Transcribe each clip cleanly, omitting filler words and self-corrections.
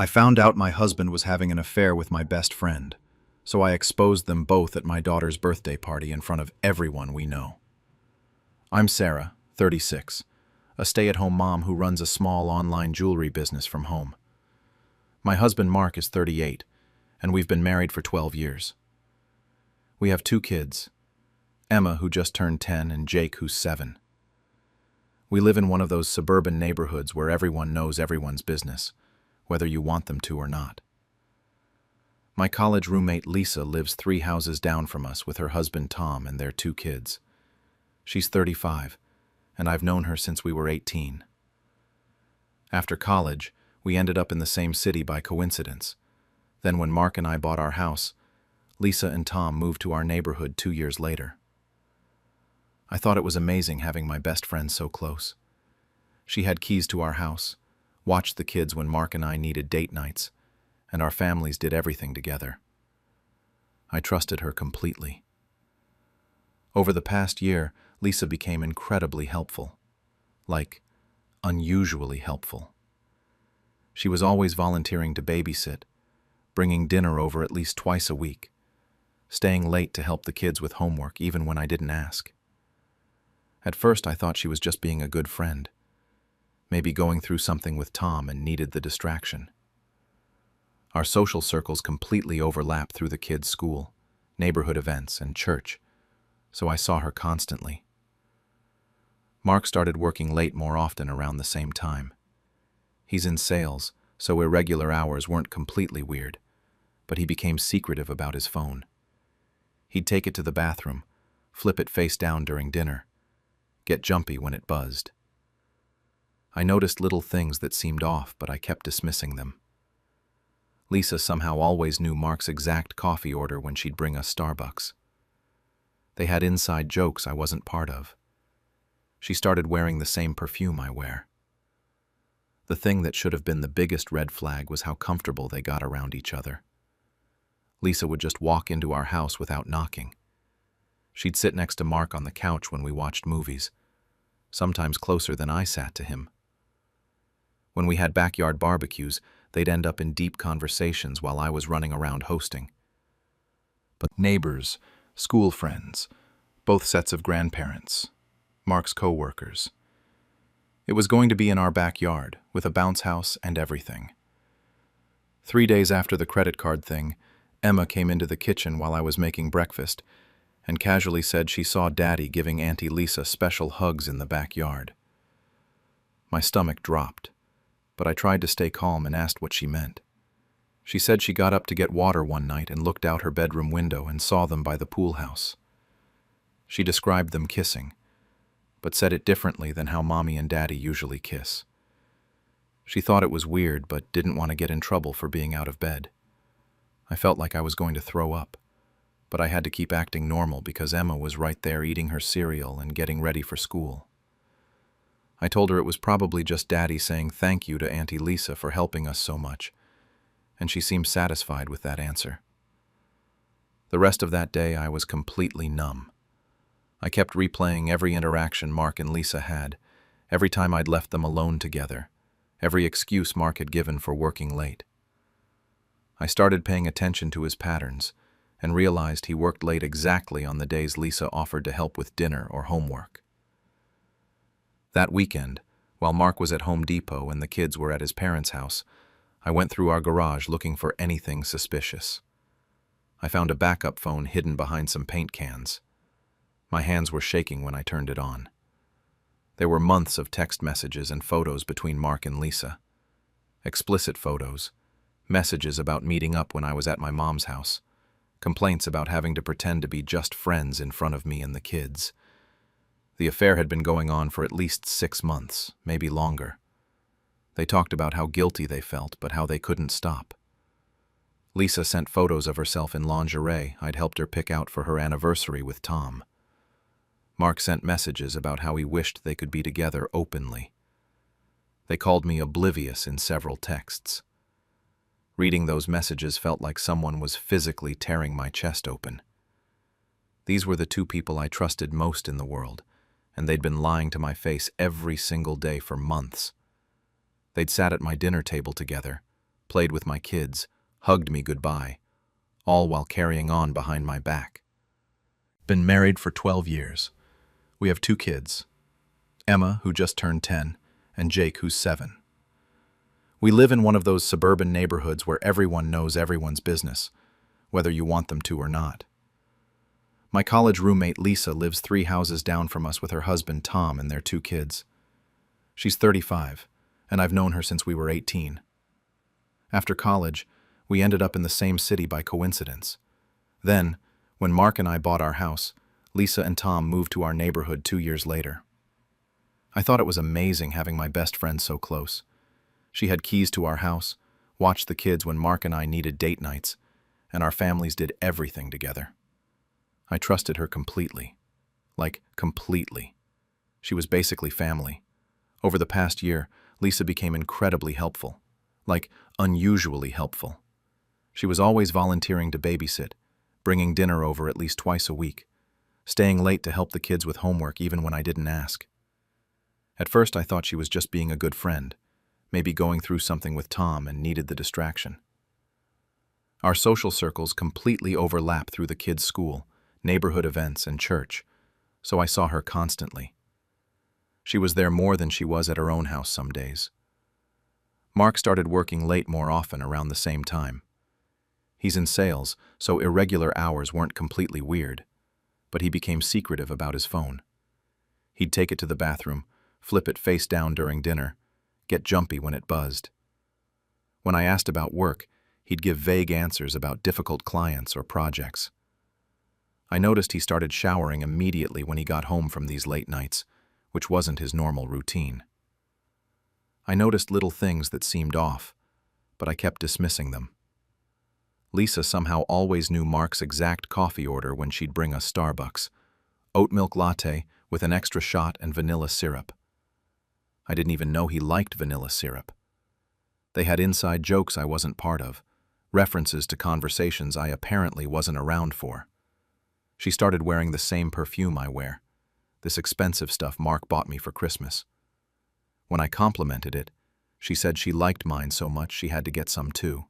I found out my husband was having an affair with my best friend, so I exposed them both at my daughter's birthday party in front of everyone we know. I'm Sarah, 36, a stay-at-home mom who runs a small online jewelry business from home. My husband Mark is 38, and we've been married for 12 years. We have 2 kids, Emma, who just turned 10, and Jake, who's 7. We live in one of those suburban neighborhoods where everyone knows everyone's business, whether you want them to or not. My college roommate Lisa lives 3 houses down from us with her husband Tom and their 2 kids. She's 35, and I've known her since we were 18. After college, we ended up in the same city by coincidence. Then when Mark and I bought our house, Lisa and Tom moved to our neighborhood 2 years later. I thought it was amazing having my best friend so close. She had keys to our house, watched the kids when Mark and I needed date nights, and our families did everything together. I trusted her completely. Over the past year, Lisa became incredibly helpful. Like, unusually helpful. She was always volunteering to babysit, bringing dinner over at least twice a week, staying late to help the kids with homework even when I didn't ask. At first I thought she was just being a good friend, maybe going through something with Tom and needed the distraction. Our social circles completely overlap through the kids' school, neighborhood events, and church, so I saw her constantly. Mark started working late more often around the same time. He's in sales, so irregular hours weren't completely weird, but he became secretive about his phone. He'd take it to the bathroom, flip it face down during dinner, get jumpy when it buzzed. I noticed little things that seemed off, but I kept dismissing them. Lisa somehow always knew Mark's exact coffee order when she'd bring us Starbucks. They had inside jokes I wasn't part of. She started wearing the same perfume I wear. The thing that should have been the biggest red flag was how comfortable they got around each other. Lisa would just walk into our house without knocking. She'd sit next to Mark on the couch when we watched movies, sometimes closer than I sat to him. When we had backyard barbecues, they'd end up in deep conversations while I was running around hosting. But neighbors, school friends, both sets of grandparents, Mark's co-workers. It was going to be in our backyard, with a bounce house and everything. 3 days after the credit card thing, Emma came into the kitchen while I was making breakfast and casually said she saw Daddy giving Auntie Lisa special hugs in the backyard. My stomach dropped, but I tried to stay calm and asked what she meant. She said she got up to get water one night and looked out her bedroom window and saw them by the pool house. She described them kissing, but said it differently than how Mommy and Daddy usually kiss. She thought it was weird, but didn't want to get in trouble for being out of bed. I felt like I was going to throw up, but I had to keep acting normal because Emma was right there eating her cereal and getting ready for school. I told her it was probably just Daddy saying thank you to Auntie Lisa for helping us so much, and she seemed satisfied with that answer. The rest of that day I was completely numb. I kept replaying every interaction Mark and Lisa had, every time I'd left them alone together, every excuse Mark had given for working late. I started paying attention to his patterns and realized he worked late exactly on the days Lisa offered to help with dinner or homework. That weekend, while Mark was at Home Depot and the kids were at his parents' house, I went through our garage looking for anything suspicious. I found a backup phone hidden behind some paint cans. My hands were shaking when I turned it on. There were months of text messages and photos between Mark and Lisa. Explicit photos, messages about meeting up when I was at my mom's house, complaints about having to pretend to be just friends in front of me and the kids. The affair had been going on for at least 6 months, maybe longer. They talked about how guilty they felt, but how they couldn't stop. Lisa sent photos of herself in lingerie I'd helped her pick out for her anniversary with Tom. Mark sent messages about how he wished they could be together openly. They called me oblivious in several texts. Reading those messages felt like someone was physically tearing my chest open. These were the 2 people I trusted most in the world, and they'd been lying to my face every single day for months. They'd sat at my dinner table together, played with my kids, hugged me goodbye, all while carrying on behind my back. Been married for 12 years. We have 2 kids, Emma, who just turned 10, and Jake, who's 7. We live in one of those suburban neighborhoods where everyone knows everyone's business, whether you want them to or not. My college roommate Lisa lives 3 houses down from us with her husband Tom and their 2 kids. She's 35, and I've known her since we were 18. After college, we ended up in the same city by coincidence. Then, when Mark and I bought our house, Lisa and Tom moved to our neighborhood 2 years later. I thought it was amazing having my best friend so close. She had keys to our house, watched the kids when Mark and I needed date nights, and our families did everything together. I trusted her completely. Like, completely. She was basically family. Over the past year, Lisa became incredibly helpful. Like, unusually helpful. She was always volunteering to babysit, bringing dinner over at least twice a week, staying late to help the kids with homework even when I didn't ask. At first I thought she was just being a good friend, maybe going through something with Tom and needed the distraction. Our social circles completely overlap through the kids' school, neighborhood events, and church, so I saw her constantly. She was there more than she was at her own house some days. Mark started working late more often around the same time. He's in sales, so irregular hours weren't completely weird, but he became secretive about his phone. He'd take it to the bathroom, flip it face down during dinner, get jumpy when it buzzed. When I asked about work, he'd give vague answers about difficult clients or projects. I noticed he started showering immediately when he got home from these late nights, which wasn't his normal routine. I noticed little things that seemed off, but I kept dismissing them. Lisa somehow always knew Mark's exact coffee order when she'd bring us Starbucks: oat milk latte with an extra shot and vanilla syrup. I didn't even know he liked vanilla syrup. They had inside jokes I wasn't part of, references to conversations I apparently wasn't around for. She started wearing the same perfume I wear, this expensive stuff Mark bought me for Christmas. When I complimented it, she said she liked mine so much she had to get some too.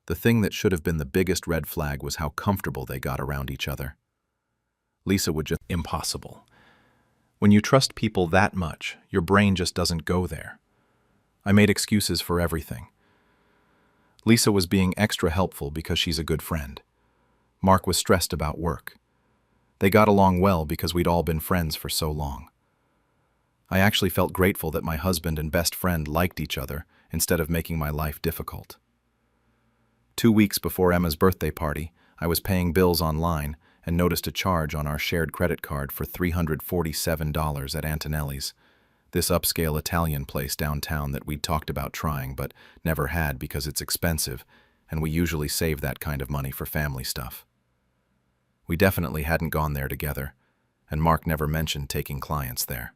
The thing that should have been the biggest red flag was how comfortable they got around each other. Lisa would just... Impossible. When you trust people that much, your brain just doesn't go there. I made excuses for everything. Lisa was being extra helpful because she's a good friend. Mark was stressed about work. They got along well because we'd all been friends for so long. I actually felt grateful that my husband and best friend liked each other instead of making my life difficult. 2 weeks before Emma's birthday party, I was paying bills online and noticed a charge on our shared credit card for $347 at Antonelli's, this upscale Italian place downtown that we'd talked about trying but never had because it's expensive, and we usually save that kind of money for family stuff. We definitely hadn't gone there together, and Mark never mentioned taking clients there.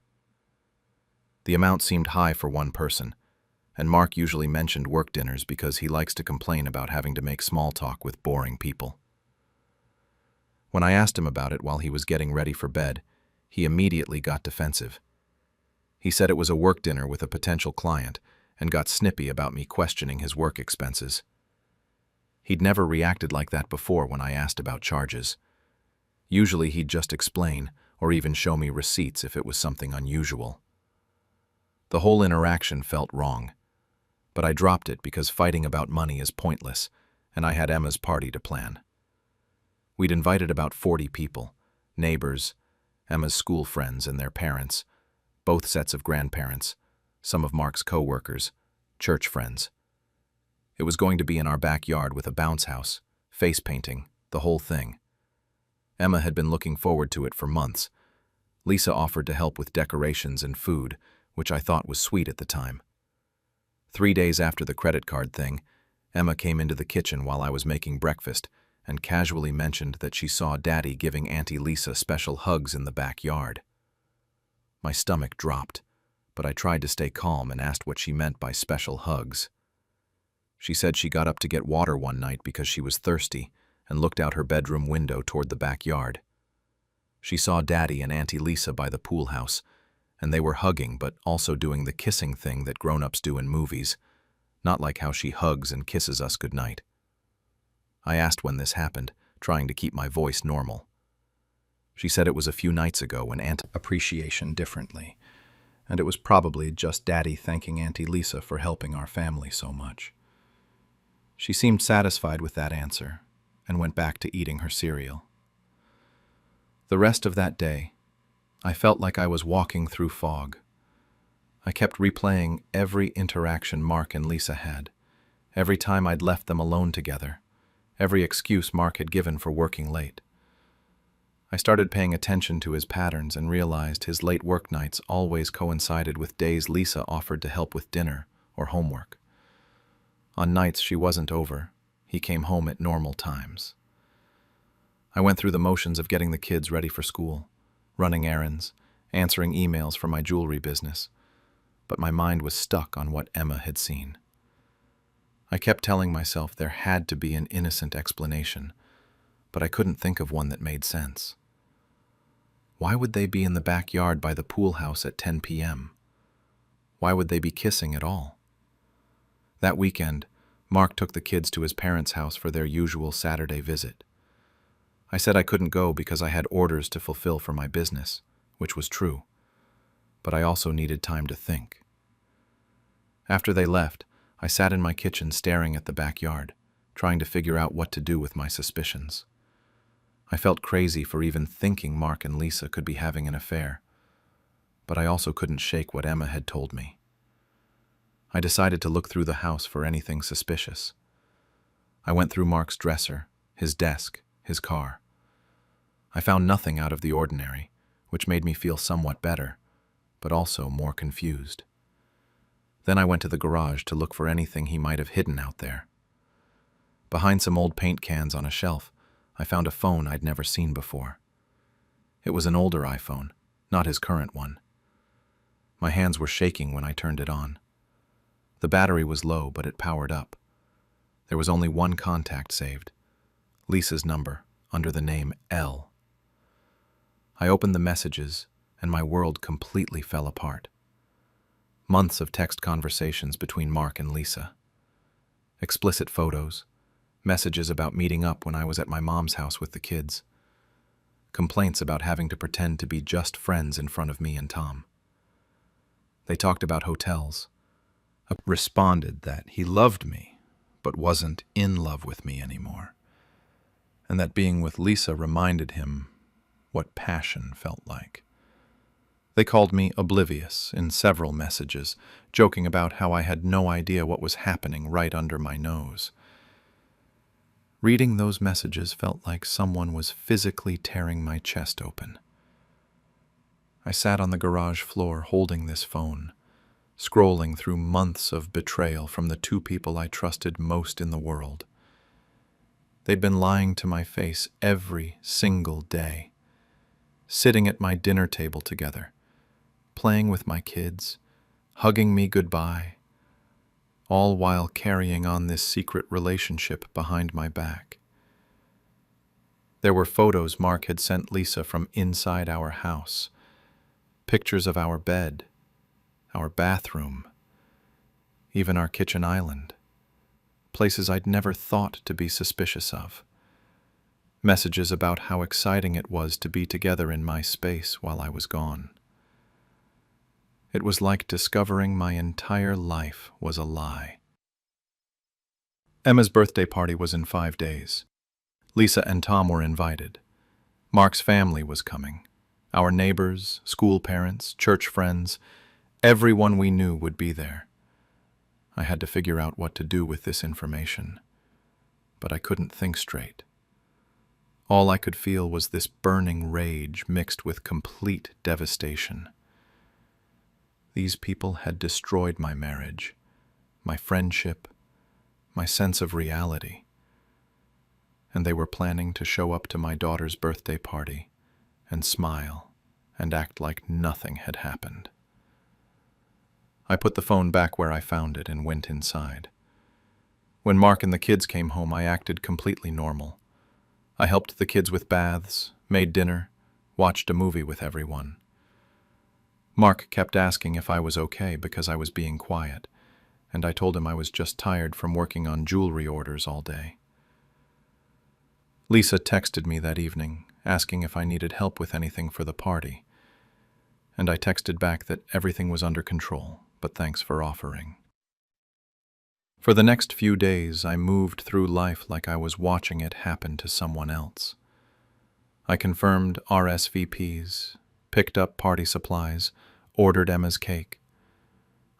The amount seemed high for one person, and Mark usually mentioned work dinners because he likes to complain about having to make small talk with boring people. When I asked him about it while he was getting ready for bed, he immediately got defensive. He said it was a work dinner with a potential client and got snippy about me questioning his work expenses. He'd never reacted like that before when I asked about charges. Usually he'd just explain or even show me receipts if it was something unusual. The whole interaction felt wrong, but I dropped it because fighting about money is pointless, and I had Emma's party to plan. We'd invited about 40 people, neighbors, Emma's school friends and their parents, both sets of grandparents, some of Mark's co-workers, church friends. It was going to be in our backyard with a bounce house, face painting, the whole thing. Emma had been looking forward to it for months. Lisa offered to help with decorations and food, which I thought was sweet at the time. 3 days after the credit card thing, Emma came into the kitchen while I was making breakfast and casually mentioned that she saw Daddy giving Auntie Lisa special hugs in the backyard. My stomach dropped, but I tried to stay calm and asked what she meant by special hugs. She said she got up to get water one night because she was thirsty and looked out her bedroom window toward the backyard. She saw Daddy and Auntie Lisa by the pool house, and they were hugging but also doing the kissing thing that grown-ups do in movies, not like how she hugs and kisses us goodnight. I asked when this happened, trying to keep my voice normal. She said it was a few nights ago when appreciation differently, and it was probably just Daddy thanking Auntie Lisa for helping our family so much. She seemed satisfied with that answer and went back to eating her cereal. The rest of that day, I felt like I was walking through fog. I kept replaying every interaction Mark and Lisa had, every time I'd left them alone together, every excuse Mark had given for working late. I started paying attention to his patterns and realized his late work nights always coincided with days Lisa offered to help with dinner or homework. On nights she wasn't over, he came home at normal times. I went through the motions of getting the kids ready for school, running errands, answering emails for my jewelry business, but my mind was stuck on what Emma had seen. I kept telling myself there had to be an innocent explanation, but I couldn't think of one that made sense. Why would they be in the backyard by the pool house at 10 p.m.? Why would they be kissing at all? That weekend, Mark took the kids to his parents' house for their usual Saturday visit. I said I couldn't go because I had orders to fulfill for my business, which was true, but I also needed time to think. After they left, I sat in my kitchen staring at the backyard, trying to figure out what to do with my suspicions. I felt crazy for even thinking Mark and Lisa could be having an affair, but I also couldn't shake what Emma had told me. I decided to look through the house for anything suspicious. I went through Mark's dresser, his desk, his car. I found nothing out of the ordinary, which made me feel somewhat better, but also more confused. Then I went to the garage to look for anything he might have hidden out there. Behind some old paint cans on a shelf, I found a phone I'd never seen before. It was an older iPhone, not his current one. My hands were shaking when I turned it on. The battery was low, but it powered up. There was only one contact saved, Lisa's number, under the name L. I opened the messages, and my world completely fell apart. Months of text conversations between Mark and Lisa. Explicit photos, messages about meeting up when I was at my mom's house with the kids. Complaints about having to pretend to be just friends in front of me and Tom. They talked about hotels. I responded that he loved me, but wasn't in love with me anymore, and that being with Lisa reminded him what passion felt like. They called me oblivious in several messages, joking about how I had no idea what was happening right under my nose. Reading those messages felt like someone was physically tearing my chest open. I sat on the garage floor holding this phone, scrolling through months of betrayal from the two people I trusted most in the world. They'd been lying to my face every single day, sitting at my dinner table together, playing with my kids, hugging me goodbye, all while carrying on this secret relationship behind my back. There were photos Mark had sent Lisa from inside our house, pictures of our bed, our bathroom, even our kitchen island, places I'd never thought to be suspicious of. Messages about how exciting it was to be together in my space while I was gone. It was like discovering my entire life was a lie. Emma's birthday party was in 5 days. Lisa and Tom were invited. Mark's family was coming. Our neighbors, school parents, church friends, everyone we knew would be there. I had to figure out what to do with this information, but I couldn't think straight. All I could feel was this burning rage mixed with complete devastation. These people had destroyed my marriage, my friendship, my sense of reality, and they were planning to show up to my daughter's birthday party and smile and act like nothing had happened. I put the phone back where I found it and went inside. When Mark and the kids came home, I acted completely normal. I helped the kids with baths, made dinner, watched a movie with everyone. Mark kept asking if I was okay because I was being quiet, and I told him I was just tired from working on jewelry orders all day. Lisa texted me that evening, asking if I needed help with anything for the party, and I texted back that everything was under control, but thanks for offering. For the next few days, I moved through life like I was watching it happen to someone else. I confirmed RSVPs, picked up party supplies, ordered Emma's cake.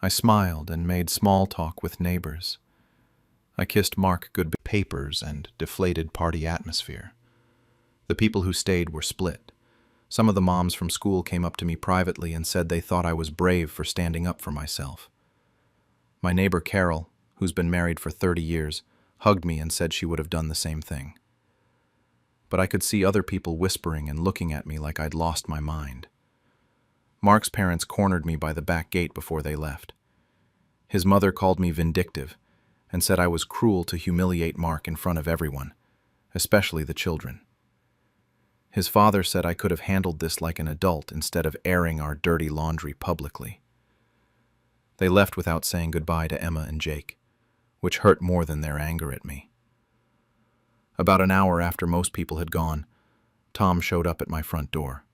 I smiled and made small talk with neighbors. I kissed Mark good papers and deflated party atmosphere. The people who stayed were split. Some of the moms from school came up to me privately and said they thought I was brave for standing up for myself. My neighbor Carol, who's been married for 30 years, hugged me and said she would have done the same thing. But I could see other people whispering and looking at me like I'd lost my mind. Mark's parents cornered me by the back gate before they left. His mother called me vindictive and said I was cruel to humiliate Mark in front of everyone, especially the children. His father said I could have handled this like an adult instead of airing our dirty laundry publicly. They left without saying goodbye to Emma and Jake, which hurt more than their anger at me. About an hour after most people had gone, Tom showed up at my front door.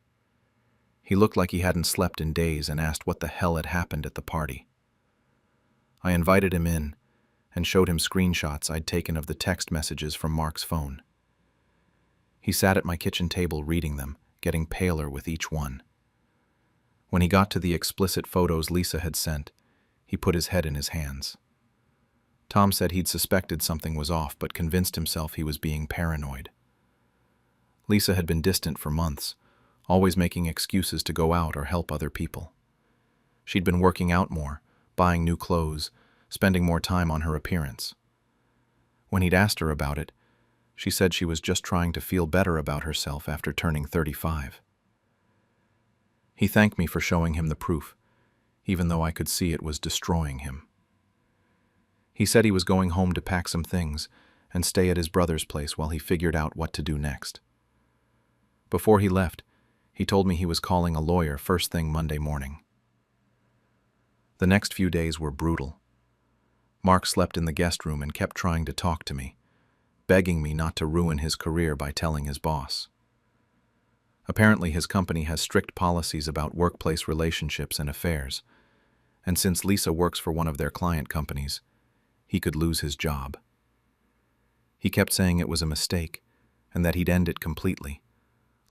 He looked like he hadn't slept in days and asked what the hell had happened at the party. I invited him in and showed him screenshots I'd taken of the text messages from Mark's phone. He sat at my kitchen table reading them, getting paler with each one. When he got to the explicit photos Lisa had sent, he put his head in his hands. Tom said he'd suspected something was off, but convinced himself he was being paranoid. Lisa had been distant for months, always making excuses to go out or help other people. She'd been working out more, buying new clothes, spending more time on her appearance. When he'd asked her about it, she said she was just trying to feel better about herself after turning 35. He thanked me for showing him the proof, even though I could see it was destroying him. He said he was going home to pack some things and stay at his brother's place while he figured out what to do next. Before he left, he told me he was calling a lawyer first thing Monday morning. The next few days were brutal. Mark slept in the guest room and kept trying to talk to me, begging me not to ruin his career by telling his boss. Apparently, his company has strict policies about workplace relationships and affairs, and since Lisa works for one of their client companies, he could lose his job. He kept saying it was a mistake and that he'd end it completely,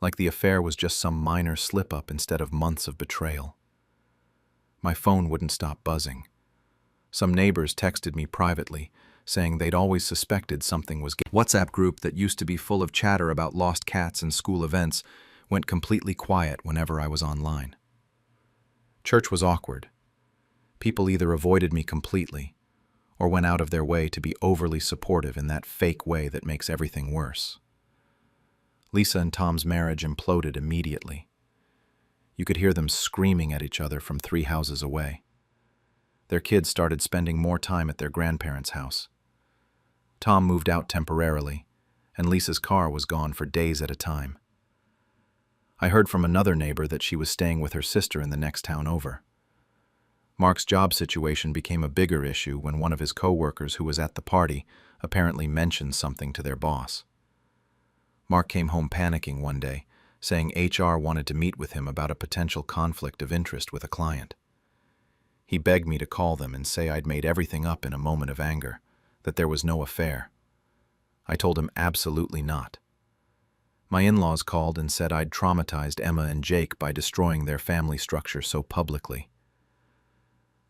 like the affair was just some minor slip-up instead of months of betrayal. My phone wouldn't stop buzzing. Some neighbors texted me privately, saying they'd always suspected something was. WhatsApp group that used to be full of chatter about lost cats and school events went completely quiet whenever I was online. Church was awkward. People either avoided me completely or went out of their way to be overly supportive in that fake way that makes everything worse. Lisa and Tom's marriage imploded immediately. You could hear them screaming at each other from 3 houses away. Their kids started spending more time at their grandparents' house. Tom moved out temporarily, and Lisa's car was gone for days at a time. I heard from another neighbor that she was staying with her sister in the next town over. Mark's job situation became a bigger issue when one of his co-workers who was at the party apparently mentioned something to their boss. Mark came home panicking one day, saying HR wanted to meet with him about a potential conflict of interest with a client. He begged me to call them and say I'd made everything up in a moment of anger, that there was no affair. I told him absolutely not. My in-laws called and said I'd traumatized Emma and Jake by destroying their family structure so publicly.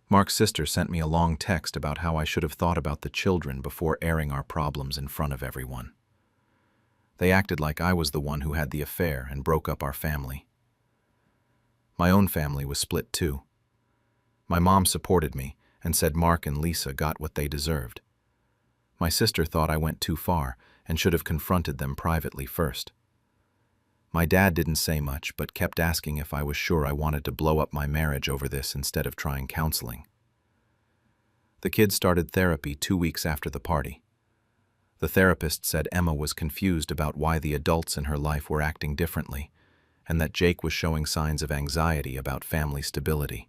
Mark's sister sent me a long text about how I should have thought about the children before airing our problems in front of everyone. They acted like I was the one who had the affair and broke up our family. My own family was split too. My mom supported me and said Mark and Lisa got what they deserved. My sister thought I went too far and should have confronted them privately first. My dad didn't say much, but kept asking if I was sure I wanted to blow up my marriage over this instead of trying counseling. The kids started therapy 2 weeks after the party. The therapist said Emma was confused about why the adults in her life were acting differently, and that Jake was showing signs of anxiety about family stability.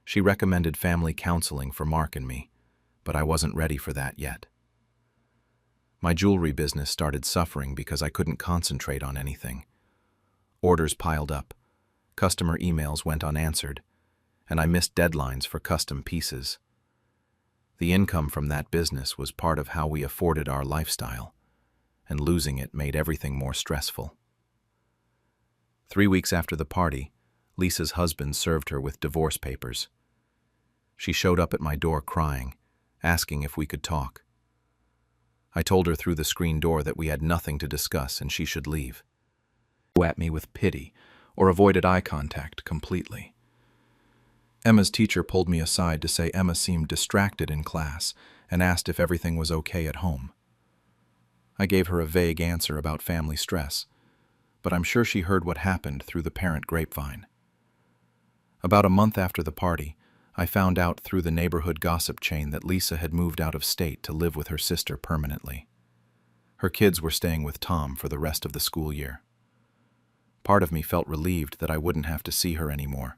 She recommended family counseling for Mark and me, but I wasn't ready for that yet. My jewelry business started suffering because I couldn't concentrate on anything. Orders piled up, customer emails went unanswered, and I missed deadlines for custom pieces. The income from that business was part of how we afforded our lifestyle, and losing it made everything more stressful. 3 weeks after the party, Lisa's husband served her with divorce papers. She showed up at my door crying, asking if we could talk. I told her through the screen door that we had nothing to discuss and she should leave. She looked at me with pity or avoided eye contact completely. Emma's teacher pulled me aside to say Emma seemed distracted in class and asked if everything was okay at home. I gave her a vague answer about family stress, but I'm sure she heard what happened through the parent grapevine. About a month after the party, I found out through the neighborhood gossip chain that Lisa had moved out of state to live with her sister permanently. Her kids were staying with Tom for the rest of the school year. Part of me felt relieved that I wouldn't have to see her anymore,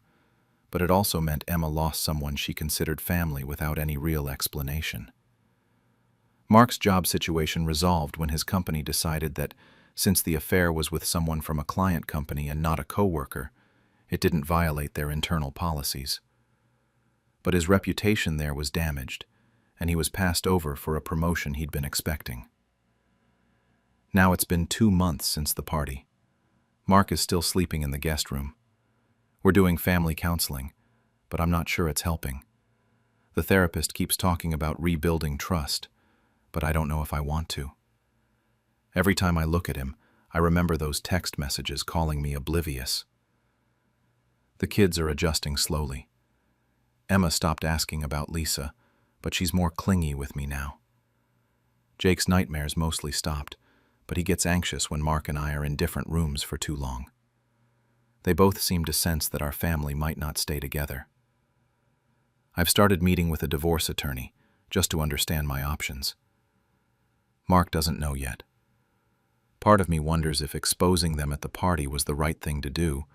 but it also meant Emma lost someone she considered family without any real explanation. Mark's job situation resolved when his company decided that, since the affair was with someone from a client company and not a coworker, it didn't violate their internal policies. But his reputation there was damaged, and he was passed over for a promotion he'd been expecting. Now it's been 2 months since the party. Mark is still sleeping in the guest room. We're doing family counseling, but I'm not sure it's helping. The therapist keeps talking about rebuilding trust, but I don't know if I want to. Every time I look at him, I remember those text messages calling me oblivious. The kids are adjusting slowly. Emma stopped asking about Lisa, but she's more clingy with me now. Jake's nightmares mostly stopped, but he gets anxious when Mark and I are in different rooms for too long. They both seem to sense that our family might not stay together. I've started meeting with a divorce attorney, just to understand my options. Mark doesn't know yet. Part of me wonders if exposing them at the party was the right thing to do,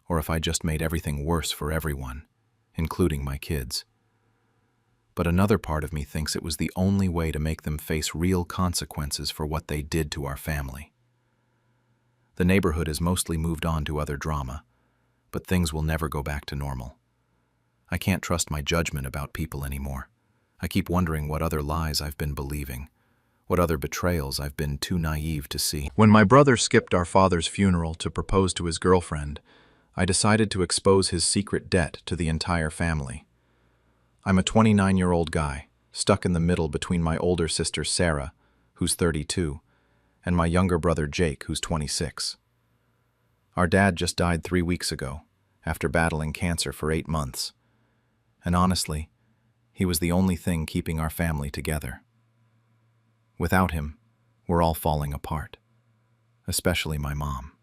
or if I just made everything worse for everyone, including my kids. But another part of me thinks it was the only way to make them face real consequences for what they did to our family. The neighborhood has mostly moved on to other drama, but things will never go back to normal. I can't trust my judgment about people anymore. I keep wondering what other lies I've been believing, what other betrayals I've been too naive to see. When my brother skipped our father's funeral to propose to his girlfriend, I decided to expose his secret debt to the entire family. I'm a 29-year-old guy, stuck in the middle between my older sister Sarah, who's 32, and my younger brother Jake, who's 26. Our dad just died 3 weeks ago, after battling cancer for 8 months. And honestly, he was the only thing keeping our family together. Without him, we're all falling apart, especially my mom.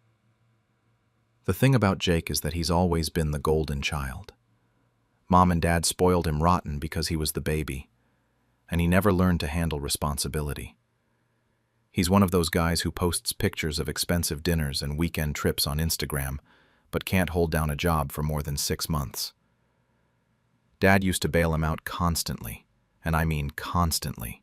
The thing about Jake is that he's always been the golden child. Mom and Dad spoiled him rotten because he was the baby, and he never learned to handle responsibility. He's one of those guys who posts pictures of expensive dinners and weekend trips on Instagram, but can't hold down a job for more than 6 months. Dad used to bail him out constantly, and I mean constantly.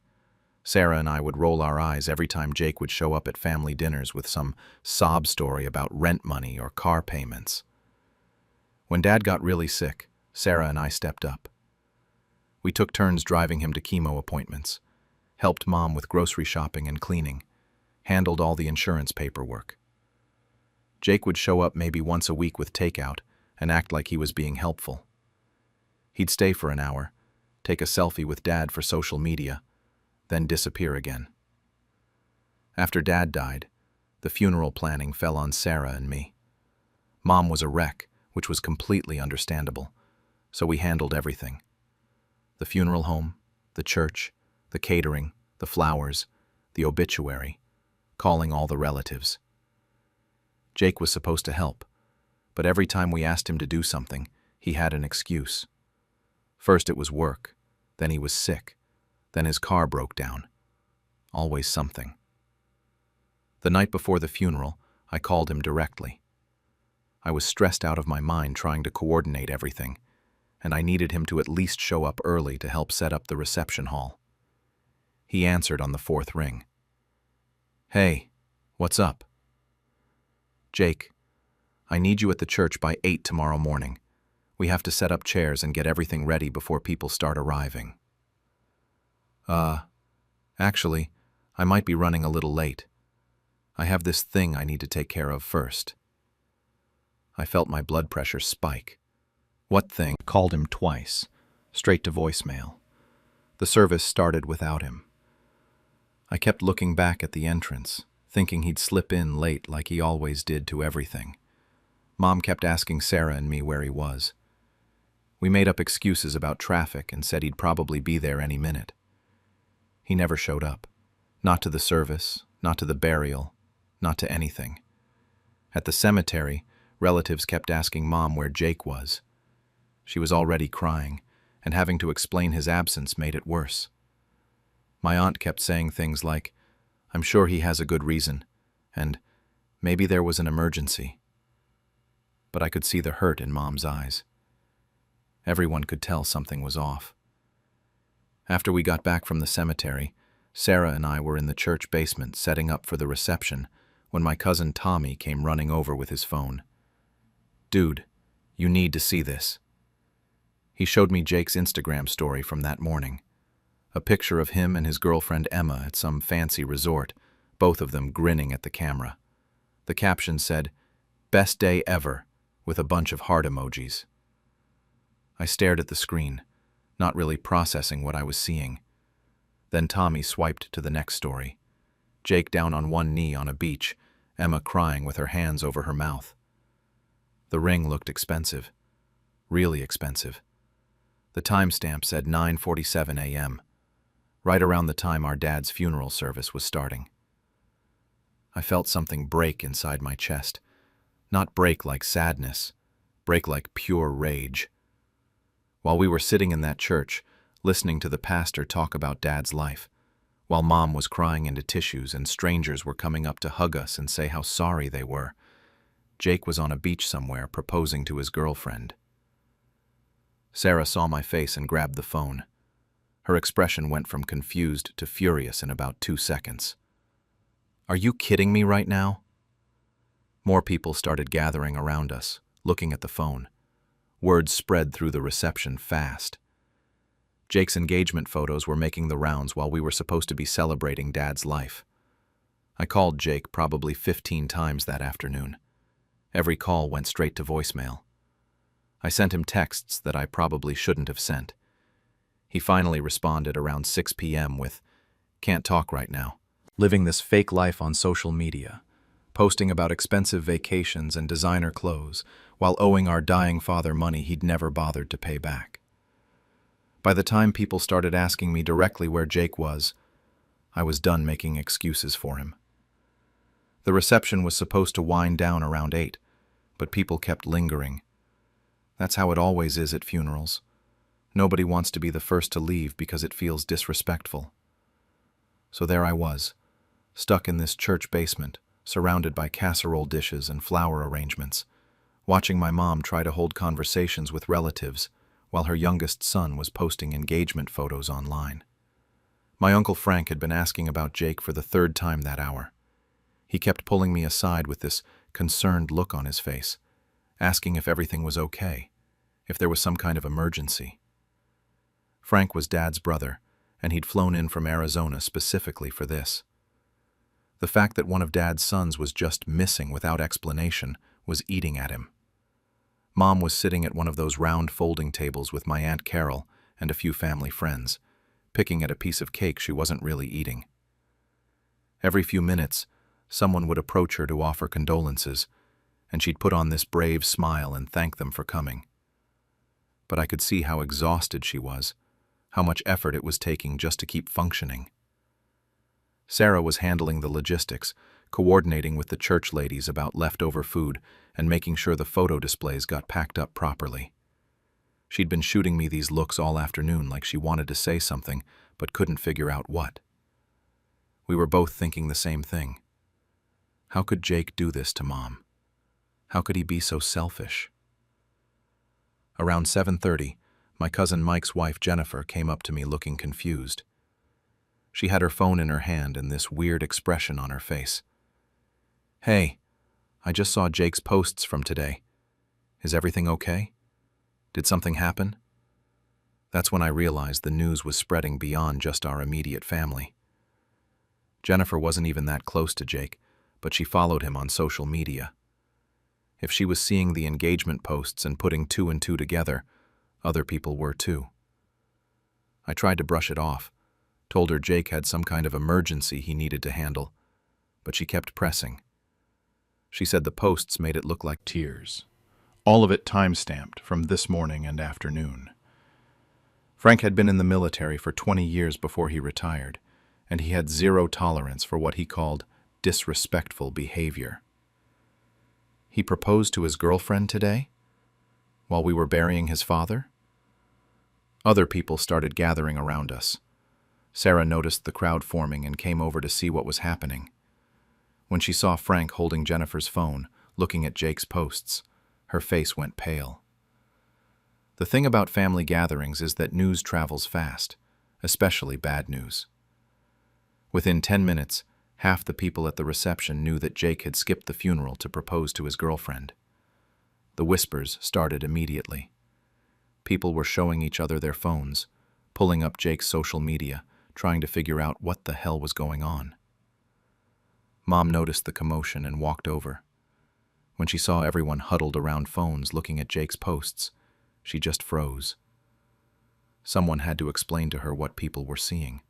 Sarah and I would roll our eyes every time Jake would show up at family dinners with some sob story about rent money or car payments. When Dad got really sick, Sarah and I stepped up. We took turns driving him to chemo appointments, helped Mom with grocery shopping and cleaning, handled all the insurance paperwork. Jake would show up maybe once a week with takeout and act like he was being helpful. He'd stay for an hour, take a selfie with Dad for social media, then disappear again. After Dad died, the funeral planning fell on Sarah and me. Mom was a wreck, which was completely understandable, so we handled everything. The funeral home, the church, the catering, the flowers, the obituary, calling all the relatives. Jake was supposed to help, but every time we asked him to do something, he had an excuse. First it was work, then he was sick, then his car broke down. Always something. The night before the funeral, I called him directly. I was stressed out of my mind trying to coordinate everything, and I needed him to at least show up early to help set up the reception hall. He answered on the fourth ring. "Hey, what's up?" "Jake, I need you at the church by 8 tomorrow morning. We have to set up chairs and get everything ready before people start arriving." Actually, I might be running a little late. I have this thing I need to take care of first." I felt my blood pressure spike. What thing? Called him twice, straight to voicemail. The service started without him. I kept looking back at the entrance, thinking he'd slip in late like he always did to everything. Mom kept asking Sarah and me where he was. We made up excuses about traffic and said he'd probably be there any minute. He never showed up. Not to the service, not to the burial, not to anything. At the cemetery, relatives kept asking Mom where Jake was. She was already crying, and having to explain his absence made it worse. My aunt kept saying things like, "I'm sure he has a good reason," and "maybe there was an emergency." But I could see the hurt in Mom's eyes. Everyone could tell something was off. After we got back from the cemetery, Sarah and I were in the church basement setting up for the reception when my cousin Tommy came running over with his phone. "Dude, you need to see this." He showed me Jake's Instagram story from that morning. A picture of him and his girlfriend Emma at some fancy resort, both of them grinning at the camera. The caption said, "Best day ever," with a bunch of heart emojis. I stared at the screen, not really processing what I was seeing. Then Tommy swiped to the next story. Jake down on one knee on a beach, Emma crying with her hands over her mouth. The ring looked expensive. Really expensive. The timestamp said 9:47 a.m., right around the time our dad's funeral service was starting. I felt something break inside my chest. Not break like sadness, break like pure rage. While we were sitting in that church, listening to the pastor talk about Dad's life, while Mom was crying into tissues and strangers were coming up to hug us and say how sorry they were, Jake was on a beach somewhere proposing to his girlfriend. Sarah saw my face and grabbed the phone. Her expression went from confused to furious in about 2 seconds. "Are you kidding me right now?" More people started gathering around us, looking at the phone. Words spread through the reception fast. Jake's engagement photos were making the rounds while we were supposed to be celebrating Dad's life. I called Jake probably 15 times that afternoon. Every call went straight to voicemail. I sent him texts that I probably shouldn't have sent. He finally responded around 6 p.m. with, "Can't talk right now," living this fake life on social media, posting about expensive vacations and designer clothes, while owing our dying father money he'd never bothered to pay back. By the time people started asking me directly where Jake was, I was done making excuses for him. The reception was supposed to wind down around 8, but people kept lingering. That's how it always is at funerals. Nobody wants to be the first to leave because it feels disrespectful. So there I was, stuck in this church basement, surrounded by casserole dishes and flower arrangements, watching my mom try to hold conversations with relatives while her youngest son was posting engagement photos online. My Uncle Frank had been asking about Jake for the 3rd time that hour. He kept pulling me aside with this concerned look on his face, asking if everything was okay, if there was some kind of emergency. Frank was Dad's brother, and he'd flown in from Arizona specifically for this. The fact that one of Dad's sons was just missing without explanation was eating at him. Mom was sitting at one of those round folding tables with my Aunt Carol and a few family friends, picking at a piece of cake she wasn't really eating. Every few minutes, someone would approach her to offer condolences, and she'd put on this brave smile and thank them for coming. But I could see how exhausted she was, how much effort it was taking just to keep functioning. Sarah was handling the logistics, coordinating with the church ladies about leftover food and making sure the photo displays got packed up properly. She'd been shooting me these looks all afternoon like she wanted to say something but couldn't figure out what. We were both thinking the same thing. How could Jake do this to Mom? How could he be so selfish? Around 7:30, My cousin Mike's wife, Jennifer, came up to me looking confused. She had her phone in her hand and this weird expression on her face. "Hey, I just saw Jake's posts from today. Is everything okay? Did something happen?" That's when I realized the news was spreading beyond just our immediate family. Jennifer wasn't even that close to Jake, but she followed him on social media. If she was seeing the engagement posts and putting two and two together, other people were too. I tried to brush it off, told her Jake had some kind of emergency he needed to handle, but she kept pressing. She said the posts made it look like tears. All of it time-stamped from this morning and afternoon. Frank had been in the military for 20 years before he retired, and he had zero tolerance for what he called disrespectful behavior. He proposed to his girlfriend today, while we were burying his father? Other people started gathering around us. Sarah noticed the crowd forming and came over to see what was happening. When she saw Frank holding Jennifer's phone, looking at Jake's posts, her face went pale. The thing about family gatherings is that news travels fast, especially bad news. Within 10 minutes, half the people at the reception knew that Jake had skipped the funeral to propose to his girlfriend. The whispers started immediately. People were showing each other their phones, pulling up Jake's social media, trying to figure out what the hell was going on. Mom noticed the commotion and walked over. When she saw everyone huddled around phones looking at Jake's posts, she just froze. Someone had to explain to her what people were seeing,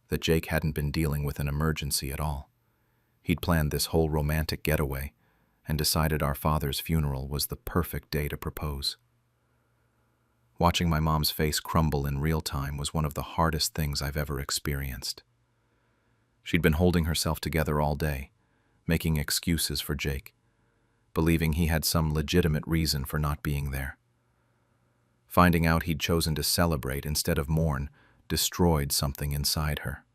that Jake hadn't been dealing with an emergency at all. He'd planned this whole romantic getaway and decided our father's funeral was the perfect day to propose. Watching my mom's face crumble in real time was one of the hardest things I've ever experienced. She'd been holding herself together all day, making excuses for Jake, believing he had some legitimate reason for not being there. Finding out he'd chosen to celebrate instead of mourn destroyed something inside her.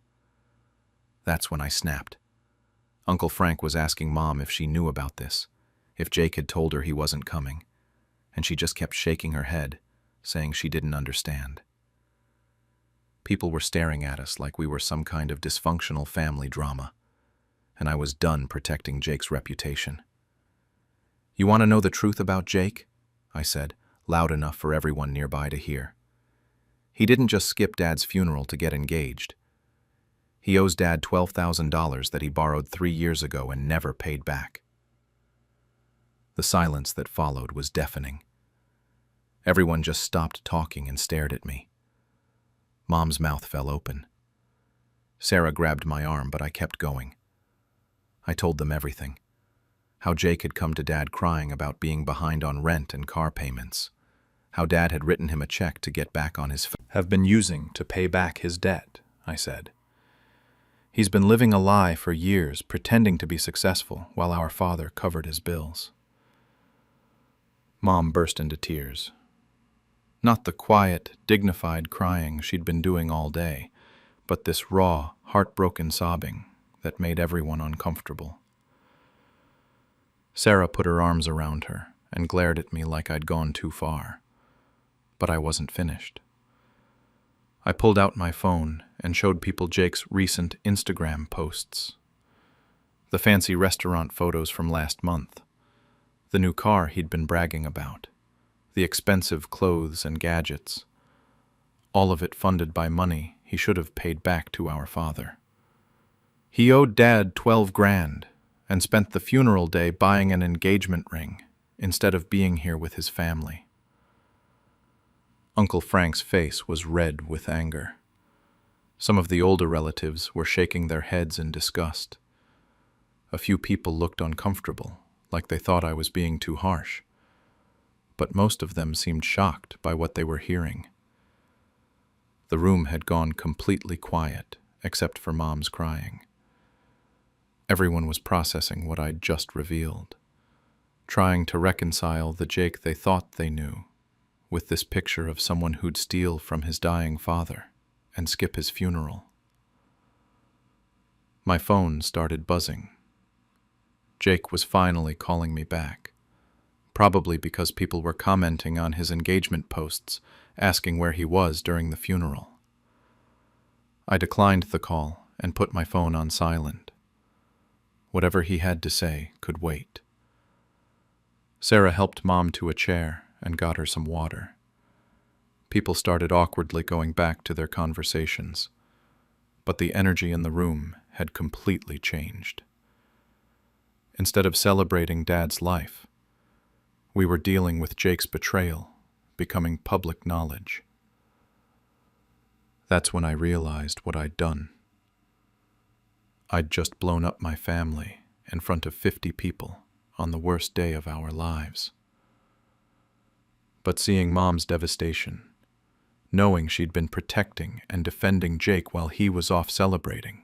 That's when I snapped. Uncle Frank was asking Mom if she knew about this, if Jake had told her he wasn't coming, and she just kept shaking her head, saying she didn't understand. People were staring at us like we were some kind of dysfunctional family drama, and I was done protecting Jake's reputation. "You want to know the truth about Jake?" I said, loud enough for everyone nearby to hear. "He didn't just skip Dad's funeral to get engaged. He owes Dad $12,000 that he borrowed 3 years ago and never paid back." The silence that followed was deafening. Everyone just stopped talking and stared at me. Mom's mouth fell open. Sarah grabbed my arm, but I kept going. I told them everything. How Jake had come to Dad crying about being behind on rent and car payments. How Dad had written him a check to get back on his have been using to pay back his debt, I said. He's been living a lie for years, pretending to be successful while our father covered his bills. Mom burst into tears. Not the quiet, dignified crying she'd been doing all day, but this raw, heartbroken sobbing that made everyone uncomfortable. Sarah put her arms around her and glared at me like I'd gone too far. But I wasn't finished. I pulled out my phone and showed people Jake's recent Instagram posts. The fancy restaurant photos from last month. The new car he'd been bragging about. The expensive clothes and gadgets. All of it funded by money he should have paid back to our father. He owed Dad 12 grand and spent the funeral day buying an engagement ring instead of being here with his family. Uncle Frank's face was red with anger. Some of the older relatives were shaking their heads in disgust. A few people looked uncomfortable, like they thought I was being too harsh. But most of them seemed shocked by what they were hearing. The room had gone completely quiet, except for Mom's crying. Everyone was processing what I'd just revealed, trying to reconcile the Jake they thought they knew with this picture of someone who'd steal from his dying father and skip his funeral. My phone started buzzing. Jake was finally calling me back, probably because people were commenting on his engagement posts asking where he was during the funeral. I declined the call and put my phone on silent. Whatever he had to say could wait. Sarah helped Mom to a chair and got her some water. People started awkwardly going back to their conversations, but the energy in the room had completely changed. Instead of celebrating Dad's life, we were dealing with Jake's betrayal becoming public knowledge. That's when I realized what I'd done. I'd just blown up my family in front of 50 people on the worst day of our lives. But seeing Mom's devastation, knowing she'd been protecting and defending Jake while he was off celebrating,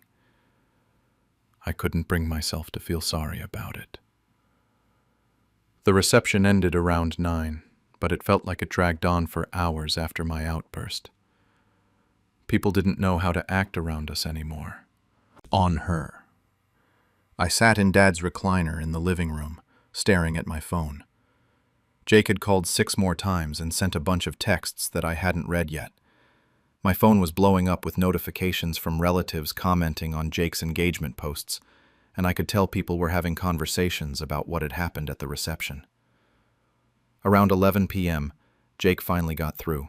I couldn't bring myself to feel sorry about it. The reception ended around 9, but it felt like it dragged on for hours after my outburst. People didn't know how to act around us anymore. On her. I sat in Dad's recliner in the living room, staring at my phone. Jake had called 6 more times and sent a bunch of texts that I hadn't read yet. My phone was blowing up with notifications from relatives commenting on Jake's engagement posts, and I could tell people were having conversations about what had happened at the reception. Around 11 p.m., Jake finally got through.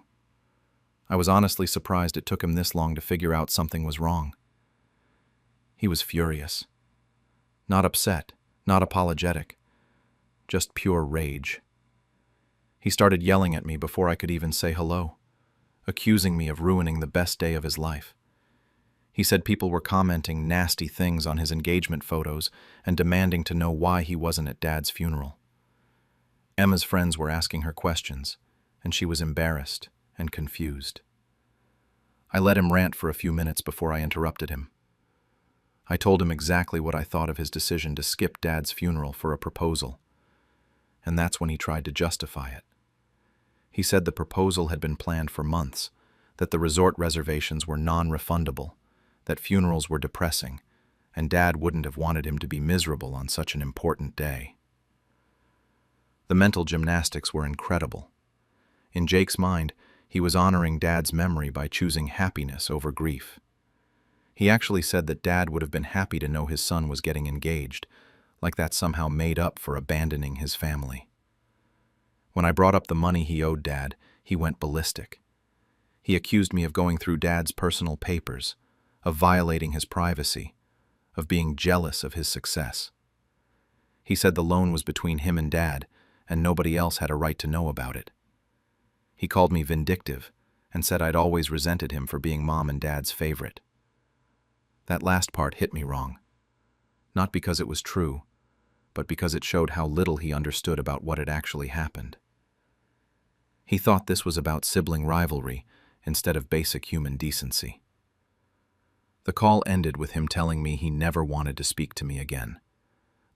I was honestly surprised it took him this long to figure out something was wrong. He was furious. Not upset, not apologetic, just pure rage. He started yelling at me before I could even say hello, accusing me of ruining the best day of his life. He said people were commenting nasty things on his engagement photos and demanding to know why he wasn't at Dad's funeral. Emma's friends were asking her questions, and she was embarrassed and confused. I let him rant for a few minutes before I interrupted him. I told him exactly what I thought of his decision to skip Dad's funeral for a proposal, and that's when he tried to justify it. He said the proposal had been planned for months, that the resort reservations were non-refundable, that funerals were depressing, and Dad wouldn't have wanted him to be miserable on such an important day. The mental gymnastics were incredible. In Jake's mind, he was honoring Dad's memory by choosing happiness over grief. He actually said that Dad would have been happy to know his son was getting engaged, like that somehow made up for abandoning his family. When I brought up the money he owed Dad, he went ballistic. He accused me of going through Dad's personal papers, of violating his privacy, of being jealous of his success. He said the loan was between him and Dad, and nobody else had a right to know about it. He called me vindictive and said I'd always resented him for being Mom and Dad's favorite. That last part hit me wrong. Not because it was true, but because it showed how little he understood about what had actually happened. He thought this was about sibling rivalry instead of basic human decency. The call ended with him telling me he never wanted to speak to me again,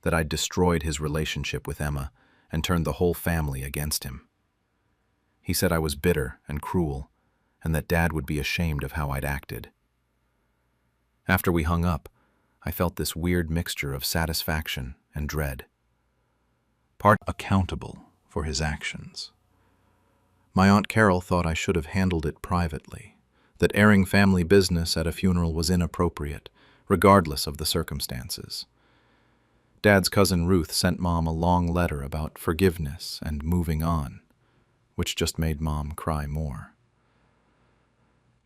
that I'd destroyed his relationship with Emma and turned the whole family against him. He said I was bitter and cruel, and that Dad would be ashamed of how I'd acted. After we hung up, I felt this weird mixture of satisfaction and dread. Part accountable for his actions. My Aunt Carol thought I should have handled it privately, that airing family business at a funeral was inappropriate, regardless of the circumstances. Dad's cousin Ruth sent Mom a long letter about forgiveness and moving on, which just made Mom cry more.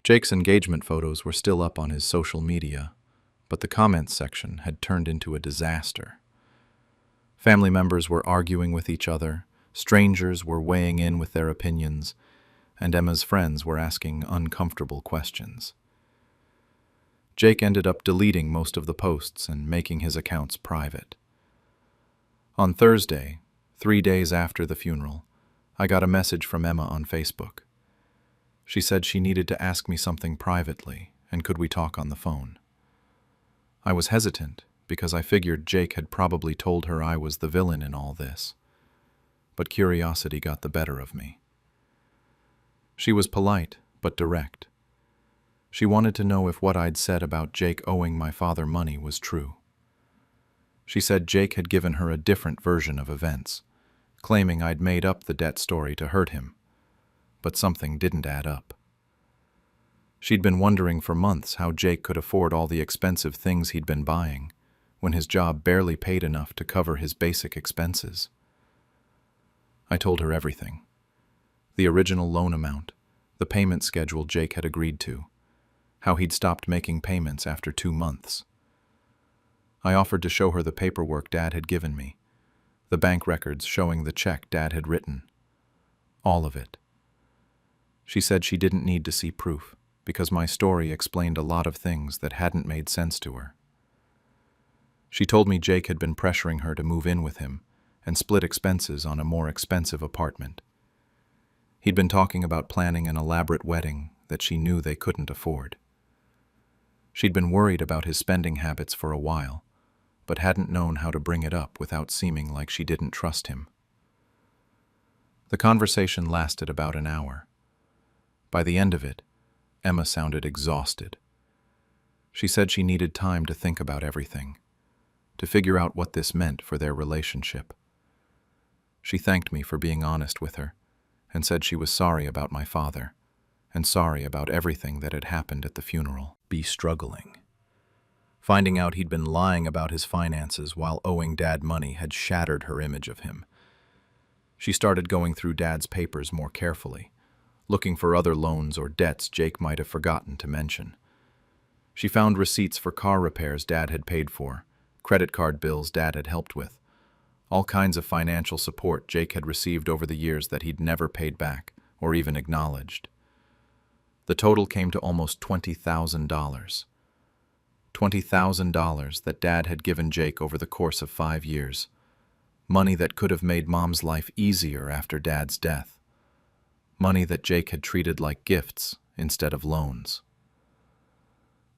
Jake's engagement photos were still up on his social media, but the comments section had turned into a disaster. Family members were arguing with each other, strangers were weighing in with their opinions, and Emma's friends were asking uncomfortable questions. Jake ended up deleting most of the posts and making his accounts private. On Thursday, 3 days after the funeral, I got a message from Emma on Facebook. She said she needed to ask me something privately, and could we talk on the phone. I was hesitant because I figured Jake had probably told her I was the villain in all this, but curiosity got the better of me. She was polite but direct. She wanted to know if what I'd said about Jake owing my father money was true. She said Jake had given her a different version of events, claiming I'd made up the debt story to hurt him, but something didn't add up. She'd been wondering for months how Jake could afford all the expensive things he'd been buying, when his job barely paid enough to cover his basic expenses. I told her everything. The original loan amount, the payment schedule Jake had agreed to, how he'd stopped making payments after 2 months. I offered to show her the paperwork Dad had given me, the bank records showing the check Dad had written. All of it. She said she didn't need to see proof, because my story explained a lot of things that hadn't made sense to her. She told me Jake had been pressuring her to move in with him and split expenses on a more expensive apartment. He'd been talking about planning an elaborate wedding that she knew they couldn't afford. She'd been worried about his spending habits for a while, but hadn't known how to bring it up without seeming like she didn't trust him. The conversation lasted about an hour. By the end of it, Emma sounded exhausted. She said she needed time to think about everything, to figure out what this meant for their relationship. She thanked me for being honest with her, and said she was sorry about my father, and sorry about everything that had happened at the funeral. Be struggling. Finding out he'd been lying about his finances while owing Dad money had shattered her image of him. She started going through Dad's papers more carefully, looking for other loans or debts Jake might have forgotten to mention. She found receipts for car repairs Dad had paid for, credit card bills Dad had helped with, all kinds of financial support Jake had received over the years that he'd never paid back or even acknowledged. The total came to almost $20,000. $20,000 that Dad had given Jake over the course of 5 years. Money that could have made Mom's life easier after Dad's death. Money that Jake had treated like gifts instead of loans.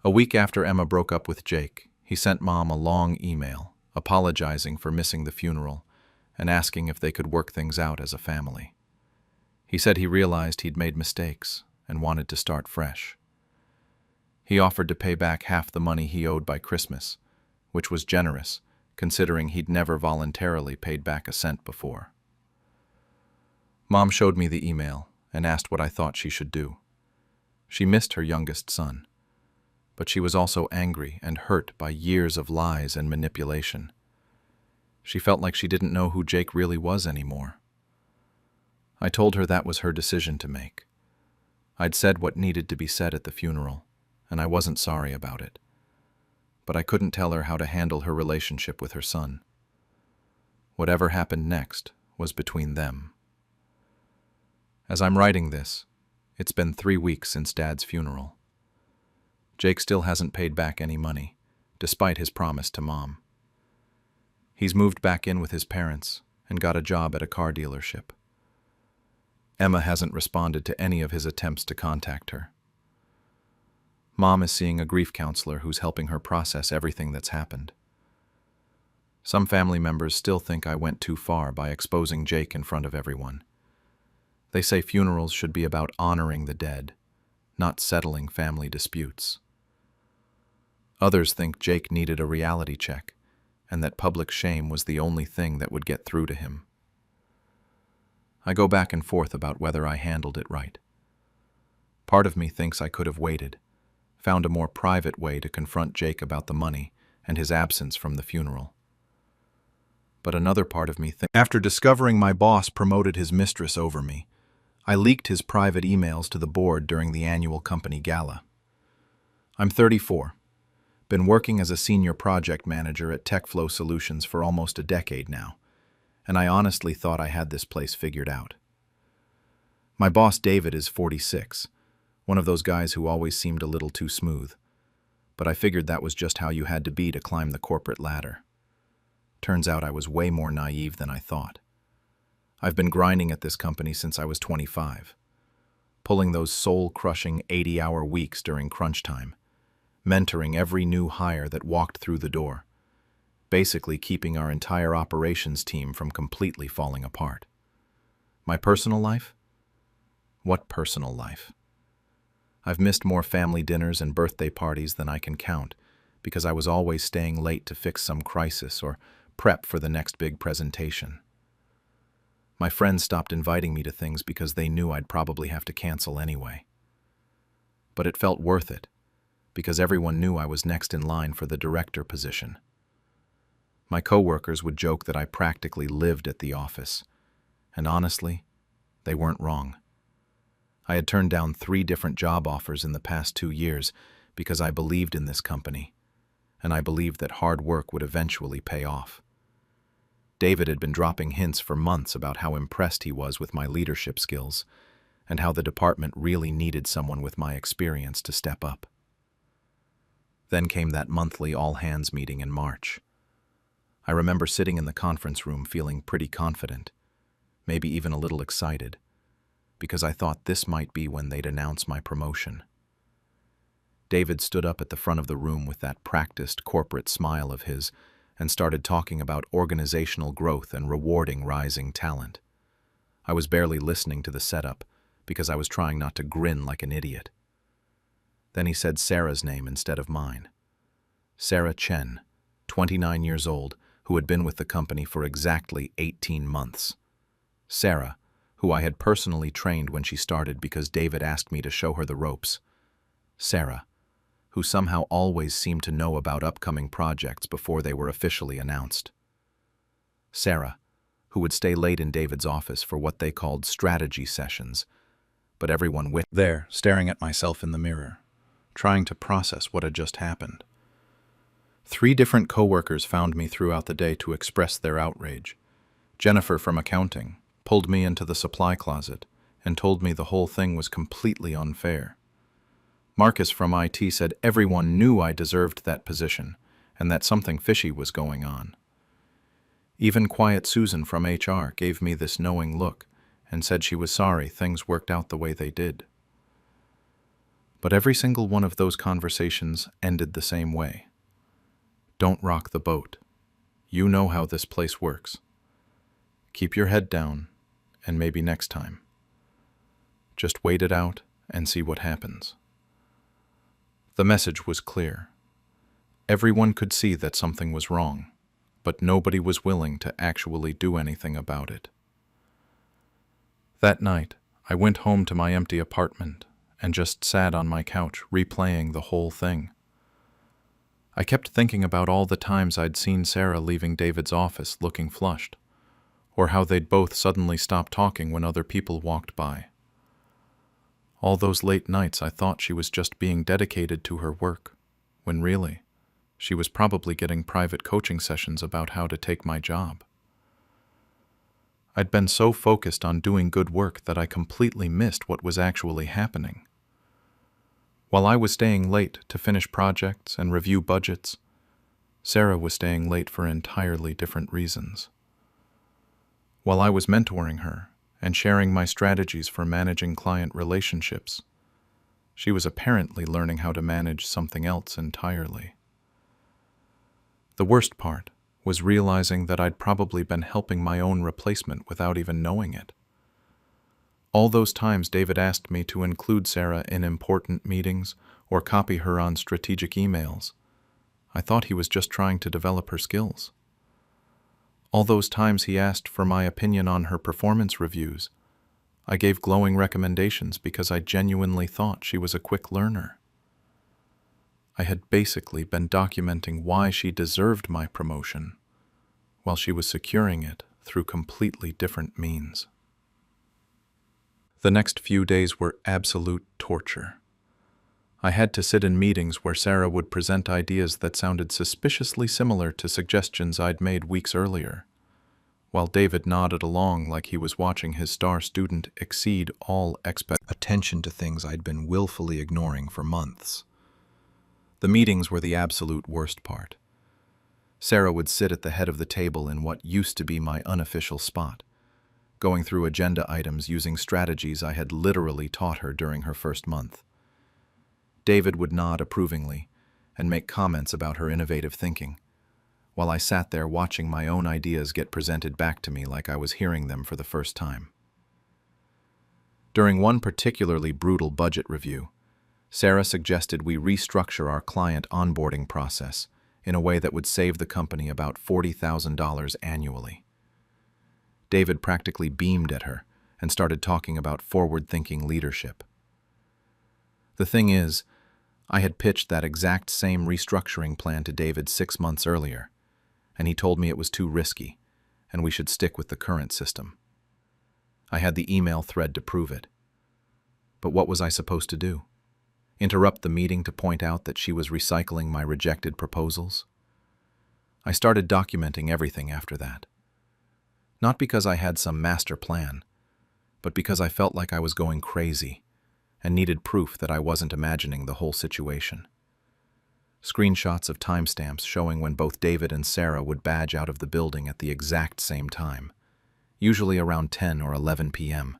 A week after Emma broke up with Jake, he sent Mom a long email, apologizing for missing the funeral and asking if they could work things out as a family. He said he realized he'd made mistakes and wanted to start fresh. He offered to pay back half the money he owed by Christmas, which was generous, considering he'd never voluntarily paid back a cent before. Mom showed me the email and asked what I thought she should do. She missed her youngest son, but she was also angry and hurt by years of lies and manipulation. She felt like she didn't know who Jake really was anymore. I told her that was her decision to make. I'd said what needed to be said at the funeral, and I wasn't sorry about it. But I couldn't tell her how to handle her relationship with her son. Whatever happened next was between them. As I'm writing this, it's been 3 weeks since Dad's funeral. Jake still hasn't paid back any money, despite his promise to Mom. He's moved back in with his parents and got a job at a car dealership. Emma hasn't responded to any of his attempts to contact her. Mom is seeing a grief counselor who's helping her process everything that's happened. Some family members still think I went too far by exposing Jake in front of everyone. They say funerals should be about honoring the dead, not settling family disputes. Others think Jake needed a reality check, and that public shame was the only thing that would get through to him. I go back and forth about whether I handled it right. Part of me thinks I could have waited, found a more private way to confront Jake about the money and his absence from the funeral. But another part of me thinks, after discovering my boss promoted his mistress over me, I leaked his private emails to the board during the annual company gala. I'm 34, been working as a senior project manager at TechFlow Solutions for almost a decade now, and I honestly thought I had this place figured out. My boss David is 46, one of those guys who always seemed a little too smooth, but I figured that was just how you had to be to climb the corporate ladder. Turns out I was way more naive than I thought. I've been grinding at this company since I was 25, pulling those soul-crushing 80-hour weeks during crunch time, mentoring every new hire that walked through the door, basically keeping our entire operations team from completely falling apart. My personal life? What personal life? I've missed more family dinners and birthday parties than I can count because I was always staying late to fix some crisis or prep for the next big presentation. My friends stopped inviting me to things because they knew I'd probably have to cancel anyway. But it felt worth it, because everyone knew I was next in line for the director position. My coworkers would joke that I practically lived at the office, and honestly, they weren't wrong. I had turned down 3 different job offers in the past 2 years because I believed in this company, and I believed that hard work would eventually pay off. David had been dropping hints for months about how impressed he was with my leadership skills and how the department really needed someone with my experience to step up. Then came that monthly all-hands meeting in March. I remember sitting in the conference room feeling pretty confident, maybe even a little excited, because I thought this might be when they'd announce my promotion. David stood up at the front of the room with that practiced corporate smile of his and started talking about organizational growth and rewarding rising talent. I was barely listening to the setup because I was trying not to grin like an idiot. Then he said Sarah's name instead of mine. Sarah Chen, 29 years old, who had been with the company for exactly 18 months. Sarah, who I had personally trained when she started because David asked me to show her the ropes. Sarah, who somehow always seemed to know about upcoming projects before they were officially announced. Sarah, who would stay late in David's office for what they called strategy sessions, but everyone there, staring at myself in the mirror, trying to process what had just happened. 3 different coworkers found me throughout the day to express their outrage. Jennifer from accounting pulled me into the supply closet and told me the whole thing was completely unfair. Marcus from IT said everyone knew I deserved that position and that something fishy was going on. Even Quiet Susan from HR gave me this knowing look and said she was sorry things worked out the way they did. But every single one of those conversations ended the same way. Don't rock the boat. You know how this place works. Keep your head down, and maybe next time. Just wait it out and see what happens. The message was clear. Everyone could see that something was wrong, but nobody was willing to actually do anything about it. That night, I went home to my empty apartment and just sat on my couch replaying the whole thing. I kept thinking about all the times I'd seen Sarah leaving David's office looking flushed, or how they'd both suddenly stop talking when other people walked by. All those late nights I thought she was just being dedicated to her work, when really, she was probably getting private coaching sessions about how to take my job. I'd been so focused on doing good work that I completely missed what was actually happening. While I was staying late to finish projects and review budgets, Sarah was staying late for entirely different reasons. While I was mentoring her and sharing my strategies for managing client relationships, she was apparently learning how to manage something else entirely. The worst part was realizing that I'd probably been helping my own replacement without even knowing it. All those times David asked me to include Sarah in important meetings or copy her on strategic emails, I thought he was just trying to develop her skills. All those times he asked for my opinion on her performance reviews, I gave glowing recommendations because I genuinely thought she was a quick learner. I had basically been documenting why she deserved my promotion, while she was securing it through completely different means. The next few days were absolute torture. I had to sit in meetings where Sarah would present ideas that sounded suspiciously similar to suggestions I'd made weeks earlier, while David nodded along like he was watching his star student exceed all attention to things I'd been willfully ignoring for months. The meetings were the absolute worst part. Sarah would sit at the head of the table in what used to be my unofficial spot, going through agenda items using strategies I had literally taught her during her first month. David would nod approvingly and make comments about her innovative thinking, while I sat there watching my own ideas get presented back to me like I was hearing them for the first time. During one particularly brutal budget review, Sarah suggested we restructure our client onboarding process in a way that would save the company about $40,000 annually. David practically beamed at her and started talking about forward-thinking leadership. The thing is, I had pitched that exact same restructuring plan to David 6 months earlier, and he told me it was too risky, and we should stick with the current system. I had the email thread to prove it. But what was I supposed to do? Interrupt the meeting to point out that she was recycling my rejected proposals? I started documenting everything after that. Not because I had some master plan, but because I felt like I was going crazy and needed proof that I wasn't imagining the whole situation. Screenshots of timestamps showing when both David and Sarah would badge out of the building at the exact same time, usually around 10 or 11 p.m.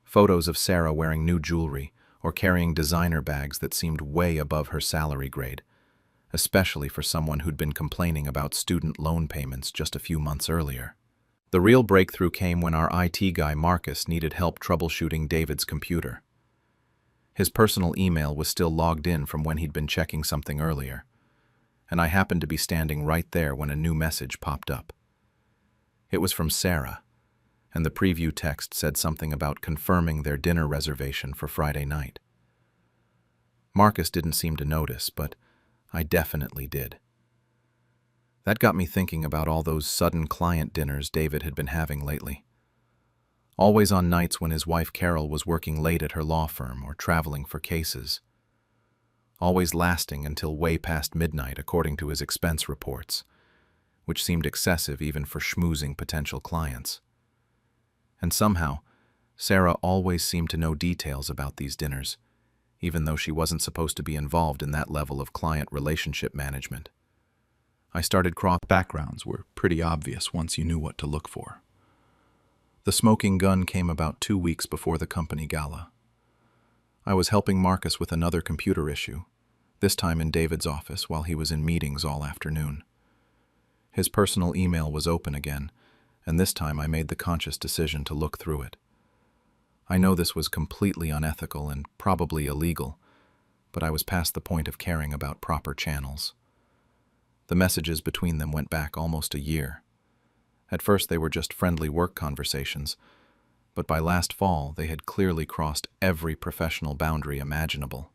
Photos of Sarah wearing new jewelry or carrying designer bags that seemed way above her salary grade, especially for someone who'd been complaining about student loan payments just a few months earlier. The real breakthrough came when our IT guy Marcus needed help troubleshooting David's computer. His personal email was still logged in from when he'd been checking something earlier, and I happened to be standing right there when a new message popped up. It was from Sarah, and the preview text said something about confirming their dinner reservation for Friday night. Marcus didn't seem to notice, but I definitely did. That got me thinking about all those sudden client dinners David had been having lately. Always on nights when his wife Carol was working late at her law firm or traveling for cases. Always lasting until way past midnight according to his expense reports, which seemed excessive even for schmoozing potential clients. And somehow, Sarah always seemed to know details about these dinners, even though she wasn't supposed to be involved in that level of client relationship management. I started backgrounds were pretty obvious once you knew what to look for. The smoking gun came about 2 weeks before the company gala. I was helping Marcus with another computer issue, this time in David's office while he was in meetings all afternoon. His personal email was open again, and this time I made the conscious decision to look through it. I know this was completely unethical and probably illegal, but I was past the point of caring about proper channels. The messages between them went back almost a year. At first they were just friendly work conversations, but by last fall they had clearly crossed every professional boundary imaginable.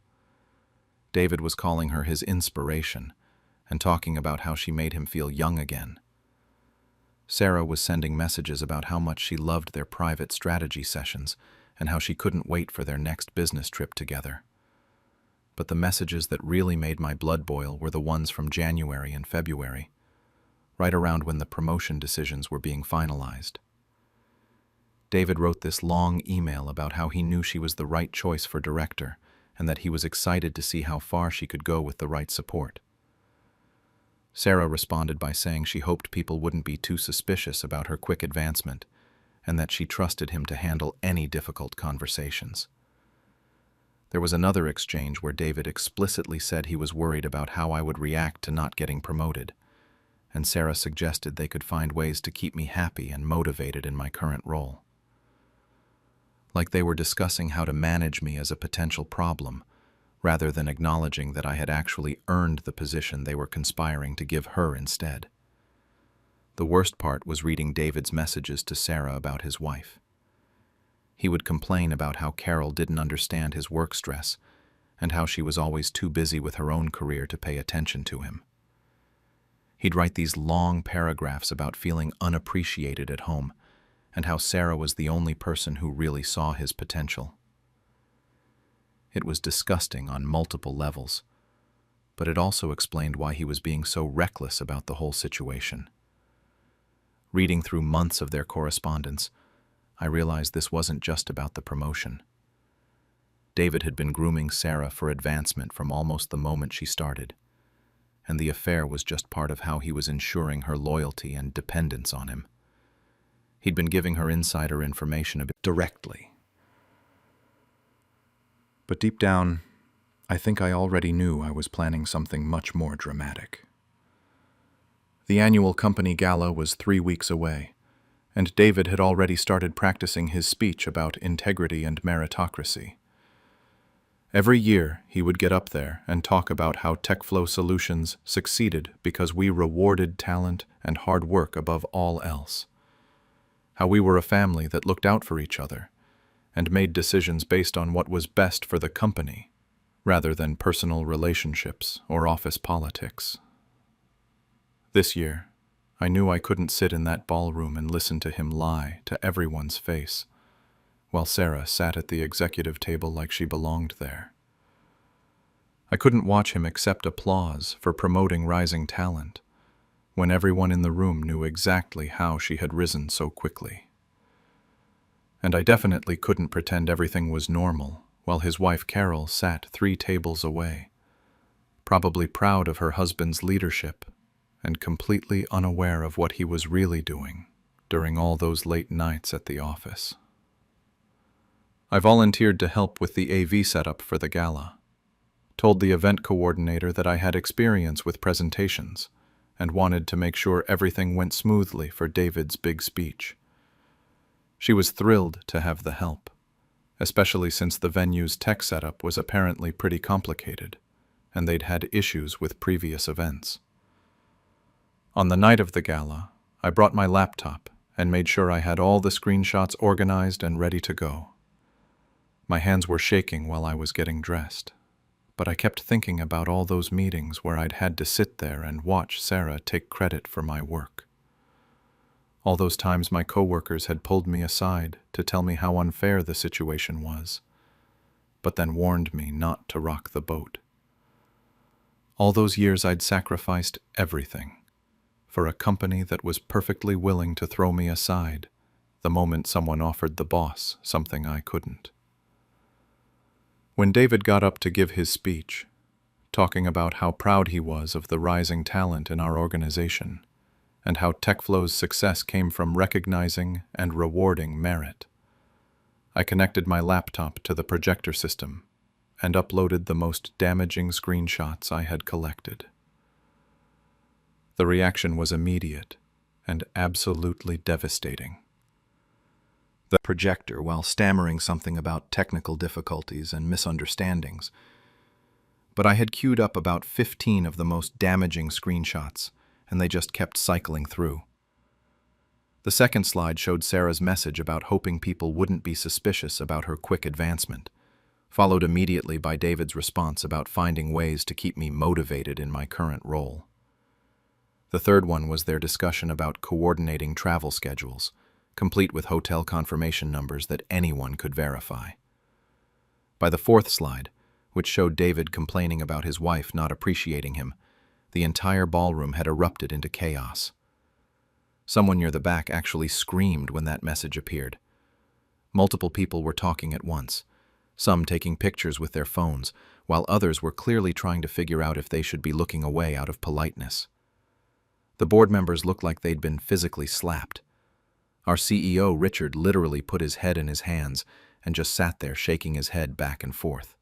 David was calling her his inspiration and talking about how she made him feel young again. Sarah was sending messages about how much she loved their private strategy sessions and how she couldn't wait for their next business trip together. But the messages that really made my blood boil were the ones from January and February, right around when the promotion decisions were being finalized. David wrote this long email about how he knew she was the right choice for director and that he was excited to see how far she could go with the right support. Sarah responded by saying she hoped people wouldn't be too suspicious about her quick advancement and that she trusted him to handle any difficult conversations. There was another exchange where David explicitly said he was worried about how I would react to not getting promoted, and Sarah suggested they could find ways to keep me happy and motivated in my current role. Like they were discussing how to manage me as a potential problem, rather than acknowledging that I had actually earned the position they were conspiring to give her instead. The worst part was reading David's messages to Sarah about his wife. He would complain about how Carol didn't understand his work stress and how she was always too busy with her own career to pay attention to him. He'd write these long paragraphs about feeling unappreciated at home and how Sarah was the only person who really saw his potential. It was disgusting on multiple levels, but it also explained why he was being so reckless about the whole situation. Reading through months of their correspondence, I realized this wasn't just about the promotion. David had been grooming Sarah for advancement from almost the moment she started, and the affair was just part of how he was ensuring her loyalty and dependence on him. He'd been giving her insider information a bit directly. But deep down, I think I already knew I was planning something much more dramatic. The annual company gala was 3 weeks away, and David had already started practicing his speech about integrity and meritocracy. Every year, he would get up there and talk about how TechFlow Solutions succeeded because we rewarded talent and hard work above all else. how we were a family that looked out for each other and made decisions based on what was best for the company, rather than personal relationships or office politics. This year, I knew I couldn't sit in that ballroom and listen to him lie to everyone's face, while Sarah sat at the executive table like she belonged there. I couldn't watch him accept applause for promoting rising talent, when everyone in the room knew exactly how she had risen so quickly. And I definitely couldn't pretend everything was normal while his wife Carol sat 3 tables away, probably proud of her husband's leadership and completely unaware of what he was really doing during all those late nights at the office. I volunteered to help with the AV setup for the gala, told the event coordinator that I had experience with presentations and wanted to make sure everything went smoothly for David's big speech. She was thrilled to have the help, especially since the venue's tech setup was apparently pretty complicated, and they'd had issues with previous events. On the night of the gala, I brought my laptop and made sure I had all the screenshots organized and ready to go. My hands were shaking while I was getting dressed, but I kept thinking about all those meetings where I'd had to sit there and watch Sarah take credit for my work. All those times my coworkers had pulled me aside to tell me how unfair the situation was, but then warned me not to rock the boat. All those years I'd sacrificed everything for a company that was perfectly willing to throw me aside the moment someone offered the boss something I couldn't. When David got up to give his speech, talking about how proud he was of the rising talent in our organization, and how TechFlow's success came from recognizing and rewarding merit, I connected my laptop to the projector system and uploaded the most damaging screenshots I had collected. The reaction was immediate and absolutely devastating. The projector, while stammering something about technical difficulties and misunderstandings, but I had queued up about 15 of the most damaging screenshots, and they just kept cycling through. The second slide showed Sarah's message about hoping people wouldn't be suspicious about her quick advancement, followed immediately by David's response about finding ways to keep me motivated in my current role. The third one was their discussion about coordinating travel schedules, complete with hotel confirmation numbers that anyone could verify. By the fourth slide, which showed David complaining about his wife not appreciating him, the entire ballroom had erupted into chaos. Someone near the back actually screamed when that message appeared. Multiple people were talking at once, some taking pictures with their phones, while others were clearly trying to figure out if they should be looking away out of politeness. The board members looked like they'd been physically slapped. Our CEO, Richard, literally put his head in his hands and just sat there shaking his head back and forth.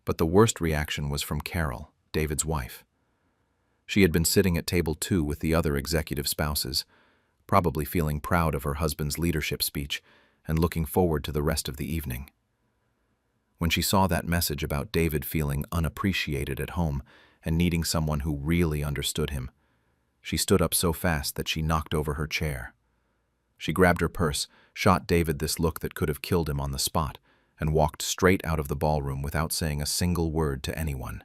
But the worst reaction was from Carol, David's wife. She had been sitting at table 2 with the other executive spouses, probably feeling proud of her husband's leadership speech and looking forward to the rest of the evening. When she saw that message about David feeling unappreciated at home and needing someone who really understood him, she stood up so fast that she knocked over her chair. She grabbed her purse, shot David this look that could have killed him on the spot, and walked straight out of the ballroom without saying a single word to anyone.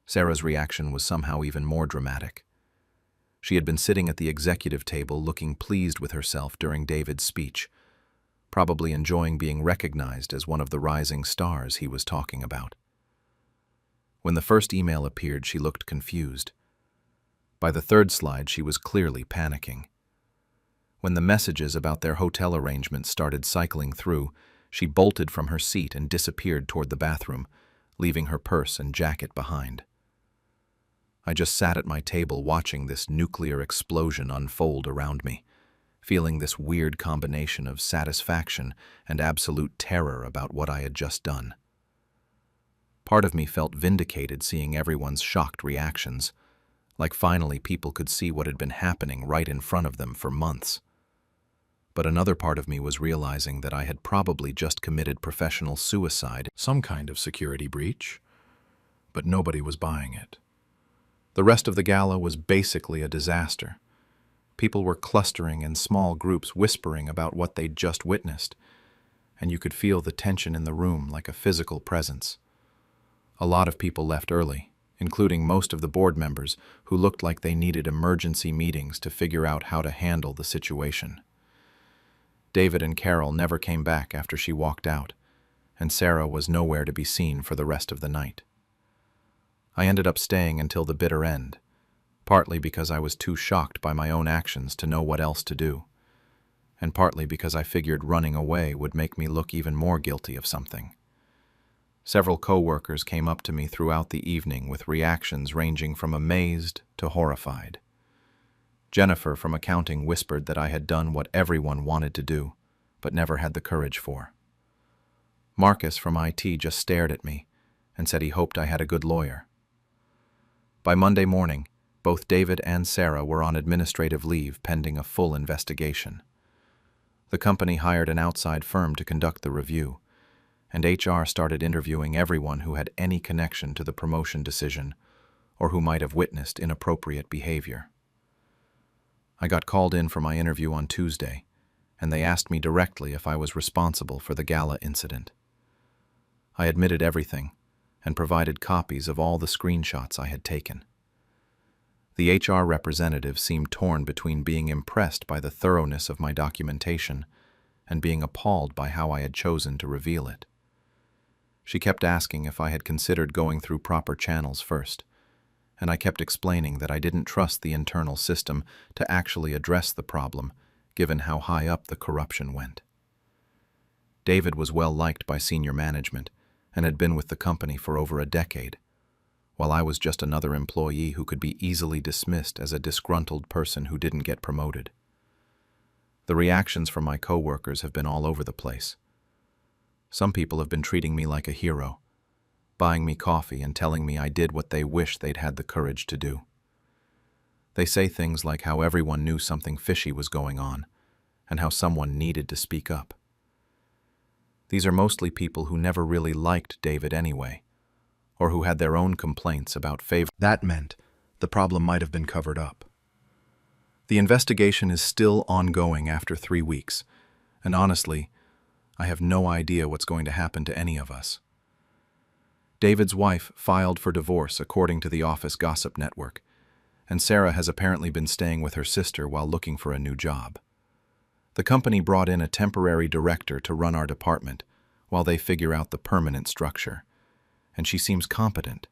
Sarah's reaction was somehow even more dramatic. She had been sitting at the executive table looking pleased with herself during David's speech, probably enjoying being recognized as one of the rising stars he was talking about. When the first email appeared, she looked confused. By the third slide, she was clearly panicking. When the messages about their hotel arrangements started cycling through, she bolted from her seat and disappeared toward the bathroom, leaving her purse and jacket behind. I just sat at my table watching this nuclear explosion unfold around me, feeling this weird combination of satisfaction and absolute terror about what I had just done. Part of me felt vindicated seeing everyone's shocked reactions, like finally people could see what had been happening right in front of them for months. But another part of me was realizing that I had probably just committed professional suicide, some kind of security breach, but nobody was buying it. The rest of the gala was basically a disaster. People were clustering in small groups whispering about what they'd just witnessed, and you could feel the tension in the room like a physical presence. A lot of people left early, including most of the board members who looked like they needed emergency meetings to figure out how to handle the situation. David and Carol never came back after she walked out, and Sarah was nowhere to be seen for the rest of the night. I ended up staying until the bitter end, partly because I was too shocked by my own actions to know what else to do, and partly because I figured running away would make me look even more guilty of something. Several co-workers came up to me throughout the evening with reactions ranging from amazed to horrified. Jennifer from accounting whispered that I had done what everyone wanted to do, but never had the courage for. Marcus from IT just stared at me and said he hoped I had a good lawyer. By Monday morning, both David and Sarah were on administrative leave pending a full investigation. The company hired an outside firm to conduct the review, and HR started interviewing everyone who had any connection to the promotion decision or who might have witnessed inappropriate behavior. I got called in for my interview on Tuesday, and they asked me directly if I was responsible for the gala incident. I admitted everything and provided copies of all the screenshots I had taken. The HR representative seemed torn between being impressed by the thoroughness of my documentation and being appalled by how I had chosen to reveal it. She kept asking if I had considered going through proper channels first, and I kept explaining that I didn't trust the internal system to actually address the problem, given how high up the corruption went. David was well liked by senior management and had been with the company for over a decade, while I was just another employee who could be easily dismissed as a disgruntled person who didn't get promoted. The reactions from my coworkers have been all over the place. Some people have been treating me like a hero, buying me coffee and telling me I did what they wish they'd had the courage to do. They say things like how everyone knew something fishy was going on and how someone needed to speak up. These are mostly people who never really liked David anyway, or who had their own complaints about favor. That meant the problem might have been covered up. The investigation is still ongoing after 3 weeks, and honestly, I have no idea what's going to happen to any of us. David's wife filed for divorce according to the Office Gossip Network, and Sarah has apparently been staying with her sister while looking for a new job. The company brought in a temporary director to run our department while they figure out the permanent structure, and she seems competent,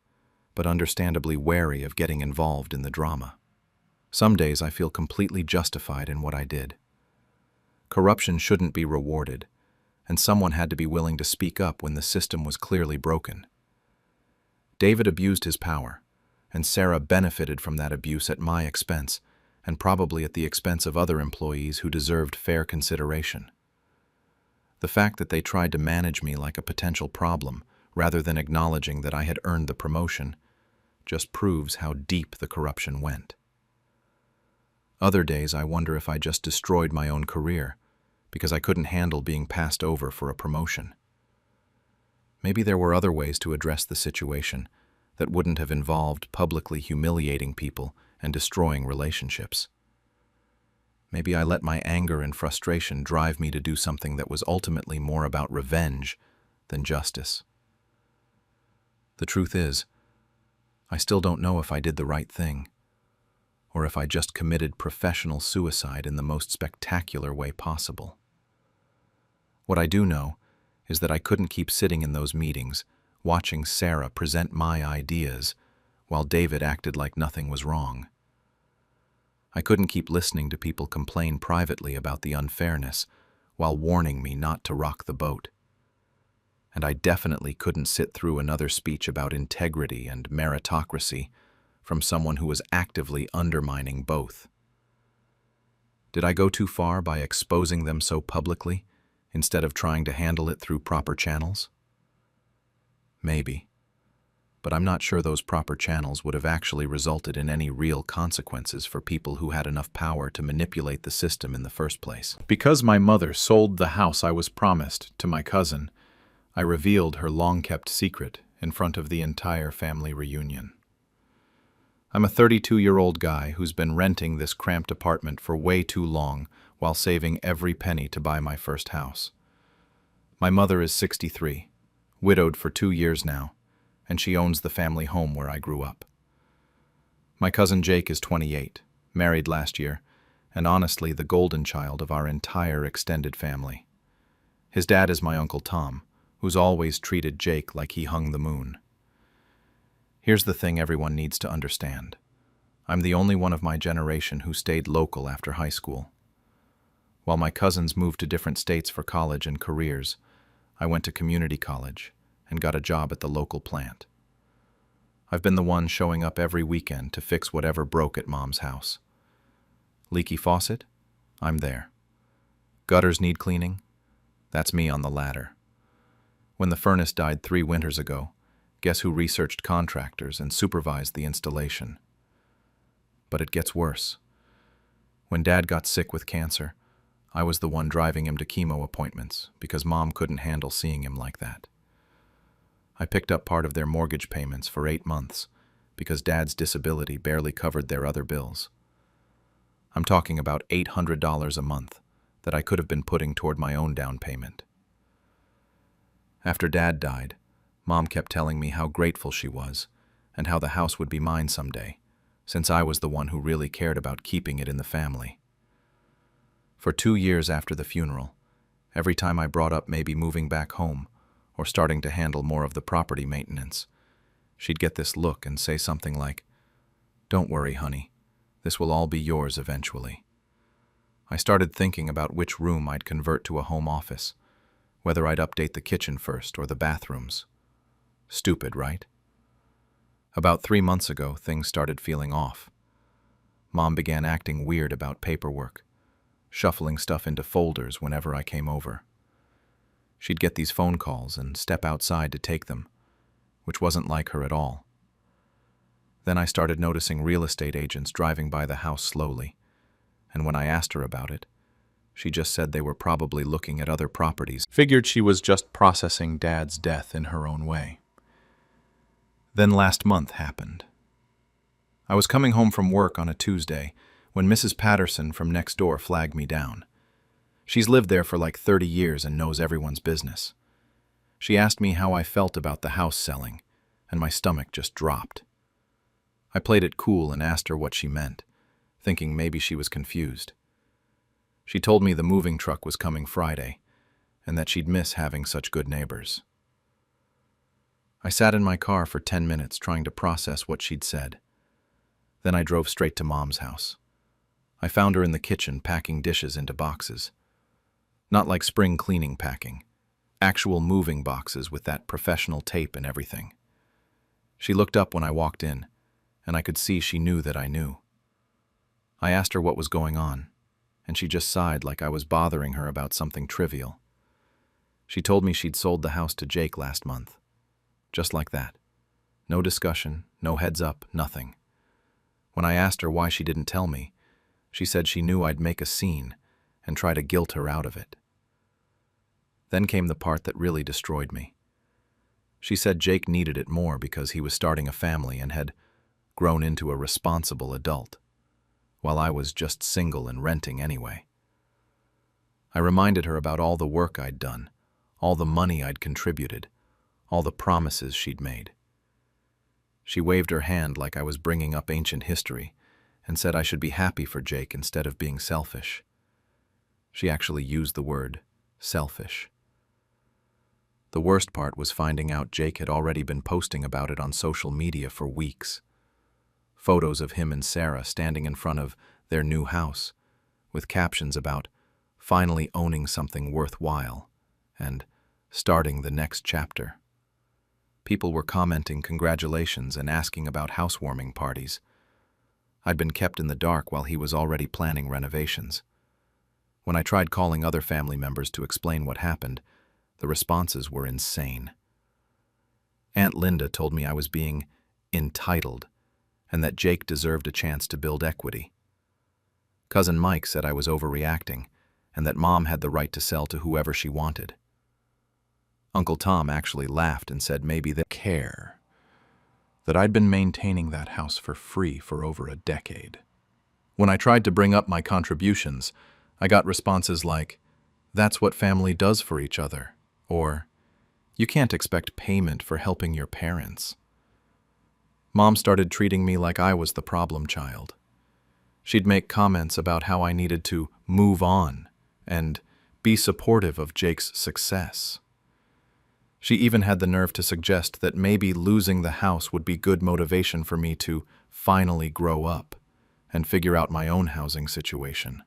but understandably wary of getting involved in the drama. Some days I feel completely justified in what I did. Corruption shouldn't be rewarded, and someone had to be willing to speak up when the system was clearly broken. David abused his power, and Sarah benefited from that abuse at my expense, and probably at the expense of other employees who deserved fair consideration. The fact that they tried to manage me like a potential problem, rather than acknowledging that I had earned the promotion, just proves how deep the corruption went. Other days I wonder if I just destroyed my own career, because I couldn't handle being passed over for a promotion. Maybe there were other ways to address the situation that wouldn't have involved publicly humiliating people and destroying relationships. Maybe I let my anger and frustration drive me to do something that was ultimately more about revenge than justice. The truth is, I still don't know if I did the right thing, or if I just committed professional suicide in the most spectacular way possible. What I do know is that I couldn't keep sitting in those meetings, watching Sarah present my ideas, while David acted like nothing was wrong. I couldn't keep listening to people complain privately about the unfairness, while warning me not to rock the boat. And I definitely couldn't sit through another speech about integrity and meritocracy from someone who was actively undermining both. Did I go too far by exposing them so publicly, instead of trying to handle it through proper channels? Maybe, but I'm not sure those proper channels would have actually resulted in any real consequences for people who had enough power to manipulate the system in the first place. Because my mother sold the house I was promised to my cousin, I revealed her long-kept secret in front of the entire family reunion. I'm a 32-year-old guy who's been renting this cramped apartment for way too long while saving every penny to buy my first house. My mother is 63, widowed for 2 years now, and she owns the family home where I grew up. My cousin Jake is 28, married last year, and honestly the golden child of our entire extended family. His dad is my Uncle Tom, who's always treated Jake like he hung the moon. Here's the thing everyone needs to understand. I'm the only one of my generation who stayed local after high school. While my cousins moved to different states for college and careers, I went to community college and got a job at the local plant. I've been the one showing up every weekend to fix whatever broke at Mom's house. Leaky faucet? I'm there. Gutters need cleaning? That's me on the ladder. When the furnace died 3 winters ago, guess who researched contractors and supervised the installation? But it gets worse. When Dad got sick with cancer, I was the one driving him to chemo appointments because Mom couldn't handle seeing him like that. I picked up part of their mortgage payments for 8 months because Dad's disability barely covered their other bills. I'm talking about $800 a month that I could have been putting toward my own down payment. After Dad died, Mom kept telling me how grateful she was and how the house would be mine someday, since I was the one who really cared about keeping it in the family. For 2 years after the funeral, every time I brought up maybe moving back home or starting to handle more of the property maintenance, she'd get this look and say something like, "Don't worry, honey, this will all be yours eventually." I started thinking about which room I'd convert to a home office, whether I'd update the kitchen first or the bathrooms. Stupid, right? About 3 months ago, things started feeling off. Mom began acting weird about paperwork, shuffling stuff into folders whenever I came over. She'd get these phone calls and step outside to take them, which wasn't like her at all. Then I started noticing real estate agents driving by the house slowly, and when I asked her about it, she just said they were probably looking at other properties. Figured she was just processing Dad's death in her own way. Then last month happened. I was coming home from work on a Tuesday when Mrs. Patterson from next door flagged me down. She's lived there for like 30 years and knows everyone's business. She asked me how I felt about the house selling, and my stomach just dropped. I played it cool and asked her what she meant, thinking maybe she was confused. She told me the moving truck was coming Friday, and that she'd miss having such good neighbors. I sat in my car for 10 minutes trying to process what she'd said. Then I drove straight to Mom's house. I found her in the kitchen packing dishes into boxes. Not like spring cleaning packing, actual moving boxes with that professional tape and everything. She looked up when I walked in, and I could see she knew that I knew. I asked her what was going on, and she just sighed like I was bothering her about something trivial. She told me she'd sold the house to Jake last month. Just like that. No discussion, no heads up, nothing. When I asked her why she didn't tell me, she said she knew I'd make a scene and try to guilt her out of it. Then came the part that really destroyed me. She said Jake needed it more because he was starting a family and had grown into a responsible adult, while I was just single and renting anyway. I reminded her about all the work I'd done, all the money I'd contributed, all the promises she'd made. She waved her hand like I was bringing up ancient history and said I should be happy for Jake instead of being selfish. She actually used the word selfish. The worst part was finding out Jake had already been posting about it on social media for weeks. Photos of him and Sarah standing in front of their new house, with captions about finally owning something worthwhile and starting the next chapter. People were commenting congratulations and asking about housewarming parties. I'd been kept in the dark while he was already planning renovations. When I tried calling other family members to explain what happened, the responses were insane. Aunt Linda told me I was being entitled and that Jake deserved a chance to build equity. Cousin Mike said I was overreacting and that Mom had the right to sell to whoever she wanted. Uncle Tom actually laughed and said maybe they care. that I'd been maintaining that house for free for over a decade. When I tried to bring up my contributions, I got responses like, "That's what family does for each other," or, "You can't expect payment for helping your parents." Mom started treating me like I was the problem child. She'd make comments about how I needed to move on and be supportive of Jake's success. She even had the nerve to suggest that maybe losing the house would be good motivation for me to finally grow up and figure out my own housing situation.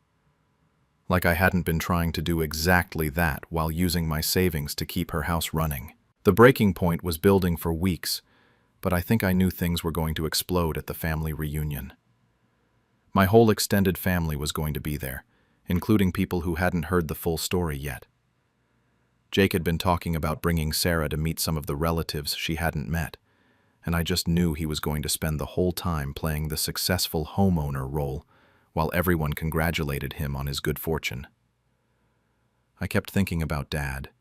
Like I hadn't been trying to do exactly that while using my savings to keep her house running. The breaking point was building for weeks, but I think I knew things were going to explode at the family reunion. My whole extended family was going to be there, including people who hadn't heard the full story yet. Jake had been talking about bringing Sarah to meet some of the relatives she hadn't met, and I just knew he was going to spend the whole time playing the successful homeowner role while everyone congratulated him on his good fortune. I kept thinking about Dad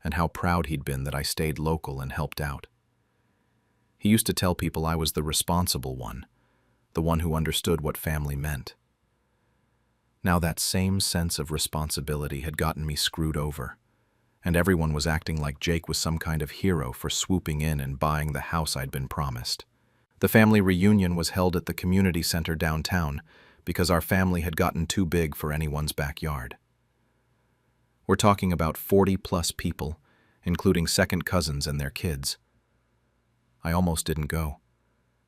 and how proud he'd been that I stayed local and helped out. He used to tell people I was the responsible one, the one who understood what family meant. Now that same sense of responsibility had gotten me screwed over, and everyone was acting like Jake was some kind of hero for swooping in and buying the house I'd been promised. The family reunion was held at the community center downtown because our family had gotten too big for anyone's backyard. We're talking about 40-plus people, including second cousins and their kids. I almost didn't go,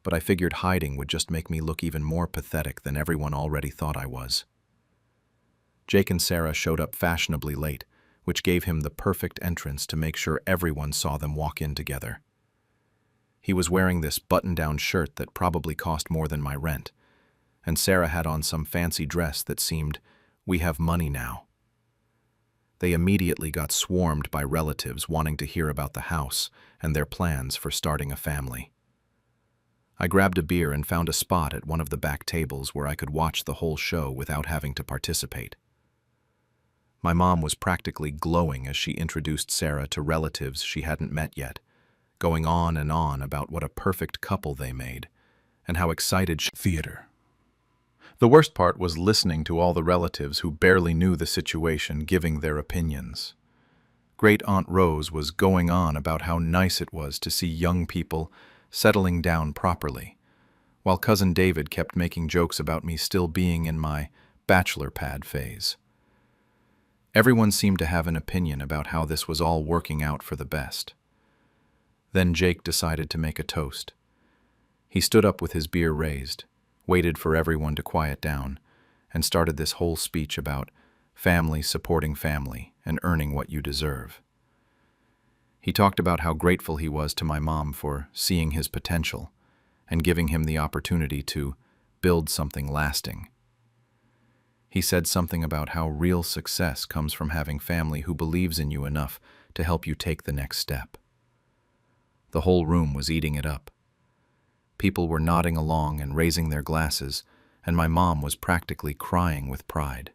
but I figured hiding would just make me look even more pathetic than everyone already thought I was. Jake and Sarah showed up fashionably late, which gave him the perfect entrance to make sure everyone saw them walk in together. He was wearing this button-down shirt that probably cost more than my rent, and Sarah had on some fancy dress that seemed, "We have money now." They immediately got swarmed by relatives wanting to hear about the house and their plans for starting a family. I grabbed a beer and found a spot at one of the back tables where I could watch the whole show without having to participate. My mom was practically glowing as she introduced Sarah to relatives she hadn't met yet, going on and on about what a perfect couple they made and how excited theater. The worst part was listening to all the relatives who barely knew the situation giving their opinions. Great Aunt Rose was going on about how nice it was to see young people settling down properly, while Cousin David kept making jokes about me still being in my bachelor pad phase. Everyone seemed to have an opinion about how this was all working out for the best. Then Jake decided to make a toast. He stood up with his beer raised, waited for everyone to quiet down, and started this whole speech about family supporting family and earning what you deserve. He talked about how grateful he was to my mom for seeing his potential and giving him the opportunity to build something lasting. He said something about how real success comes from having family who believes in you enough to help you take the next step. The whole room was eating it up. People were nodding along and raising their glasses, and my mom was practically crying with pride.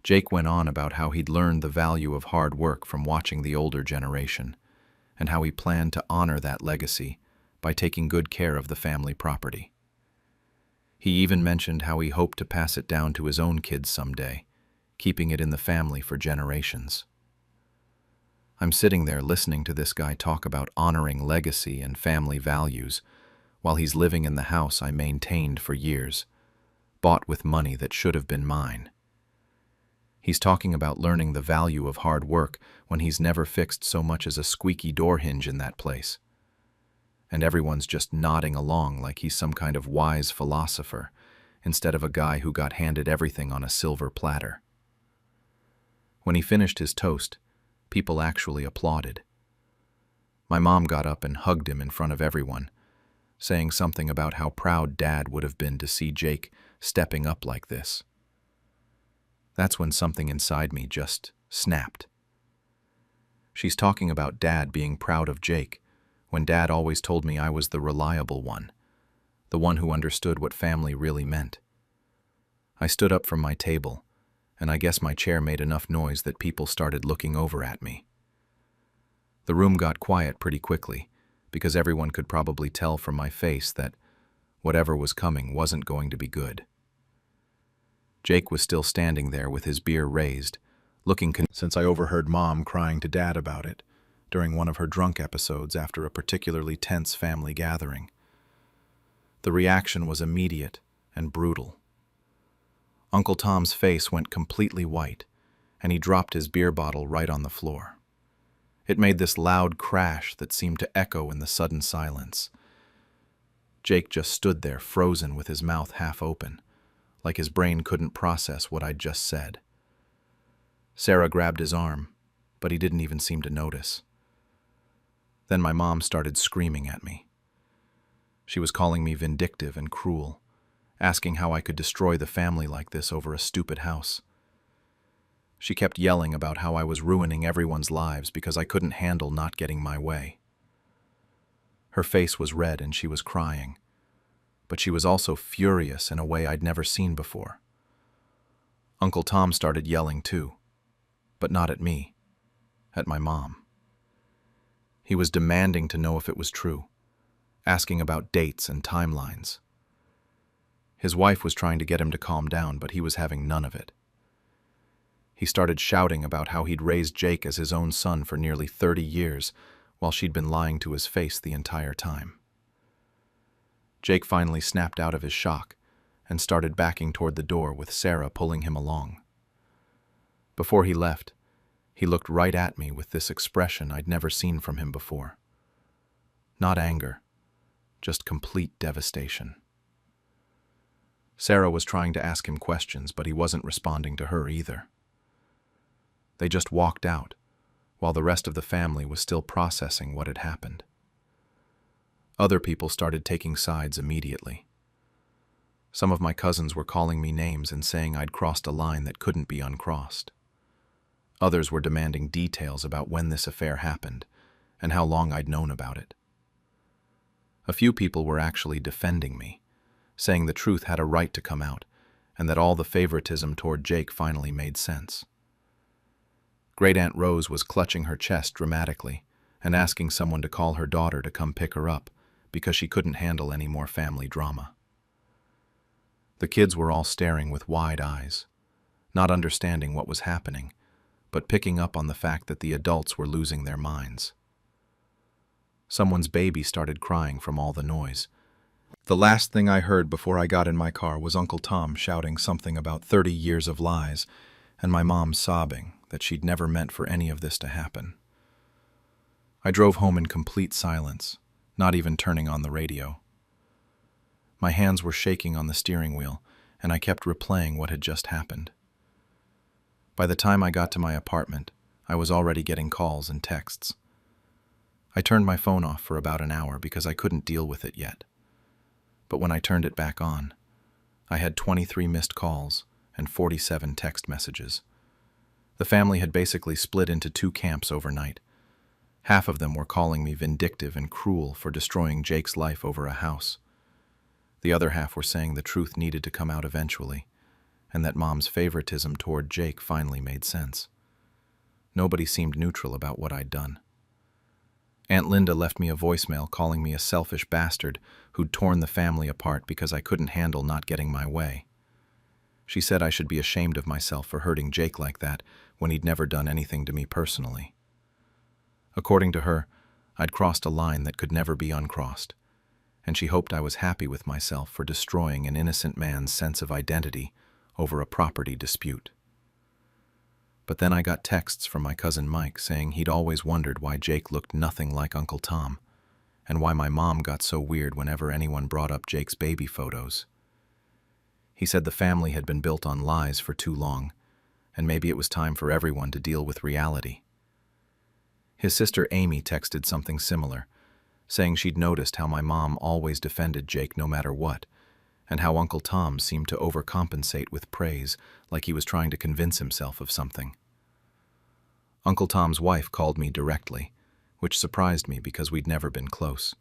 Jake went on about how he'd learned the value of hard work from watching the older generation, and how he planned to honor that legacy by taking good care of the family property. He even mentioned how he hoped to pass it down to his own kids someday, keeping it in the family for generations. I'm sitting there listening to this guy talk about honoring legacy and family values while he's living in the house I maintained for years, bought with money that should have been mine. He's talking about learning the value of hard work when he's never fixed so much as a squeaky door hinge in that place. And everyone's just nodding along like he's some kind of wise philosopher instead of a guy who got handed everything on a silver platter. When he finished his toast, people actually applauded. My mom got up and hugged him in front of everyone, saying something about how proud Dad would have been to see Jake stepping up like this. That's when something inside me just snapped. She's talking about Dad being proud of Jake, when Dad always told me I was the reliable one, the one who understood what family really meant. I stood up from my table, and I guess my chair made enough noise that people started looking over at me. The room got quiet pretty quickly, because everyone could probably tell from my face that whatever was coming wasn't going to be good. Jake was still standing there with his beer raised, looking since I overheard Mom crying to Dad about it during one of her drunk episodes after a particularly tense family gathering. The reaction was immediate and brutal. Uncle Tom's face went completely white, and he dropped his beer bottle right on the floor. It made this loud crash that seemed to echo in the sudden silence. Jake just stood there frozen with his mouth half open, like his brain couldn't process what I'd just said. Sarah grabbed his arm, but he didn't even seem to notice. Then my mom started screaming at me. She was calling me vindictive and cruel, asking how I could destroy the family like this over a stupid house. She kept yelling about how I was ruining everyone's lives because I couldn't handle not getting my way. Her face was red and she was crying, but she was also furious in a way I'd never seen before. Uncle Tom started yelling too, but not at me, at my mom. He was demanding to know if it was true, asking about dates and timelines. His wife was trying to get him to calm down, but he was having none of it. He started shouting about how he'd raised Jake as his own son for nearly 30 years, while she'd been lying to his face the entire time. Jake finally snapped out of his shock and started backing toward the door with Sarah pulling him along. Before he left, he looked right at me with this expression I'd never seen from him before. Not anger, just complete devastation. Sarah was trying to ask him questions, but he wasn't responding to her either. They just walked out, while the rest of the family was still processing what had happened. Other people started taking sides immediately. Some of my cousins were calling me names and saying I'd crossed a line that couldn't be uncrossed. Others were demanding details about when this affair happened and how long I'd known about it. A few people were actually defending me, saying the truth had a right to come out and that all the favoritism toward Jake finally made sense. Great Aunt Rose was clutching her chest dramatically and asking someone to call her daughter to come pick her up because she couldn't handle any more family drama. The kids were all staring with wide eyes, not understanding what was happening, but picking up on the fact that the adults were losing their minds. Someone's baby started crying from all the noise. The last thing I heard before I got in my car was Uncle Tom shouting something about 30 years of lies, and my mom sobbing that she'd never meant for any of this to happen. I drove home in complete silence, not even turning on the radio. My hands were shaking on the steering wheel, and I kept replaying what had just happened. By the time I got to my apartment, I was already getting calls and texts. I turned my phone off for about an hour because I couldn't deal with it yet. But when I turned it back on, I had 23 missed calls and 47 text messages. The family had basically split into two camps overnight. Half of them were calling me vindictive and cruel for destroying Jake's life over a house. The other half were saying the truth needed to come out eventually, and that Mom's favoritism toward Jake finally made sense. Nobody seemed neutral about what I'd done. Aunt Linda left me a voicemail calling me a selfish bastard who'd torn the family apart because I couldn't handle not getting my way. She said I should be ashamed of myself for hurting Jake like that when he'd never done anything to me personally. According to her, I'd crossed a line that could never be uncrossed, and she hoped I was happy with myself for destroying an innocent man's sense of identity over a property dispute. But then I got texts from my cousin Mike saying he'd always wondered why Jake looked nothing like Uncle Tom, and why my mom got so weird whenever anyone brought up Jake's baby photos. He said the family had been built on lies for too long, and maybe it was time for everyone to deal with reality. His sister Amy texted something similar, saying she'd noticed how my mom always defended Jake no matter what, and how Uncle Tom seemed to overcompensate with praise, like he was trying to convince himself of something. Uncle Tom's wife called me directly, which surprised me because we'd never been close.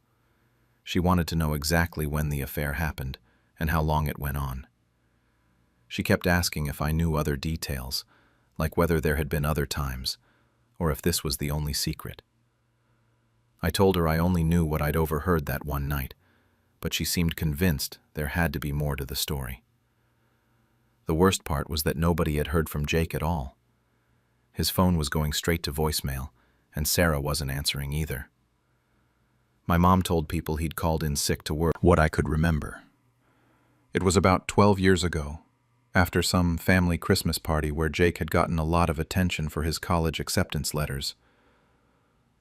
She wanted to know exactly when the affair happened and how long it went on. She kept asking if I knew other details, like whether there had been other times, or if this was the only secret. I told her I only knew what I'd overheard that one night, but she seemed convinced there had to be more to the story. The worst part was that nobody had heard from Jake at all. His phone was going straight to voicemail, and Sarah wasn't answering either. My mom told people he'd called in sick to work. What I could remember. It was about 12 years ago, after some family Christmas party where Jake had gotten a lot of attention for his college acceptance letters.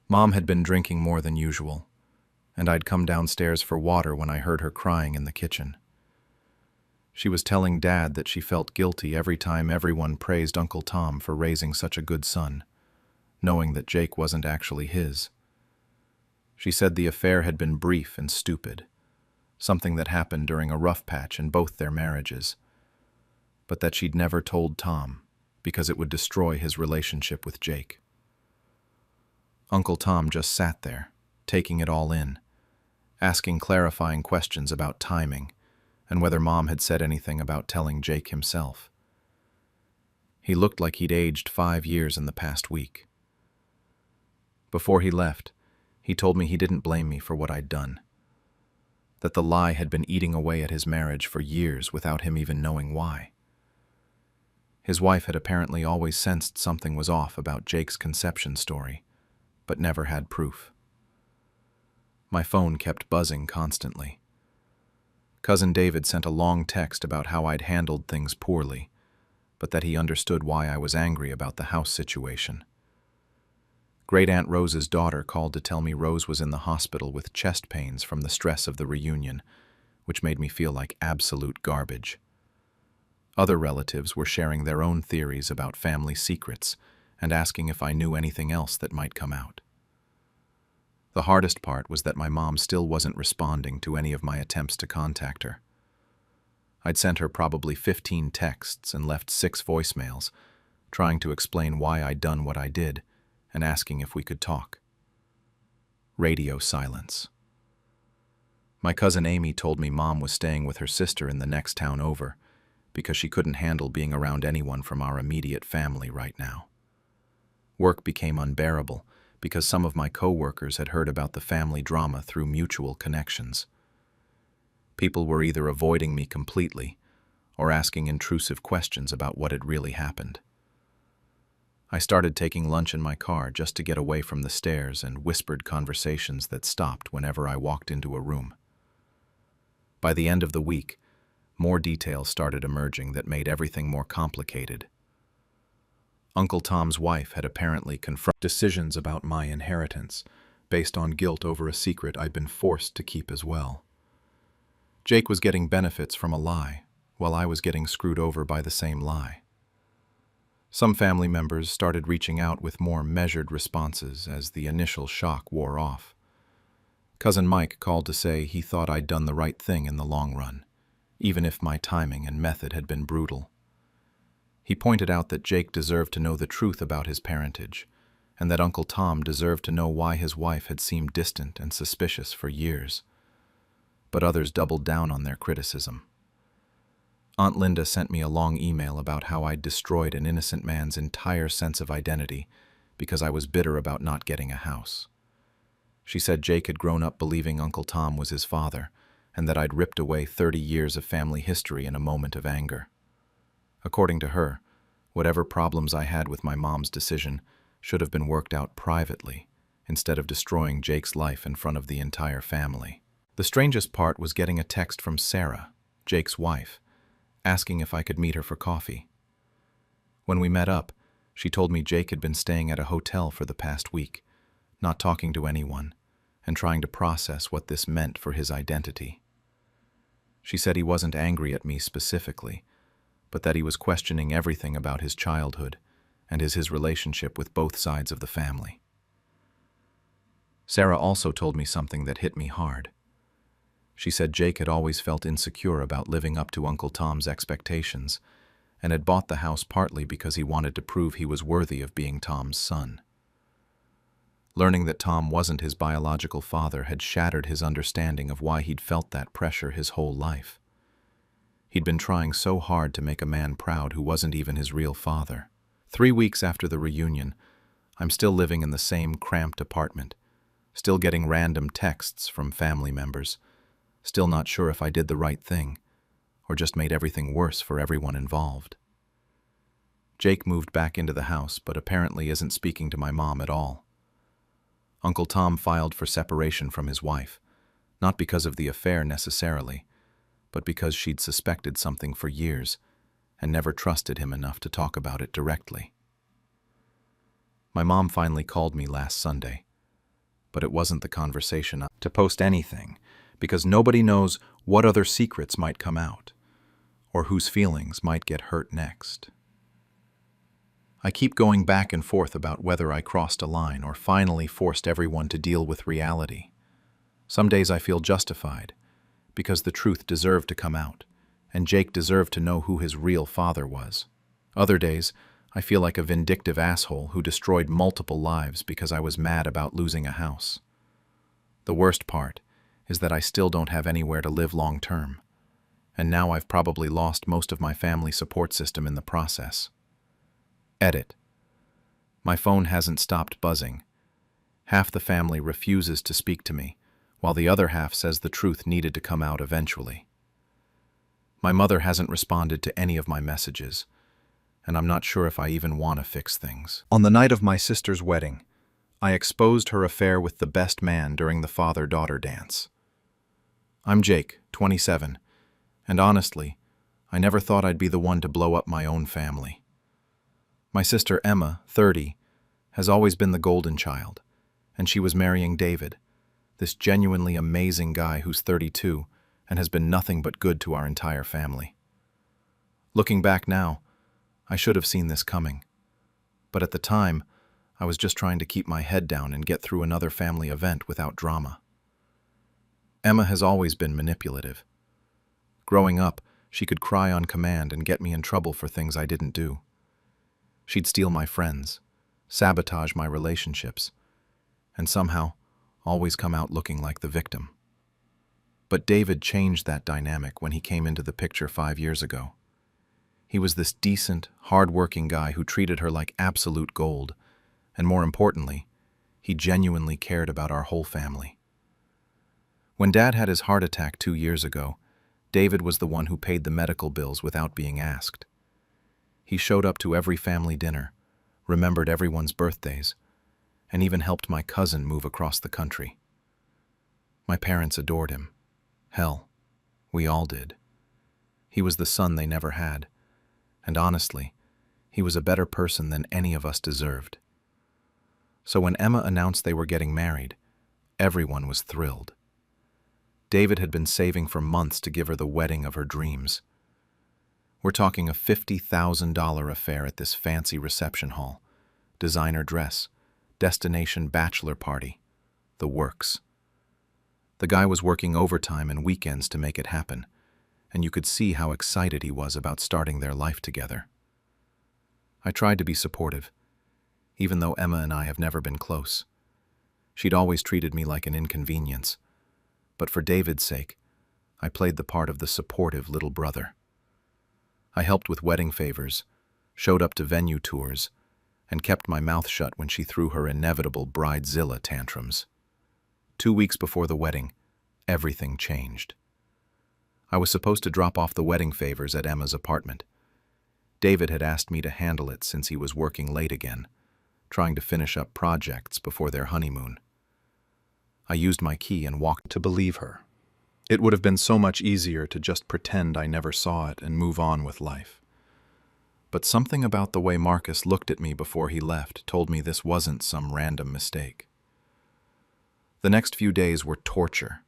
Mom had been drinking more than usual, and I'd come downstairs for water when I heard her crying in the kitchen. She was telling Dad that she felt guilty every time everyone praised Uncle Tom for raising such a good son, knowing that Jake wasn't actually his. She said the affair had been brief and stupid, something that happened during a rough patch in both their marriages, but that she'd never told Tom because it would destroy his relationship with Jake. Uncle Tom just sat there, taking it all in, asking clarifying questions about timing and whether Mom had said anything about telling Jake himself. He looked like he'd aged 5 years in the past week. Before he left, he told me he didn't blame me for what I'd done, that the lie had been eating away at his marriage for years without him even knowing why. His wife had apparently always sensed something was off about Jake's conception story, but never had proof. My phone kept buzzing constantly. Cousin David sent a long text about how I'd handled things poorly, but that he understood why I was angry about the house situation. Great Aunt Rose's daughter called to tell me Rose was in the hospital with chest pains from the stress of the reunion, which made me feel like absolute garbage. Other relatives were sharing their own theories about family secrets and asking if I knew anything else that might come out. The hardest part was that my mom still wasn't responding to any of my attempts to contact her. I'd sent her probably 15 texts and left 6 voicemails, trying to explain why I'd done what I did and asking if we could talk. Radio silence. My cousin Amy told me Mom was staying with her sister in the next town over because she couldn't handle being around anyone from our immediate family right now. Work became unbearable because some of my co-workers had heard about the family drama through mutual connections. People were either avoiding me completely or asking intrusive questions about what had really happened. I started taking lunch in my car just to get away from the stares and whispered conversations that stopped whenever I walked into a room. By the end of the week, more details started emerging that made everything more complicated. Uncle Tom's wife had apparently confronted decisions about my inheritance based on guilt over a secret I'd been forced to keep as well. Jake was getting benefits from a lie, while I was getting screwed over by the same lie. Some family members started reaching out with more measured responses as the initial shock wore off. Cousin Mike called to say he thought I'd done the right thing in the long run, even if my timing and method had been brutal. He pointed out that Jake deserved to know the truth about his parentage, and that Uncle Tom deserved to know why his wife had seemed distant and suspicious for years. But others doubled down on their criticism. Aunt Linda sent me a long email about how I'd destroyed an innocent man's entire sense of identity because I was bitter about not getting a house. She said Jake had grown up believing Uncle Tom was his father, and that I'd ripped away 30 years of family history in a moment of anger. According to her, whatever problems I had with my mom's decision should have been worked out privately, instead of destroying Jake's life in front of the entire family. The strangest part was getting a text from Sarah, Jake's wife, asking if I could meet her for coffee. When we met up, she told me Jake had been staying at a hotel for the past week, not talking to anyone, and trying to process what this meant for his identity. She said he wasn't angry at me specifically, but that he was questioning everything about his childhood and his relationship with both sides of the family. Sarah also told me something that hit me hard. She said Jake had always felt insecure about living up to Uncle Tom's expectations and had bought the house partly because he wanted to prove he was worthy of being Tom's son. Learning that Tom wasn't his biological father had shattered his understanding of why he'd felt that pressure his whole life. He'd been trying so hard to make a man proud who wasn't even his real father. 3 weeks after the reunion, I'm still living in the same cramped apartment, still getting random texts from family members, still not sure if I did the right thing or just made everything worse for everyone involved. Jake moved back into the house, but apparently isn't speaking to my mom at all. Uncle Tom filed for separation from his wife, not because of the affair necessarily, but because she'd suspected something for years and never trusted him enough to talk about it directly. My mom finally called me last Sunday, but it wasn't the conversation to post anything, because nobody knows what other secrets might come out, or whose feelings might get hurt next. I keep going back and forth about whether I crossed a line or finally forced everyone to deal with reality. Some days I feel justified, because the truth deserved to come out, and Jake deserved to know who his real father was. Other days, I feel like a vindictive asshole who destroyed multiple lives because I was mad about losing a house. The worst part is that I still don't have anywhere to live long term, and now I've probably lost most of my family support system in the process. Edit. My phone hasn't stopped buzzing. Half the family refuses to speak to me, while the other half says the truth needed to come out eventually. My mother hasn't responded to any of my messages, and I'm not sure if I even want to fix things. On the night of my sister's wedding, I exposed her affair with the best man during the father-daughter dance. I'm Jake, 27, and honestly, I never thought I'd be the one to blow up my own family. My sister Emma, 30, has always been the golden child, and she was marrying David, this genuinely amazing guy who's 32 and has been nothing but good to our entire family. Looking back now, I should have seen this coming, but at the time, I was just trying to keep my head down and get through another family event without drama. Emma has always been manipulative. Growing up, she could cry on command and get me in trouble for things I didn't do. She'd steal my friends, sabotage my relationships, and somehow always come out looking like the victim. But David changed that dynamic when he came into the picture 5 years ago. He was this decent, hard-working guy who treated her like absolute gold, and more importantly, he genuinely cared about our whole family. When Dad had his heart attack 2 years ago, David was the one who paid the medical bills without being asked. He showed up to every family dinner, remembered everyone's birthdays, and even helped my cousin move across the country. My parents adored him. Hell, we all did. He was the son they never had, and honestly, he was a better person than any of us deserved. So when Emma announced they were getting married, everyone was thrilled. David had been saving for months to give her the wedding of her dreams. We're talking a $50,000 affair at this fancy reception hall, designer dress, destination bachelor party, the works. The guy was working overtime and weekends to make it happen, and you could see how excited he was about starting their life together. I tried to be supportive, even though Emma and I have never been close. She'd always treated me like an inconvenience, but for David's sake, I played the part of the supportive little brother. I helped with wedding favors, showed up to venue tours, and kept my mouth shut when she threw her inevitable bridezilla tantrums. 2 weeks before the wedding, everything changed. I was supposed to drop off the wedding favors at Emma's apartment. David had asked me to handle it since he was working late again, trying to finish up projects before their honeymoon. I used my key and walked to believe her. It would have been so much easier to just pretend I never saw it and move on with life. But something about the way Marcus looked at me before he left told me this wasn't some random mistake. The next few days were torture.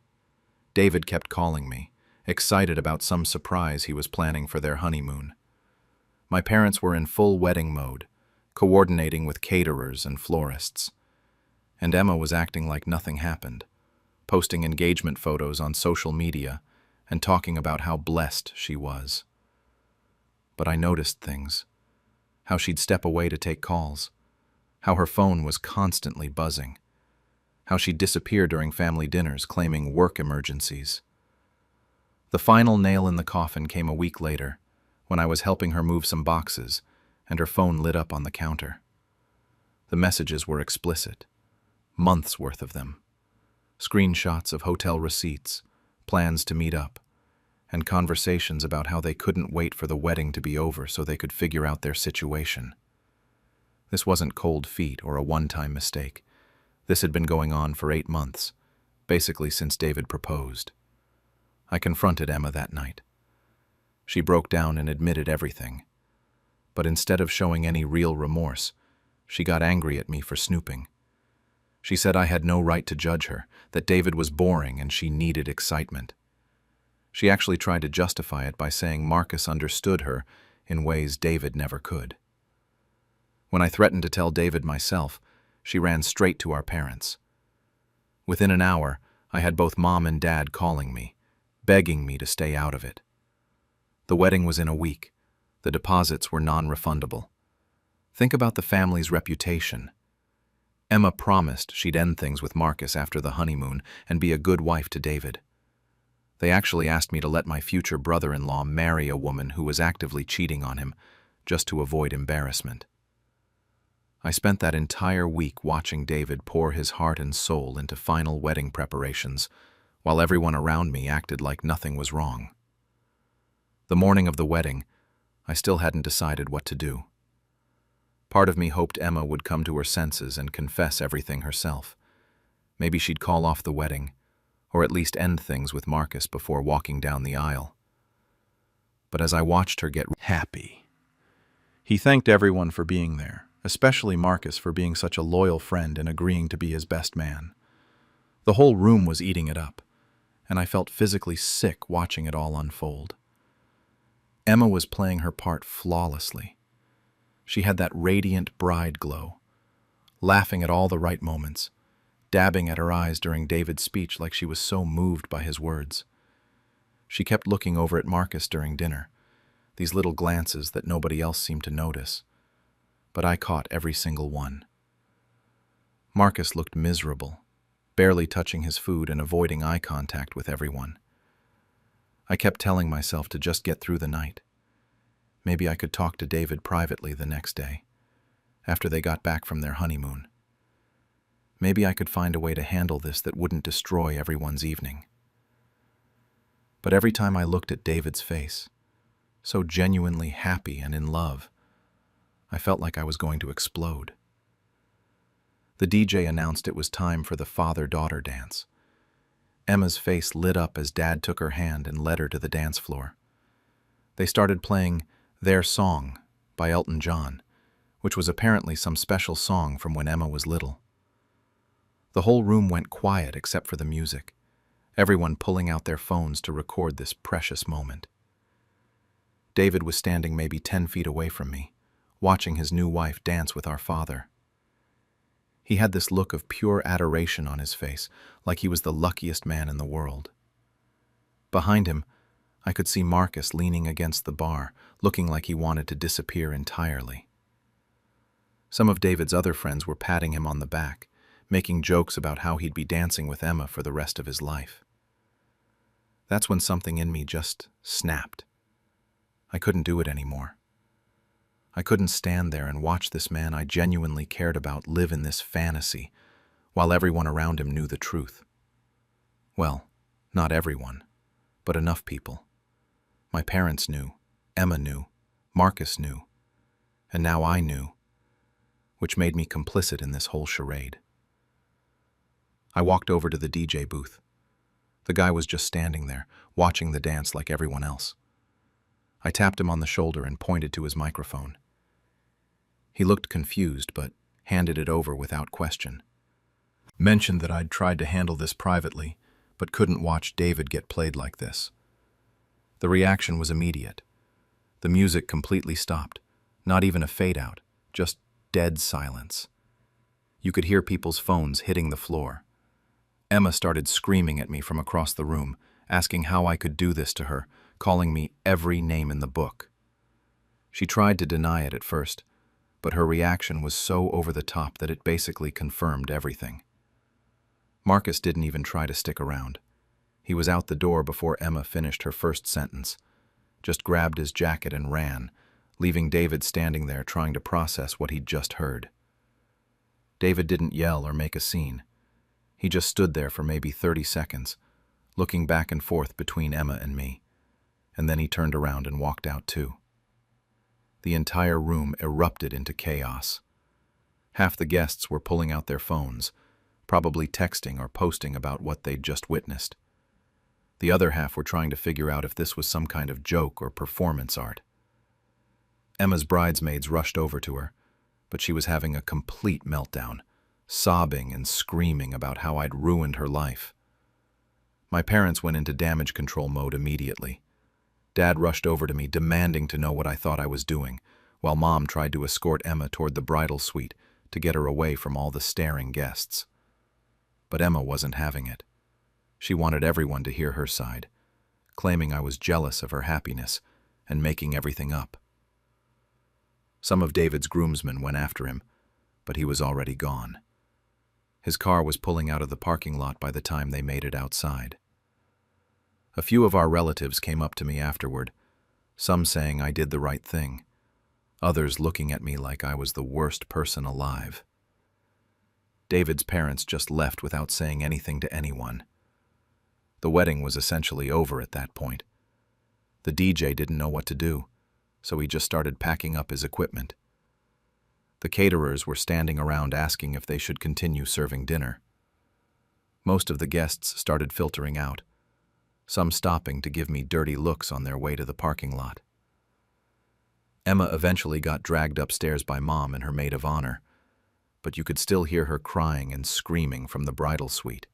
David kept calling me, excited about some surprise he was planning for their honeymoon. My parents were in full wedding mode, coordinating with caterers and florists. And Emma was acting like nothing happened, posting engagement photos on social media and talking about how blessed she was. But I noticed things. How she'd step away to take calls. How her phone was constantly buzzing. How she'd disappear during family dinners, claiming work emergencies. The final nail in the coffin came a week later, when I was helping her move some boxes, and her phone lit up on the counter. The messages were explicit. Months worth of them. screenshots of hotel receipts, plans to meet up, and conversations about how they couldn't wait for the wedding to be over so they could figure out their situation. This wasn't cold feet or a one-time mistake. This had been going on for 8 months, basically since David proposed. I confronted Emma that night. She broke down and admitted everything. But instead of showing any real remorse, she got angry at me for snooping. She said I had no right to judge her, that David was boring and she needed excitement. She actually tried to justify it by saying Marcus understood her in ways David never could. When I threatened to tell David myself, she ran straight to our parents. Within an hour, I had both Mom and Dad calling me, begging me to stay out of it. The wedding was in a week. The deposits were non-refundable. Think about the family's reputation. Emma promised she'd end things with Marcus after the honeymoon and be a good wife to David. They actually asked me to let my future brother-in-law marry a woman who was actively cheating on him, just to avoid embarrassment. I spent that entire week watching David pour his heart and soul into final wedding preparations, while everyone around me acted like nothing was wrong. The morning of the wedding, I still hadn't decided what to do. Part of me hoped Emma would come to her senses and confess everything herself. Maybe she'd call off the wedding, or at least end things with Marcus before walking down the aisle. But as I watched her get happy, he thanked everyone for being there, especially Marcus for being such a loyal friend and agreeing to be his best man. The whole room was eating it up, and I felt physically sick watching it all unfold. Emma was playing her part flawlessly. She had that radiant bride glow, laughing at all the right moments, dabbing at her eyes during David's speech like she was so moved by his words. She kept looking over at Marcus during dinner, these little glances that nobody else seemed to notice, but I caught every single one. Marcus looked miserable, barely touching his food and avoiding eye contact with everyone. I kept telling myself to just get through the night. Maybe I could talk to David privately the next day, after they got back from their honeymoon. Maybe I could find a way to handle this that wouldn't destroy everyone's evening. But every time I looked at David's face, so genuinely happy and in love, I felt like I was going to explode. The DJ announced it was time for the father-daughter dance. Emma's face lit up as Dad took her hand and led her to the dance floor. They started playing Their Song by Elton John, which was apparently some special song from when Emma was little. The whole room went quiet except for the music, everyone pulling out their phones to record this precious moment. David was standing maybe 10 feet away from me, watching his new wife dance with our father. He had this look of pure adoration on his face, like he was the luckiest man in the world. Behind him, I could see Marcus leaning against the bar, looking like he wanted to disappear entirely. Some of David's other friends were patting him on the back, making jokes about how he'd be dancing with Emma for the rest of his life. That's when something in me just snapped. I couldn't do it anymore. I couldn't stand there and watch this man I genuinely cared about live in this fantasy, while everyone around him knew the truth. Well, not everyone, but enough people. My parents knew, Emma knew, Marcus knew, and now I knew, which made me complicit in this whole charade. I walked over to the DJ booth. The guy was just standing there, watching the dance like everyone else. I tapped him on the shoulder and pointed to his microphone. He looked confused, but handed it over without question. Mentioned that I'd tried to handle this privately, but couldn't watch David get played like this. The reaction was immediate. The music completely stopped, not even a fade-out, just dead silence. You could hear people's phones hitting the floor. Emma started screaming at me from across the room, asking how I could do this to her, calling me every name in the book. She tried to deny it at first, but her reaction was so over the top that it basically confirmed everything. Marcus didn't even try to stick around. He was out the door before Emma finished her first sentence, just grabbed his jacket and ran, leaving David standing there trying to process what he'd just heard. David didn't yell or make a scene. He just stood there for maybe 30 seconds, looking back and forth between Emma and me, and then he turned around and walked out too. The entire room erupted into chaos. Half the guests were pulling out their phones, probably texting or posting about what they'd just witnessed. The other half were trying to figure out if this was some kind of joke or performance art. Emma's bridesmaids rushed over to her, but she was having a complete meltdown, sobbing and screaming about how I'd ruined her life. My parents went into damage control mode immediately. Dad rushed over to me, demanding to know what I thought I was doing, while Mom tried to escort Emma toward the bridal suite to get her away from all the staring guests. But Emma wasn't having it. She wanted everyone to hear her side, claiming I was jealous of her happiness and making everything up. Some of David's groomsmen went after him, but he was already gone. His car was pulling out of the parking lot by the time they made it outside. A few of our relatives came up to me afterward, some saying I did the right thing, others looking at me like I was the worst person alive. David's parents just left without saying anything to anyone. The wedding was essentially over at that point. The DJ didn't know what to do, so he just started packing up his equipment. The caterers were standing around asking if they should continue serving dinner. Most of the guests started filtering out, some stopping to give me dirty looks on their way to the parking lot. Emma eventually got dragged upstairs by Mom and her maid of honor, but you could still hear her crying and screaming from the bridal suite.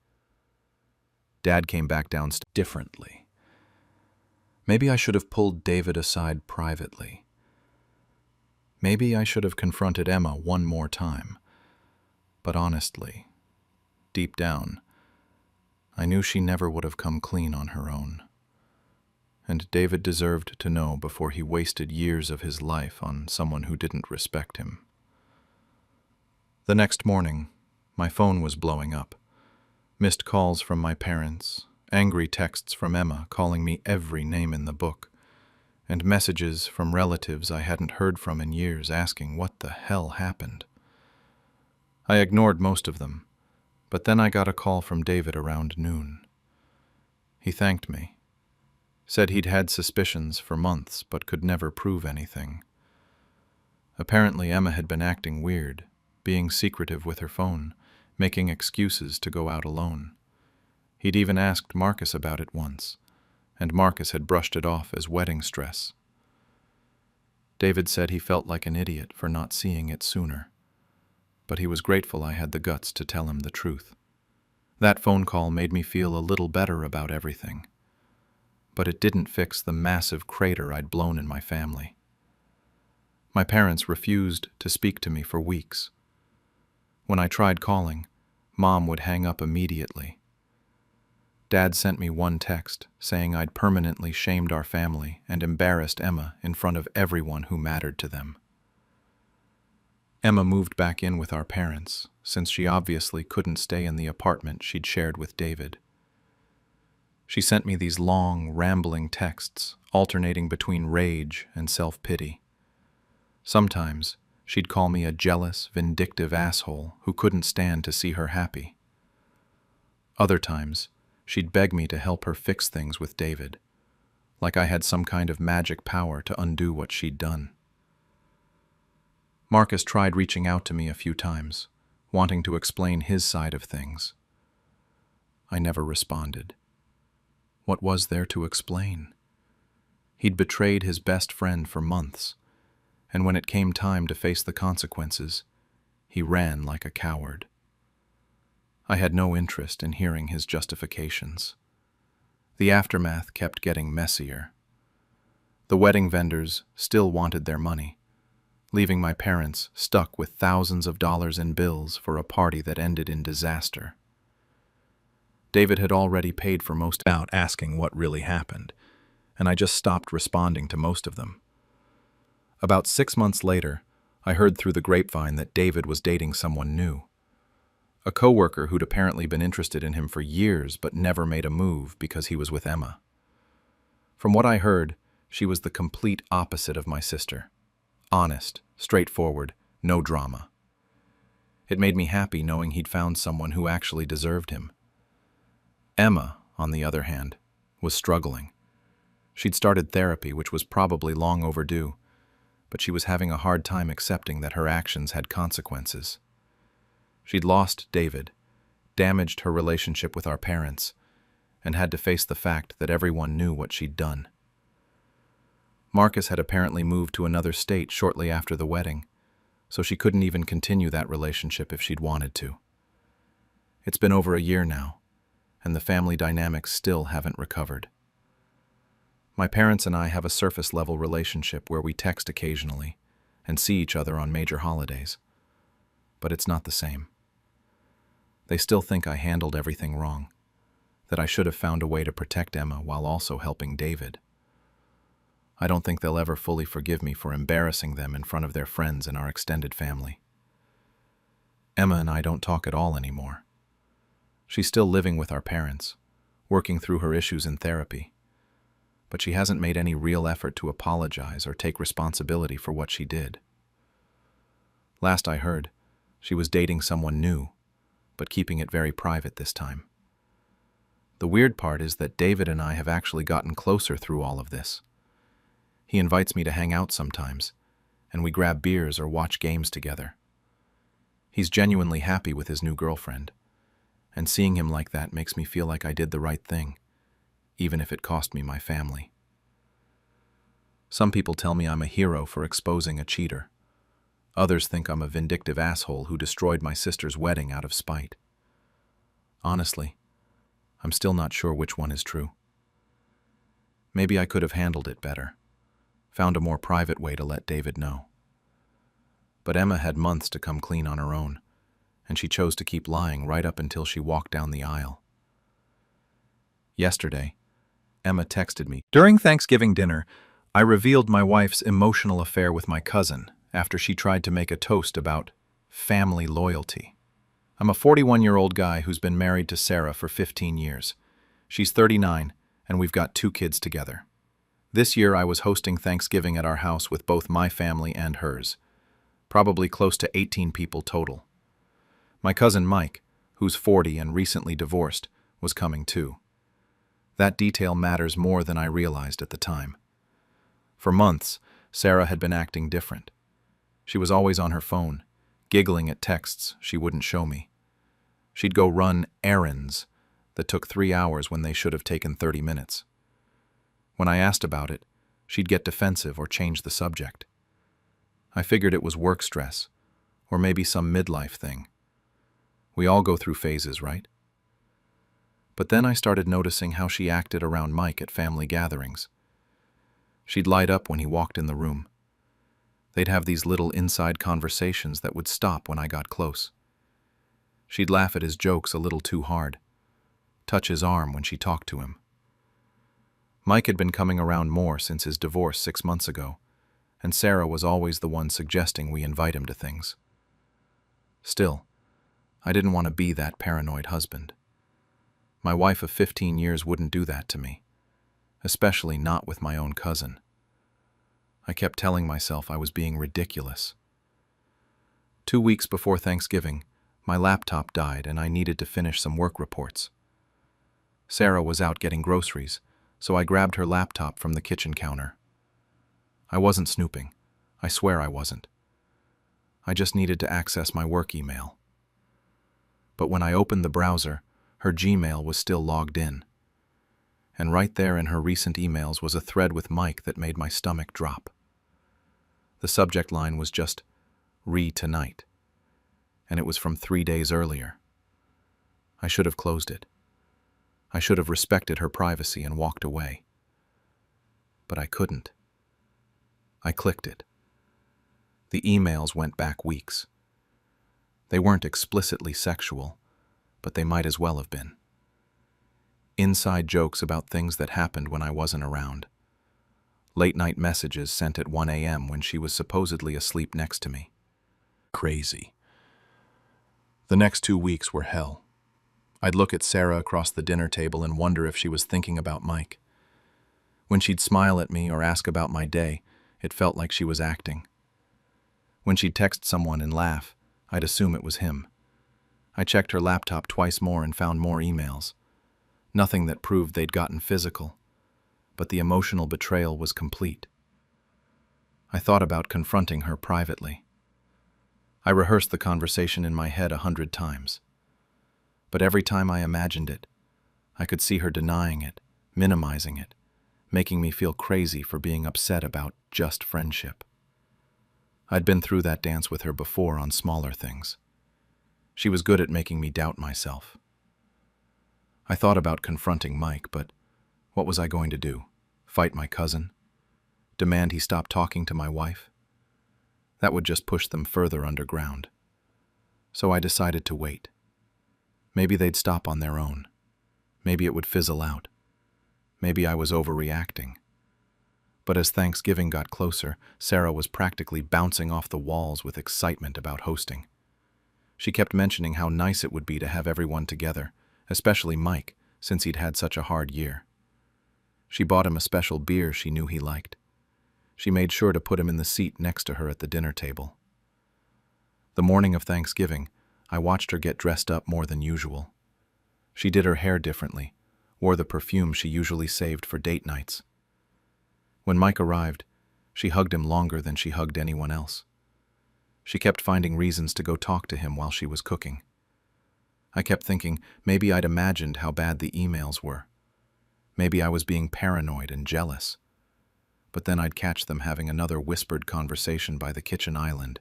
Dad came back downstairs differently. Maybe I should have pulled David aside privately. Maybe I should have confronted Emma one more time. But honestly, deep down, I knew she never would have come clean on her own. And David deserved to know before he wasted years of his life on someone who didn't respect him. The next morning, my phone was blowing up. Missed calls from my parents, angry texts from Emma calling me every name in the book, and messages from relatives I hadn't heard from in years asking what the hell happened. I ignored most of them, but then I got a call from David around noon. He thanked me, said he'd had suspicions for months but could never prove anything. Apparently Emma had been acting weird, being secretive with her phone, making excuses to go out alone. He'd even asked Marcus about it once, and Marcus had brushed it off as wedding stress. David said he felt like an idiot for not seeing it sooner, but he was grateful I had the guts to tell him the truth. That phone call made me feel a little better about everything, but it didn't fix the massive crater I'd blown in my family. My parents refused to speak to me for weeks. When I tried calling, Mom would hang up immediately. Dad sent me one text saying I'd permanently shamed our family and embarrassed Emma in front of everyone who mattered to them. Emma moved back in with our parents, since she obviously couldn't stay in the apartment she'd shared with David. She sent me these long, rambling texts, alternating between rage and self-pity. Sometimes, she'd call me a jealous, vindictive asshole who couldn't stand to see her happy. Other times, she'd beg me to help her fix things with David, like I had some kind of magic power to undo what she'd done. Marcus tried reaching out to me a few times, wanting to explain his side of things. I never responded. What was there to explain? He'd betrayed his best friend for months, and when it came time to face the consequences, he ran like a coward. I had no interest in hearing his justifications. The aftermath kept getting messier. The wedding vendors still wanted their money, leaving my parents stuck with thousands of dollars in bills for a party that ended in disaster. David had already paid for most out asking what really happened, and I just stopped responding to most of them. About 6 months later, I heard through the grapevine that David was dating someone new. A coworker who'd apparently been interested in him for years but never made a move because he was with Emma. From what I heard, she was the complete opposite of my sister. Honest, straightforward, no drama. It made me happy knowing he'd found someone who actually deserved him. Emma, on the other hand, was struggling. She'd started therapy, which was probably long overdue, but she was having a hard time accepting that her actions had consequences. She'd lost David, damaged her relationship with our parents, and had to face the fact that everyone knew what she'd done. Marcus had apparently moved to another state shortly after the wedding, so she couldn't even continue that relationship if she'd wanted to. It's been over a year now, and the family dynamics still haven't recovered. My parents and I have a surface-level relationship where we text occasionally and see each other on major holidays, but it's not the same. They still think I handled everything wrong, that I should have found a way to protect Emma while also helping David. I don't think they'll ever fully forgive me for embarrassing them in front of their friends and our extended family. Emma and I don't talk at all anymore. She's still living with our parents, working through her issues in therapy, but she hasn't made any real effort to apologize or take responsibility for what she did. Last I heard, she was dating someone new, but keeping it very private this time. The weird part is that David and I have actually gotten closer through all of this. He invites me to hang out sometimes, and we grab beers or watch games together. He's genuinely happy with his new girlfriend, and seeing him like that makes me feel like I did the right thing, even if it cost me my family. Some people tell me I'm a hero for exposing a cheater. Others think I'm a vindictive asshole who destroyed my sister's wedding out of spite. Honestly, I'm still not sure which one is true. Maybe I could have handled it better, found a more private way to let David know. But Emma had months to come clean on her own, and she chose to keep lying right up until she walked down the aisle. Yesterday, Emma texted me. During Thanksgiving dinner, I revealed my wife's emotional affair with my cousin after she tried to make a toast about family loyalty. I'm a 41-year-old guy who's been married to Sarah for 15 years. She's 39, and we've got 2 kids together. This year I was hosting Thanksgiving at our house with both my family and hers, probably close to 18 people total. My cousin Mike, who's 40 and recently divorced, was coming too. That detail matters more than I realized at the time. For months, Sarah had been acting different. She was always on her phone, giggling at texts she wouldn't show me. She'd go run errands that took 3 hours when they should have taken 30 minutes. When I asked about it, she'd get defensive or change the subject. I figured it was work stress, or maybe some midlife thing. We all go through phases, right? But then I started noticing how she acted around Mike at family gatherings. She'd light up when he walked in the room. They'd have these little inside conversations that would stop when I got close. She'd laugh at his jokes a little too hard, touch his arm when she talked to him. Mike had been coming around more since his divorce 6 months ago, and Sarah was always the one suggesting we invite him to things. Still, I didn't want to be that paranoid husband. My wife of 15 years wouldn't do that to me, especially not with my own cousin. I kept telling myself I was being ridiculous. 2 weeks before Thanksgiving, my laptop died and I needed to finish some work reports. Sarah was out getting groceries, so I grabbed her laptop from the kitchen counter. I wasn't snooping. I swear I wasn't. I just needed to access my work email. But when I opened the browser, her Gmail was still logged in. And right there in her recent emails was a thread with Mike that made my stomach drop. The subject line was just, "Re-tonight," and it was from 3 days earlier. I should have closed it. I should have respected her privacy and walked away. But I couldn't. I clicked it. The emails went back weeks. They weren't explicitly sexual, but they might as well have been. Inside jokes about things that happened when I wasn't around. Late-night messages sent at 1 a.m. when she was supposedly asleep next to me. Crazy. The next 2 weeks were hell. I'd look at Sarah across the dinner table and wonder if she was thinking about Mike. When she'd smile at me or ask about my day, it felt like she was acting. When she'd text someone and laugh, I'd assume it was him. I checked her laptop twice more and found more emails. Nothing that proved they'd gotten physical, but the emotional betrayal was complete. I thought about confronting her privately. I rehearsed the conversation in my head 100 times. But every time I imagined it, I could see her denying it, minimizing it, making me feel crazy for being upset about just friendship. I'd been through that dance with her before on smaller things. She was good at making me doubt myself. I thought about confronting Mike, but what was I going to do? Fight my cousin? Demand he stop talking to my wife? That would just push them further underground. So I decided to wait. Maybe they'd stop on their own. Maybe it would fizzle out. Maybe I was overreacting. But as Thanksgiving got closer, Sarah was practically bouncing off the walls with excitement about hosting. She kept mentioning how nice it would be to have everyone together, especially Mike, since he'd had such a hard year. She bought him a special beer she knew he liked. She made sure to put him in the seat next to her at the dinner table. The morning of Thanksgiving, I watched her get dressed up more than usual. She did her hair differently, wore the perfume she usually saved for date nights. When Mike arrived, she hugged him longer than she hugged anyone else. She kept finding reasons to go talk to him while she was cooking. I kept thinking maybe I'd imagined how bad the emails were. Maybe I was being paranoid and jealous. But then I'd catch them having another whispered conversation by the kitchen island,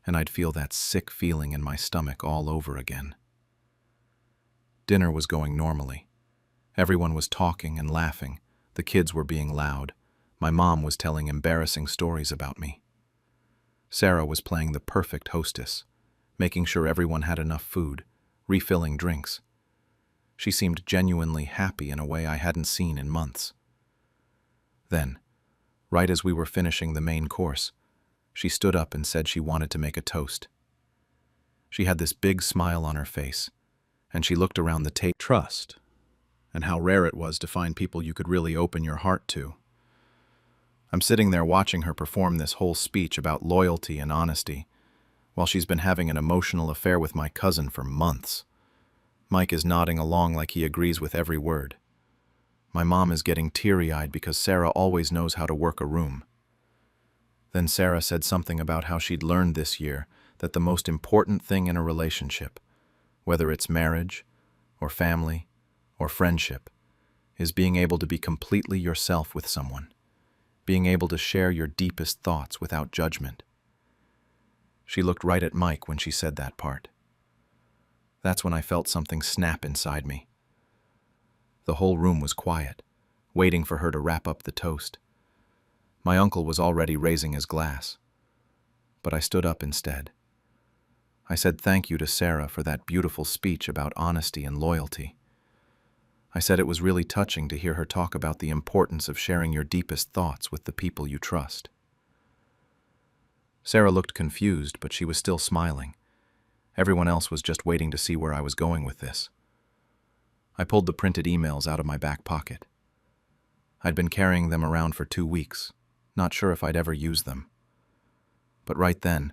and I'd feel that sick feeling in my stomach all over again. Dinner was going normally. Everyone was talking and laughing. The kids were being loud. My mom was telling embarrassing stories about me. Sarah was playing the perfect hostess, making sure everyone had enough food, refilling drinks. She seemed genuinely happy in a way I hadn't seen in months. Then, right as we were finishing the main course, she stood up and said she wanted to make a toast. She had this big smile on her face, and she looked around the table. Trust, and how rare it was to find people you could really open your heart to. I'm sitting there watching her perform this whole speech about loyalty and honesty, while she's been having an emotional affair with my cousin for months. Mike is nodding along like he agrees with every word. My mom is getting teary-eyed because Sarah always knows how to work a room. Then Sarah said something about how she'd learned this year that the most important thing in a relationship, whether it's marriage, or family, or friendship, is being able to be completely yourself with someone, being able to share your deepest thoughts without judgment. She looked right at Mike when she said that part. That's when I felt something snap inside me. The whole room was quiet, waiting for her to wrap up the toast. My uncle was already raising his glass, but I stood up instead. I said thank you to Sarah for that beautiful speech about honesty and loyalty. I said it was really touching to hear her talk about the importance of sharing your deepest thoughts with the people you trust. Sarah looked confused, but she was still smiling. Everyone else was just waiting to see where I was going with this. I pulled the printed emails out of my back pocket. I'd been carrying them around for 2 weeks, not sure if I'd ever use them. But right then,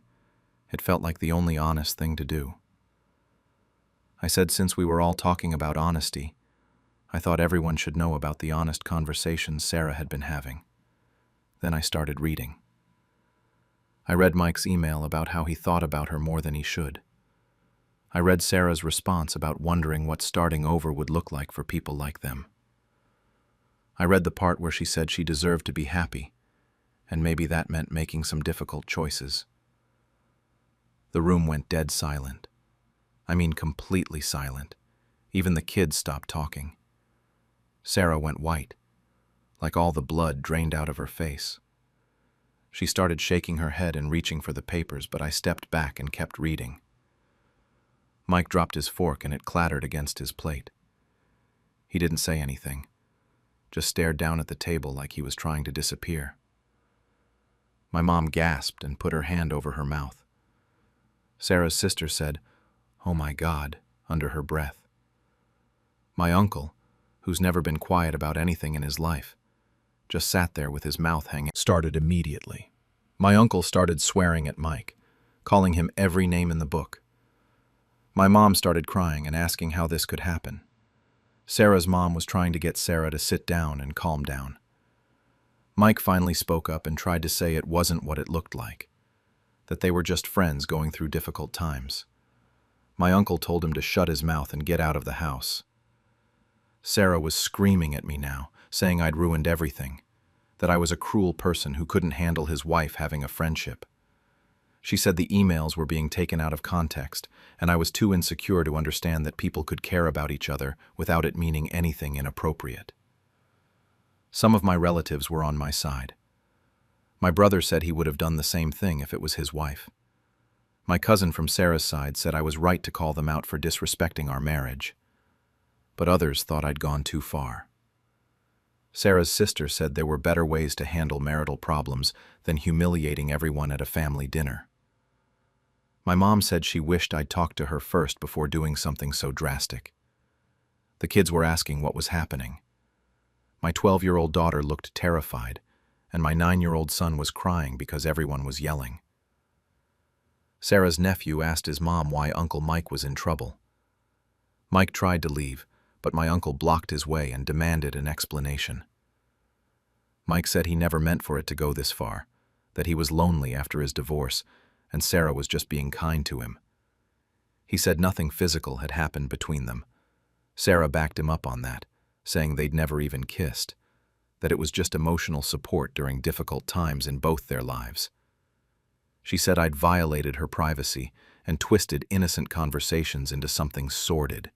it felt like the only honest thing to do. I said since we were all talking about honesty, I thought everyone should know about the honest conversations Sarah had been having. Then I started reading. I read Mike's email about how he thought about her more than he should. I read Sarah's response about wondering what starting over would look like for people like them. I read the part where she said she deserved to be happy, and maybe that meant making some difficult choices. The room went dead silent. I mean completely silent. Even the kids stopped talking. Sarah went white, like all the blood drained out of her face. She started shaking her head and reaching for the papers, but I stepped back and kept reading. Mike dropped his fork and it clattered against his plate. He didn't say anything, just stared down at the table like he was trying to disappear. My mom gasped and put her hand over her mouth. Sarah's sister said, "Oh my God," under her breath. My uncle, who's never been quiet about anything in his life, just sat there with his mouth hanging, started immediately. My uncle started swearing at Mike, calling him every name in the book. My mom started crying and asking how this could happen. Sarah's mom was trying to get Sarah to sit down and calm down. Mike finally spoke up and tried to say it wasn't what it looked like, that they were just friends going through difficult times. My uncle told him to shut his mouth and get out of the house. Sarah was screaming at me now, saying I'd ruined everything, that I was a cruel person who couldn't handle his wife having a friendship. She said the emails were being taken out of context, and I was too insecure to understand that people could care about each other without it meaning anything inappropriate. Some of my relatives were on my side. My brother said he would have done the same thing if it was his wife. My cousin from Sarah's side said I was right to call them out for disrespecting our marriage. But others thought I'd gone too far. Sarah's sister said there were better ways to handle marital problems than humiliating everyone at a family dinner. My mom said she wished I'd talked to her first before doing something so drastic. The kids were asking what was happening. My 12-year-old daughter looked terrified, and my 9-year-old son was crying because everyone was yelling. Sarah's nephew asked his mom why Uncle Mike was in trouble. Mike tried to leave, but my uncle blocked his way and demanded an explanation. Mike said he never meant for it to go this far, that he was lonely after his divorce, and Sarah was just being kind to him. He said nothing physical had happened between them. Sarah backed him up on that, saying they'd never even kissed, that it was just emotional support during difficult times in both their lives. She said I'd violated her privacy and twisted innocent conversations into something sordid.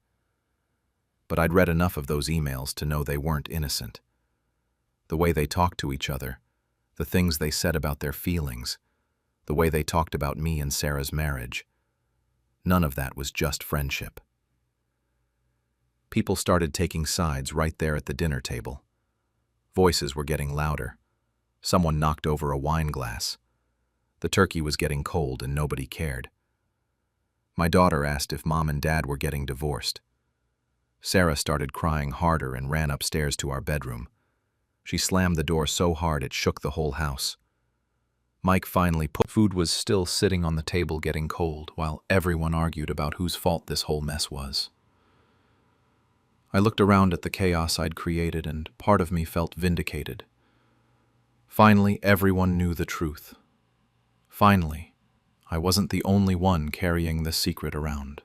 But I'd read enough of those emails to know they weren't innocent. The way they talked to each other, the things they said about their feelings, the way they talked about me and Sarah's marriage, none of that was just friendship. People started taking sides right there at the dinner table. Voices were getting louder. Someone knocked over a wine glass. The turkey was getting cold and nobody cared. My daughter asked if Mom and Dad were getting divorced. Sarah started crying harder and ran upstairs to our bedroom. She slammed the door so hard it shook the whole house. Mike finally food was still sitting on the table getting cold while everyone argued about whose fault this whole mess was. I looked around at the chaos I'd created and part of me felt vindicated. Finally, everyone knew the truth. Finally, I wasn't the only one carrying this secret around.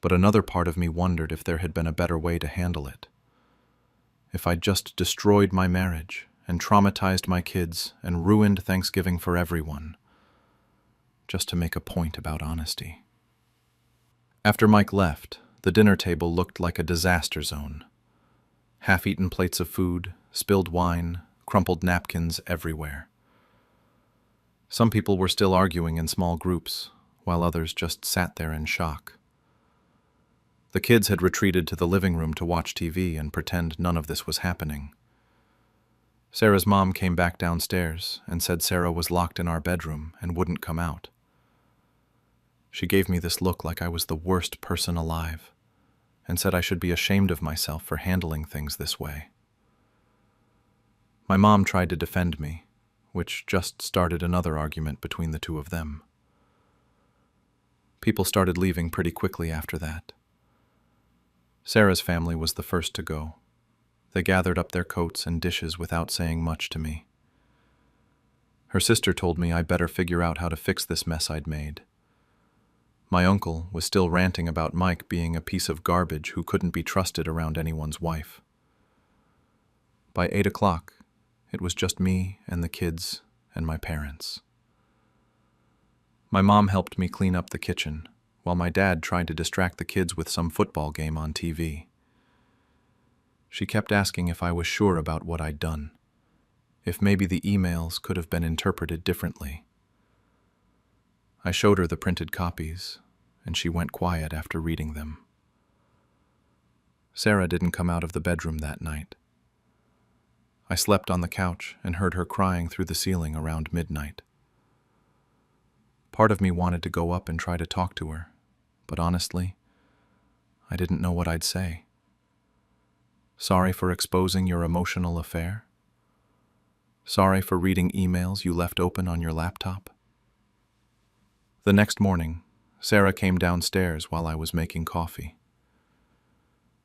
But another part of me wondered if there had been a better way to handle it. If I'd just destroyed my marriage and traumatized my kids and ruined Thanksgiving for everyone, just to make a point about honesty. After Mike left, the dinner table looked like a disaster zone. Half-eaten plates of food, spilled wine, crumpled napkins everywhere. Some people were still arguing in small groups, while others just sat there in shock. The kids had retreated to the living room to watch TV and pretend none of this was happening. Sarah's mom came back downstairs and said Sarah was locked in our bedroom and wouldn't come out. She gave me this look like I was the worst person alive and said I should be ashamed of myself for handling things this way. My mom tried to defend me, which just started another argument between the two of them. People started leaving pretty quickly after that. Sarah's family was the first to go. They gathered up their coats and dishes without saying much to me. Her sister told me I better figure out how to fix this mess I'd made. My uncle was still ranting about Mike being a piece of garbage who couldn't be trusted around anyone's wife. By 8 o'clock, it was just me and the kids and my parents. My mom helped me clean up the kitchen, while my dad tried to distract the kids with some football game on TV. She kept asking if I was sure about what I'd done, if maybe the emails could have been interpreted differently. I showed her the printed copies, and she went quiet after reading them. Sarah didn't come out of the bedroom that night. I slept on the couch and heard her crying through the ceiling around midnight. Part of me wanted to go up and try to talk to her, but honestly, I didn't know what I'd say. Sorry for exposing your emotional affair? Sorry for reading emails you left open on your laptop? The next morning, Sarah came downstairs while I was making coffee.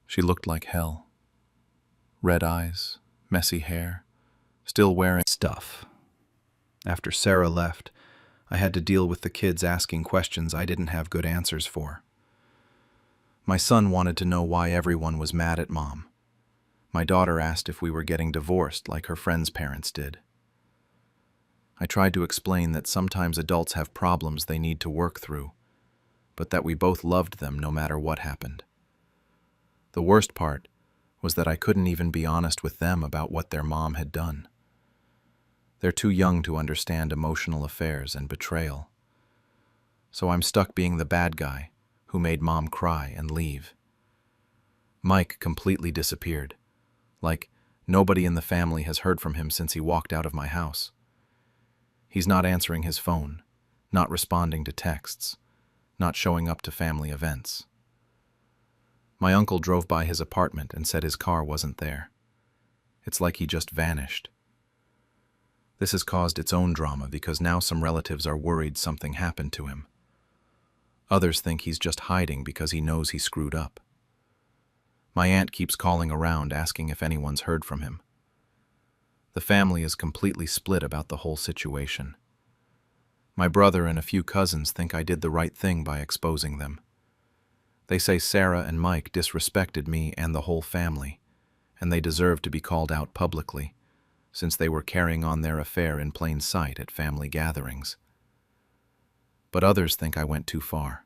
She looked like hell. Red eyes, messy hair, still wearing stuff. After Sarah left, I had to deal with the kids asking questions I didn't have good answers for. My son wanted to know why everyone was mad at Mom. My daughter asked if we were getting divorced like her friends' parents did. I tried to explain that sometimes adults have problems they need to work through, but that we both loved them no matter what happened. The worst part was that I couldn't even be honest with them about what their mom had done. They're too young to understand emotional affairs and betrayal. So I'm stuck being the bad guy who made Mom cry and leave. Mike completely disappeared, like nobody in the family has heard from him since he walked out of my house. He's not answering his phone, not responding to texts, not showing up to family events. My uncle drove by his apartment and said his car wasn't there. It's like he just vanished. This has caused its own drama because now some relatives are worried something happened to him. Others think he's just hiding because he knows he screwed up. My aunt keeps calling around asking if anyone's heard from him. The family is completely split about the whole situation. My brother and a few cousins think I did the right thing by exposing them. They say Sarah and Mike disrespected me and the whole family, and they deserve to be called out publicly, since they were carrying on their affair in plain sight at family gatherings. But others think I went too far.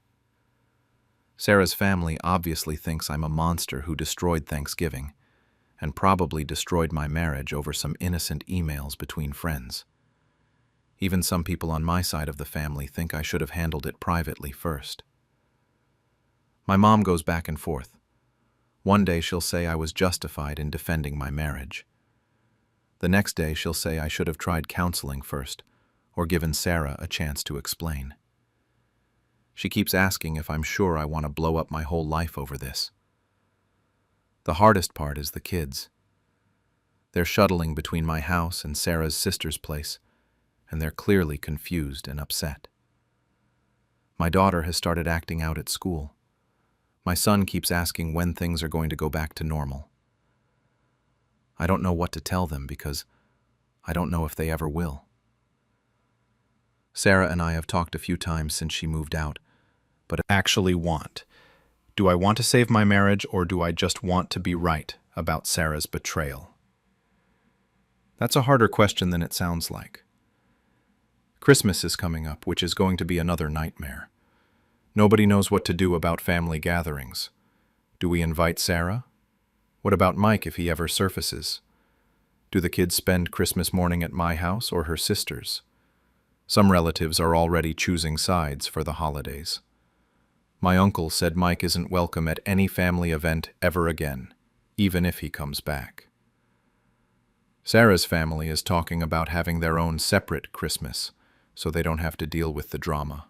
Sarah's family obviously thinks I'm a monster who destroyed Thanksgiving, and probably destroyed my marriage over some innocent emails between friends. Even some people on my side of the family think I should have handled it privately first. My mom goes back and forth. One day she'll say I was justified in defending my marriage. The next day she'll say I should have tried counseling first, or given Sarah a chance to explain. She keeps asking if I'm sure I want to blow up my whole life over this. The hardest part is the kids. They're shuttling between my house and Sarah's sister's place, and they're clearly confused and upset. My daughter has started acting out at school. My son keeps asking when things are going to go back to normal. I don't know what to tell them because I don't know if they ever will. Sarah and I have talked a few times since she moved out, but I actually want. Do I want to save my marriage, or do I just want to be right about Sarah's betrayal? That's a harder question than it sounds like. Christmas is coming up, which is going to be another nightmare. Nobody knows what to do about family gatherings. Do we invite Sarah? What about Mike if he ever surfaces? Do the kids spend Christmas morning at my house or her sister's? Some relatives are already choosing sides for the holidays. My uncle said Mike isn't welcome at any family event ever again, even if he comes back. Sarah's family is talking about having their own separate Christmas, so they don't have to deal with the drama.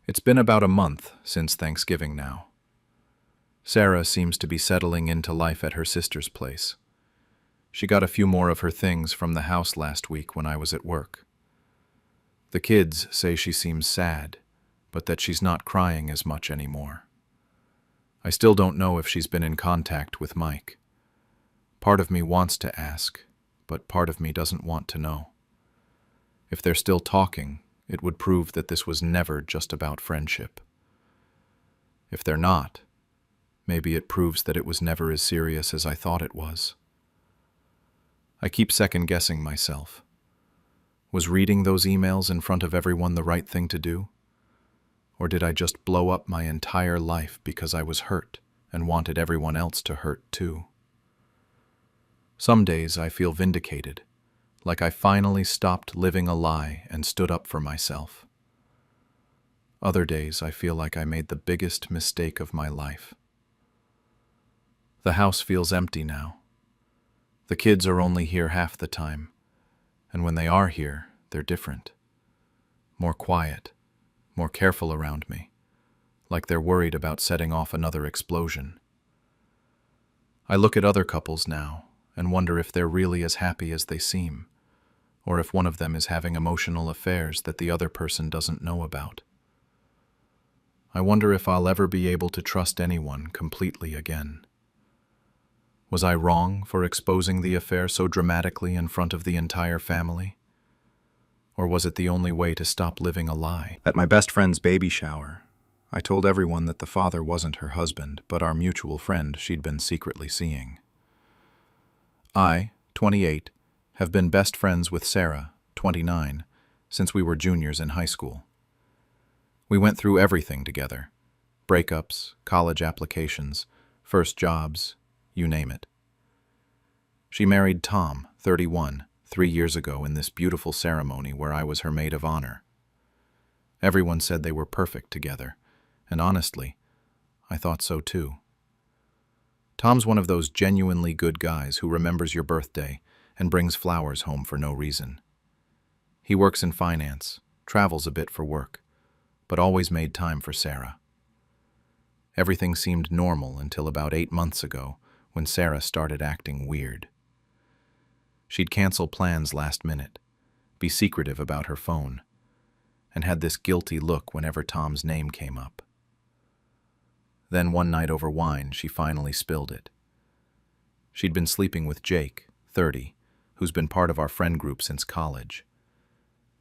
It's been about a month since Thanksgiving now. Sarah seems to be settling into life at her sister's place. She got a few more of her things from the house last week when I was at work. The kids say she seems sad, but that she's not crying as much anymore. I still don't know if she's been in contact with Mike. Part of me wants to ask, but part of me doesn't want to know. If they're still talking, it would prove that this was never just about friendship. If they're not, maybe it proves that it was never as serious as I thought it was. I keep second-guessing myself. Was reading those emails in front of everyone the right thing to do? Or did I just blow up my entire life because I was hurt and wanted everyone else to hurt too? Some days I feel vindicated, like I finally stopped living a lie and stood up for myself. Other days I feel like I made the biggest mistake of my life. The house feels empty now. The kids are only here half the time, and when they are here, they're different. More quiet, more careful around me, like they're worried about setting off another explosion. I look at other couples now and wonder if they're really as happy as they seem, or if one of them is having emotional affairs that the other person doesn't know about. I wonder if I'll ever be able to trust anyone completely again. Was I wrong for exposing the affair so dramatically in front of the entire family? Or was it the only way to stop living a lie? At my best friend's baby shower, I told everyone that the father wasn't her husband, but our mutual friend she'd been secretly seeing. I, 28, have been best friends with Sarah, 29, since we were juniors in high school. We went through everything together: breakups, college applications, first jobs, you name it. She married Tom, 31, 3 years ago in this beautiful ceremony where I was her maid of honor. Everyone said they were perfect together, and honestly, I thought so too. Tom's one of those genuinely good guys who remembers your birthday and brings flowers home for no reason. He works in finance, travels a bit for work, but always made time for Sarah. Everything seemed normal until about 8 months ago when Sarah started acting weird. She'd cancel plans last minute, be secretive about her phone, and had this guilty look whenever Tom's name came up. Then one night over wine, she finally spilled it. She'd been sleeping with Jake, 30, who's been part of our friend group since college.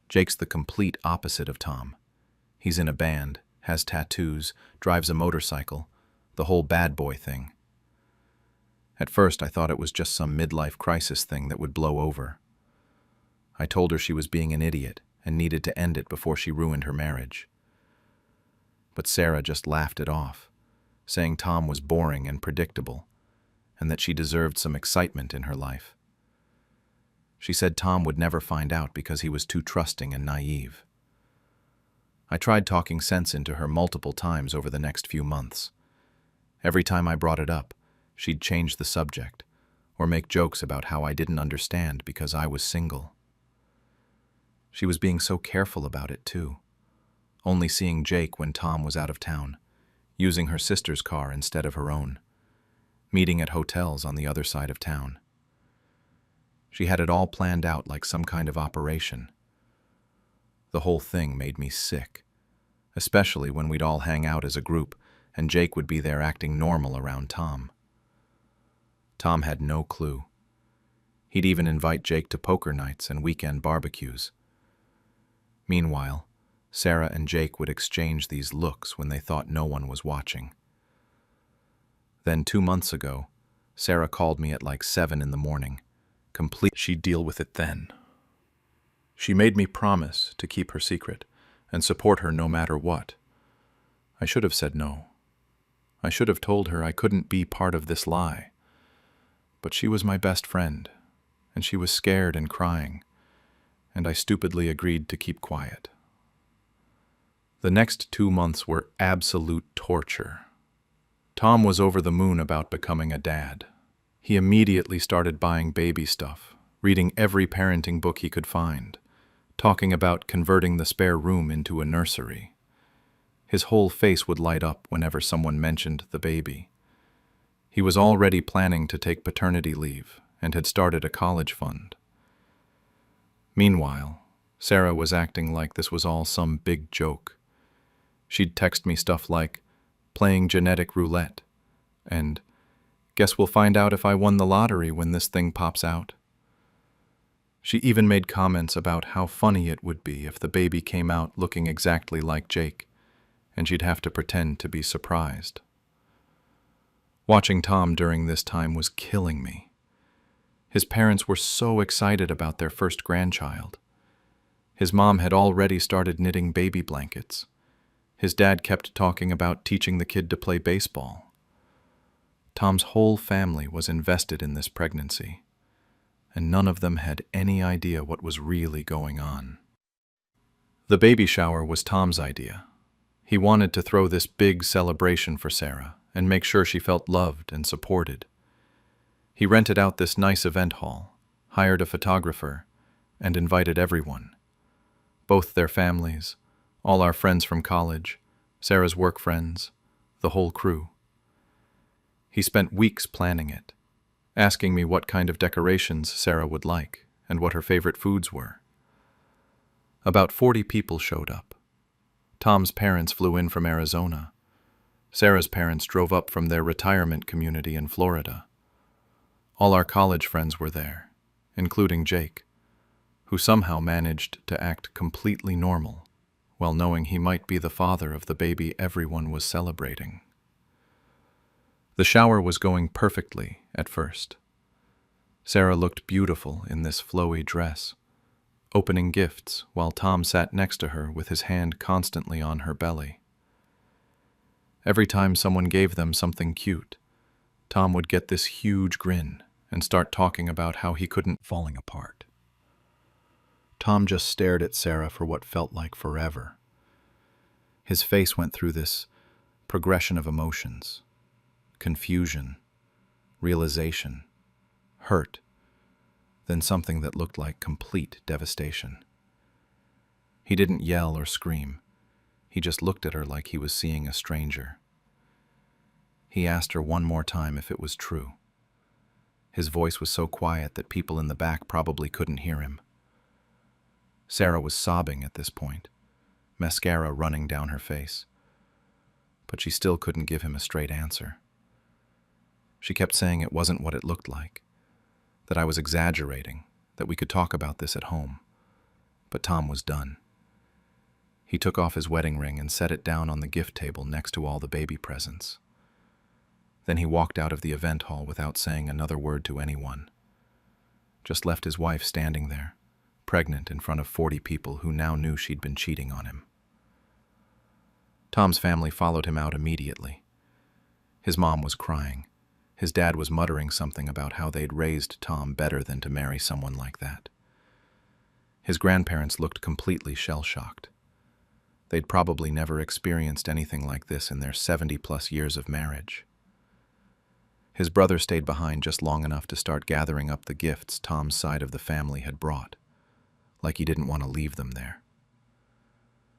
Jake's the complete opposite of Tom. He's in a band, has tattoos, drives a motorcycle, the whole bad boy thing. At first, I thought it was just some midlife crisis thing that would blow over. I told her she was being an idiot and needed to end it before she ruined her marriage. But Sarah just laughed it off, saying Tom was boring and predictable, and that she deserved some excitement in her life. She said Tom would never find out because he was too trusting and naive. I tried talking sense into her multiple times over the next few months. Every time I brought it up, she'd change the subject, or make jokes about how I didn't understand because I was single. She was being so careful about it, too, only seeing Jake when Tom was out of town, using her sister's car instead of her own, meeting at hotels on the other side of town. She had it all planned out like some kind of operation. The whole thing made me sick, especially when we'd all hang out as a group and Jake would be there acting normal around Tom. Tom had no clue. He'd even invite Jake to poker nights and weekend barbecues. Meanwhile, Sarah and Jake would exchange these looks when they thought no one was watching. Then 2 months ago, Sarah called me at like 7 in the morning. She'd deal with it then. She made me promise to keep her secret and support her no matter what. I should have said no. I should have told her I couldn't be part of this lie. But she was my best friend, and she was scared and crying, and I stupidly agreed to keep quiet. The next 2 months were absolute torture. Tom was over the moon about becoming a dad. He immediately started buying baby stuff, reading every parenting book he could find, talking about converting the spare room into a nursery. His whole face would light up whenever someone mentioned the baby. He was already planning to take paternity leave and had started a college fund. Meanwhile, Sarah was acting like this was all some big joke. She'd text me stuff like, "Playing genetic roulette," and "Guess we'll find out if I won the lottery when this thing pops out." She even made comments about how funny it would be if the baby came out looking exactly like Jake, and she'd have to pretend to be surprised. Watching Tom during this time was killing me. His parents were so excited about their first grandchild. His mom had already started knitting baby blankets. His dad kept talking about teaching the kid to play baseball. Tom's whole family was invested in this pregnancy, and none of them had any idea what was really going on. The baby shower was Tom's idea. He wanted to throw this big celebration for Sarah and make sure she felt loved and supported. He rented out this nice event hall, hired a photographer, and invited everyone. Both their families, all our friends from college, Sarah's work friends, the whole crew. He spent weeks planning it, asking me what kind of decorations Sarah would like, and what her favorite foods were. About 40 people showed up. Tom's parents flew in from Arizona. Sarah's parents drove up from their retirement community in Florida. All our college friends were there, including Jake, who somehow managed to act completely normal while knowing he might be the father of the baby everyone was celebrating. The shower was going perfectly at first. Sarah looked beautiful in this flowy dress, opening gifts while Tom sat next to her with his hand constantly on her belly. Every time someone gave them something cute, Tom would get this huge grin and start talking about how he couldn't falling apart. Tom just stared at Sarah for what felt like forever. His face went through this progression of emotions: confusion, realization, hurt, then something that looked like complete devastation. He didn't yell or scream. He just looked at her like he was seeing a stranger. He asked her one more time if it was true. His voice was so quiet that people in the back probably couldn't hear him. Sarah was sobbing at this point, mascara running down her face, but she still couldn't give him a straight answer. She kept saying it wasn't what it looked like, that I was exaggerating, that we could talk about this at home. But Tom was done. He took off his wedding ring and set it down on the gift table next to all the baby presents. Then he walked out of the event hall without saying another word to anyone. Just left his wife standing there, pregnant in front of 40 people who now knew she'd been cheating on him. Tom's family followed him out immediately. His mom was crying. His dad was muttering something about how they'd raised Tom better than to marry someone like that. His grandparents looked completely shell-shocked. They'd probably never experienced anything like this in their 70-plus years of marriage. His brother stayed behind just long enough to start gathering up the gifts Tom's side of the family had brought, like he didn't want to leave them there.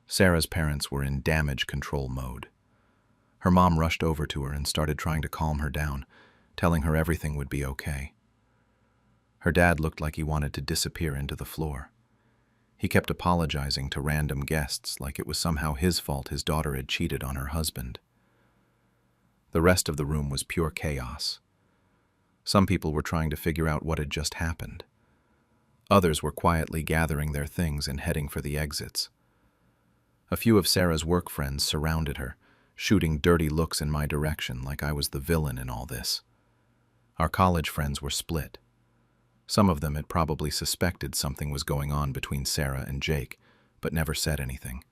Sarah's parents were in damage control mode. Her mom rushed over to her and started trying to calm her down, telling her everything would be okay. Her dad looked like he wanted to disappear into the floor. He kept apologizing to random guests like it was somehow his fault his daughter had cheated on her husband. The rest of the room was pure chaos. Some people were trying to figure out what had just happened. Others were quietly gathering their things and heading for the exits. A few of Sarah's work friends surrounded her, shooting dirty looks in my direction like I was the villain in all this. Our college friends were split. Some of them had probably suspected something was going on between Sarah and Jake, but never said anything.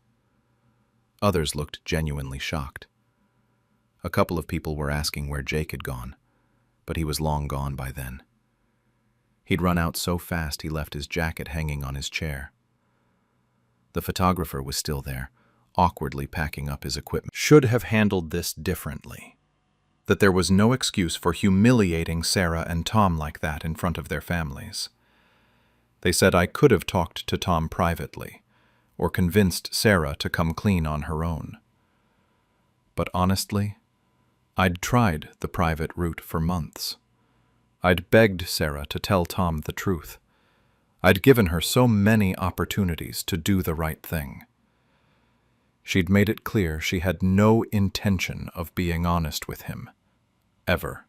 Others looked genuinely shocked. A couple of people were asking where Jake had gone, but he was long gone by then. He'd run out so fast he left his jacket hanging on his chair. The photographer was still there, awkwardly packing up his equipment. Should have handled this differently. That there was no excuse for humiliating Sarah and Tom like that in front of their families. They said I could have talked to Tom privately, or convinced Sarah to come clean on her own. But honestly, I'd tried the private route for months. I'd begged Sarah to tell Tom the truth. I'd given her so many opportunities to do the right thing. She'd made it clear she had no intention of being honest with him, ever.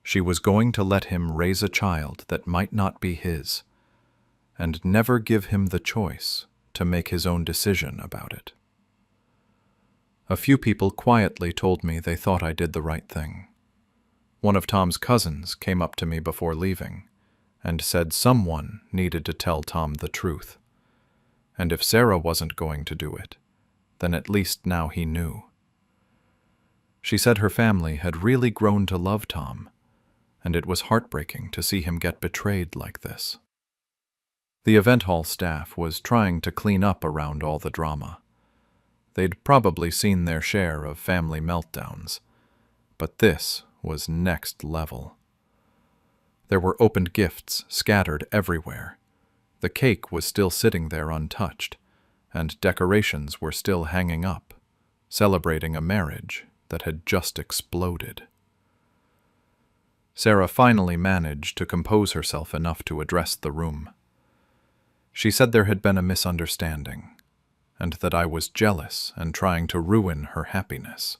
She was going to let him raise a child that might not be his, and never give him the choice to make his own decision about it. A few people quietly told me they thought I did the right thing. One of Tom's cousins came up to me before leaving and said someone needed to tell Tom the truth. And if Sarah wasn't going to do it, then at least now he knew. She said her family had really grown to love Tom, and it was heartbreaking to see him get betrayed like this. The event hall staff was trying to clean up around all the drama. They'd probably seen their share of family meltdowns, but this was next level. There were opened gifts scattered everywhere. The cake was still sitting there untouched, and decorations were still hanging up, celebrating a marriage that had just exploded. Sarah finally managed to compose herself enough to address the room. She said there had been a misunderstanding, and that I was jealous and trying to ruin her happiness.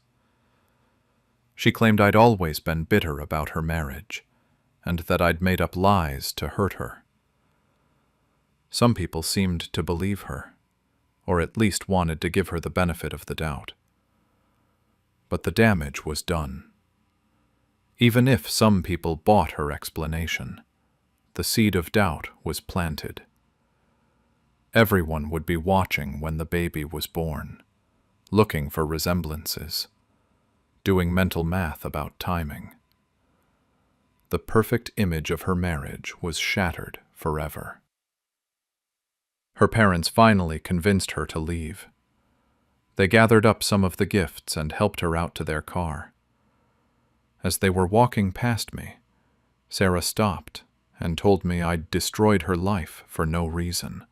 She claimed I'd always been bitter about her marriage, and that I'd made up lies to hurt her. Some people seemed to believe her, or at least wanted to give her the benefit of the doubt. But the damage was done. Even if some people bought her explanation, the seed of doubt was planted. Everyone would be watching when the baby was born, looking for resemblances, doing mental math about timing. The perfect image of her marriage was shattered forever. Her parents finally convinced her to leave. They gathered up some of the gifts and helped her out to their car. As they were walking past me, Sarah stopped and told me I'd destroyed her life for no reason.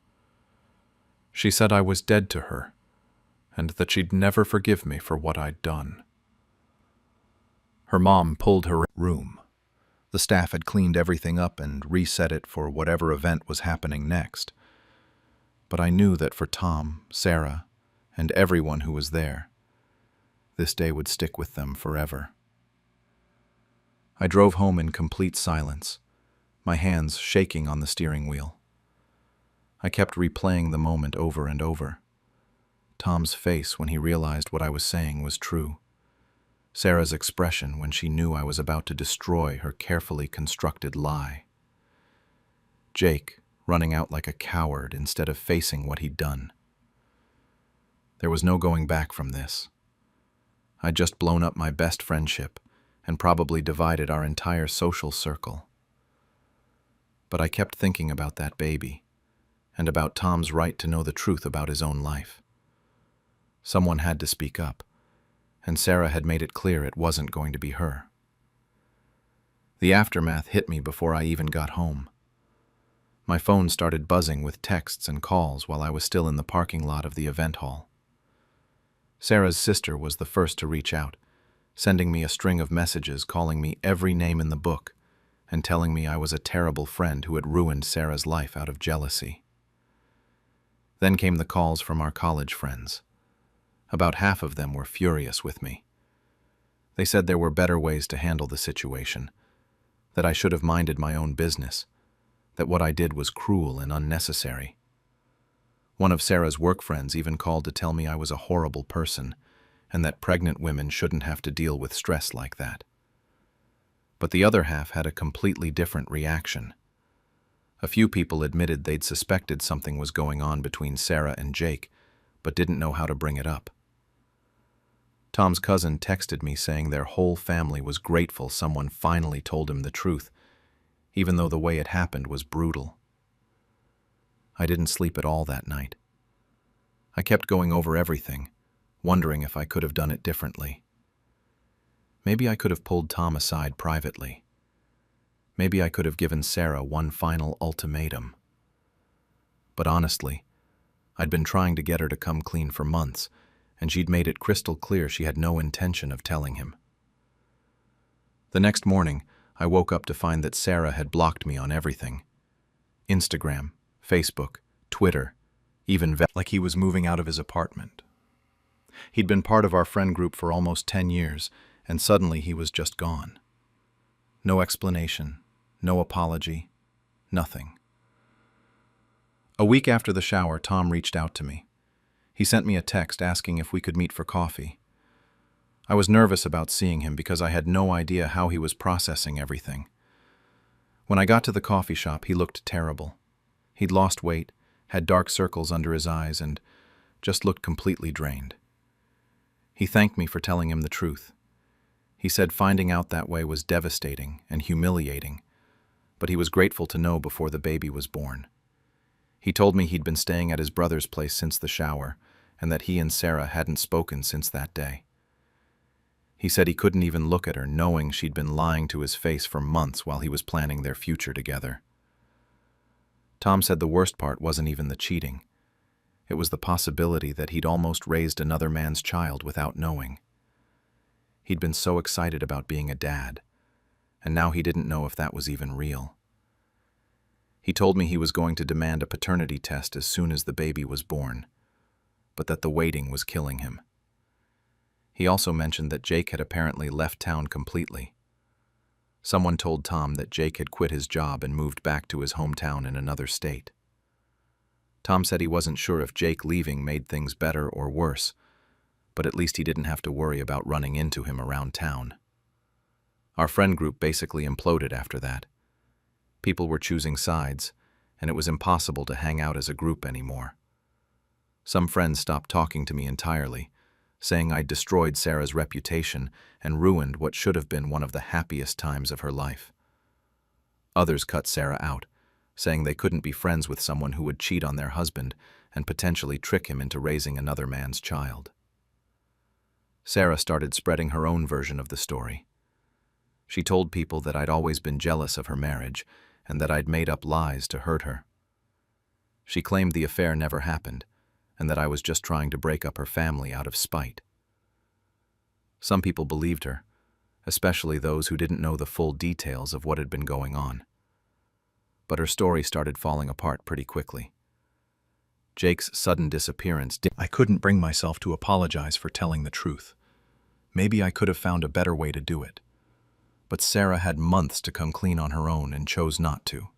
She said I was dead to her, and that she'd never forgive me for what I'd done. Her mom pulled her room. The staff had cleaned everything up and reset it for whatever event was happening next. But I knew that for Tom, Sarah, and everyone who was there, this day would stick with them forever. I drove home in complete silence, my hands shaking on the steering wheel. I kept replaying the moment over and over. Tom's face when he realized what I was saying was true. Sarah's expression when she knew I was about to destroy her carefully constructed lie. Jake running out like a coward instead of facing what he'd done. There was no going back from this. I'd just blown up my best friendship and probably divided our entire social circle. But I kept thinking about that baby, and about Tom's right to know the truth about his own life. Someone had to speak up, and Sarah had made it clear it wasn't going to be her. The aftermath hit me before I even got home. My phone started buzzing with texts and calls while I was still in the parking lot of the event hall. Sarah's sister was the first to reach out, sending me a string of messages calling me every name in the book and telling me I was a terrible friend who had ruined Sarah's life out of jealousy. Then came the calls from our college friends. About half of them were furious with me. They said there were better ways to handle the situation, that I should have minded my own business, that what I did was cruel and unnecessary. One of Sarah's work friends even called to tell me I was a horrible person and that pregnant women shouldn't have to deal with stress like that. But the other half had a completely different reaction. A few people admitted they'd suspected something was going on between Sarah and Jake, but didn't know how to bring it up. Tom's cousin texted me saying their whole family was grateful someone finally told him the truth, even though the way it happened was brutal. I didn't sleep at all that night. I kept going over everything, wondering if I could have done it differently. Maybe I could have pulled Tom aside privately. Maybe I could have given Sarah one final ultimatum. But honestly, I'd been trying to get her to come clean for months, and she'd made it crystal clear she had no intention of telling him. The next morning, I woke up to find that Sarah had blocked me on everything. Instagram, Facebook, Twitter, even like he was moving out of his apartment. He'd been part of our friend group for almost 10 years, and suddenly he was just gone. No explanation, no apology, nothing. A week after the shower, Tom reached out to me. He sent me a text asking if we could meet for coffee. I was nervous about seeing him because I had no idea how he was processing everything. When I got to the coffee shop, he looked terrible. He'd lost weight, had dark circles under his eyes, and just looked completely drained. He thanked me for telling him the truth. He said finding out that way was devastating and humiliating, but he was grateful to know before the baby was born. He told me he'd been staying at his brother's place since the shower, and that he and Sarah hadn't spoken since that day. He said he couldn't even look at her, knowing she'd been lying to his face for months while he was planning their future together. Tom said the worst part wasn't even the cheating. It was the possibility that he'd almost raised another man's child without knowing. He'd been so excited about being a dad, and now he didn't know if that was even real. He told me he was going to demand a paternity test as soon as the baby was born, but that the waiting was killing him. He also mentioned that Jake had apparently left town completely. Someone told Tom that Jake had quit his job and moved back to his hometown in another state. Tom said he wasn't sure if Jake leaving made things better or worse, but at least he didn't have to worry about running into him around town. Our friend group basically imploded after that. People were choosing sides, and it was impossible to hang out as a group anymore. Some friends stopped talking to me entirely, saying I'd destroyed Sarah's reputation and ruined what should have been one of the happiest times of her life. Others cut Sarah out, saying they couldn't be friends with someone who would cheat on their husband and potentially trick him into raising another man's child. Sarah started spreading her own version of the story. She told people that I'd always been jealous of her marriage and that I'd made up lies to hurt her. She claimed the affair never happened and that I was just trying to break up her family out of spite. Some people believed her, especially those who didn't know the full details of what had been going on. But her story started falling apart pretty quickly. Jake's sudden disappearance I couldn't bring myself to apologize for telling the truth. Maybe I could have found a better way to do it. But Sarah had months to come clean on her own and chose not to.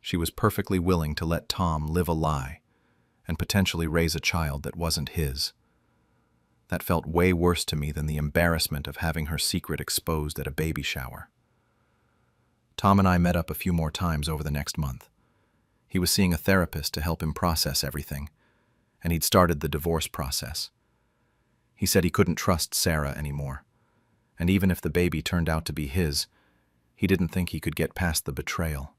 She was perfectly willing to let Tom live a lie and potentially raise a child that wasn't his. That felt way worse to me than the embarrassment of having her secret exposed at a baby shower. Tom and I met up a few more times over the next month. He was seeing a therapist to help him process everything, and he'd started the divorce process. He said he couldn't trust Sarah anymore, and even if the baby turned out to be his, he didn't think he could get past the betrayal.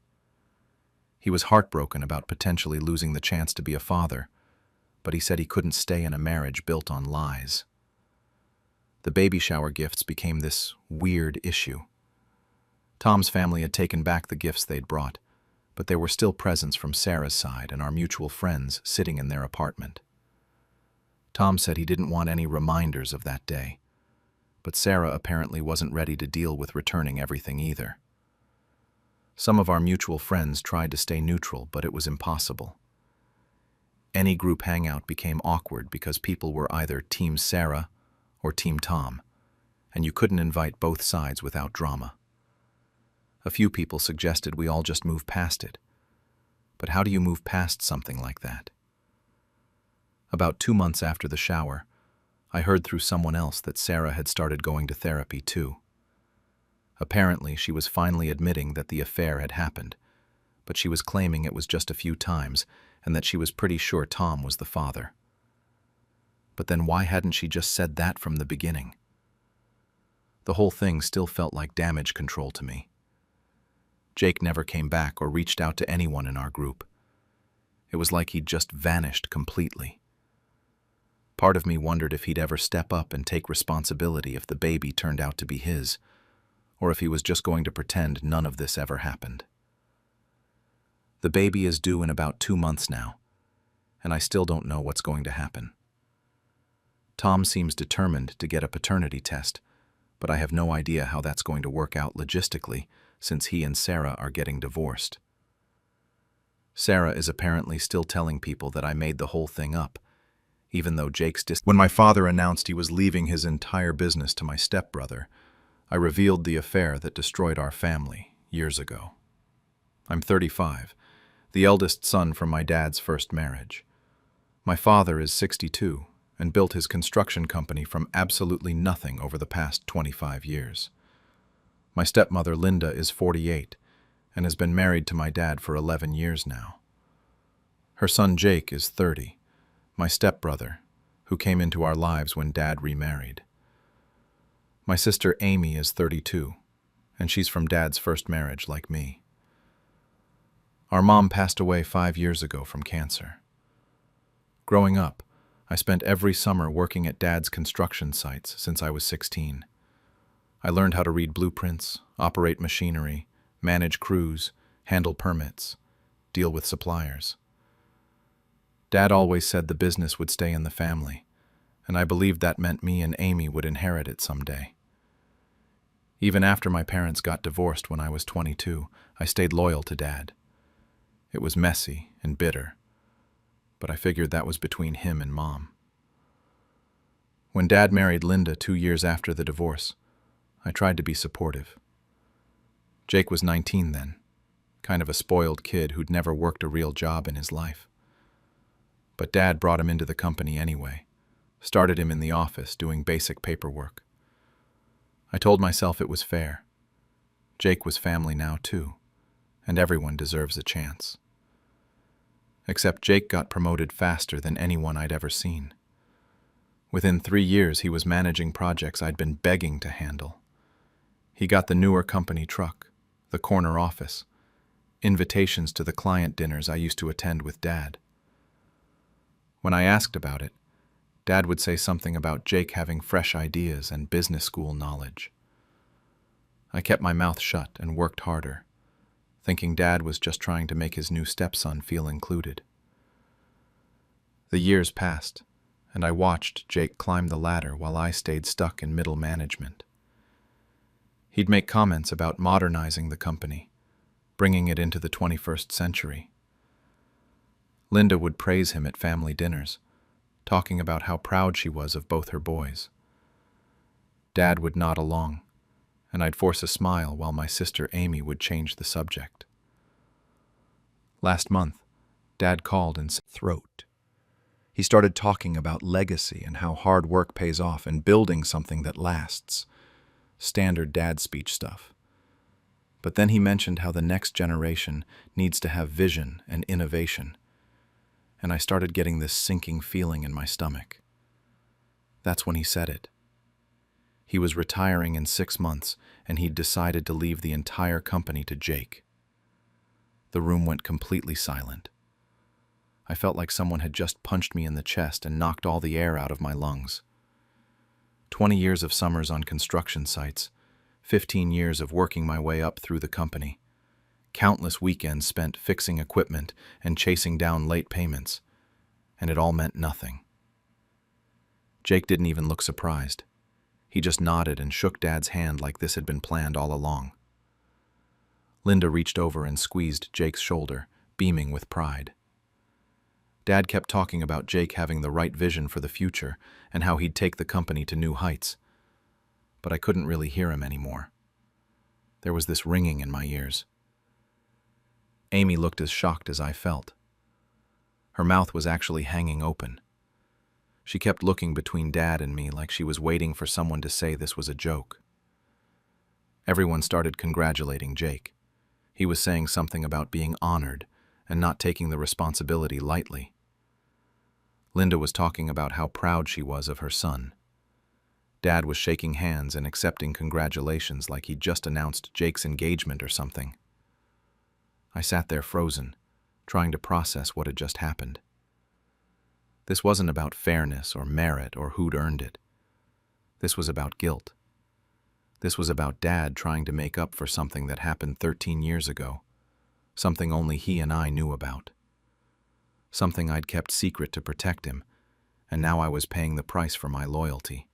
He was heartbroken about potentially losing the chance to be a father, but he said he couldn't stay in a marriage built on lies. The baby shower gifts became this weird issue. Tom's family had taken back the gifts they'd brought, but there were still presents from Sarah's side and our mutual friends sitting in their apartment. Tom said he didn't want any reminders of that day, but Sarah apparently wasn't ready to deal with returning everything either. Some of our mutual friends tried to stay neutral, but it was impossible. Any group hangout became awkward because people were either Team Sarah or Team Tom, and you couldn't invite both sides without drama. A few people suggested we all just move past it. But how do you move past something like that? About 2 months after the shower, I heard through someone else that Sarah had started going to therapy too. Apparently, she was finally admitting that the affair had happened, but she was claiming it was just a few times and that she was pretty sure Tom was the father. But then why hadn't she just said that from the beginning? The whole thing still felt like damage control to me. Jake never came back or reached out to anyone in our group. It was like he'd just vanished completely. Part of me wondered if he'd ever step up and take responsibility if the baby turned out to be his, or if he was just going to pretend none of this ever happened. The baby is due in about 2 months now, and I still don't know what's going to happen. Tom seems determined to get a paternity test, but I have no idea how that's going to work out logistically since he and Sarah are getting divorced. Sarah is apparently still telling people that I made the whole thing up, even though When my father announced he was leaving his entire business to my stepbrother, I revealed the affair that destroyed our family years ago. I'm 35, the eldest son from my dad's first marriage. My father is 62 and built his construction company from absolutely nothing over the past 25 years. My stepmother, Linda, is 48 and has been married to my dad for 11 years now. Her son, Jake, is 30, my stepbrother, who came into our lives when Dad remarried. My sister, Amy, is 32, and she's from Dad's first marriage like me. Our mom passed away 5 years ago from cancer. Growing up, I spent every summer working at Dad's construction sites since I was 16. I learned how to read blueprints, operate machinery, manage crews, handle permits, deal with suppliers. Dad always said the business would stay in the family, and I believed that meant me and Amy would inherit it someday. Even after my parents got divorced when I was 22, I stayed loyal to Dad. It was messy and bitter, but I figured that was between him and Mom. When Dad married Linda 2 years after the divorce, I tried to be supportive. Jake was 19 then, kind of a spoiled kid who'd never worked a real job in his life. But Dad brought him into the company anyway, started him in the office doing basic paperwork. I told myself it was fair. Jake was family now too, and everyone deserves a chance. Except Jake got promoted faster than anyone I'd ever seen. Within 3 years, he was managing projects I'd been begging to handle. He got the newer company truck, the corner office, invitations to the client dinners I used to attend with Dad. When I asked about it, Dad would say something about Jake having fresh ideas and business school knowledge. I kept my mouth shut and worked harder, thinking Dad was just trying to make his new stepson feel included. The years passed, and I watched Jake climb the ladder while I stayed stuck in middle management. He'd make comments about modernizing the company, bringing it into the 21st century. Linda would praise him at family dinners, talking about how proud she was of both her boys. Dad would nod along, and I'd force a smile while my sister Amy would change the subject. Last month, Dad called and said, "Throat." He started talking about legacy and how hard work pays off and building something that lasts. Standard Dad speech stuff. But then he mentioned how the next generation needs to have vision and innovation. And I started getting this sinking feeling in my stomach. That's when he said it. He was retiring in 6 months, and he'd decided to leave the entire company to Jake. The room went completely silent. I felt like someone had just punched me in the chest and knocked all the air out of my lungs. 20 years of summers on construction sites, 15 years of working my way up through the company, countless weekends spent fixing equipment and chasing down late payments, and it all meant nothing. Jake didn't even look surprised. He just nodded and shook Dad's hand like this had been planned all along. Linda reached over and squeezed Jake's shoulder, beaming with pride. Dad kept talking about Jake having the right vision for the future and how he'd take the company to new heights. But I couldn't really hear him anymore. There was this ringing in my ears. Amy looked as shocked as I felt. Her mouth was actually hanging open. She kept looking between Dad and me like she was waiting for someone to say this was a joke. Everyone started congratulating Jake. He was saying something about being honored and not taking the responsibility lightly. Linda was talking about how proud she was of her son. Dad was shaking hands and accepting congratulations like he'd just announced Jake's engagement or something. I sat there frozen, trying to process what had just happened. This wasn't about fairness or merit or who'd earned it. This was about guilt. This was about Dad trying to make up for something that happened 13 years ago, something only he and I knew about. Something I'd kept secret to protect him, and now I was paying the price for my loyalty.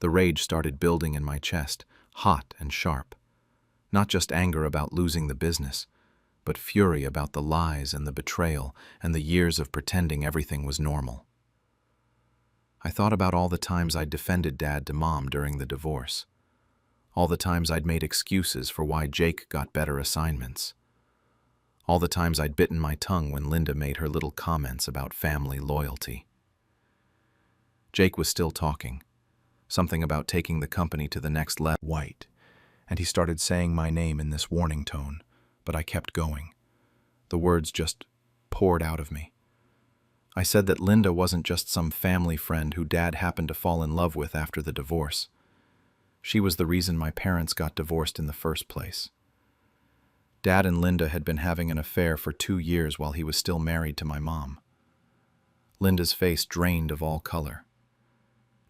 The rage started building in my chest, hot and sharp. Not just anger about losing the business, but fury about the lies and the betrayal and the years of pretending everything was normal. I thought about all the times I'd defended Dad to Mom during the divorce, all the times I'd made excuses for why Jake got better assignments, all the times I'd bitten my tongue when Linda made her little comments about family loyalty. Jake was still talking, something about taking the company to the next level. White, and he started saying my name in this warning tone, but I kept going. The words just poured out of me. I said that Linda wasn't just some family friend who Dad happened to fall in love with after the divorce. She was the reason my parents got divorced in the first place. Dad and Linda had been having an affair for 2 years while he was still married to my mom. Linda's face drained of all color.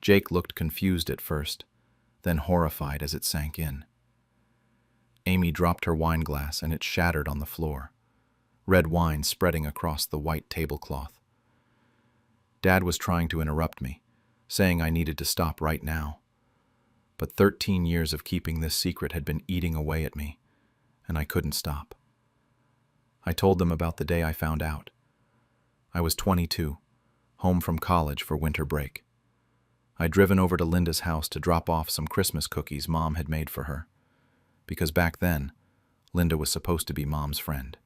Jake looked confused at first, then horrified as it sank in. Amy dropped her wine glass and it shattered on the floor, red wine spreading across the white tablecloth. Dad was trying to interrupt me, saying I needed to stop right now. But 13 years of keeping this secret had been eating away at me, and I couldn't stop. I told them about the day I found out. I was 22, home from college for winter break. I'd driven over to Linda's house to drop off some Christmas cookies Mom had made for her, because back then, Linda was supposed to be Mom's friend.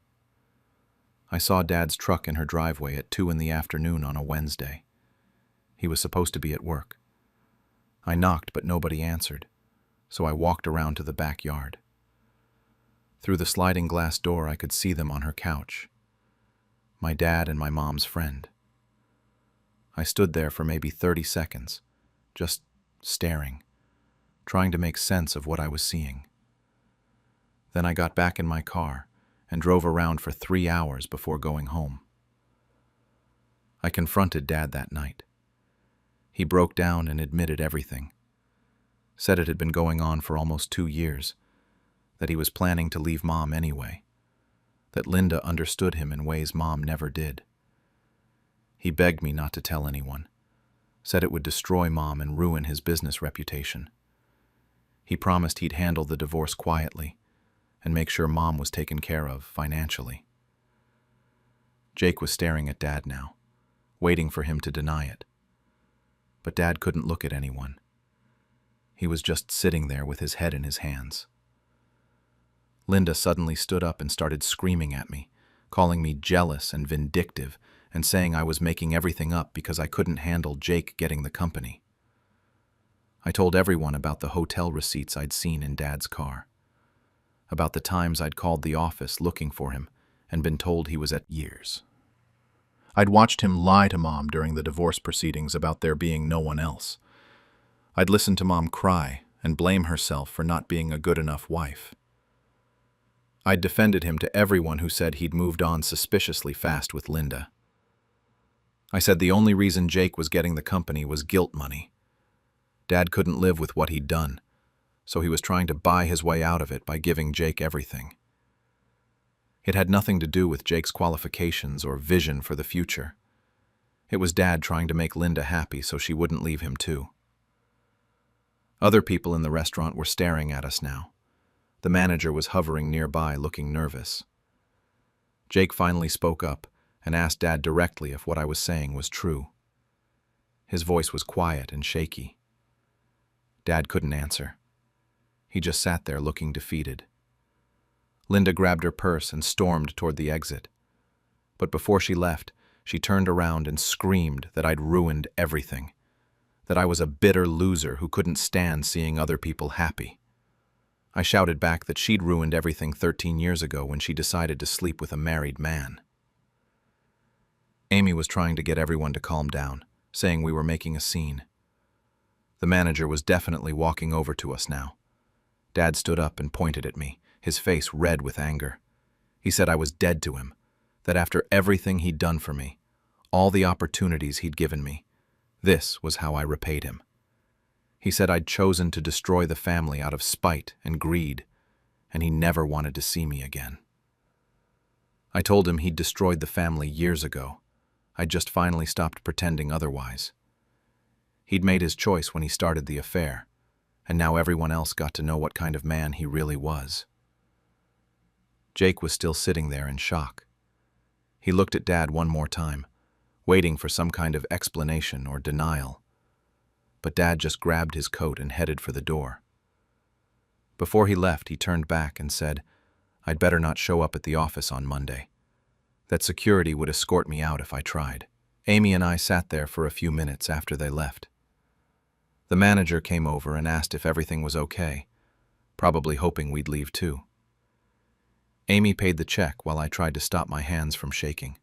I saw Dad's truck in her driveway at 2 in the afternoon on a Wednesday. He was supposed to be at work. I knocked, but nobody answered, so I walked around to the backyard. Through the sliding glass door, I could see them on her couch. My dad and my mom's friend. I stood there for maybe 30 seconds, just staring, trying to make sense of what I was seeing. Then I got back in my car and drove around for 3 hours before going home. I confronted Dad that night. He broke down and admitted everything. Said it had been going on for almost 2 years, that he was planning to leave Mom anyway, that Linda understood him in ways Mom never did. He begged me not to tell anyone, said it would destroy Mom and ruin his business reputation. He promised he'd handle the divorce quietly and make sure Mom was taken care of financially. Jake was staring at Dad now, waiting for him to deny it. But Dad couldn't look at anyone. He was just sitting there with his head in his hands. Linda suddenly stood up and started screaming at me, calling me jealous and vindictive, and saying I was making everything up because I couldn't handle Jake getting the company. I told everyone about the hotel receipts I'd seen in Dad's car, about the times I'd called the office looking for him and been told he was at years. I'd watched him lie to Mom during the divorce proceedings about there being no one else. I'd listened to Mom cry and blame herself for not being a good enough wife. I'd defended him to everyone who said he'd moved on suspiciously fast with Linda. I said the only reason Jake was getting the company was guilt money. Dad couldn't live with what he'd done, so he was trying to buy his way out of it by giving Jake everything. It had nothing to do with Jake's qualifications or vision for the future. It was Dad trying to make Linda happy so she wouldn't leave him too. Other people in the restaurant were staring at us now. The manager was hovering nearby, looking nervous. Jake finally spoke up and asked Dad directly if what I was saying was true. His voice was quiet and shaky. Dad couldn't answer. He just sat there looking defeated. Linda grabbed her purse and stormed toward the exit. But before she left, she turned around and screamed that I'd ruined everything, that I was a bitter loser who couldn't stand seeing other people happy. I shouted back that she'd ruined everything 13 years ago when she decided to sleep with a married man. Amy was trying to get everyone to calm down, saying we were making a scene. The manager was definitely walking over to us now. Dad stood up and pointed at me, his face red with anger. He said I was dead to him, that after everything he'd done for me, all the opportunities he'd given me, this was how I repaid him. He said I'd chosen to destroy the family out of spite and greed, and he never wanted to see me again. I told him he'd destroyed the family years ago. I'd just finally stopped pretending otherwise. He'd made his choice when he started the affair, and now everyone else got to know what kind of man he really was. Jake was still sitting there in shock. He looked at Dad one more time, waiting for some kind of explanation or denial. But Dad just grabbed his coat and headed for the door. Before he left, he turned back and said, I'd better not show up at the office on Monday. That security would escort me out if I tried. Amy and I sat there for a few minutes after they left. The manager came over and asked if everything was okay, probably hoping we'd leave too. Amy paid the check while I tried to stop my hands from shaking.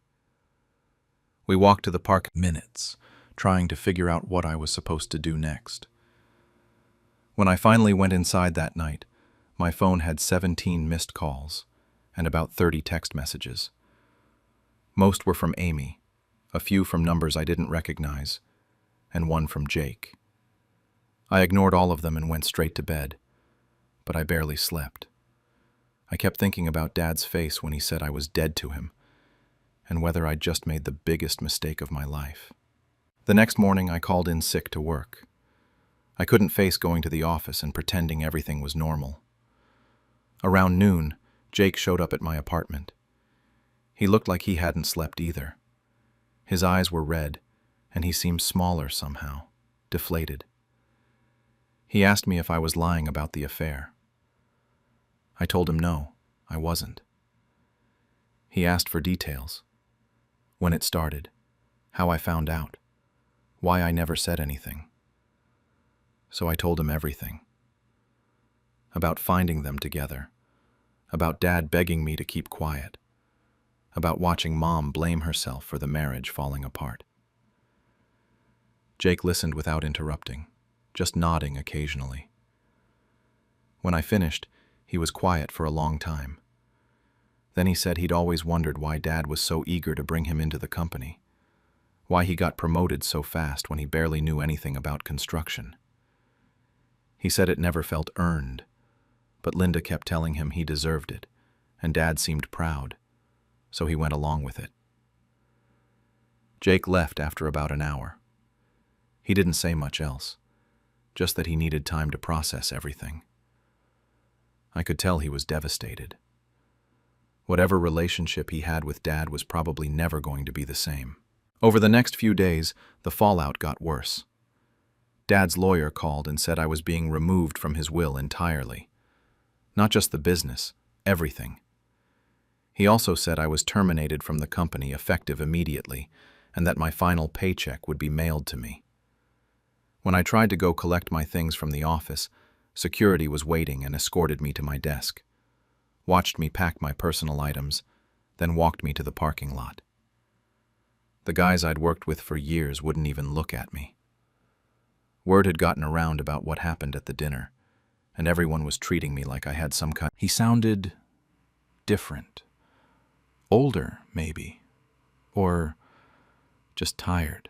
We walked to the park minutes, trying to figure out what I was supposed to do next. When I finally went inside that night, my phone had 17 missed calls and about 30 text messages. Most were from Amy, a few from numbers I didn't recognize, and one from Jake. I ignored all of them and went straight to bed, but I barely slept. I kept thinking about Dad's face when he said I was dead to him, and whether I'd just made the biggest mistake of my life. The next morning, I called in sick to work. I couldn't face going to the office and pretending everything was normal. Around noon, Jake showed up at my apartment. He looked like he hadn't slept either. His eyes were red, and he seemed smaller somehow, deflated. He asked me if I was lying about the affair. I told him no, I wasn't. He asked for details. When it started, how I found out, why I never said anything. So I told him everything. About finding them together, about Dad begging me to keep quiet, about watching Mom blame herself for the marriage falling apart. Jake listened without interrupting, just nodding occasionally. When I finished, he was quiet for a long time. Then he said he'd always wondered why Dad was so eager to bring him into the company, why he got promoted so fast when he barely knew anything about construction. He said it never felt earned, but Linda kept telling him he deserved it, and Dad seemed proud, so he went along with it. Jake left after about an hour. He didn't say much else, just that he needed time to process everything. I could tell he was devastated. Whatever relationship he had with Dad was probably never going to be the same. Over the next few days, the fallout got worse. Dad's lawyer called and said I was being removed from his will entirely. Not just the business, everything. He also said I was terminated from the company effective immediately, and that my final paycheck would be mailed to me. When I tried to go collect my things from the office, security was waiting and escorted me to my desk, watched me pack my personal items, then walked me to the parking lot. The guys I'd worked with for years wouldn't even look at me. Word had gotten around about what happened at the dinner, and everyone was treating me like I had some kind. He sounded different. Older, maybe. Or just tired.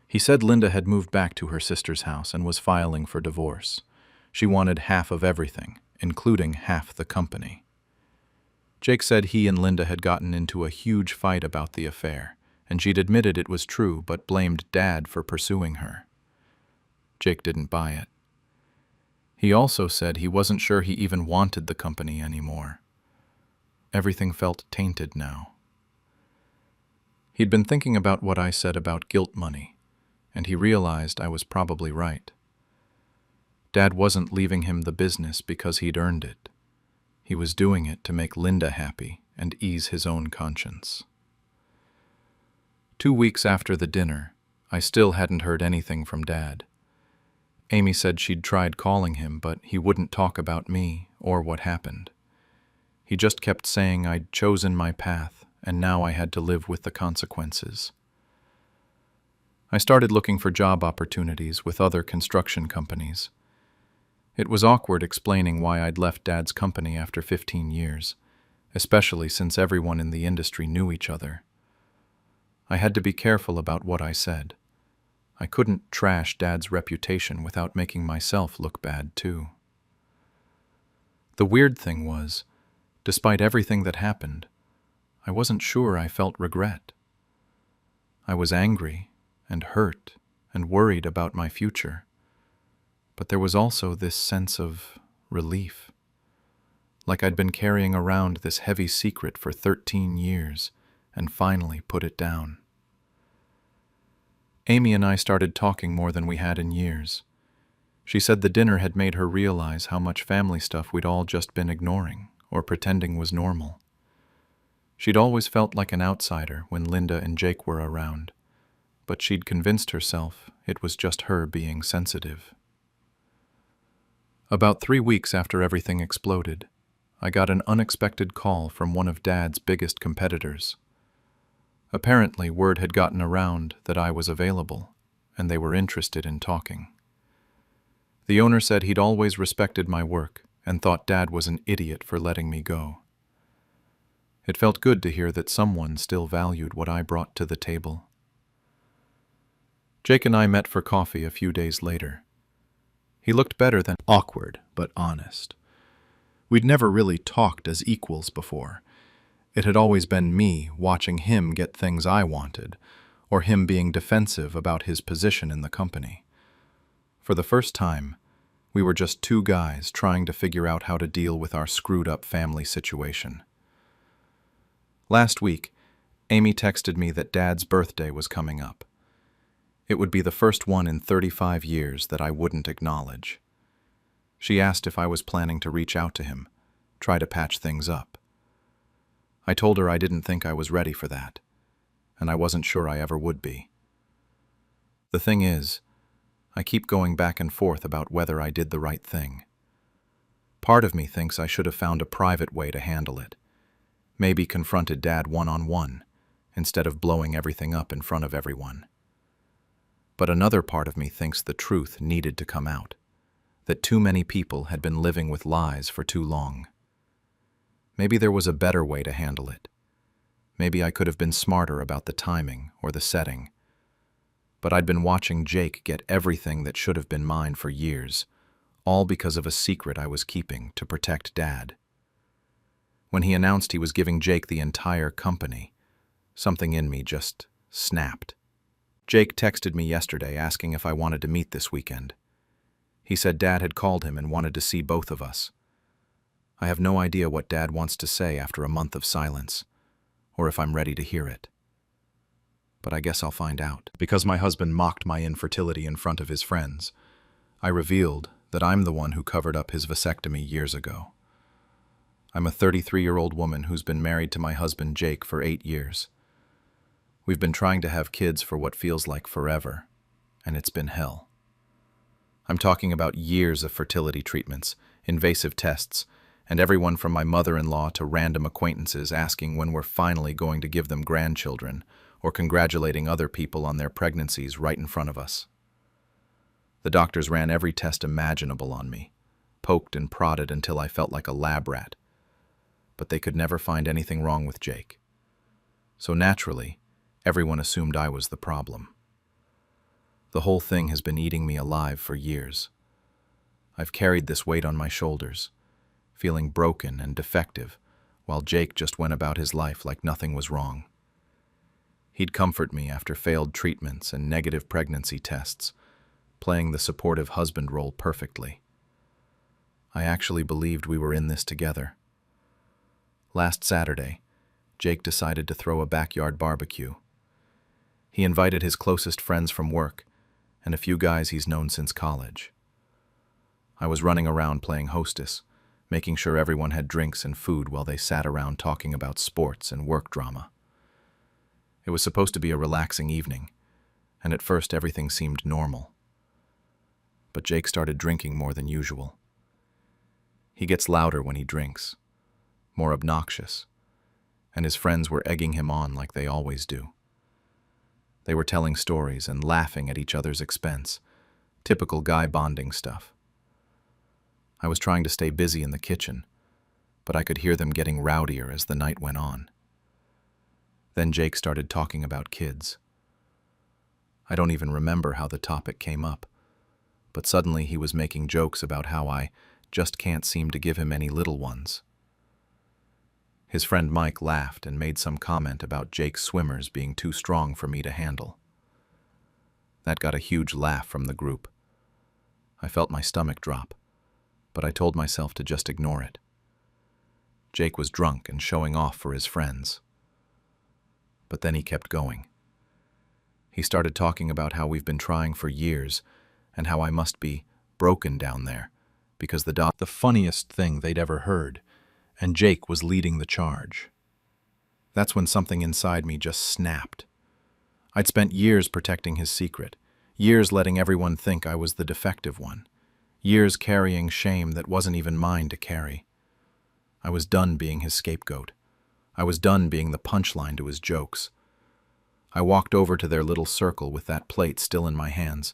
He said Linda had moved back to her sister's house and was filing for divorce. She wanted half of everything, including half the company. Jake said he and Linda had gotten into a huge fight about the affair, and she'd admitted it was true but blamed Dad for pursuing her. Jake didn't buy it. He also said he wasn't sure he even wanted the company anymore. Everything felt tainted now. He'd been thinking about what I said about guilt money, and he realized I was probably right. Dad wasn't leaving him the business because he'd earned it. He was doing it to make Linda happy and ease his own conscience. 2 weeks after the dinner, I still hadn't heard anything from Dad. Amy said she'd tried calling him, but he wouldn't talk about me or what happened. He just kept saying I'd chosen my path, and now I had to live with the consequences. I started looking for job opportunities with other construction companies. It was awkward explaining why I'd left Dad's company after 15 years, especially since everyone in the industry knew each other. I had to be careful about what I said. I couldn't trash Dad's reputation without making myself look bad, too. The weird thing was, despite everything that happened, I wasn't sure I felt regret. I was angry and hurt and worried about my future, but there was also this sense of relief, like I'd been carrying around this heavy secret for 13 years and finally put it down. Amy and I started talking more than we had in years. She said the dinner had made her realize how much family stuff we'd all just been ignoring or pretending was normal. She'd always felt like an outsider when Linda and Jake were around, but she'd convinced herself it was just her being sensitive. About 3 weeks after everything exploded, I got an unexpected call from one of Dad's biggest competitors. Apparently, word had gotten around that I was available, and they were interested in talking. The owner said he'd always respected my work and thought Dad was an idiot for letting me go. It felt good to hear that someone still valued what I brought to the table. Jake and I met for coffee a few days later. He looked better than awkward, but honest. We'd never really talked as equals before. It had always been me watching him get things I wanted, or him being defensive about his position in the company. For the first time, we were just two guys trying to figure out how to deal with our screwed-up family situation. Last week, Amy texted me that Dad's birthday was coming up. It would be the first one in 35 years that I wouldn't acknowledge. She asked if I was planning to reach out to him, try to patch things up. I told her I didn't think I was ready for that, and I wasn't sure I ever would be. The thing is, I keep going back and forth about whether I did the right thing. Part of me thinks I should have found a private way to handle it, maybe confronted Dad one-on-one, instead of blowing everything up in front of everyone. But another part of me thinks the truth needed to come out, that too many people had been living with lies for too long. Maybe there was a better way to handle it. Maybe I could have been smarter about the timing or the setting. But I'd been watching Jake get everything that should have been mine for years, all because of a secret I was keeping to protect Dad. When he announced he was giving Jake the entire company, something in me just snapped. Jake texted me yesterday asking if I wanted to meet this weekend. He said Dad had called him and wanted to see both of us. I have no idea what Dad wants to say after a month of silence, or if I'm ready to hear it. But I guess I'll find out. Because my husband mocked my infertility in front of his friends, I revealed that I'm the one who covered up his vasectomy years ago. I'm a 33-year-old woman who's been married to my husband Jake for 8 years. We've been trying to have kids for what feels like forever, and it's been hell. I'm talking about years of fertility treatments, invasive tests, and everyone from my mother-in-law to random acquaintances asking when we're finally going to give them grandchildren, or congratulating other people on their pregnancies right in front of us. The doctors ran every test imaginable on me, poked and prodded until I felt like a lab rat. But they could never find anything wrong with Jake. So naturally, everyone assumed I was the problem. The whole thing has been eating me alive for years. I've carried this weight on my shoulders, feeling broken and defective, while Jake just went about his life like nothing was wrong. He'd comfort me after failed treatments and negative pregnancy tests, playing the supportive husband role perfectly. I actually believed we were in this together. Last Saturday, Jake decided to throw a backyard barbecue. He invited his closest friends from work and a few guys he's known since college. I was running around playing hostess, making sure everyone had drinks and food while they sat around talking about sports and work drama. It was supposed to be a relaxing evening, and at first everything seemed normal. But Jake started drinking more than usual. He gets louder when he drinks, more obnoxious, and his friends were egging him on like they always do. They were telling stories and laughing at each other's expense, typical guy bonding stuff. I was trying to stay busy in the kitchen, but I could hear them getting rowdier as the night went on. Then Jake started talking about kids. I don't even remember how the topic came up, but suddenly he was making jokes about how I just can't seem to give him any little ones. His friend Mike laughed and made some comment about Jake's swimmers being too strong for me to handle. That got a huge laugh from the group. I felt my stomach drop, but I told myself to just ignore it. Jake was drunk and showing off for his friends. But then he kept going. He started talking about how we've been trying for years and how I must be broken down there because the funniest thing they'd ever heard, and Jake was leading the charge. That's when something inside me just snapped. I'd spent years protecting his secret, years letting everyone think I was the defective one, years carrying shame that wasn't even mine to carry. I was done being his scapegoat. I was done being the punchline to his jokes. I walked over to their little circle with that plate still in my hands,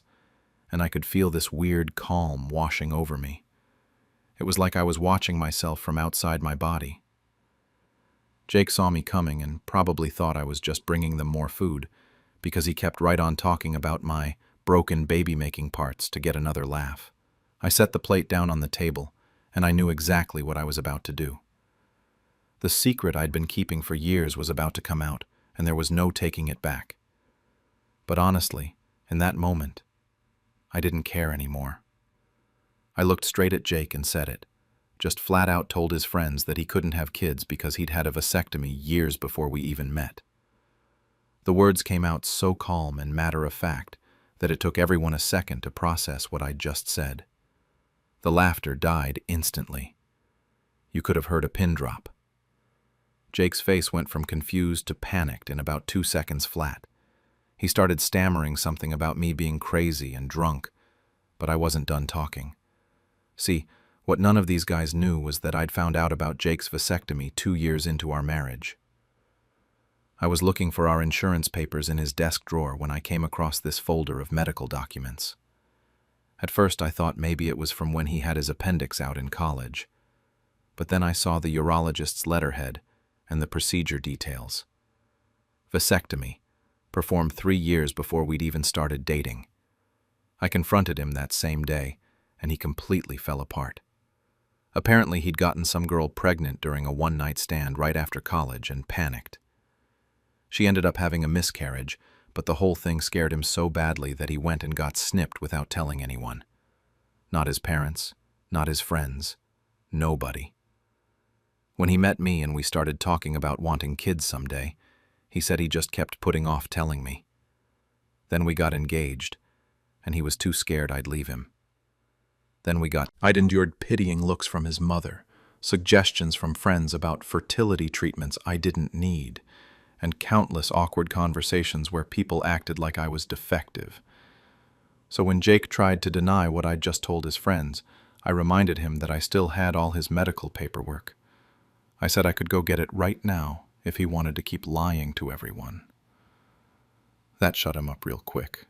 and I could feel this weird calm washing over me. It was like I was watching myself from outside my body. Jake saw me coming and probably thought I was just bringing them more food, because he kept right on talking about my broken baby-making parts to get another laugh. I set the plate down on the table, and I knew exactly what I was about to do. The secret I'd been keeping for years was about to come out, and there was no taking it back. But honestly, in that moment, I didn't care anymore. I looked straight at Jake and said it. Just flat out told his friends that he couldn't have kids because he'd had a vasectomy years before we even met. The words came out so calm and matter-of-fact that it took everyone a second to process what I'd just said. The laughter died instantly. You could have heard a pin drop. Jake's face went from confused to panicked in about 2 seconds flat. He started stammering something about me being crazy and drunk, but I wasn't done talking. See, what none of these guys knew was that I'd found out about Jake's vasectomy 2 years into our marriage. I was looking for our insurance papers in his desk drawer when I came across this folder of medical documents. At first I thought maybe it was from when he had his appendix out in college, but then I saw the urologist's letterhead and the procedure details. Vasectomy, performed 3 years before we'd even started dating. I confronted him that same day, and he completely fell apart. Apparently he'd gotten some girl pregnant during a one-night stand right after college and panicked. She ended up having a miscarriage, but the whole thing scared him so badly that he went and got snipped without telling anyone. Not his parents, not his friends, nobody. When he met me and we started talking about wanting kids someday, he said he just kept putting off telling me. Then we got engaged, and he was too scared I'd leave him. I'd endured pitying looks from his mother, suggestions from friends about fertility treatments I didn't need, and countless awkward conversations where people acted like I was defective. So when Jake tried to deny what I'd just told his friends, I reminded him that I still had all his medical paperwork. I said I could go get it right now if he wanted to keep lying to everyone. That shut him up real quick.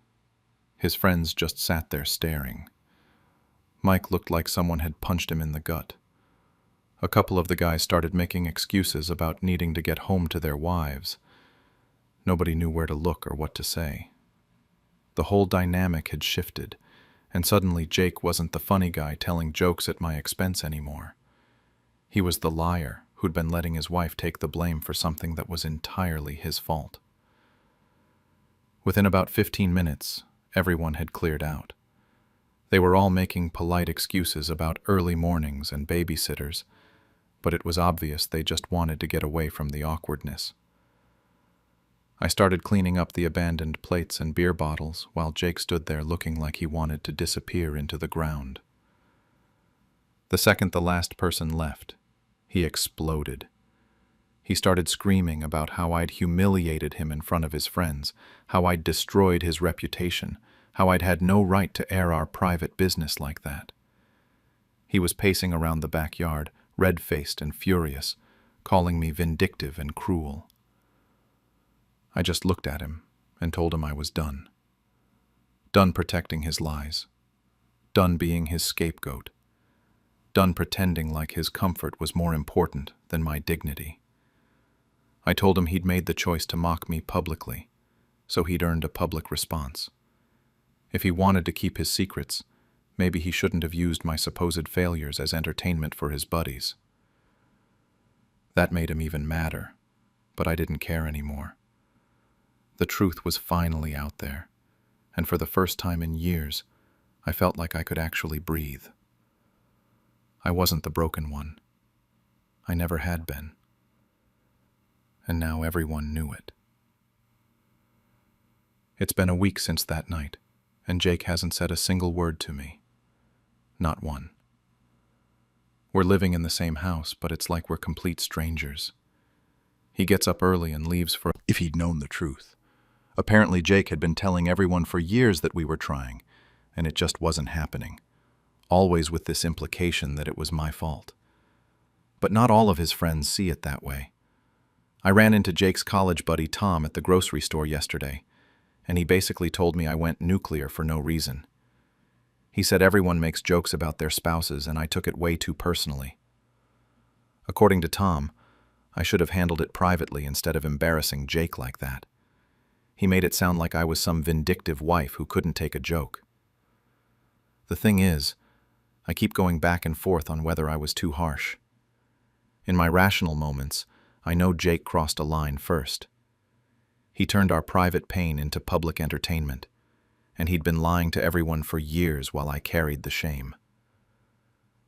His friends just sat there staring. Mike looked like someone had punched him in the gut. A couple of the guys started making excuses about needing to get home to their wives. Nobody knew where to look or what to say. The whole dynamic had shifted, and suddenly Jake wasn't the funny guy telling jokes at my expense anymore. He was the liar who'd been letting his wife take the blame for something that was entirely his fault. Within about 15 minutes, everyone had cleared out. They were all making polite excuses about early mornings and babysitters, but it was obvious they just wanted to get away from the awkwardness. I started cleaning up the abandoned plates and beer bottles while Jake stood there looking like he wanted to disappear into the ground. The second the last person left, he exploded. He started screaming about how I'd humiliated him in front of his friends, how I'd destroyed his reputation, how I'd had no right to air our private business like that. He was pacing around the backyard, red-faced and furious, calling me vindictive and cruel. I just looked at him and told him I was done. Done protecting his lies. Done being his scapegoat. Done pretending like his comfort was more important than my dignity. I told him he'd made the choice to mock me publicly, so he'd earned a public response. If he wanted to keep his secrets, maybe he shouldn't have used my supposed failures as entertainment for his buddies. That made him even madder, but I didn't care anymore. The truth was finally out there, and for the first time in years, I felt like I could actually breathe. I wasn't the broken one. I never had been. And now everyone knew it. It's been a week since that night, and Jake hasn't said a single word to me. Not one. We're living in the same house, but it's like we're complete strangers. He gets up early and leaves for... If he'd known the truth. Apparently Jake had been telling everyone for years that we were trying, and it just wasn't happening. Always with this implication that it was my fault. But not all of his friends see it that way. I ran into Jake's college buddy Tom at the grocery store yesterday, and he basically told me I went nuclear for no reason. He said everyone makes jokes about their spouses, and I took it way too personally. According to Tom, I should have handled it privately instead of embarrassing Jake like that. He made it sound like I was some vindictive wife who couldn't take a joke. The thing is, I keep going back and forth on whether I was too harsh. In my rational moments, I know Jake crossed a line first. He turned our private pain into public entertainment, and he'd been lying to everyone for years while I carried the shame.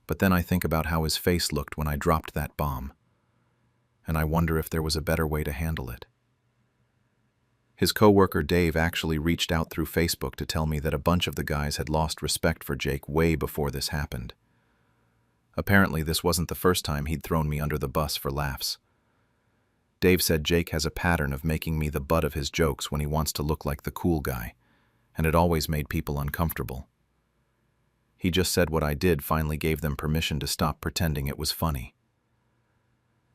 But then I think about how his face looked when I dropped that bomb, and I wonder if there was a better way to handle it. His coworker Dave actually reached out through Facebook to tell me that a bunch of the guys had lost respect for Jake way before this happened. Apparently, this wasn't the first time he'd thrown me under the bus for laughs. Dave said Jake has a pattern of making me the butt of his jokes when he wants to look like the cool guy, and it always made people uncomfortable. He just said what I did finally gave them permission to stop pretending it was funny.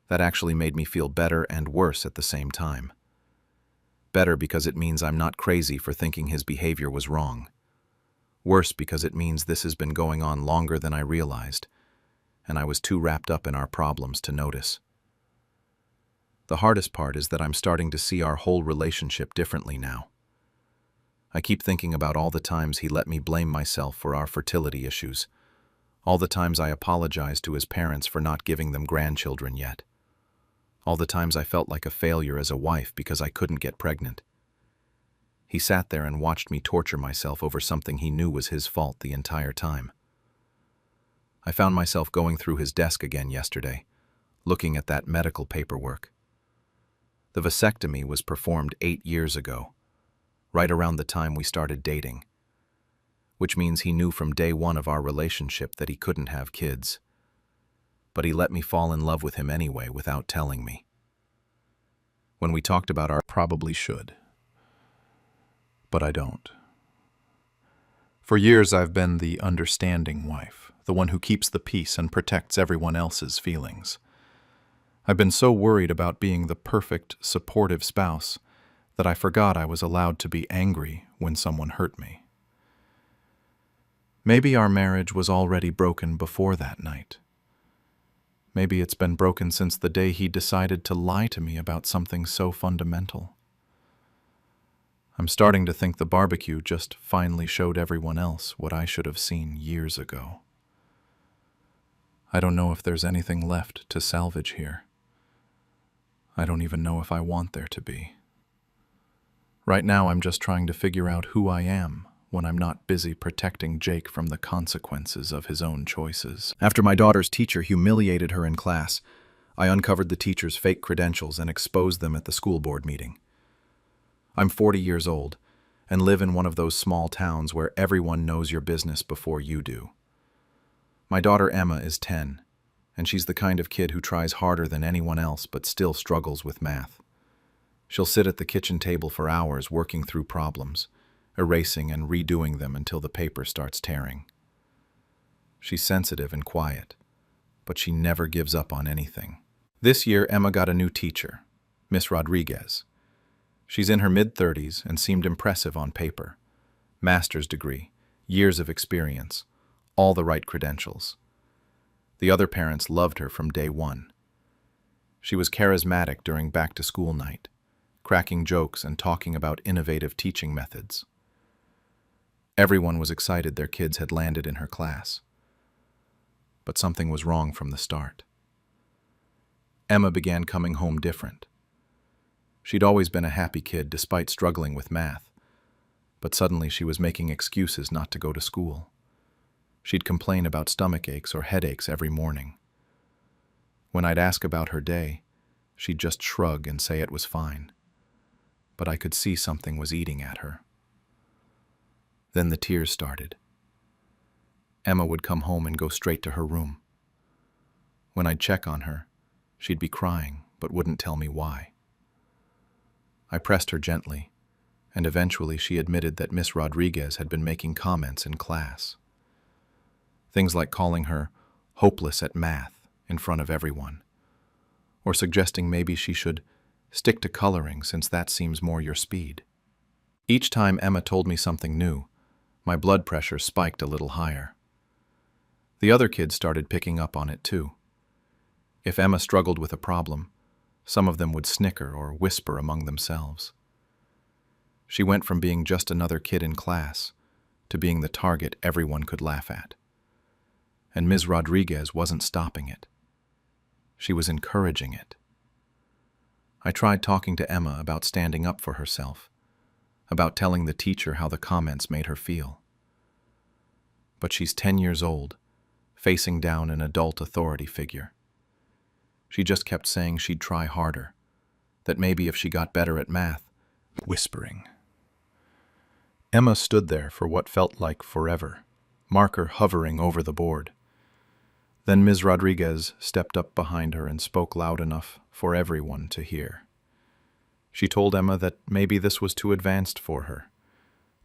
That actually made me feel better and worse at the same time. Better because it means I'm not crazy for thinking his behavior was wrong. Worse because it means this has been going on longer than I realized, and I was too wrapped up in our problems to notice. The hardest part is that I'm starting to see our whole relationship differently now. I keep thinking about all the times he let me blame myself for our fertility issues, all the times I apologized to his parents for not giving them grandchildren yet, all the times I felt like a failure as a wife because I couldn't get pregnant. He sat there and watched me torture myself over something he knew was his fault the entire time. I found myself going through his desk again yesterday, looking at that medical paperwork. The vasectomy was performed 8 years ago, right around the time we started dating, which means he knew from day one of our relationship that he couldn't have kids. But he let me fall in love with him anyway without telling me. When we talked about our Probably should. But I don't. For years I've been the understanding wife, the one who keeps the peace and protects everyone else's feelings. I've been so worried about being the perfect, supportive spouse that I forgot I was allowed to be angry when someone hurt me. Maybe our marriage was already broken before that night. Maybe it's been broken since the day he decided to lie to me about something so fundamental. I'm starting to think the barbecue just finally showed everyone else what I should have seen years ago. I don't know if there's anything left to salvage here. I don't even know if I want there to be. Right now, I'm just trying to figure out who I am when I'm not busy protecting Jake from the consequences of his own choices. After my daughter's teacher humiliated her in class, I uncovered the teacher's fake credentials and exposed them at the school board meeting. I'm 40 years old and live in one of those small towns where everyone knows your business before you do. My daughter Emma is 10, and she's the kind of kid who tries harder than anyone else but still struggles with math. She'll sit at the kitchen table for hours working through problems, erasing and redoing them until the paper starts tearing. She's sensitive and quiet, but she never gives up on anything. This year, Emma got a new teacher, Miss Rodriguez. She's in her mid-30s and seemed impressive on paper. Master's degree, years of experience, all the right credentials. The other parents loved her from day one. She was charismatic during back-to-school night, cracking jokes and talking about innovative teaching methods. Everyone was excited their kids had landed in her class. But something was wrong from the start. Emma began coming home different. She'd always been a happy kid despite struggling with math, but suddenly she was making excuses not to go to school. She'd complain about stomach aches or headaches every morning. When I'd ask about her day, she'd just shrug and say it was fine. But I could see something was eating at her. Then the tears started. Emma would come home and go straight to her room. When I'd check on her, she'd be crying but wouldn't tell me why. I pressed her gently, and eventually she admitted that Miss Rodriguez had been making comments in class. Things like calling her hopeless at math in front of everyone, or suggesting maybe she should stick to coloring since that seems more your speed. Each time Emma told me something new, my blood pressure spiked a little higher. The other kids started picking up on it too. If Emma struggled with a problem, some of them would snicker or whisper among themselves. She went from being just another kid in class to being the target everyone could laugh at. And Ms. Rodriguez wasn't stopping it. She was encouraging it. I tried talking to Emma about standing up for herself, about telling the teacher how the comments made her feel. But she's 10 years old, facing down an adult authority figure. She just kept saying she'd try harder, that maybe if she got better at math, whispering. Emma stood there for what felt like forever, marker hovering over the board. Then Ms. Rodriguez stepped up behind her and spoke loud enough for everyone to hear. She told Emma that maybe this was too advanced for her,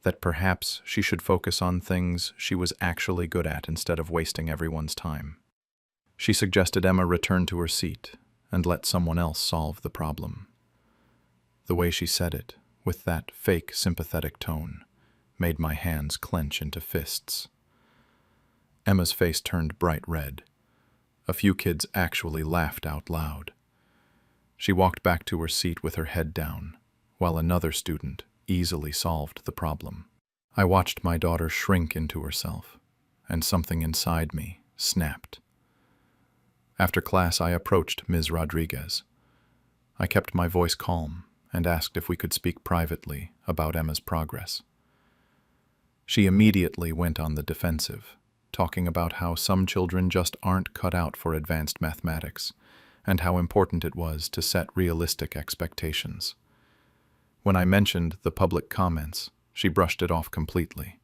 that perhaps she should focus on things she was actually good at instead of wasting everyone's time. She suggested Emma return to her seat and let someone else solve the problem. The way she said it, with that fake sympathetic tone, made my hands clench into fists. Emma's face turned bright red. A few kids actually laughed out loud. She walked back to her seat with her head down, while another student easily solved the problem. I watched my daughter shrink into herself, and something inside me snapped. After class, I approached Ms. Rodriguez. I kept my voice calm and asked if we could speak privately about Emma's progress. She immediately went on the defensive, talking about how some children just aren't cut out for advanced mathematics, and how important it was to set realistic expectations. When I mentioned the public comments, she brushed it off completely.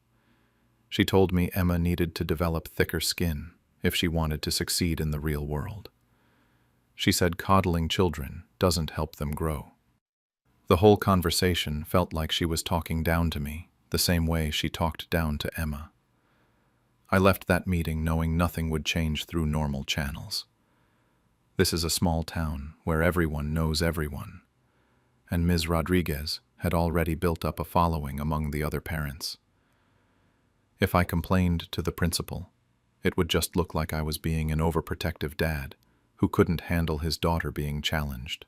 She told me Emma needed to develop thicker skin if she wanted to succeed in the real world. She said coddling children doesn't help them grow. The whole conversation felt like she was talking down to me, the same way she talked down to Emma. I left that meeting knowing nothing would change through normal channels. This is a small town where everyone knows everyone, and Ms. Rodriguez had already built up a following among the other parents. If I complained to the principal, it would just look like I was being an overprotective dad who couldn't handle his daughter being challenged.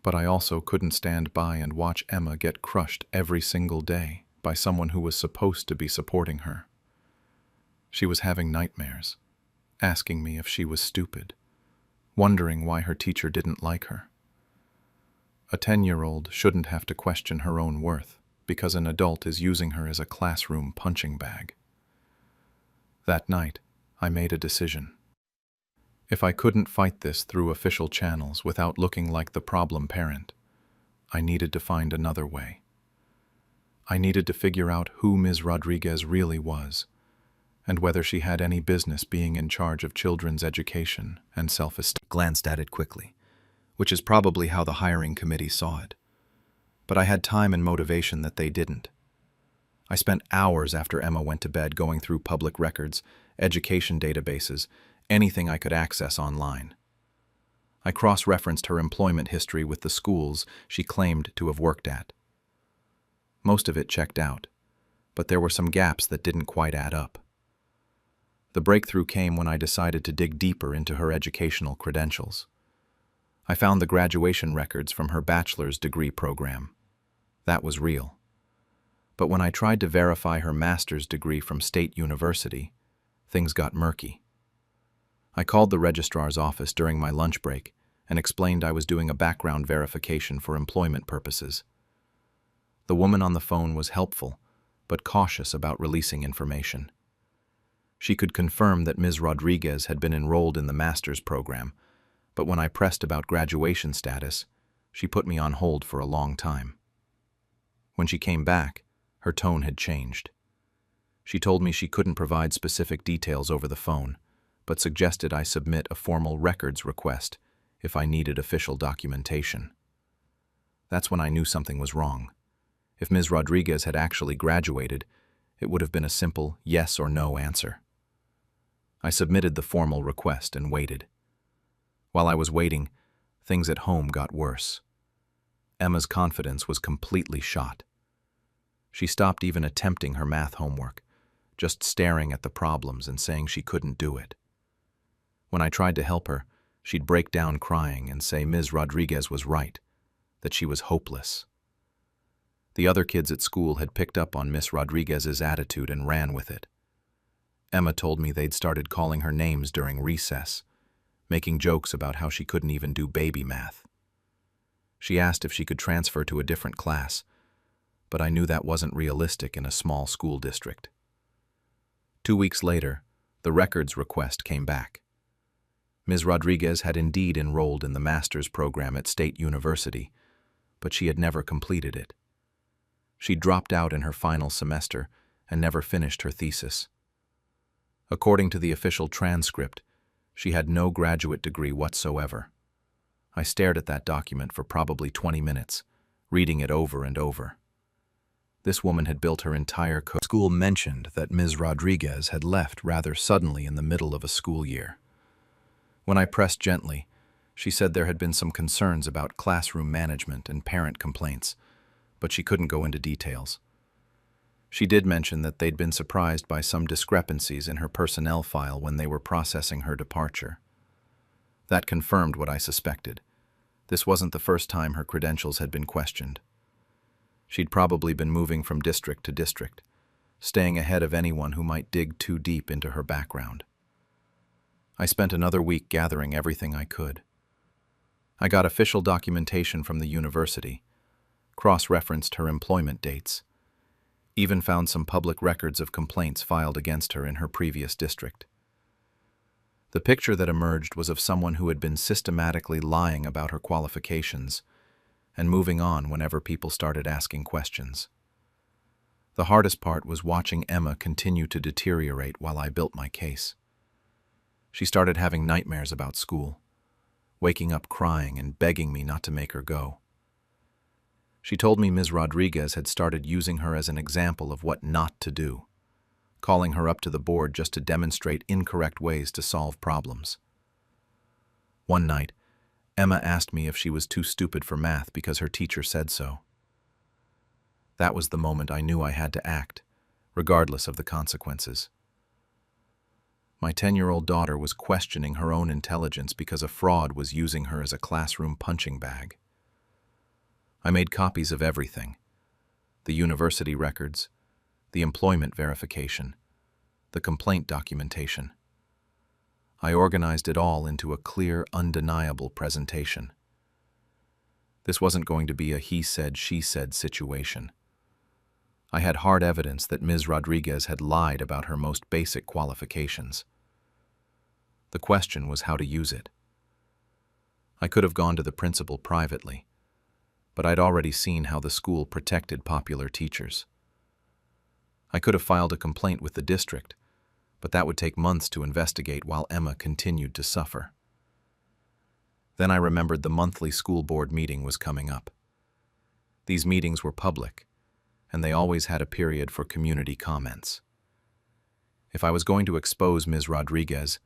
But I also couldn't stand by and watch Emma get crushed every single day by someone who was supposed to be supporting her. She was having nightmares, asking me if she was stupid, wondering why her teacher didn't like her. A 10-year-old shouldn't have to question her own worth because an adult is using her as a classroom punching bag. That night, I made a decision. If I couldn't fight this through official channels without looking like the problem parent, I needed to find another way. I needed to figure out who Ms. Rodriguez really was, and whether she had any business being in charge of children's education and self-esteem. Glanced at it quickly, which is probably how the hiring committee saw it. But I had time and motivation that they didn't. I spent hours after Emma went to bed going through public records, education databases, anything I could access online. I cross-referenced her employment history with the schools she claimed to have worked at. Most of it checked out, but there were some gaps that didn't quite add up. The breakthrough came when I decided to dig deeper into her educational credentials. I found the graduation records from her bachelor's degree program. That was real. But when I tried to verify her master's degree from State University, things got murky. I called the registrar's office during my lunch break and explained I was doing a background verification for employment purposes. The woman on the phone was helpful, but cautious about releasing information. She could confirm that Ms. Rodriguez had been enrolled in the master's program, but when I pressed about graduation status, she put me on hold for a long time. When she came back, her tone had changed. She told me she couldn't provide specific details over the phone, but suggested I submit a formal records request if I needed official documentation. That's when I knew something was wrong. If Ms. Rodriguez had actually graduated, it would have been a simple yes or no answer. I submitted the formal request and waited. While I was waiting, things at home got worse. Emma's confidence was completely shot. She stopped even attempting her math homework, just staring at the problems and saying she couldn't do it. When I tried to help her, she'd break down crying and say Ms. Rodriguez was right, that she was hopeless. The other kids at school had picked up on Miss Rodriguez's attitude and ran with it. Emma told me they'd started calling her names during recess, making jokes about how she couldn't even do baby math. She asked if she could transfer to a different class, but I knew that wasn't realistic in a small school district. 2 weeks later, the records request came back. Ms. Rodriguez had indeed enrolled in the master's program at State University, but she had never completed it. She dropped out in her final semester and never finished her thesis. According to the official transcript, she had no graduate degree whatsoever. I stared at that document for probably 20 minutes, reading it over and over. This woman had built her entire school mentioned that Ms. Rodriguez had left rather suddenly in the middle of a school year. When I pressed gently, she said there had been some concerns about classroom management and parent complaints, but she couldn't go into details. She did mention that they'd been surprised by some discrepancies in her personnel file when they were processing her departure. That confirmed what I suspected. This wasn't the first time her credentials had been questioned. She'd probably been moving from district to district, staying ahead of anyone who might dig too deep into her background. I spent another week gathering everything I could. I got official documentation from the university, cross-referenced her employment dates, even found some public records of complaints filed against her in her previous district. The picture that emerged was of someone who had been systematically lying about her qualifications and moving on whenever people started asking questions. The hardest part was watching Emma continue to deteriorate while I built my case. She started having nightmares about school, waking up crying and begging me not to make her go. She told me Ms. Rodriguez had started using her as an example of what not to do, calling her up to the board just to demonstrate incorrect ways to solve problems. One night, Emma asked me if she was too stupid for math because her teacher said so. That was the moment I knew I had to act, regardless of the consequences. My 10-year-old daughter was questioning her own intelligence because a fraud was using her as a classroom punching bag. I made copies of everything: the university records, the employment verification, the complaint documentation. I organized it all into a clear, undeniable presentation. This wasn't going to be a he said, she said situation. I had hard evidence that Ms. Rodriguez had lied about her most basic qualifications. The question was how to use it. I could have gone to the principal privately, but I'd already seen how the school protected popular teachers. I could have filed a complaint with the district, but that would take months to investigate while Emma continued to suffer. Then I remembered the monthly school board meeting was coming up. These meetings were public, and they always had a period for community comments. If I was going to expose Ms. Rodriguez,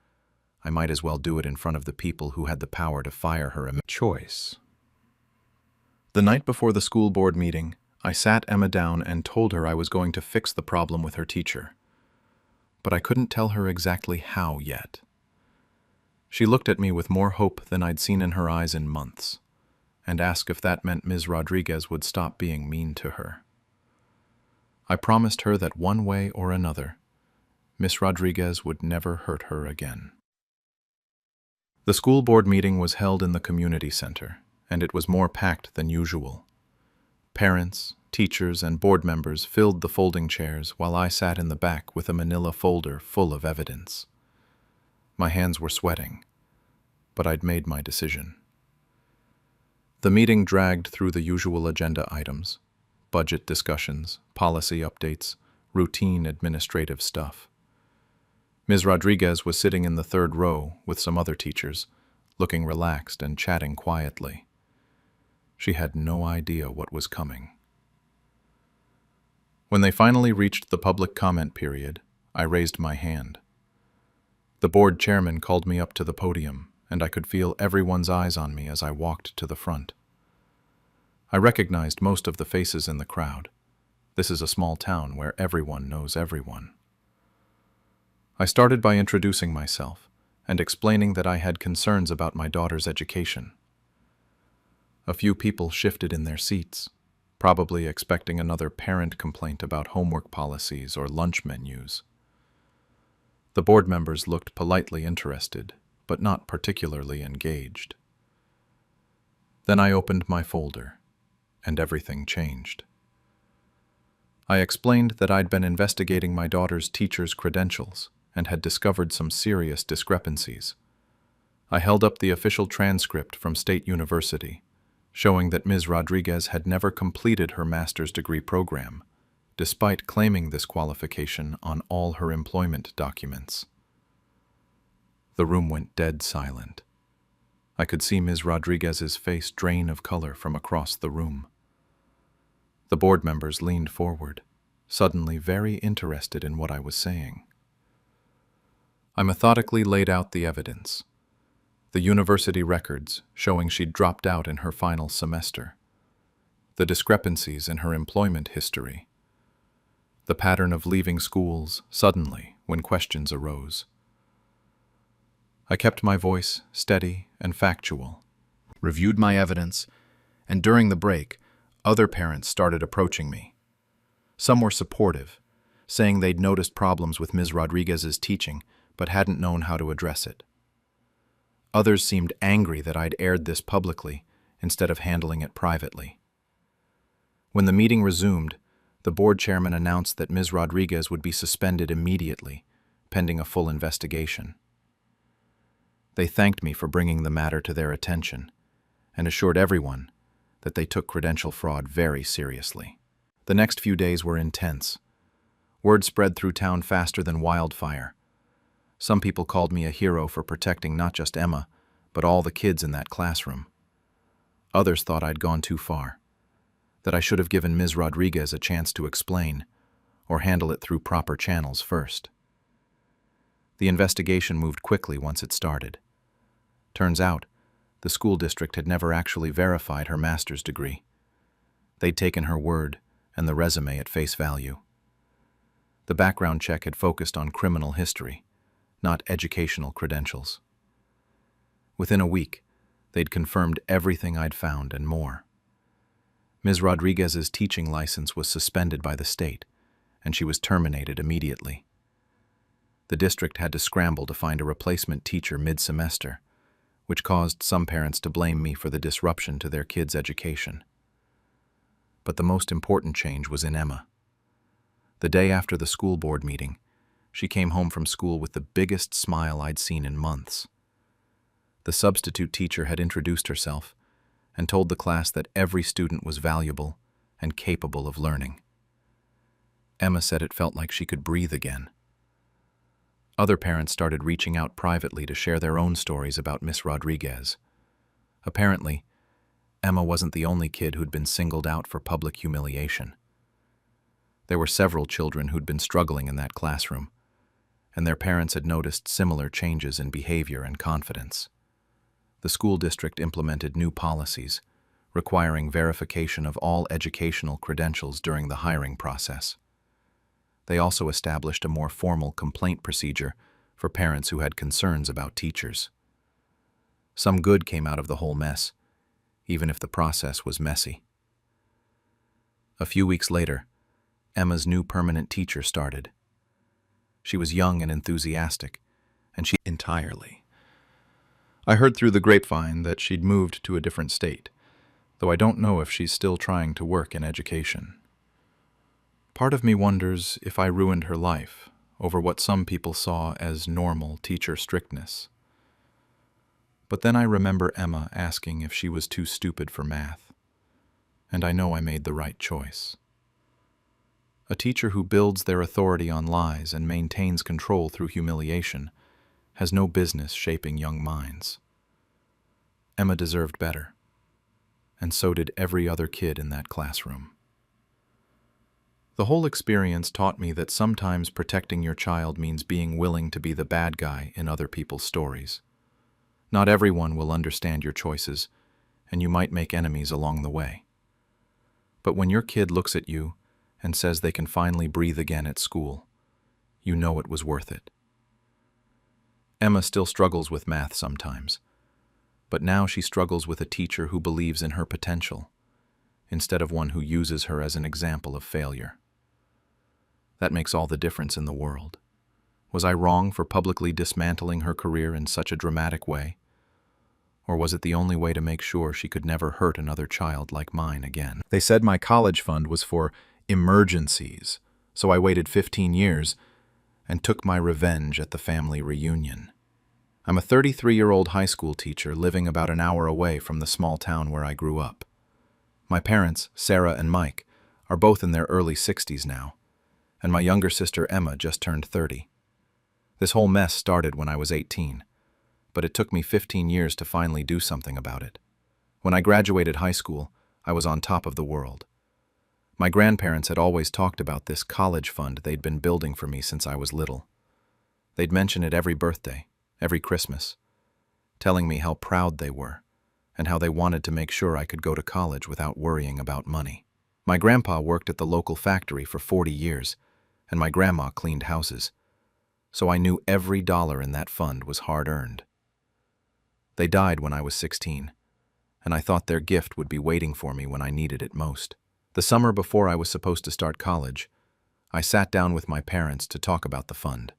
I might as well do it in front of the people who had the power to fire her. Choice. The night before the school board meeting, I sat Emma down and told her I was going to fix the problem with her teacher. But I couldn't tell her exactly how yet. She looked at me with more hope than I'd seen in her eyes in months, and asked if that meant Ms. Rodriguez would stop being mean to her. I promised her that one way or another, Miss Rodriguez would never hurt her again. The school board meeting was held in the community center, and it was more packed than usual. Parents, teachers, and board members filled the folding chairs while I sat in the back with a manila folder full of evidence. My hands were sweating, but I'd made my decision. The meeting dragged through the usual agenda items: budget discussions, policy updates, routine administrative stuff. Ms. Rodriguez was sitting in the third row with some other teachers, looking relaxed and chatting quietly. She had no idea what was coming. When they finally reached the public comment period, I raised my hand. The board chairman called me up to the podium, and I could feel everyone's eyes on me as I walked to the front. I recognized most of the faces in the crowd. This is a small town where everyone knows everyone. I started by introducing myself and explaining that I had concerns about my daughter's education. A few people shifted in their seats, probably expecting another parent complaint about homework policies or lunch menus. The board members looked politely interested, but not particularly engaged. Then I opened my folder, and everything changed. I explained that I'd been investigating my daughter's teacher's credentials and had discovered some serious discrepancies. I held up the official transcript from State University, showing that Ms. Rodriguez had never completed her master's degree program, despite claiming this qualification on all her employment documents. The room went dead silent. I could see Ms. Rodriguez's face drain of color from across the room. The board members leaned forward, suddenly very interested in what I was saying. I methodically laid out the evidence. The university records showing she'd dropped out in her final semester. The discrepancies in her employment history. The pattern of leaving schools suddenly when questions arose. I kept my voice steady and factual, reviewed my evidence, and during the break, other parents started approaching me. Some were supportive, saying they'd noticed problems with Ms. Rodriguez's teaching but hadn't known how to address it. Others seemed angry that I'd aired this publicly instead of handling it privately. When the meeting resumed, the board chairman announced that Ms. Rodriguez would be suspended immediately, pending a full investigation. They thanked me for bringing the matter to their attention and assured everyone that they took credential fraud very seriously. The next few days were intense. Word spread through town faster than wildfire. Some people called me a hero for protecting not just Emma, but all the kids in that classroom. Others thought I'd gone too far, that I should have given Ms. Rodriguez a chance to explain or handle it through proper channels first. The investigation moved quickly once it started. Turns out, the school district had never actually verified her master's degree. They'd taken her word and the resume at face value. The background check had focused on criminal history, not educational credentials. Within a week, they'd confirmed everything I'd found and more. Ms. Rodriguez's teaching license was suspended by the state, and she was terminated immediately. The district had to scramble to find a replacement teacher mid-semester, which caused some parents to blame me for the disruption to their kids' education. But the most important change was in Emma. The day after the school board meeting, she came home from school with the biggest smile I'd seen in months. The substitute teacher had introduced herself and told the class that every student was valuable and capable of learning. Emma said it felt like she could breathe again. Other parents started reaching out privately to share their own stories about Miss Rodriguez. Apparently, Emma wasn't the only kid who'd been singled out for public humiliation. There were several children who'd been struggling in that classroom, and their parents had noticed similar changes in behavior and confidence. The school district implemented new policies, requiring verification of all educational credentials during the hiring process. They also established a more formal complaint procedure for parents who had concerns about teachers. Some good came out of the whole mess, even if the process was messy. A few weeks later, Emma's new permanent teacher started. She was young and enthusiastic, and she entirely. I heard through the grapevine that she'd moved to a different state, though I don't know if she's still trying to work in education. Part of me wonders if I ruined her life over what some people saw as normal teacher strictness. But then I remember Emma asking if she was too stupid for math, and I know I made the right choice. A teacher who builds their authority on lies and maintains control through humiliation has no business shaping young minds. Emma deserved better, and so did every other kid in that classroom. The whole experience taught me that sometimes protecting your child means being willing to be the bad guy in other people's stories. Not everyone will understand your choices, and you might make enemies along the way. But when your kid looks at you and says they can finally breathe again at school, you know it was worth it. Emma still struggles with math sometimes, but now she struggles with a teacher who believes in her potential, instead of one who uses her as an example of failure. That makes all the difference in the world. Was I wrong for publicly dismantling her career in such a dramatic way? Or was it the only way to make sure she could never hurt another child like mine again? They said my college fund was for emergencies, so I waited 15 years and took my revenge at the family reunion. I'm a 33-year-old high school teacher living about an hour away from the small town where I grew up. My parents, Sarah and Mike, are both in their early 60s now, and my younger sister Emma just turned 30. This whole mess started when I was 18, but it took me 15 years to finally do something about it. When I graduated high school, I was on top of the world. My grandparents had always talked about this college fund they'd been building for me since I was little. They'd mention it every birthday, every Christmas, telling me how proud they were and how they wanted to make sure I could go to college without worrying about money. My grandpa worked at the local factory for 40 years, and my grandma cleaned houses, so I knew every dollar in that fund was hard-earned. They died when I was 16, and I thought their gift would be waiting for me when I needed it most. The summer before I was supposed to start college, I sat down with my parents to talk about the fund.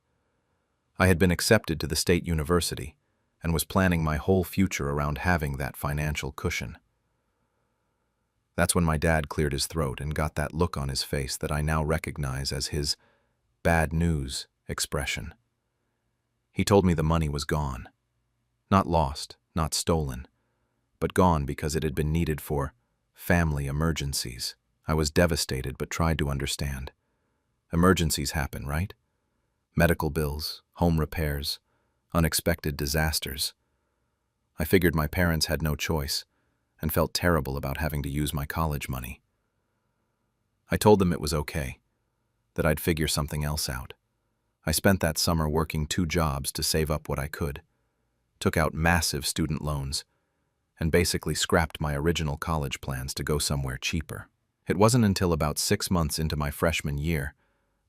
I had been accepted to the state university and was planning my whole future around having that financial cushion. That's when my dad cleared his throat and got that look on his face that I now recognize as his bad news expression. He told me the money was gone. Not lost, not stolen, but gone because it had been needed for family emergencies. I was devastated but tried to understand. Emergencies happen, right? Medical bills, home repairs, unexpected disasters. I figured my parents had no choice and felt terrible about having to use my college money. I told them it was okay, that I'd figure something else out. I spent that summer working 2 jobs to save up what I could, took out massive student loans, and basically scrapped my original college plans to go somewhere cheaper. It wasn't until about 6 months into my freshman year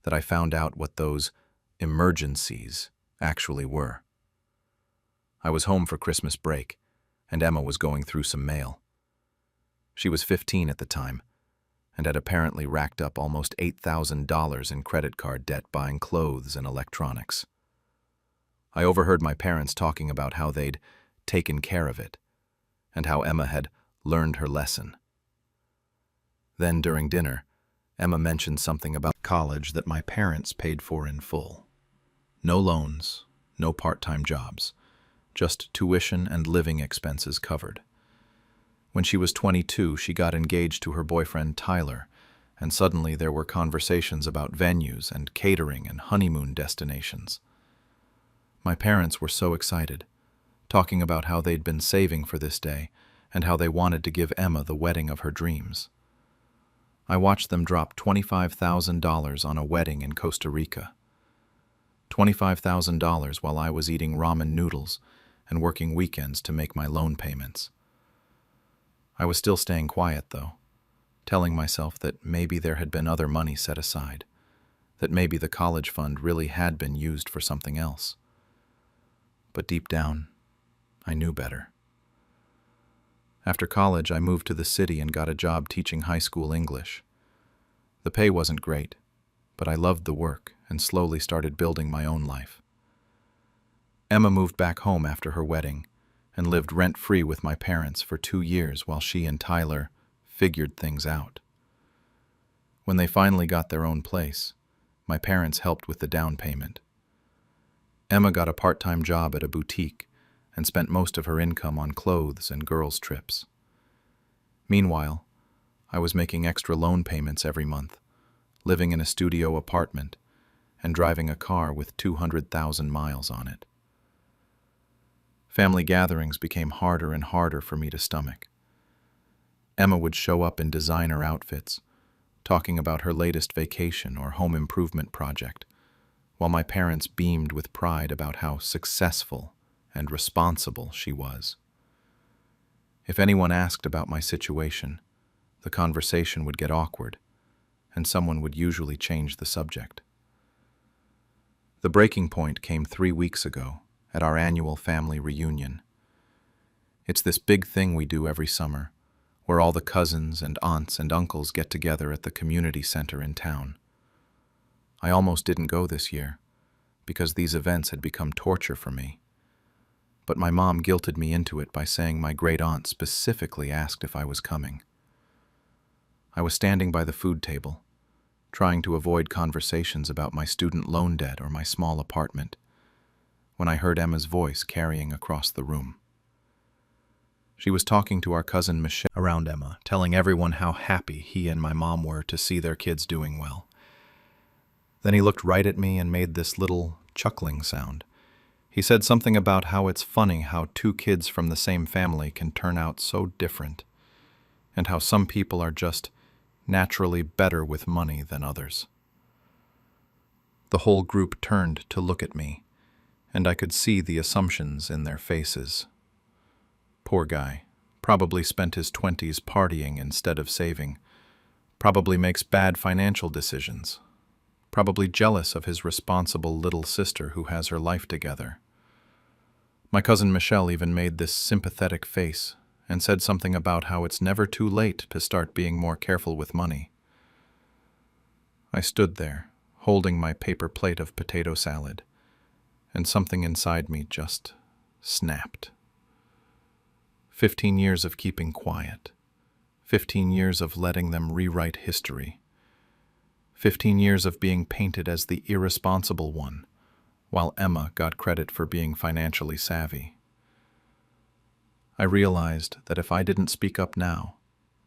that I found out what those emergencies actually were. I was home for Christmas break, and Emma was going through some mail. She was 15 at the time, and had apparently racked up almost $8,000 in credit card debt buying clothes and electronics. I overheard my parents talking about how they'd taken care of it, and how Emma had learned her lesson. Then, during dinner, Emma mentioned something about college that my parents paid for in full. No loans, no part-time jobs, just tuition and living expenses covered. When she was 22, she got engaged to her boyfriend Tyler, and suddenly there were conversations about venues and catering and honeymoon destinations. My parents were so excited, talking about how they'd been saving for this day and how they wanted to give Emma the wedding of her dreams. I watched them drop $25,000 on a wedding in Costa Rica. $25,000 while I was eating ramen noodles and working weekends to make my loan payments. I was still staying quiet, though, telling myself that maybe there had been other money set aside, that maybe the college fund really had been used for something else. But deep down, I knew better. After college, I moved to the city and got a job teaching high school English. The pay wasn't great, but I loved the work and slowly started building my own life. Emma moved back home after her wedding and lived rent-free with my parents for 2 years while she and Tyler figured things out. When they finally got their own place, my parents helped with the down payment. Emma got a part-time job at a boutique and spent most of her income on clothes and girls' trips. Meanwhile, I was making extra loan payments every month, living in a studio apartment, and driving a car with 200,000 miles on it. Family gatherings became harder and harder for me to stomach. Emma would show up in designer outfits, talking about her latest vacation or home improvement project, while my parents beamed with pride about how successful and responsible she was. If anyone asked about my situation, the conversation would get awkward, and someone would usually change the subject. The breaking point came 3 weeks ago at our annual family reunion. It's this big thing we do every summer, where all the cousins and aunts and uncles get together at the community center in town. I almost didn't go this year, because these events had become torture for me. But my mom guilted me into it by saying my great-aunt specifically asked if I was coming. I was standing by the food table, trying to avoid conversations about my student loan debt or my small apartment, when I heard Emma's voice carrying across the room. She was talking to our cousin Michelle around Emma, telling everyone how happy he and my mom were to see their kids doing well. Then he looked right at me and made this little chuckling sound. He said something about how it's funny how two kids from the same family can turn out so different, and how some people are just naturally better with money than others. The whole group turned to look at me, and I could see the assumptions in their faces. Poor guy, probably spent his 20s partying instead of saving, probably makes bad financial decisions, probably jealous of his responsible little sister who has her life together. My cousin Michelle even made this sympathetic face and said something about how it's never too late to start being more careful with money. I stood there, holding my paper plate of potato salad, and something inside me just snapped. 15 years of keeping quiet. 15 years of letting them rewrite history. 15 years of being painted as the irresponsible one, while Emma got credit for being financially savvy. I realized that if I didn't speak up now,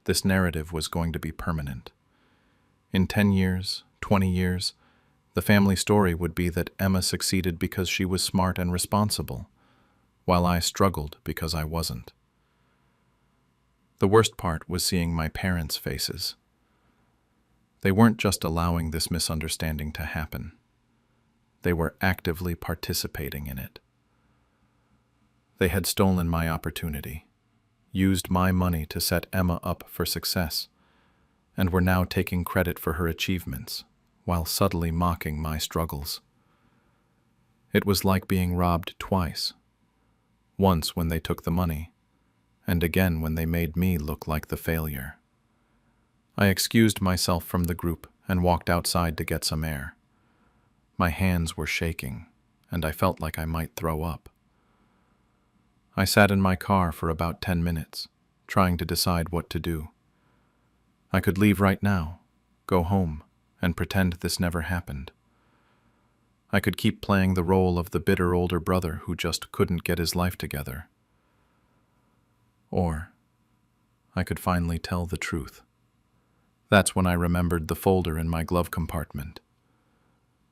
this narrative was going to be permanent. In 10 years, 20 years, the family story would be that Emma succeeded because she was smart and responsible, while I struggled because I wasn't. The worst part was seeing my parents' faces. They weren't just allowing this misunderstanding to happen. They were actively participating in it. They had stolen my opportunity, used my money to set Emma up for success, and were now taking credit for her achievements, while subtly mocking my struggles. It was like being robbed twice. Once when they took the money, and again when they made me look like the failure. I excused myself from the group and walked outside to get some air. My hands were shaking, and I felt like I might throw up. I sat in my car for about 10 minutes, trying to decide what to do. I could leave right now, go home, and pretend this never happened. I could keep playing the role of the bitter older brother who just couldn't get his life together. Or I could finally tell the truth. That's when I remembered the folder in my glove compartment.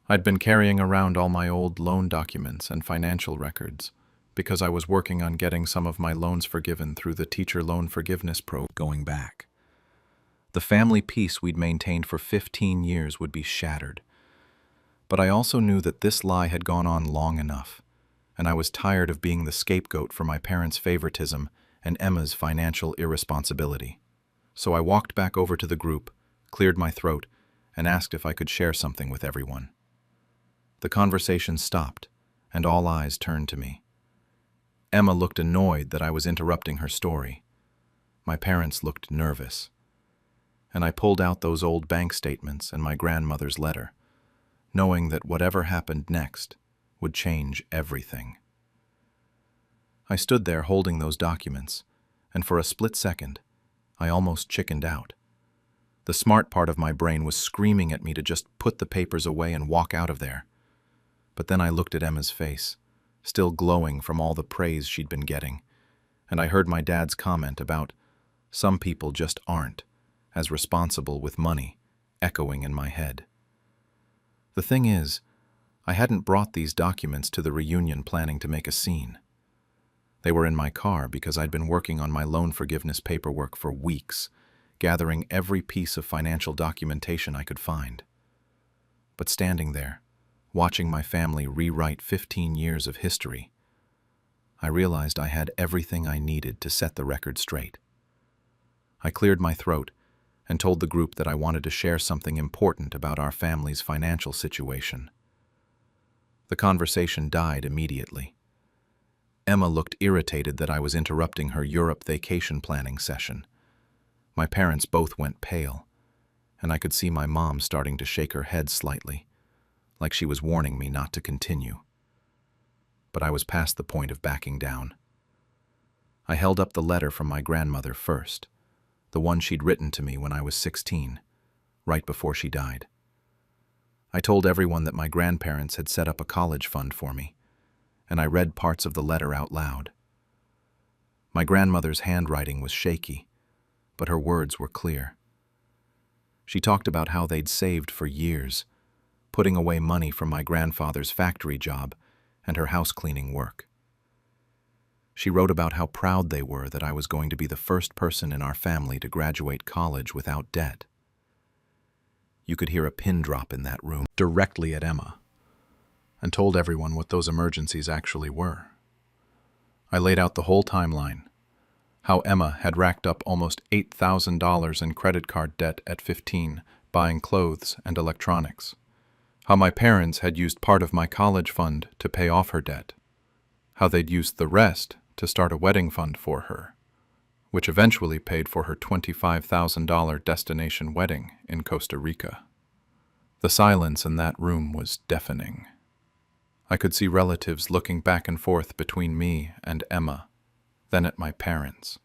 I'd been carrying around all my old loan documents and financial records because I was working on getting some of my loans forgiven through the teacher loan forgiveness program going back. The family peace we'd maintained for 15 years would be shattered. But I also knew that this lie had gone on long enough, and I was tired of being the scapegoat for my parents' favoritism and Emma's financial irresponsibility. So I walked back over to the group, cleared my throat, and asked if I could share something with everyone. The conversation stopped, and all eyes turned to me. Emma looked annoyed that I was interrupting her story. My parents looked nervous. And I pulled out those old bank statements and my grandmother's letter, knowing that whatever happened next would change everything. I stood there holding those documents, and for a split second, I almost chickened out. The smart part of my brain was screaming at me to just put the papers away and walk out of there. But then I looked at Emma's face, still glowing from all the praise she'd been getting, and I heard my dad's comment about some people just aren't as responsible with money echoing in my head. The thing is, I hadn't brought these documents to the reunion planning to make a scene. They were in my car because I'd been working on my loan forgiveness paperwork for weeks, gathering every piece of financial documentation I could find. But standing there, watching my family rewrite 15 years of history, I realized I had everything I needed to set the record straight. I cleared my throat and told the group that I wanted to share something important about our family's financial situation. The conversation died immediately. Emma looked irritated that I was interrupting her Europe vacation planning session. My parents both went pale, and I could see my mom starting to shake her head slightly, like she was warning me not to continue. But I was past the point of backing down. I held up the letter from my grandmother first, the one she'd written to me when I was 16, right before she died. I told everyone that my grandparents had set up a college fund for me, and I read parts of the letter out loud. My grandmother's handwriting was shaky, but her words were clear. She talked about how they'd saved for years, putting away money from my grandfather's factory job and her house cleaning work. She wrote about how proud they were that I was going to be the first person in our family to graduate college without debt. You could hear a pin drop in that room directly at Emma, and told everyone what those emergencies actually were. I laid out the whole timeline, how Emma had racked up almost $8,000 in credit card debt at 15, buying clothes and electronics, how my parents had used part of my college fund to pay off her debt, how they'd used the rest to start a wedding fund for her, which eventually paid for her $25,000 destination wedding in Costa Rica. The silence in that room was deafening. I could see relatives looking back and forth between me and Emma, then at my parents.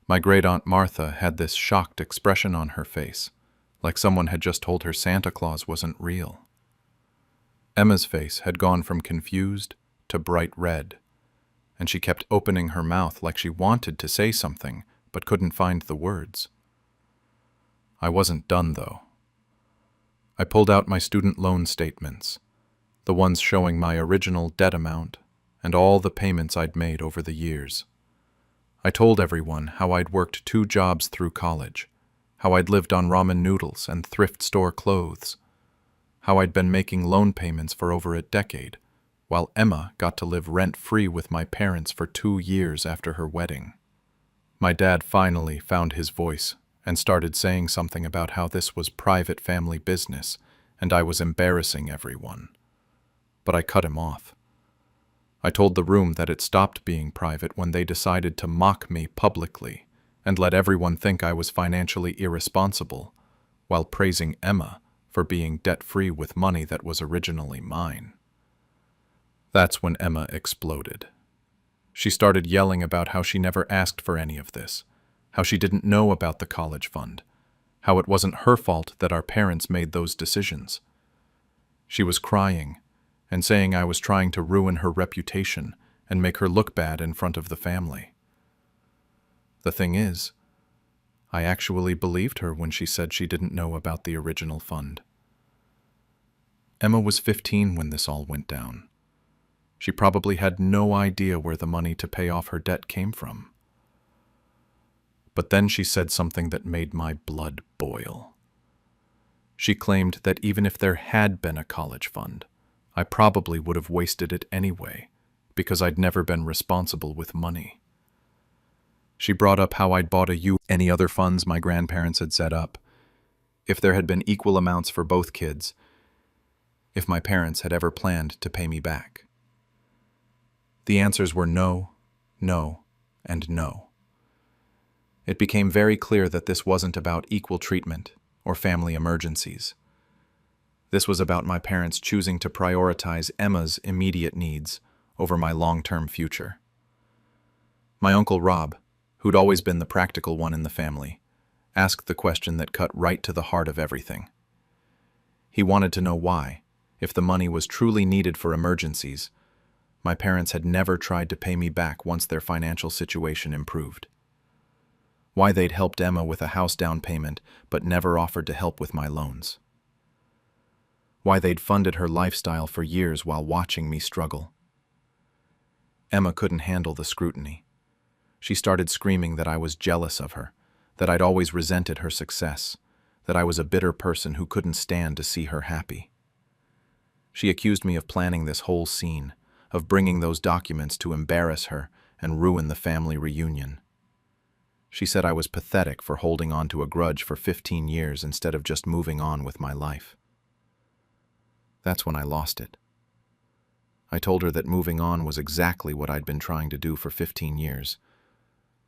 My great-aunt Martha had this shocked expression on her face, like someone had just told her Santa Claus wasn't real. Emma's face had gone from confused to bright red, and she kept opening her mouth like she wanted to say something, but couldn't find the words. I wasn't done, though. I pulled out my student loan statements, the ones showing my original debt amount and all the payments I'd made over the years. I told everyone how I'd worked 2 jobs through college, how I'd lived on ramen noodles and thrift store clothes, how I'd been making loan payments for over a decade, while Emma got to live rent-free with my parents for 2 years after her wedding. My dad finally found his voice and started saying something about how this was private family business and I was embarrassing everyone. But I cut him off. I told the room that it stopped being private when they decided to mock me publicly and let everyone think I was financially irresponsible, while praising Emma for being debt-free with money that was originally mine. That's when Emma exploded. She started yelling about how she never asked for any of this, how she didn't know about the college fund, how it wasn't her fault that our parents made those decisions. She was crying and saying I was trying to ruin her reputation and make her look bad in front of the family. The thing is, I actually believed her when she said she didn't know about the original fund. Emma was 15 when this all went down. She probably had no idea where the money to pay off her debt came from. But then she said something that made my blood boil. She claimed that even if there had been a college fund, I probably would have wasted it anyway, because I'd never been responsible with money. She brought up how I'd bought any other funds my grandparents had set up, if there had been equal amounts for both kids, if my parents had ever planned to pay me back. The answers were no, no, and no. It became very clear that this wasn't about equal treatment or family emergencies. This was about my parents choosing to prioritize Emma's immediate needs over my long-term future. My Uncle Rob, who'd always been the practical one in the family, asked the question that cut right to the heart of everything. He wanted to know why, if the money was truly needed for emergencies, my parents had never tried to pay me back once their financial situation improved. Why they'd helped Emma with a house down payment but never offered to help with my loans. Why they'd funded her lifestyle for years while watching me struggle. Emma couldn't handle the scrutiny. She started screaming that I was jealous of her, that I'd always resented her success, that I was a bitter person who couldn't stand to see her happy. She accused me of planning this whole scene, of bringing those documents to embarrass her and ruin the family reunion. She said I was pathetic for holding on to a grudge for 15 years instead of just moving on with my life. That's when I lost it. I told her that moving on was exactly what I'd been trying to do for 15 years.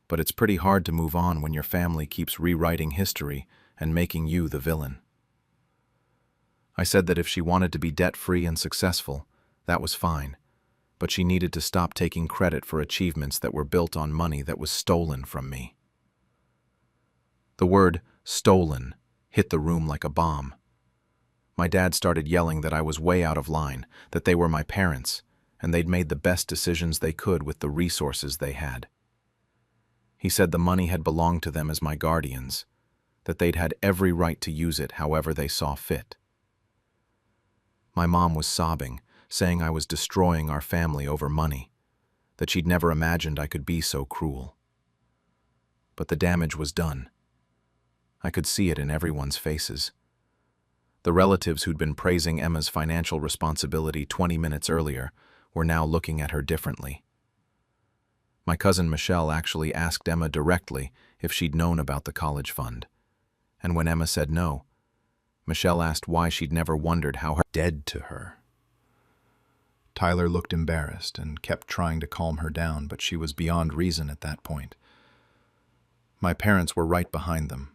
But it's pretty hard to move on when your family keeps rewriting history and making you the villain. I said that if she wanted to be debt-free and successful, that was fine, but she needed to stop taking credit for achievements that were built on money that was stolen from me. The word stolen hit the room like a bomb. My dad started yelling that I was way out of line, that they were my parents, and they'd made the best decisions they could with the resources they had. He said the money had belonged to them as my guardians, that they'd had every right to use it however they saw fit. My mom was sobbing, saying I was destroying our family over money, that she'd never imagined I could be so cruel. But the damage was done. I could see it in everyone's faces. The relatives who'd been praising Emma's financial responsibility 20 minutes earlier were now looking at her differently. My cousin Michelle actually asked Emma directly if she'd known about the college fund, and when Emma said no, Michelle asked why she'd never wondered how her dead to her. Tyler looked embarrassed and kept trying to calm her down, but she was beyond reason at that point. My parents were right behind them,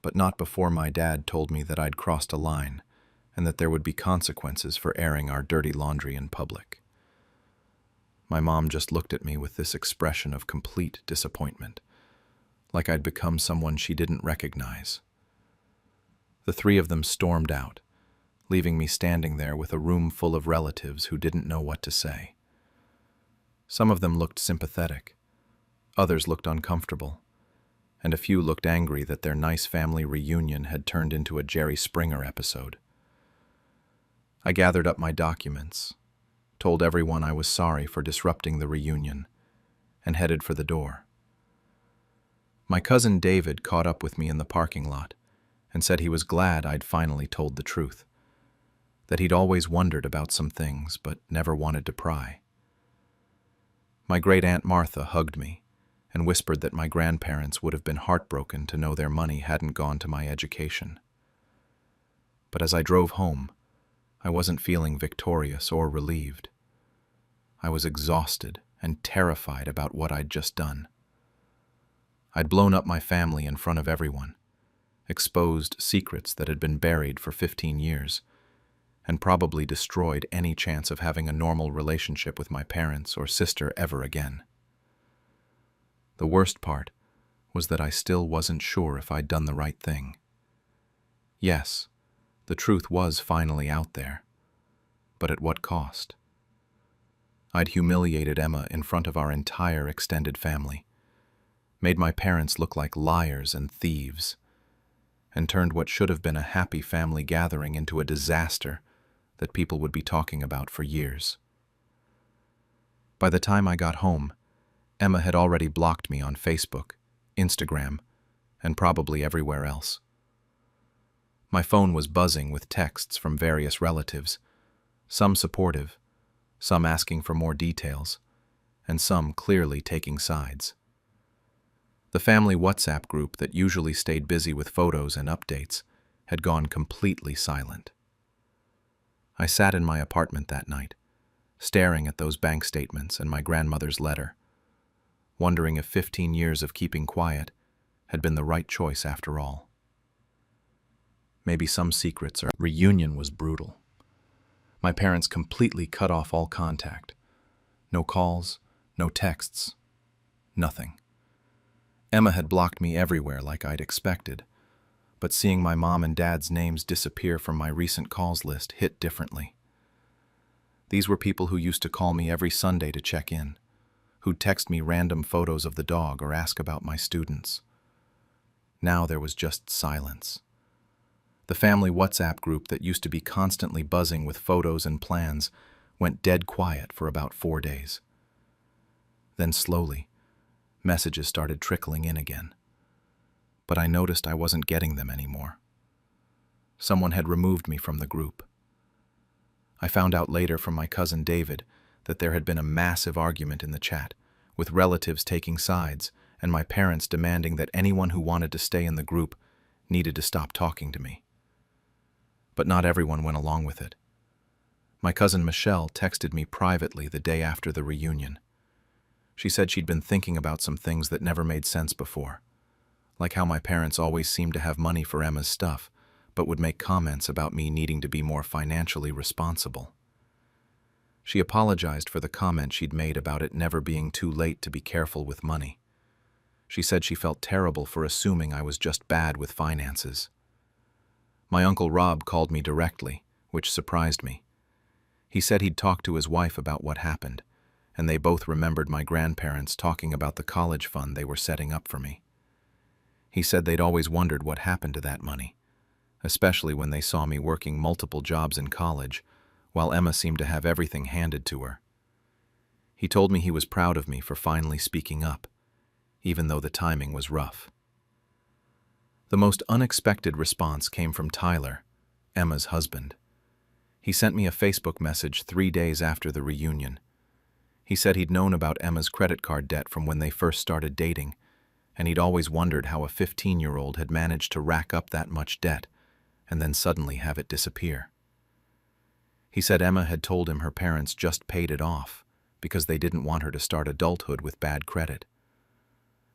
but not before my dad told me that I'd crossed a line and that there would be consequences for airing our dirty laundry in public. My mom just looked at me with this expression of complete disappointment, like I'd become someone she didn't recognize. The three of them stormed out, leaving me standing there with a room full of relatives who didn't know what to say. Some of them looked sympathetic, others looked uncomfortable, and a few looked angry that their nice family reunion had turned into a Jerry Springer episode. I gathered up my documents, told everyone I was sorry for disrupting the reunion, and headed for the door. My cousin David caught up with me in the parking lot and said he was glad I'd finally told the truth, that he'd always wondered about some things but never wanted to pry. My great-aunt Martha hugged me and whispered that my grandparents would have been heartbroken to know their money hadn't gone to my education. But as I drove home, I wasn't feeling victorious or relieved. I was exhausted and terrified about what I'd just done. I'd blown up my family in front of everyone, exposed secrets that had been buried for 15 years, and probably destroyed any chance of having a normal relationship with my parents or sister ever again. The worst part was that I still wasn't sure if I'd done the right thing. Yes, the truth was finally out there, but at what cost? I'd humiliated Emma in front of our entire extended family, made my parents look like liars and thieves, and turned what should have been a happy family gathering into a disaster that people would be talking about for years. By the time I got home, Emma had already blocked me on Facebook, Instagram, and probably everywhere else. My phone was buzzing with texts from various relatives, some supportive, some asking for more details, and some clearly taking sides. The family WhatsApp group that usually stayed busy with photos and updates had gone completely silent. I sat in my apartment that night, staring at those bank statements and my grandmother's letter, wondering if 15 years of keeping quiet had been the right choice after all. Maybe some secrets are... Reunion was brutal. My parents completely cut off all contact. No calls, no texts, nothing. Emma had blocked me everywhere like I'd expected, but seeing my mom and dad's names disappear from my recent calls list hit differently. These were people who used to call me every Sunday to check in, who'd text me random photos of the dog or ask about my students. Now there was just silence. The family WhatsApp group that used to be constantly buzzing with photos and plans went dead quiet for about 4 days. Then slowly, messages started trickling in again. But I noticed I wasn't getting them anymore. Someone had removed me from the group. I found out later from my cousin David that there had been a massive argument in the chat, with relatives taking sides and my parents demanding that anyone who wanted to stay in the group needed to stop talking to me. But not everyone went along with it. My cousin Michelle texted me privately the day after the reunion. She said she'd been thinking about some things that never made sense before, like how my parents always seemed to have money for Emma's stuff, but would make comments about me needing to be more financially responsible. She apologized for the comment she'd made about it never being too late to be careful with money. She said she felt terrible for assuming I was just bad with finances. My Uncle Rob called me directly, which surprised me. He said he'd talked to his wife about what happened, and they both remembered my grandparents talking about the college fund they were setting up for me. He said they'd always wondered what happened to that money, especially when they saw me working multiple jobs in college, while Emma seemed to have everything handed to her. He told me he was proud of me for finally speaking up, even though the timing was rough. The most unexpected response came from Tyler, Emma's husband. He sent me a Facebook message 3 days after the reunion. He said he'd known about Emma's credit card debt from when they first started dating, and he'd always wondered how a 15-year-old had managed to rack up that much debt and then suddenly have it disappear. He said Emma had told him her parents just paid it off because they didn't want her to start adulthood with bad credit.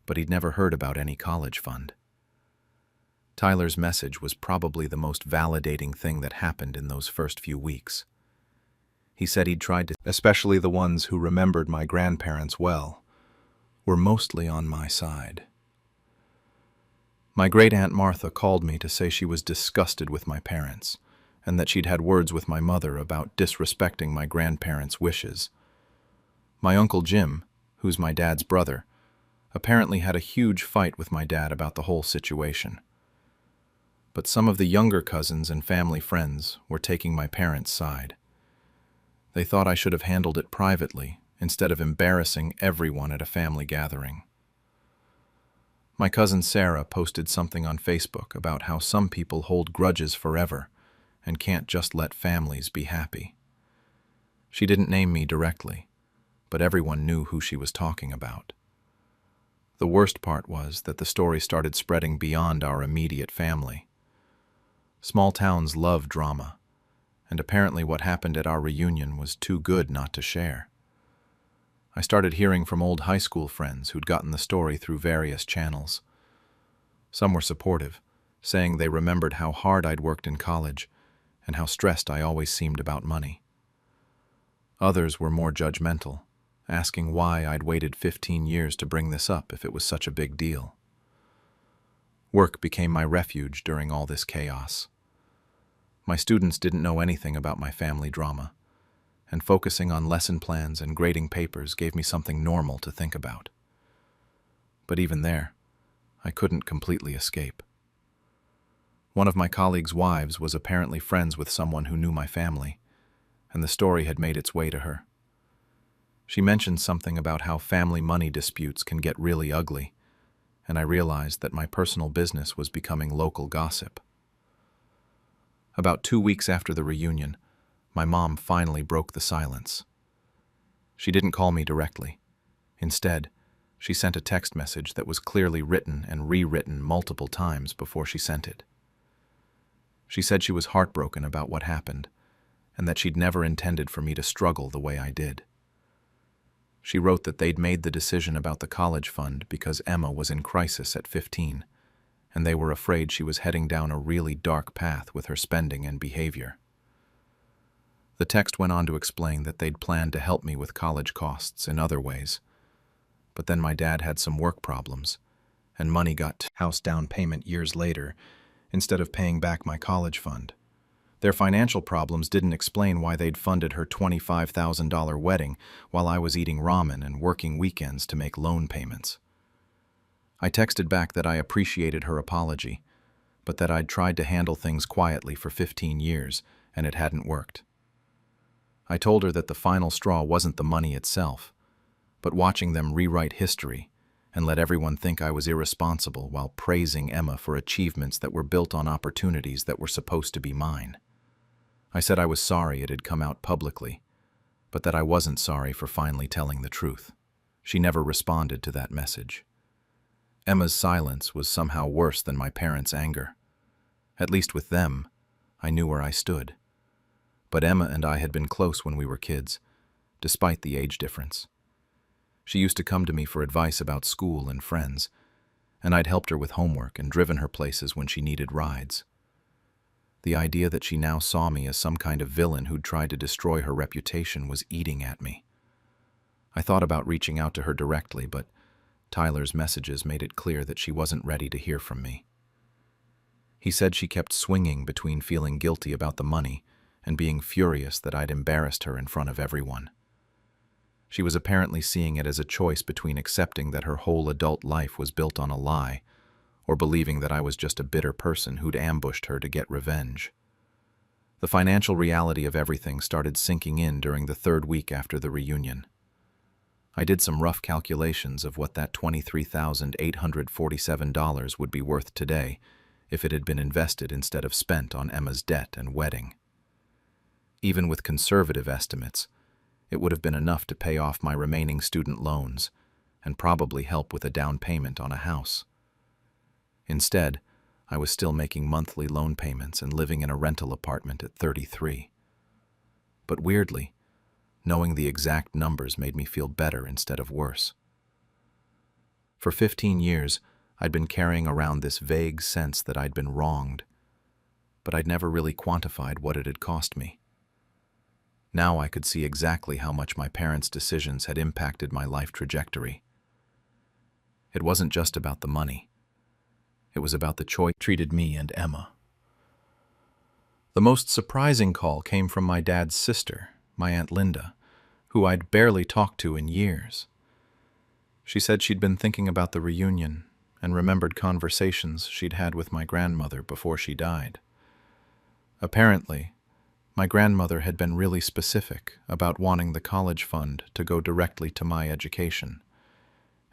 But he'd never heard about any college fund. Tyler's message was probably the most validating thing that happened in those first few weeks. He said he'd tried to, especially the ones who remembered my grandparents well, were mostly on my side. My great-aunt Martha called me to say she was disgusted with my parents, and that she'd had words with my mother about disrespecting my grandparents' wishes. My Uncle Jim, who's my dad's brother, apparently had a huge fight with my dad about the whole situation. But some of the younger cousins and family friends were taking my parents' side. They thought I should have handled it privately instead of embarrassing everyone at a family gathering. My cousin Sarah posted something on Facebook about how some people hold grudges forever and can't just let families be happy. She didn't name me directly, but everyone knew who she was talking about. The worst part was that the story started spreading beyond our immediate family. Small towns love drama, and apparently what happened at our reunion was too good not to share. I started hearing from old high school friends who'd gotten the story through various channels. Some were supportive, saying they remembered how hard I'd worked in college and how stressed I always seemed about money. Others were more judgmental, asking why I'd waited 15 years to bring this up if it was such a big deal. Work became my refuge during all this chaos. My students didn't know anything about my family drama, and focusing on lesson plans and grading papers gave me something normal to think about. But even there, I couldn't completely escape. One of my colleagues' wives was apparently friends with someone who knew my family, and the story had made its way to her. She mentioned something about how family money disputes can get really ugly, and I realized that my personal business was becoming local gossip. About 2 weeks after the reunion, my mom finally broke the silence. She didn't call me directly. Instead, she sent a text message that was clearly written and rewritten multiple times before she sent it. She said she was heartbroken about what happened, and that she'd never intended for me to struggle the way I did. She wrote that they'd made the decision about the college fund because Emma was in crisis at 15, and they were afraid she was heading down a really dark path with her spending and behavior. The text went on to explain that they'd planned to help me with college costs in other ways, but then my dad had some work problems, and money got to house down payment years later instead of paying back my college fund. Their financial problems didn't explain why they'd funded her $25,000 wedding while I was eating ramen and working weekends to make loan payments. I texted back that I appreciated her apology, but that I'd tried to handle things quietly for 15 years and it hadn't worked. I told her that the final straw wasn't the money itself, but watching them rewrite history and let everyone think I was irresponsible while praising Emma for achievements that were built on opportunities that were supposed to be mine. I said I was sorry it had come out publicly, but that I wasn't sorry for finally telling the truth. She never responded to that message. Emma's silence was somehow worse than my parents' anger. At least with them, I knew where I stood. But Emma and I had been close when we were kids, despite the age difference. She used to come to me for advice about school and friends, and I'd helped her with homework and driven her places when she needed rides. The idea that she now saw me as some kind of villain who'd tried to destroy her reputation was eating at me. I thought about reaching out to her directly, but Tyler's messages made it clear that she wasn't ready to hear from me. He said she kept swinging between feeling guilty about the money and being furious that I'd embarrassed her in front of everyone. She was apparently seeing it as a choice between accepting that her whole adult life was built on a lie or believing that I was just a bitter person who'd ambushed her to get revenge. The financial reality of everything started sinking in during the third week after the reunion. I did some rough calculations of what that $23,847 would be worth today if it had been invested instead of spent on Emma's debt and wedding. Even with conservative estimates, it would have been enough to pay off my remaining student loans and probably help with a down payment on a house. Instead, I was still making monthly loan payments and living in a rental apartment at 33. But weirdly, knowing the exact numbers made me feel better instead of worse. For 15 years, I'd been carrying around this vague sense that I'd been wronged, but I'd never really quantified what it had cost me. Now I could see exactly how much my parents' decisions had impacted my life trajectory. It wasn't just about the money. It was about the choice that treated me and Emma. The most surprising call came from my dad's sister, my Aunt Linda, who I'd barely talked to in years. She said she'd been thinking about the reunion and remembered conversations she'd had with my grandmother before she died. Apparently, my grandmother had been really specific about wanting the college fund to go directly to my education,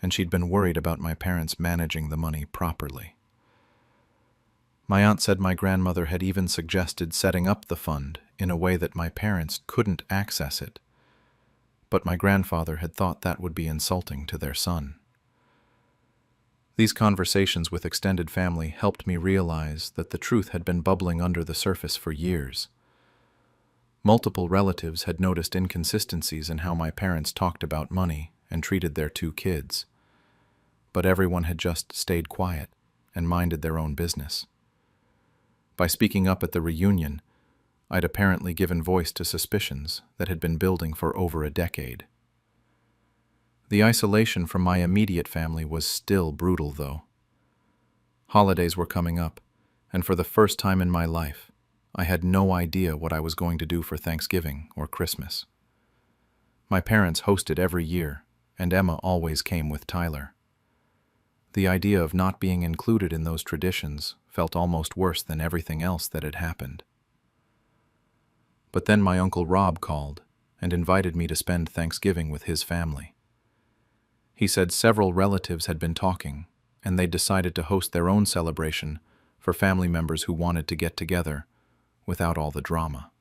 and she'd been worried about my parents managing the money properly. My aunt said my grandmother had even suggested setting up the fund in a way that my parents couldn't access it, but my grandfather had thought that would be insulting to their son. These conversations with extended family helped me realize that the truth had been bubbling under the surface for years. Multiple relatives had noticed inconsistencies in how my parents talked about money and treated their two kids, but everyone had just stayed quiet and minded their own business. By speaking up at the reunion, I'd apparently given voice to suspicions that had been building for over a decade. The isolation from my immediate family was still brutal, though. Holidays were coming up, and for the first time in my life, I had no idea what I was going to do for Thanksgiving or Christmas. My parents hosted every year, and Emma always came with Tyler. The idea of not being included in those traditions felt almost worse than everything else that had happened. But then my Uncle Rob called and invited me to spend Thanksgiving with his family. He said several relatives had been talking, and they'd decided to host their own celebration for family members who wanted to get together without all the drama.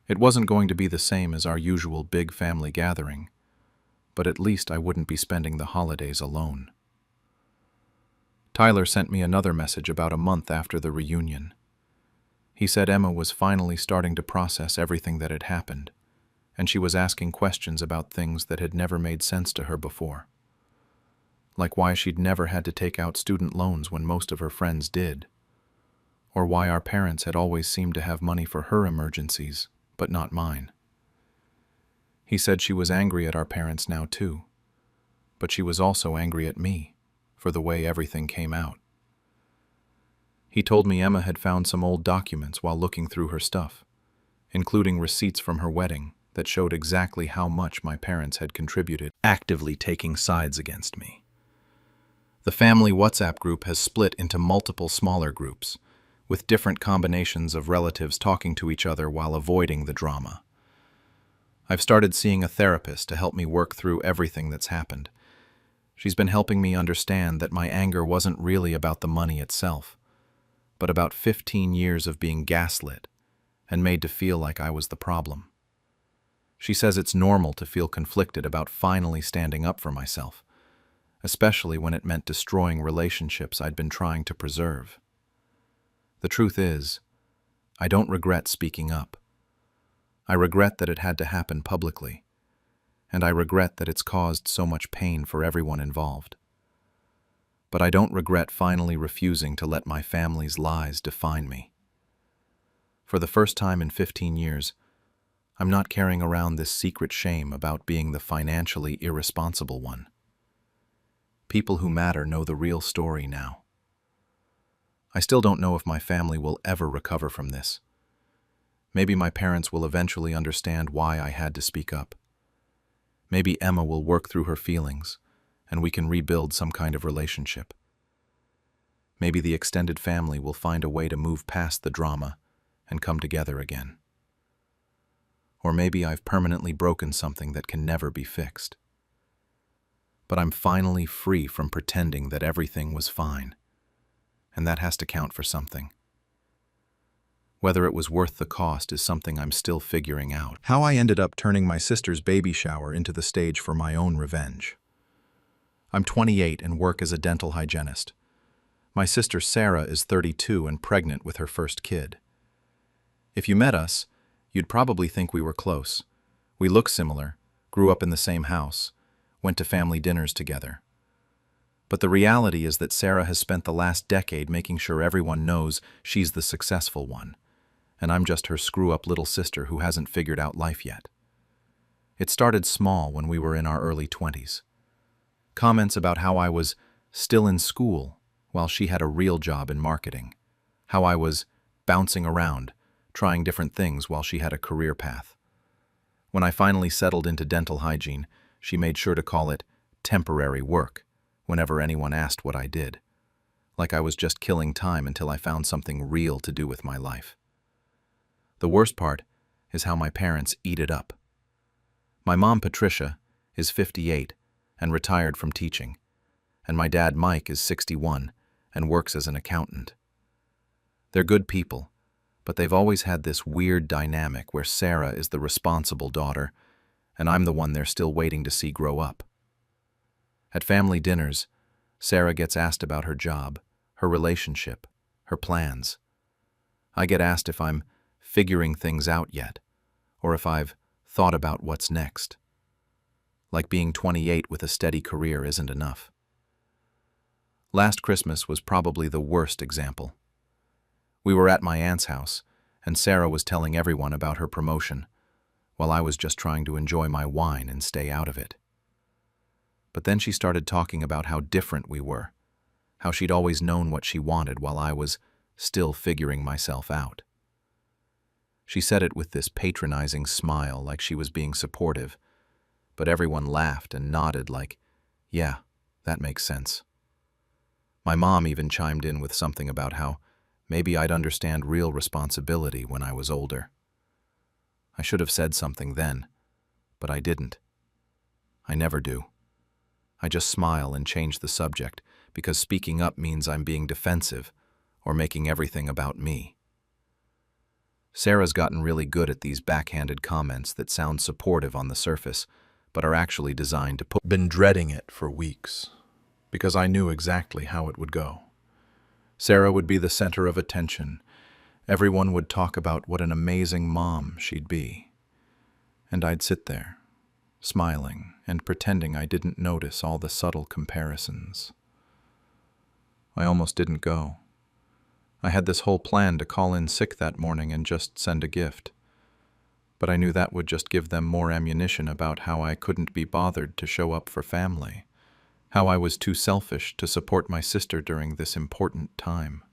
It wasn't going to be the same as our usual big family gathering, but at least I wouldn't be spending the holidays alone. Tyler sent me another message about a month after the reunion. He said Emma was finally starting to process everything that had happened, and she was asking questions about things that had never made sense to her before. Like why she'd never had to take out student loans when most of her friends did, or why our parents had always seemed to have money for her emergencies, but not mine. He said she was angry at our parents now too, but she was also angry at me for the way everything came out. He told me Emma had found some old documents while looking through her stuff, including receipts from her wedding that showed exactly how much my parents had contributed, actively taking sides against me. The family WhatsApp group has split into multiple smaller groups, with different combinations of relatives talking to each other while avoiding the drama. I've started seeing a therapist to help me work through everything that's happened. She's been helping me understand that my anger wasn't really about the money itself, but about 15 years of being gaslit and made to feel like I was the problem. She says it's normal to feel conflicted about finally standing up for myself, especially when it meant destroying relationships I'd been trying to preserve. The truth is, I don't regret speaking up. I regret that it had to happen publicly, and I regret that it's caused so much pain for everyone involved. But I don't regret finally refusing to let my family's lies define me. For the first time in 15 years, I'm not carrying around this secret shame about being the financially irresponsible one. People who matter know the real story now. I still don't know if my family will ever recover from this. Maybe my parents will eventually understand why I had to speak up. Maybe Emma will work through her feelings, and we can rebuild some kind of relationship. Maybe the extended family will find a way to move past the drama and come together again. Or maybe I've permanently broken something that can never be fixed. But I'm finally free from pretending that everything was fine, and that has to count for something. Whether it was worth the cost is something I'm still figuring out. How I ended up turning my sister's baby shower into the stage for my own revenge. I'm 28 and work as a dental hygienist. My sister Sarah is 32 and pregnant with her first kid. If you met us, you'd probably think we were close. We look similar, grew up in the same house, went to family dinners together. But the reality is that Sarah has spent the last decade making sure everyone knows she's the successful one, and I'm just her screw-up little sister who hasn't figured out life yet. It started small when we were in our early 20s. Comments about how I was still in school while she had a real job in marketing, how I was bouncing around, trying different things while she had a career path. When I finally settled into dental hygiene, she made sure to call it temporary work whenever anyone asked what I did, like I was just killing time until I found something real to do with my life. The worst part is how my parents eat it up. My mom, Patricia, is 58 and retired from teaching, and my dad, Mike, is 61 and works as an accountant. They're good people, but they've always had this weird dynamic where Sarah is the responsible daughter, and I'm the one they're still waiting to see grow up. At family dinners, Sarah gets asked about her job, her relationship, her plans. I get asked if I'm figuring things out yet, or if I've thought about what's next. Like being 28 with a steady career isn't enough. Last Christmas was probably the worst example. We were at my aunt's house, and Sarah was telling everyone about her promotion, while I was just trying to enjoy my wine and stay out of it. But then she started talking about how different we were, how she'd always known what she wanted while I was still figuring myself out. She said it with this patronizing smile like she was being supportive, but everyone laughed and nodded like, yeah, that makes sense. My mom even chimed in with something about how maybe I'd understand real responsibility when I was older. I should have said something then, but I didn't. I never do. I just smile and change the subject because speaking up means I'm being defensive or making everything about me. Sarah's gotten really good at these backhanded comments that sound supportive on the surface, but are actually designed to put. Been dreading it for weeks, because I knew exactly how it would go. Sarah would be the center of attention. Everyone would talk about what an amazing mom she'd be. And I'd sit there, smiling and pretending I didn't notice all the subtle comparisons. I almost didn't go. I had this whole plan to call in sick that morning and just send a gift. But I knew that would just give them more ammunition about how I couldn't be bothered to show up for family, how I was too selfish to support my sister during this important time.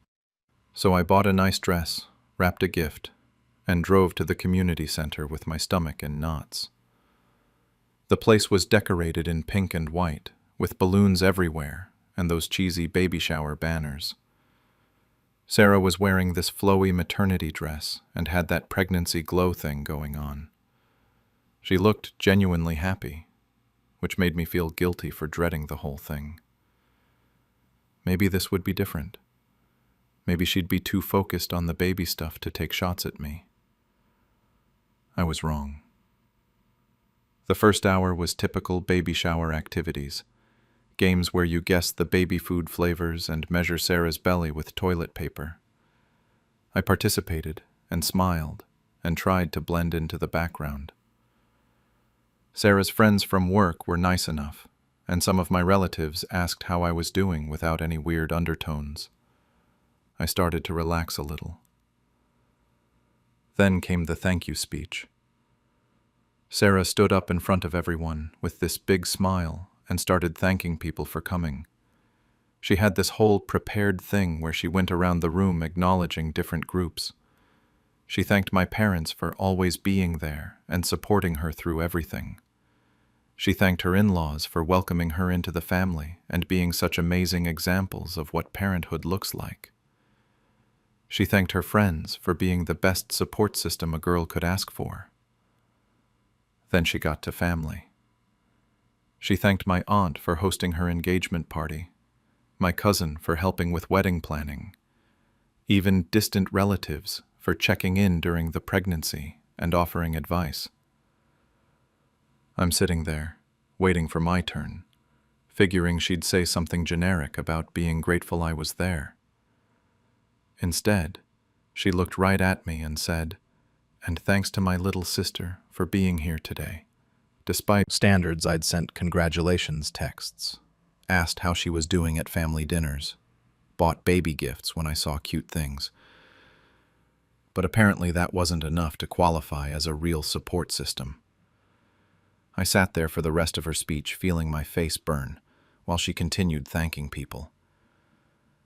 So I bought a nice dress, wrapped a gift, and drove to the community center with my stomach in knots. The place was decorated in pink and white, with balloons everywhere and those cheesy baby shower banners. Sarah was wearing this flowy maternity dress and had that pregnancy glow thing going on. She looked genuinely happy, which made me feel guilty for dreading the whole thing. Maybe this would be different. Maybe she'd be too focused on the baby stuff to take shots at me. I was wrong. The first hour was typical baby shower activities, games where you guess the baby food flavors and measure Sarah's belly with toilet paper. I participated and smiled and tried to blend into the background. Sarah's friends from work were nice enough, and some of my relatives asked how I was doing without any weird undertones. I started to relax a little. Then came the thank you speech. Sarah stood up in front of everyone with this big smile and started thanking people for coming. She had this whole prepared thing where she went around the room acknowledging different groups. She thanked my parents for always being there and supporting her through everything. She thanked her in-laws for welcoming her into the family and being such amazing examples of what parenthood looks like. She thanked her friends for being the best support system a girl could ask for. Then she got to family. She thanked my aunt for hosting her engagement party, my cousin for helping with wedding planning, even distant relatives for checking in during the pregnancy and offering advice. I'm sitting there, waiting for my turn, figuring she'd say something generic about being grateful I was there. Instead, she looked right at me and said, "And thanks to my little sister for being here today." Despite standards, I'd sent congratulations texts, asked how she was doing at family dinners, bought baby gifts when I saw cute things. But apparently that wasn't enough to qualify as a real support system. I sat there for the rest of her speech feeling my face burn, while she continued thanking people.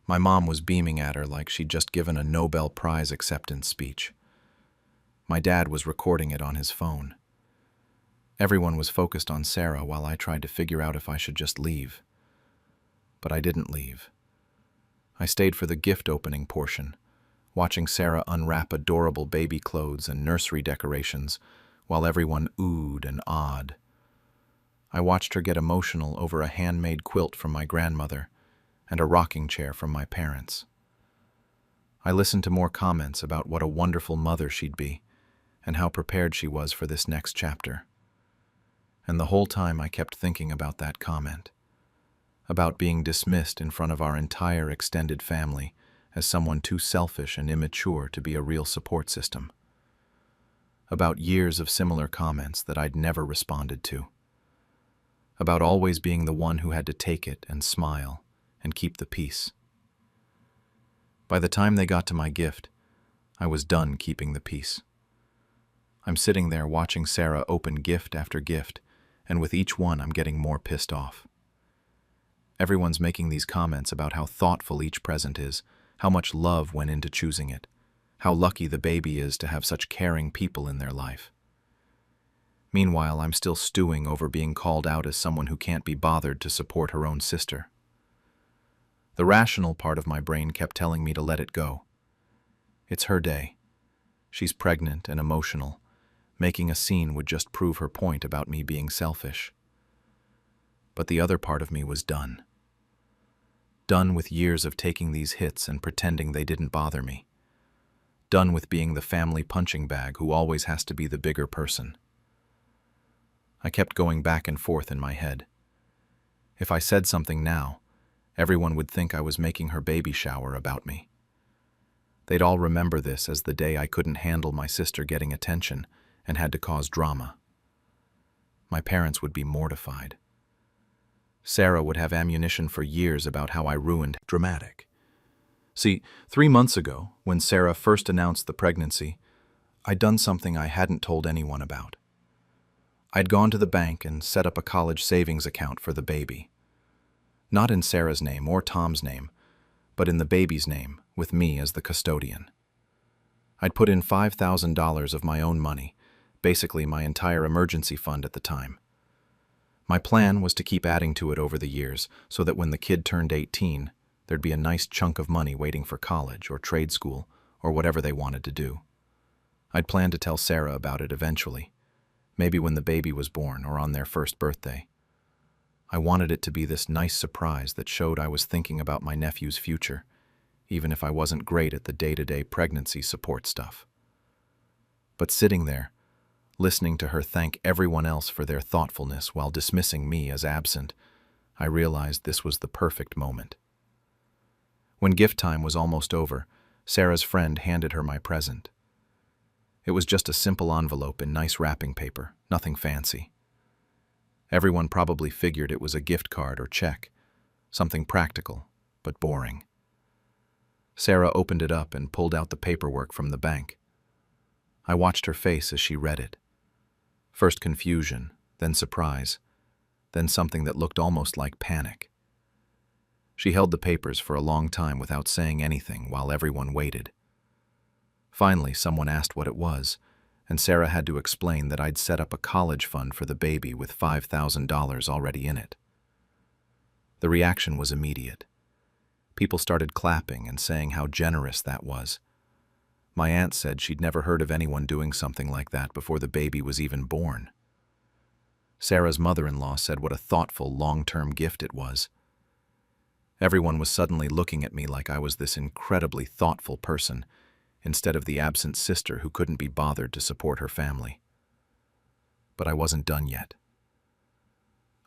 My mom was beaming at her like she'd just given a Nobel Prize acceptance speech. My dad was recording it on his phone. Everyone was focused on Sarah while I tried to figure out if I should just leave. But I didn't leave. I stayed for the gift opening portion, watching Sarah unwrap adorable baby clothes and nursery decorations while everyone oohed and awed. I watched her get emotional over a handmade quilt from my grandmother and a rocking chair from my parents. I listened to more comments about what a wonderful mother she'd be and how prepared she was for this next chapter. And the whole time I kept thinking about that comment, about being dismissed in front of our entire extended family as someone too selfish and immature to be a real support system. About years of similar comments that I'd never responded to. About always being the one who had to take it and smile and keep the peace. By the time they got to my gift, I was done keeping the peace. I'm sitting there watching Sarah open gift after gift, and with each one I'm getting more pissed off. Everyone's making these comments about how thoughtful each present is, how much love went into choosing it, how lucky the baby is to have such caring people in their life. Meanwhile, I'm still stewing over being called out as someone who can't be bothered to support her own sister. The rational part of my brain kept telling me to let it go. It's her day. She's pregnant and emotional. Making a scene would just prove her point about me being selfish. But the other part of me was done. Done with years of taking these hits and pretending they didn't bother me. Done with being the family punching bag who always has to be the bigger person. I kept going back and forth in my head. If I said something now, everyone would think I was making her baby shower about me. They'd all remember this as the day I couldn't handle my sister getting attention and had to cause drama. My parents would be mortified. Sarah would have ammunition for years about how I ruined dramatic. See, 3 months ago, when Sarah first announced the pregnancy, I'd done something I hadn't told anyone about. I'd gone to the bank and set up a college savings account for the baby. Not in Sarah's name or Tom's name, but in the baby's name, with me as the custodian. I'd put in $5,000 of my own money, basically my entire emergency fund at the time. My plan was to keep adding to it over the years so that when the kid turned 18, there'd be a nice chunk of money waiting for college or trade school or whatever they wanted to do. I'd planned to tell Sarah about it eventually, maybe when the baby was born or on their first birthday. I wanted it to be this nice surprise that showed I was thinking about my nephew's future, even if I wasn't great at the day-to-day pregnancy support stuff. But sitting there, listening to her thank everyone else for their thoughtfulness while dismissing me as absent, I realized this was the perfect moment. When gift time was almost over, Sarah's friend handed her my present. It was just a simple envelope in nice wrapping paper, nothing fancy. Everyone probably figured it was a gift card or check, something practical, but boring. Sarah opened it up and pulled out the paperwork from the bank. I watched her face as she read it. First confusion, then surprise, then something that looked almost like panic. She held the papers for a long time without saying anything while everyone waited. Finally, someone asked what it was, and Sarah had to explain that I'd set up a college fund for the baby with $5,000 already in it. The reaction was immediate. People started clapping and saying how generous that was. My aunt said she'd never heard of anyone doing something like that before the baby was even born. Sarah's mother-in-law said what a thoughtful, long-term gift it was. Everyone was suddenly looking at me like I was this incredibly thoughtful person, instead of the absent sister who couldn't be bothered to support her family. But I wasn't done yet.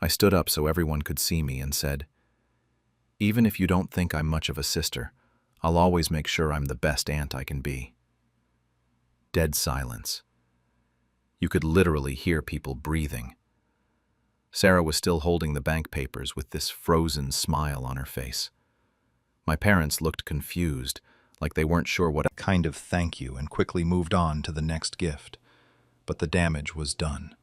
I stood up so everyone could see me and said, "Even if you don't think I'm much of a sister, I'll always make sure I'm the best aunt I can be." Dead silence. You could literally hear people breathing. Sarah was still holding the bank papers with this frozen smile on her face. My parents looked confused, like they weren't sure what kind of thank you, and quickly moved on to the next gift. But the damage was done.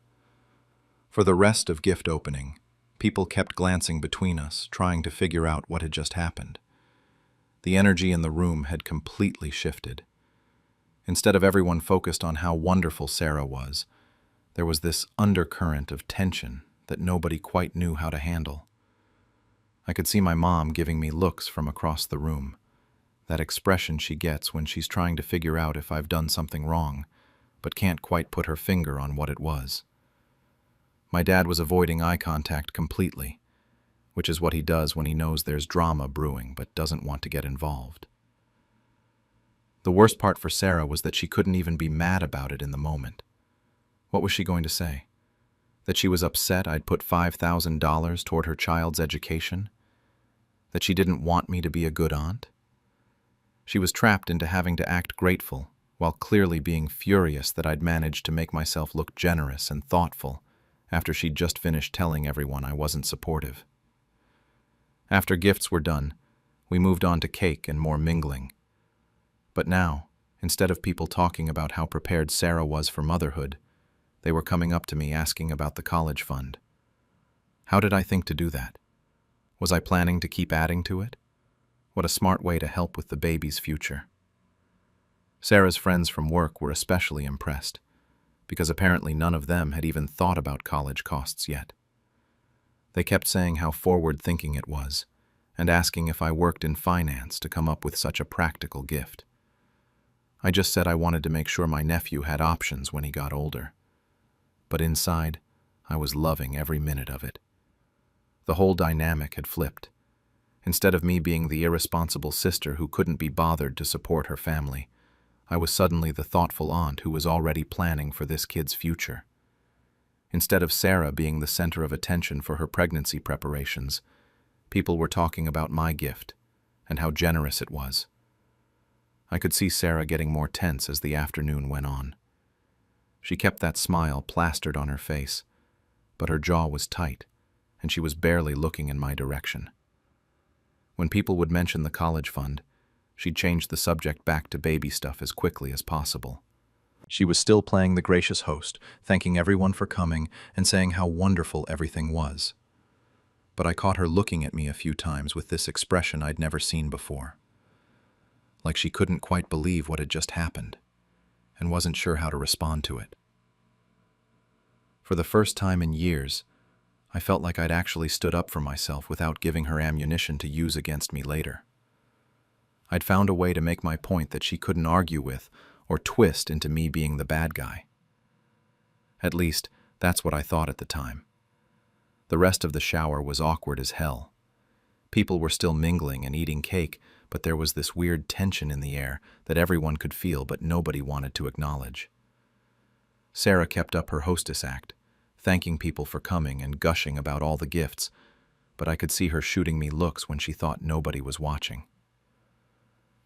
For the rest of gift opening, people kept glancing between us, trying to figure out what had just happened. The energy in the room had completely shifted. Instead of everyone focused on how wonderful Sarah was, there was this undercurrent of tension that nobody quite knew how to handle. I could see my mom giving me looks from across the room, that expression she gets when she's trying to figure out if I've done something wrong, but can't quite put her finger on what it was. My dad was avoiding eye contact completely, which is what he does when he knows there's drama brewing but doesn't want to get involved. The worst part for Sarah was that she couldn't even be mad about it in the moment. What was she going to say? That she was upset I'd put $5,000 toward her child's education? That she didn't want me to be a good aunt? She was trapped into having to act grateful, while clearly being furious that I'd managed to make myself look generous and thoughtful after she'd just finished telling everyone I wasn't supportive. After gifts were done, we moved on to cake and more mingling. But now, instead of people talking about how prepared Sarah was for motherhood, they were coming up to me asking about the college fund. How did I think to do that? Was I planning to keep adding to it? What a smart way to help with the baby's future. Sarah's friends from work were especially impressed, because apparently none of them had even thought about college costs yet. They kept saying how forward-thinking it was, and asking if I worked in finance to come up with such a practical gift. I just said I wanted to make sure my nephew had options when he got older. But inside, I was loving every minute of it. The whole dynamic had flipped. Instead of me being the irresponsible sister who couldn't be bothered to support her family, I was suddenly the thoughtful aunt who was already planning for this kid's future. Instead of Sarah being the center of attention for her pregnancy preparations, people were talking about my gift and how generous it was. I could see Sarah getting more tense as the afternoon went on. She kept that smile plastered on her face, but her jaw was tight, and she was barely looking in my direction. When people would mention the college fund, she'd change the subject back to baby stuff as quickly as possible. She was still playing the gracious host, thanking everyone for coming and saying how wonderful everything was. But I caught her looking at me a few times with this expression I'd never seen before. Like she couldn't quite believe what had just happened, and wasn't sure how to respond to it. For the first time in years, I felt like I'd actually stood up for myself without giving her ammunition to use against me later. I'd found a way to make my point that she couldn't argue with or twist into me being the bad guy. At least, that's what I thought at the time. The rest of the shower was awkward as hell. People were still mingling and eating cake, but there was this weird tension in the air that everyone could feel but nobody wanted to acknowledge. Sarah kept up her hostess act, thanking people for coming and gushing about all the gifts, but I could see her shooting me looks when she thought nobody was watching.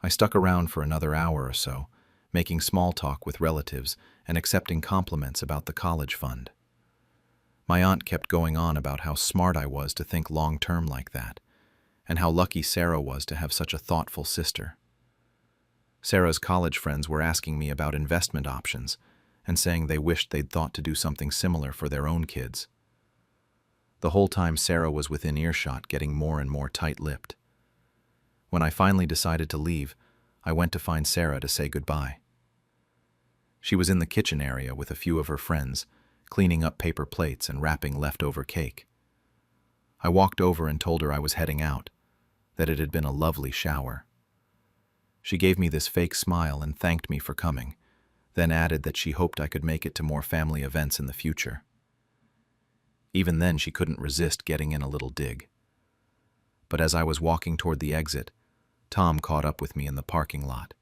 I stuck around for another hour or so, making small talk with relatives and accepting compliments about the college fund. My aunt kept going on about how smart I was to think long-term like that, and how lucky Sarah was to have such a thoughtful sister. Sarah's college friends were asking me about investment options and saying they wished they'd thought to do something similar for their own kids. The whole time Sarah was within earshot, getting more and more tight-lipped. When I finally decided to leave, I went to find Sarah to say goodbye. She was in the kitchen area with a few of her friends, cleaning up paper plates and wrapping leftover cake. I walked over and told her I was heading out, that it had been a lovely shower. She gave me this fake smile and thanked me for coming, then added that she hoped I could make it to more family events in the future. Even then, she couldn't resist getting in a little dig. But as I was walking toward the exit, Tom caught up with me in the parking lot.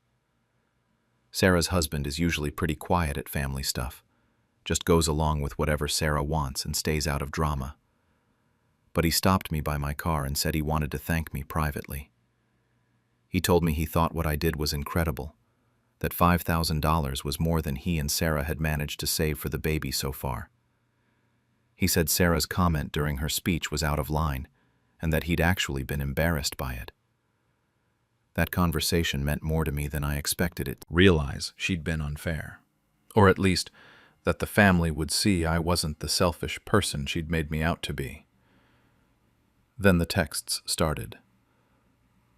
Sarah's husband is usually pretty quiet at family stuff, just goes along with whatever Sarah wants and stays out of drama. But he stopped me by my car and said he wanted to thank me privately. He told me he thought what I did was incredible, that $5,000 was more than he and Sarah had managed to save for the baby so far. He said Sarah's comment during her speech was out of line, and that he'd actually been embarrassed by it. That conversation meant more to me than I expected it. Realize she'd been unfair. Or at least, that the family would see I wasn't the selfish person she'd made me out to be. Then the texts started.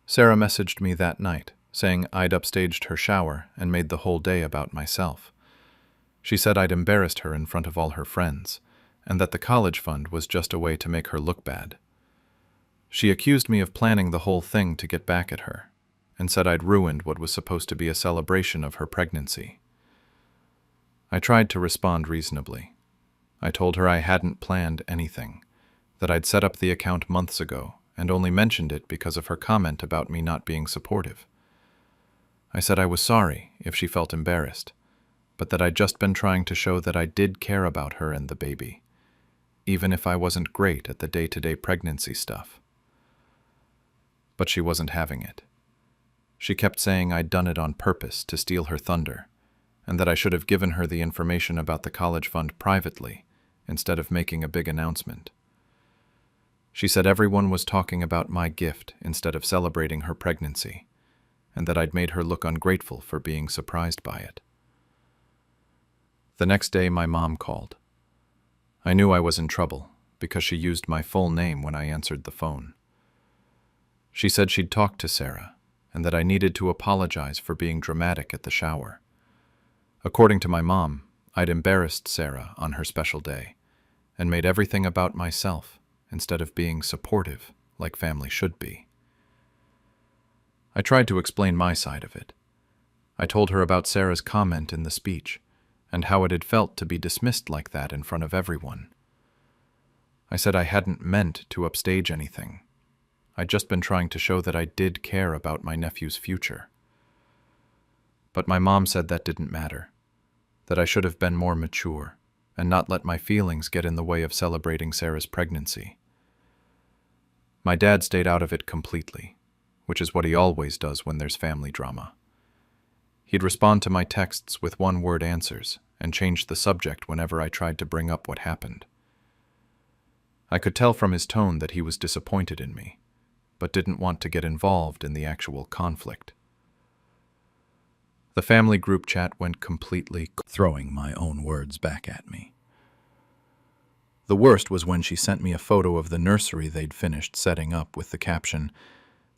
Sarah messaged me that night, saying I'd upstaged her shower and made the whole day about myself. She said I'd embarrassed her in front of all her friends, and that the college fund was just a way to make her look bad. She accused me of planning the whole thing to get back at her, and said I'd ruined what was supposed to be a celebration of her pregnancy. I tried to respond reasonably. I told her I hadn't planned anything, that I'd set up the account months ago and only mentioned it because of her comment about me not being supportive. I said I was sorry if she felt embarrassed, but that I'd just been trying to show that I did care about her and the baby, even if I wasn't great at the day-to-day pregnancy stuff. But she wasn't having it. She kept saying I'd done it on purpose to steal her thunder, and that I should have given her the information about the college fund privately instead of making a big announcement. She said everyone was talking about my gift instead of celebrating her pregnancy, and that I'd made her look ungrateful for being surprised by it. The next day, my mom called. I knew I was in trouble because she used my full name when I answered the phone. She said she'd talked to Sarah and that I needed to apologize for being dramatic at the shower. According to my mom, I'd embarrassed Sarah on her special day and made everything about myself instead of being supportive like family should be. I tried to explain my side of it. I told her about Sarah's comment in the speech and how it had felt to be dismissed like that in front of everyone. I said I hadn't meant to upstage anything. I'd just been trying to show that I did care about my nephew's future. But my mom said that didn't matter, that I should have been more mature and not let my feelings get in the way of celebrating Sarah's pregnancy. My dad stayed out of it completely, which is what he always does when there's family drama. He'd respond to my texts with one-word answers and change the subject whenever I tried to bring up what happened. I could tell from his tone that he was disappointed in me, but didn't want to get involved in the actual conflict. The family group chat went completely, throwing my own words back at me. The worst was when she sent me a photo of the nursery they'd finished setting up with the caption,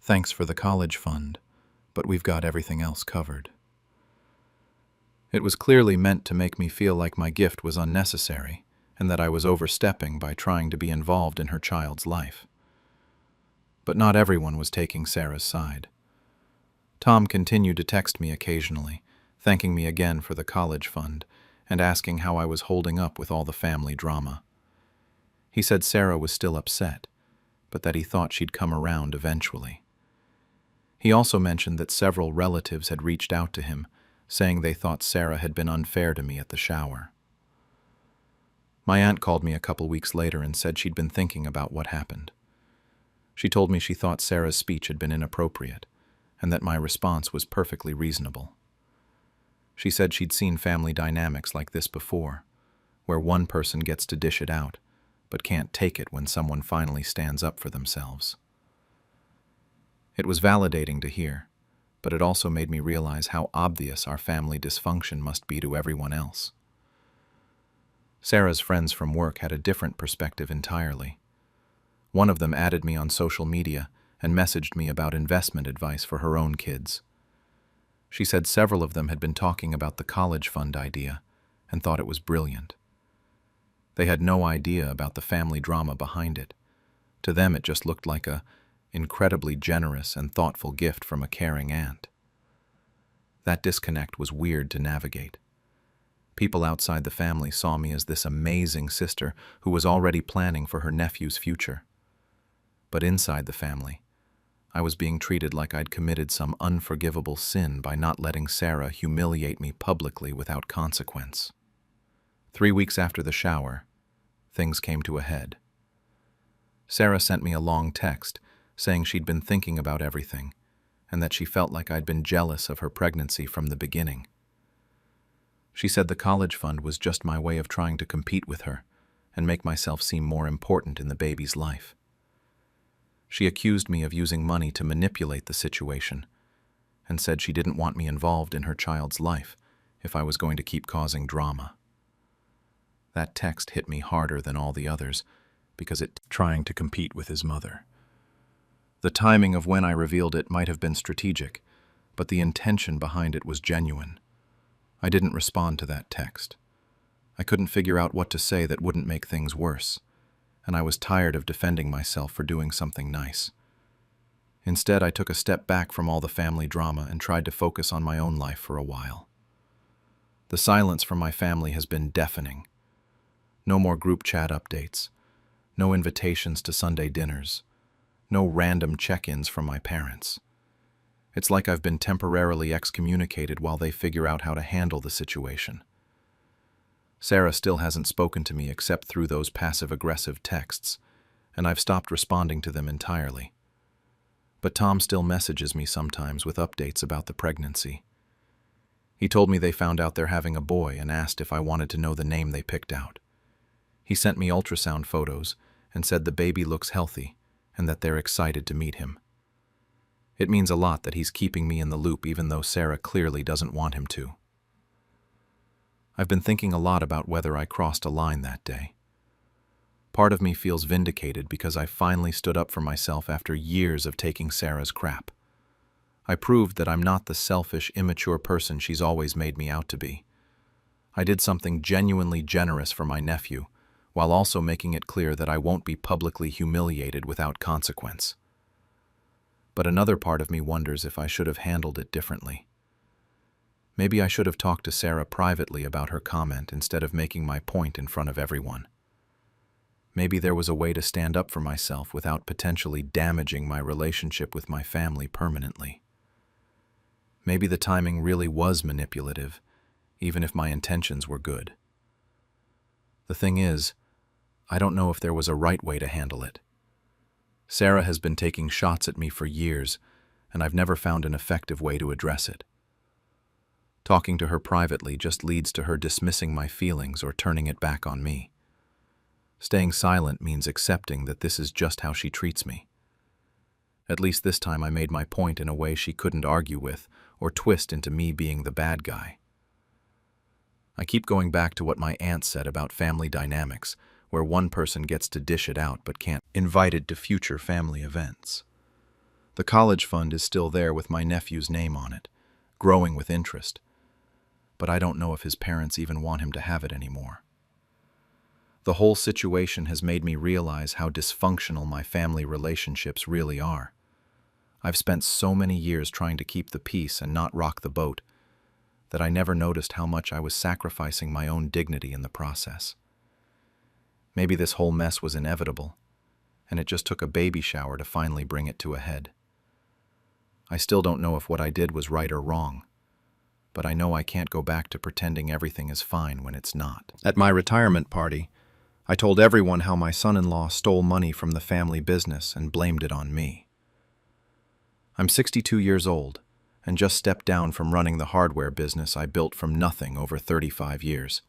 "Thanks for the college fund, but we've got everything else covered." It was clearly meant to make me feel like my gift was unnecessary and that I was overstepping by trying to be involved in her child's life. But not everyone was taking Sarah's side. Tom continued to text me occasionally, thanking me again for the college fund and asking how I was holding up with all the family drama. He said Sarah was still upset, but that he thought she'd come around eventually. He also mentioned that several relatives had reached out to him, saying they thought Sarah had been unfair to me at the shower. My aunt called me a couple weeks later and said she'd been thinking about what happened. She told me she thought Sarah's speech had been inappropriate, and that my response was perfectly reasonable. She said she'd seen family dynamics like this before, where one person gets to dish it out, but can't take it when someone finally stands up for themselves. It was validating to hear, but it also made me realize how obvious our family dysfunction must be to everyone else. Sarah's friends from work had a different perspective entirely. One of them added me on social media and messaged me about investment advice for her own kids. She said several of them had been talking about the college fund idea and thought it was brilliant. They had no idea about the family drama behind it. To them, it just looked like a incredibly generous and thoughtful gift from a caring aunt. That disconnect was weird to navigate. People outside the family saw me as this amazing sister who was already planning for her nephew's future. But inside the family, I was being treated like I'd committed some unforgivable sin by not letting Sarah humiliate me publicly without consequence. 3 weeks after the shower, things came to a head. Sarah sent me a long text saying she'd been thinking about everything and that she felt like I'd been jealous of her pregnancy from the beginning. She said the college fund was just my way of trying to compete with her and make myself seem more important in the baby's life. She accused me of using money to manipulate the situation and said she didn't want me involved in her child's life if I was going to keep causing drama. That text hit me harder than all the others because it trying to compete with his mother. The timing of when I revealed it might have been strategic, but the intention behind it was genuine. I didn't respond to that text. I couldn't figure out what to say that wouldn't make things worse, and I was tired of defending myself for doing something nice. Instead, I took a step back from all the family drama and tried to focus on my own life for a while. The silence from my family has been deafening. No more group chat updates, no invitations to Sunday dinners, no random check-ins from my parents. It's like I've been temporarily excommunicated while they figure out how to handle the situation. Sarah still hasn't spoken to me except through those passive-aggressive texts, and I've stopped responding to them entirely. But Tom still messages me sometimes with updates about the pregnancy. He told me they found out they're having a boy and asked if I wanted to know the name they picked out. He sent me ultrasound photos and said the baby looks healthy and that they're excited to meet him. It means a lot that he's keeping me in the loop even though Sarah clearly doesn't want him to. I've been thinking a lot about whether I crossed a line that day. Part of me feels vindicated because I finally stood up for myself after years of taking Sarah's crap. I proved that I'm not the selfish, immature person she's always made me out to be. I did something genuinely generous for my nephew, while also making it clear that I won't be publicly humiliated without consequence. But another part of me wonders if I should have handled it differently. Maybe I should have talked to Sarah privately about her comment instead of making my point in front of everyone. Maybe there was a way to stand up for myself without potentially damaging my relationship with my family permanently. Maybe the timing really was manipulative, even if my intentions were good. The thing is, I don't know if there was a right way to handle it. Sarah has been taking shots at me for years, and I've never found an effective way to address it. Talking to her privately just leads to her dismissing my feelings or turning it back on me. Staying silent means accepting that this is just how she treats me. At least this time I made my point in a way she couldn't argue with or twist into me being the bad guy. I keep going back to what my aunt said about family dynamics, where one person gets to dish it out but can't be invited to future family events. The college fund is still there with my nephew's name on it, growing with interest, but I don't know if his parents even want him to have it anymore. The whole situation has made me realize how dysfunctional my family relationships really are. I've spent so many years trying to keep the peace and not rock the boat that I never noticed how much I was sacrificing my own dignity in the process. Maybe this whole mess was inevitable, and it just took a baby shower to finally bring it to a head. I still don't know if what I did was right or wrong, but I know I can't go back to pretending everything is fine when it's not. At my retirement party, I told everyone how my son-in-law stole money from the family business and blamed it on me. I'm 62 years old and just stepped down from running the hardware business I built from nothing over 35 years.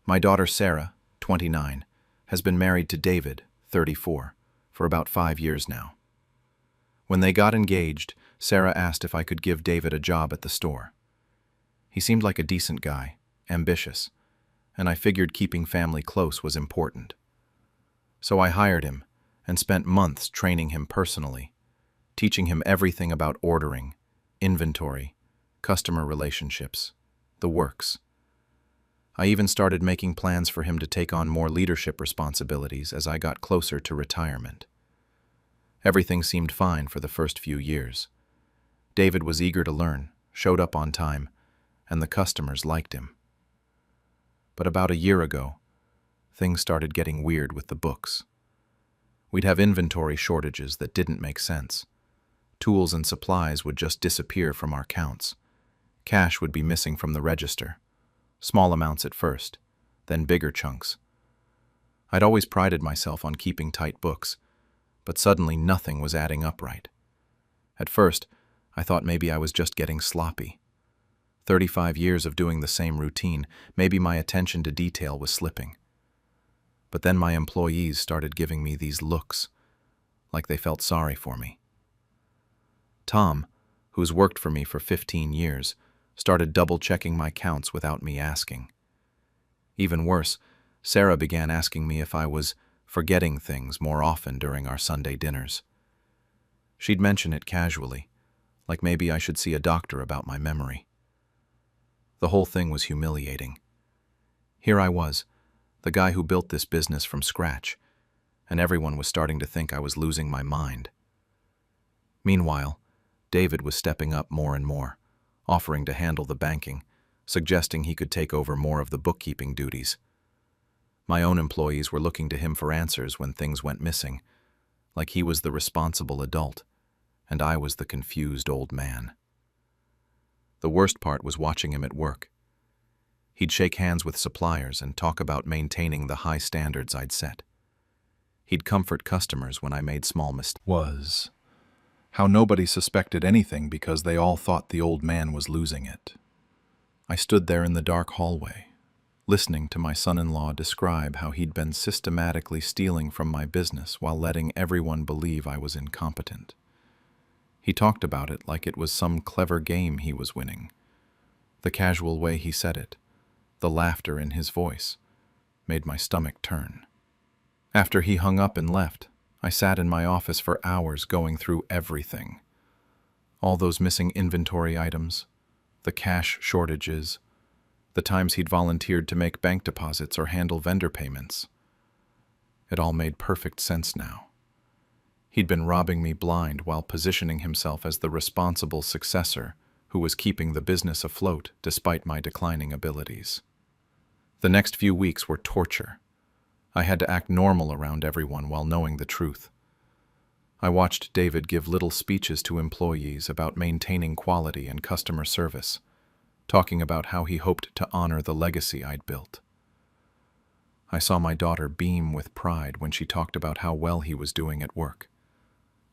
My daughter Sarah, 29, has been married to David, 34, for about 5 years now. When they got engaged, Sarah asked if I could give David a job at the store. He seemed like a decent guy, ambitious, and I figured keeping family close was important. So I hired him and spent months training him personally, teaching him everything about ordering, inventory, customer relationships, the works. I even started making plans for him to take on more leadership responsibilities as I got closer to retirement. Everything seemed fine for the first few years. David was eager to learn, showed up on time, and the customers liked him. But about a year ago, things started getting weird with the books. We'd have inventory shortages that didn't make sense. Tools and supplies would just disappear from our counts. Cash would be missing from the register. Small amounts at first, then bigger chunks. I'd always prided myself on keeping tight books, but suddenly nothing was adding up right. At first, I thought maybe I was just getting sloppy. 35 years of doing the same routine, maybe my attention to detail was slipping. But then my employees started giving me these looks, like they felt sorry for me. Tom, who's worked for me for 15 years, started double-checking my counts without me asking. Even worse, Sarah began asking me if I was forgetting things more often during our Sunday dinners. She'd mention it casually, like maybe I should see a doctor about my memory. The whole thing was humiliating. Here I was, the guy who built this business from scratch, and everyone was starting to think I was losing my mind. Meanwhile, David was stepping up more and more, offering to handle the banking, suggesting he could take over more of the bookkeeping duties. My own employees were looking to him for answers when things went missing, like he was the responsible adult, and I was the confused old man. The worst part was watching him at work. He'd shake hands with suppliers and talk about maintaining the high standards I'd set. He'd comfort customers when I made small mistakes. Was how nobody suspected anything because they all thought the old man was losing it. I stood there in the dark hallway, listening to my son-in-law describe how he'd been systematically stealing from my business while letting everyone believe I was incompetent. He talked about it like it was some clever game he was winning. The casual way he said it, the laughter in his voice, made my stomach turn. After he hung up and left, I sat in my office for hours going through everything. All those missing inventory items, the cash shortages, the times he'd volunteered to make bank deposits or handle vendor payments. It all made perfect sense now. He'd been robbing me blind while positioning himself as the responsible successor who was keeping the business afloat despite my declining abilities. The next few weeks were torture. I had to act normal around everyone while knowing the truth. I watched David give little speeches to employees about maintaining quality and customer service, talking about how he hoped to honor the legacy I'd built. I saw my daughter beam with pride when she talked about how well he was doing at work,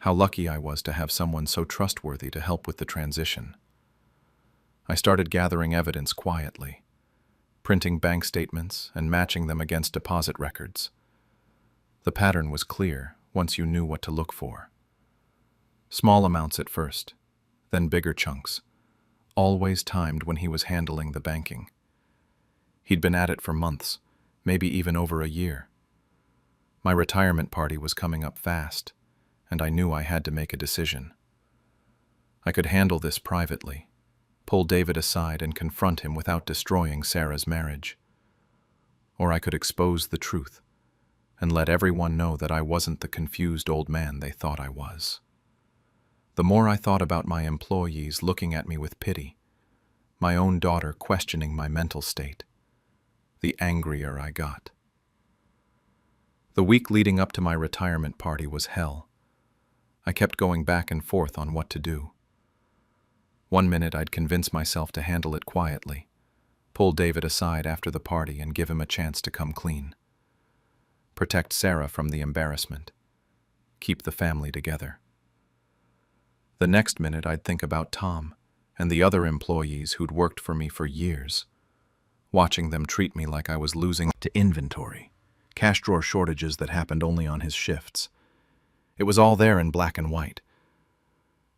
how lucky I was to have someone so trustworthy to help with the transition. I started gathering evidence quietly, printing bank statements and matching them against deposit records. The pattern was clear once you knew what to look for. Small amounts at first, then bigger chunks, always timed when he was handling the banking. He'd been at it for months, maybe even over a year. My retirement party was coming up fast, and I knew I had to make a decision. I could handle this privately, pull David aside and confront him without destroying Sarah's marriage. Or I could expose the truth and let everyone know that I wasn't the confused old man they thought I was. The more I thought about my employees looking at me with pity, my own daughter questioning my mental state, the angrier I got. The week leading up to my retirement party was hell. I kept going back and forth on what to do. One minute I'd convince myself to handle it quietly, pull David aside after the party and give him a chance to come clean. Protect Sarah from the embarrassment. Keep the family together. The next minute I'd think about Tom and the other employees who'd worked for me for years, watching them treat me like I was losing to inventory, cash drawer shortages that happened only on his shifts. It was all there in black and white,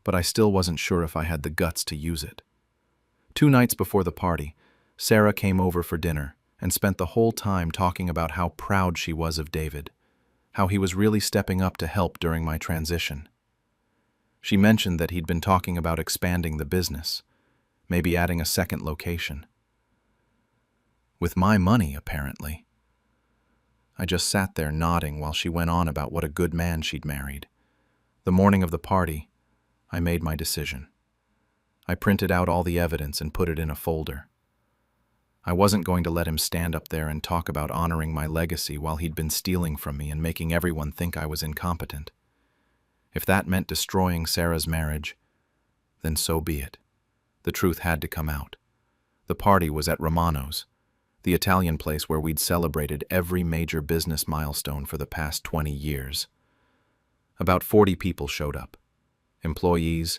but I still wasn't sure if I had the guts to use it. 2 nights before the party, Sarah came over for dinner and spent the whole time talking about how proud she was of David, how he was really stepping up to help during my transition. She mentioned that he'd been talking about expanding the business, maybe adding a second location. With my money, apparently. I just sat there nodding while she went on about what a good man she'd married. The morning of the party, I made my decision. I printed out all the evidence and put it in a folder. I wasn't going to let him stand up there and talk about honoring my legacy while he'd been stealing from me and making everyone think I was incompetent. If that meant destroying Sarah's marriage, then so be it. The truth had to come out. The party was at Romano's, the Italian place where we'd celebrated every major business milestone for the past 20 years. About 40 people showed up. Employees,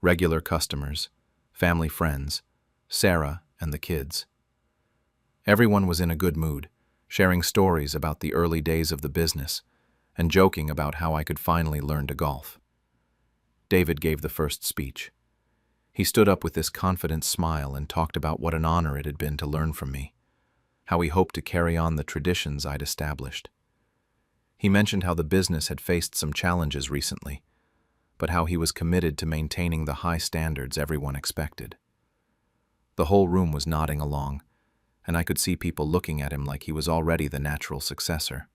regular customers, family friends, Sarah and the kids. Everyone was in a good mood, sharing stories about the early days of the business and joking about how I could finally learn to golf. David gave the first speech. He stood up with this confident smile and talked about what an honor it had been to learn from me, how he hoped to carry on the traditions I'd established. He mentioned how the business had faced some challenges recently, but how he was committed to maintaining the high standards everyone expected. The whole room was nodding along, and I could see people looking at him like he was already the natural successor.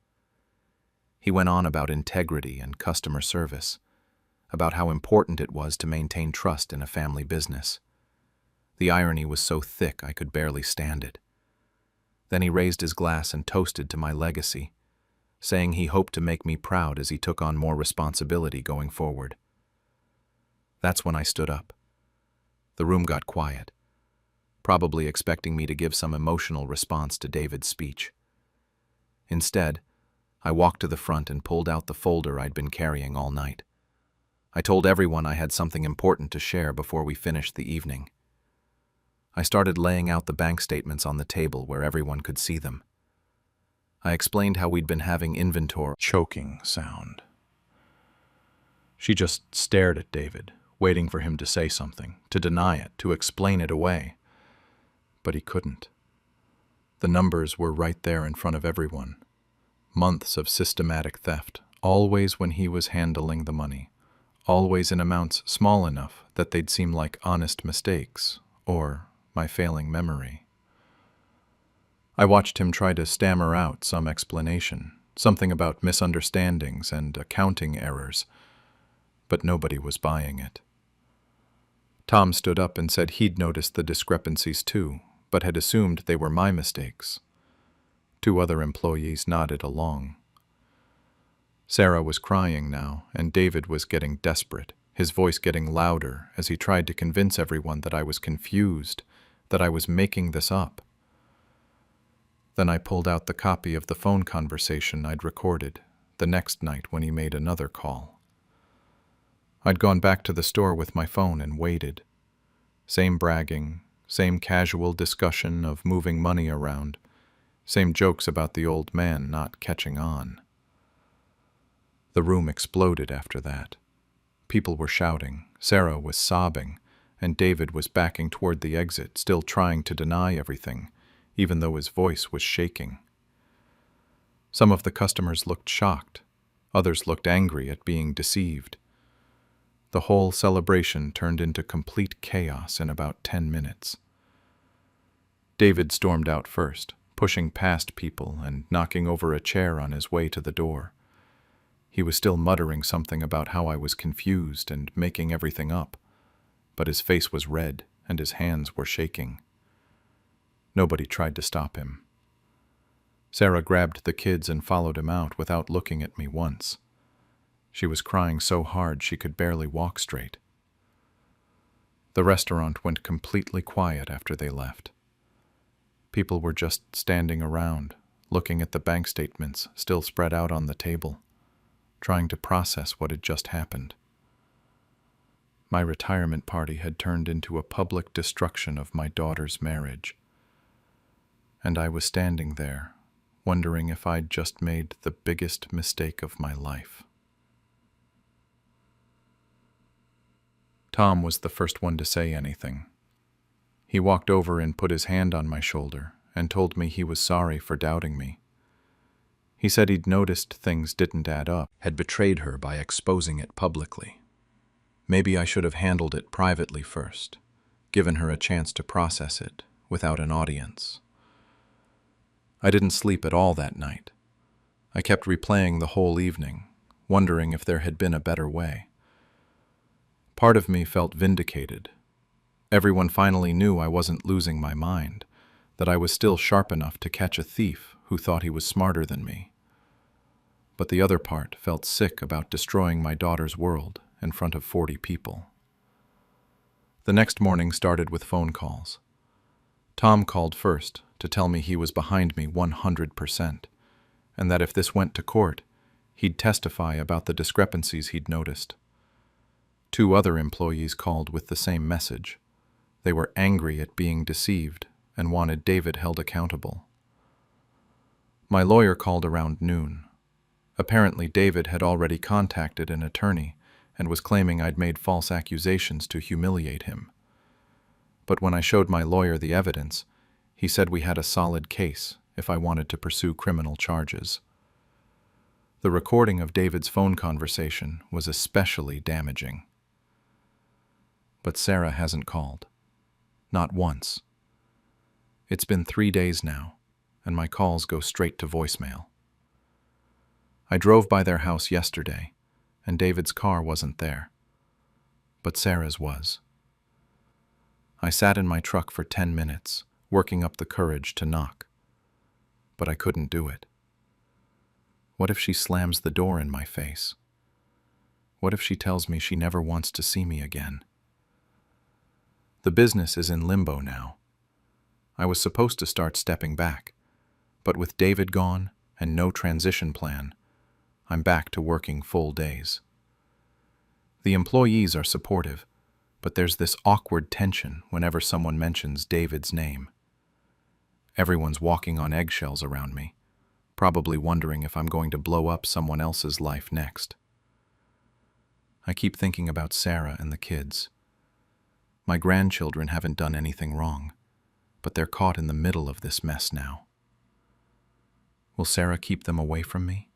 He went on about integrity and customer service, about how important it was to maintain trust in a family business. The irony was so thick I could barely stand it. Then he raised his glass and toasted to my legacy, saying he hoped to make me proud as he took on more responsibility going forward. That's when I stood up. The room got quiet, probably expecting me to give some emotional response to David's speech. Instead, I walked to the front and pulled out the folder I'd been carrying all night. I told everyone I had something important to share before we finished the evening. I started laying out the bank statements on the table where everyone could see them. I explained how we'd been having inventory. Choking sound. She just stared at David, waiting for him to say something, to deny it, to explain it away. But he couldn't. The numbers were right there in front of everyone. Months of systematic theft, always when he was handling the money, always in amounts small enough that they'd seem like honest mistakes, or my failing memory. I watched him try to stammer out some explanation, something about misunderstandings and accounting errors, but nobody was buying it. Tom stood up and said he'd noticed the discrepancies too, but had assumed they were my mistakes. 2 other employees nodded along. Sarah was crying now, and David was getting desperate, his voice getting louder as he tried to convince everyone that I was confused, that I was making this up. Then I pulled out the copy of the phone conversation I'd recorded the next night when he made another call. I'd gone back to the store with my phone and waited. Same bragging, same casual discussion of moving money around, same jokes about the old man not catching on. The room exploded after that. People were shouting, Sarah was sobbing, and David was backing toward the exit, still trying to deny everything, even though his voice was shaking. Some of the customers looked shocked. Others looked angry at being deceived. The whole celebration turned into complete chaos in about 10 minutes. David stormed out first, pushing past people and knocking over a chair on his way to the door. He was still muttering something about how I was confused and making everything up, but his face was red and his hands were shaking. Nobody tried to stop him. Sarah grabbed the kids and followed him out without looking at me once. She was crying so hard she could barely walk straight. The restaurant went completely quiet after they left. People were just standing around, looking at the bank statements still spread out on the table, trying to process what had just happened. My retirement party had turned into a public destruction of my daughter's marriage. And I was standing there, wondering if I'd just made the biggest mistake of my life. Tom was the first one to say anything. He walked over and put his hand on my shoulder and told me he was sorry for doubting me. He said he'd noticed things didn't add up, had betrayed her by exposing it publicly. Maybe I should have handled it privately first, given her a chance to process it without an audience. I didn't sleep at all that night. I kept replaying the whole evening, wondering if there had been a better way. Part of me felt vindicated. Everyone finally knew I wasn't losing my mind, that I was still sharp enough to catch a thief who thought he was smarter than me. But the other part felt sick about destroying my daughter's world in front of 40 people. The next morning started with phone calls. Tom called first to tell me he was behind me 100%, and that if this went to court, he'd testify about the discrepancies he'd noticed. 2 other employees called with the same message. They were angry at being deceived and wanted David held accountable. My lawyer called around noon. Apparently, David had already contacted an attorney and was claiming I'd made false accusations to humiliate him. But when I showed my lawyer the evidence, he said we had a solid case if I wanted to pursue criminal charges. The recording of David's phone conversation was especially damaging. But Sarah hasn't called. Not once. It's been 3 days now, and my calls go straight to voicemail. I drove by their house yesterday, and David's car wasn't there. But Sarah's was. I sat in my truck for 10 minutes, working up the courage to knock. But I couldn't do it. What if she slams the door in my face? What if she tells me she never wants to see me again? The business is in limbo now. I was supposed to start stepping back, but with David gone and no transition plan, I'm back to working full days. The employees are supportive, but there's this awkward tension whenever someone mentions David's name. Everyone's walking on eggshells around me, probably wondering if I'm going to blow up someone else's life next. I keep thinking about Sarah and the kids. My grandchildren haven't done anything wrong, but they're caught in the middle of this mess now. Will Sarah keep them away from me?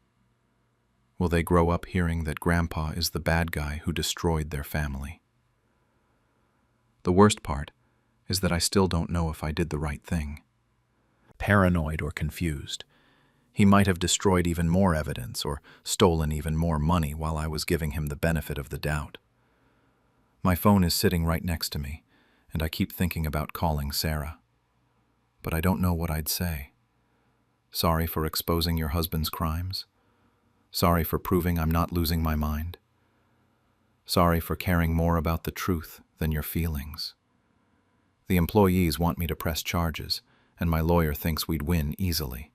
Will they grow up hearing that Grandpa is the bad guy who destroyed their family? The worst part is that I still don't know if I did the right thing. Paranoid or confused. He might have destroyed even more evidence or stolen even more money while I was giving him the benefit of the doubt. My phone is sitting right next to me, and I keep thinking about calling Sarah. But I don't know what I'd say. Sorry for exposing your husband's crimes? Sorry for proving I'm not losing my mind? Sorry for caring more about the truth than your feelings? The employees want me to press charges, and my lawyer thinks we'd win easily.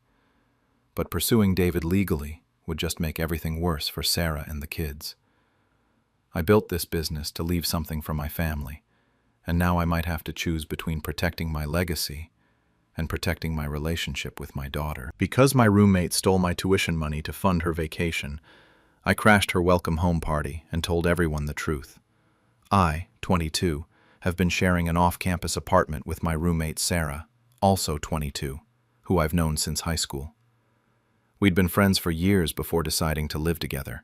But pursuing David legally would just make everything worse for Sarah and the kids. I built this business to leave something for my family, and now I might have to choose between protecting my legacy and protecting my relationship with my daughter. Because my roommate stole my tuition money to fund her vacation, I crashed her welcome home party and told everyone the truth. I, 22, have been sharing an off-campus apartment with my roommate Sarah, also 22, who I've known since high school. We'd been friends for years before deciding to live together,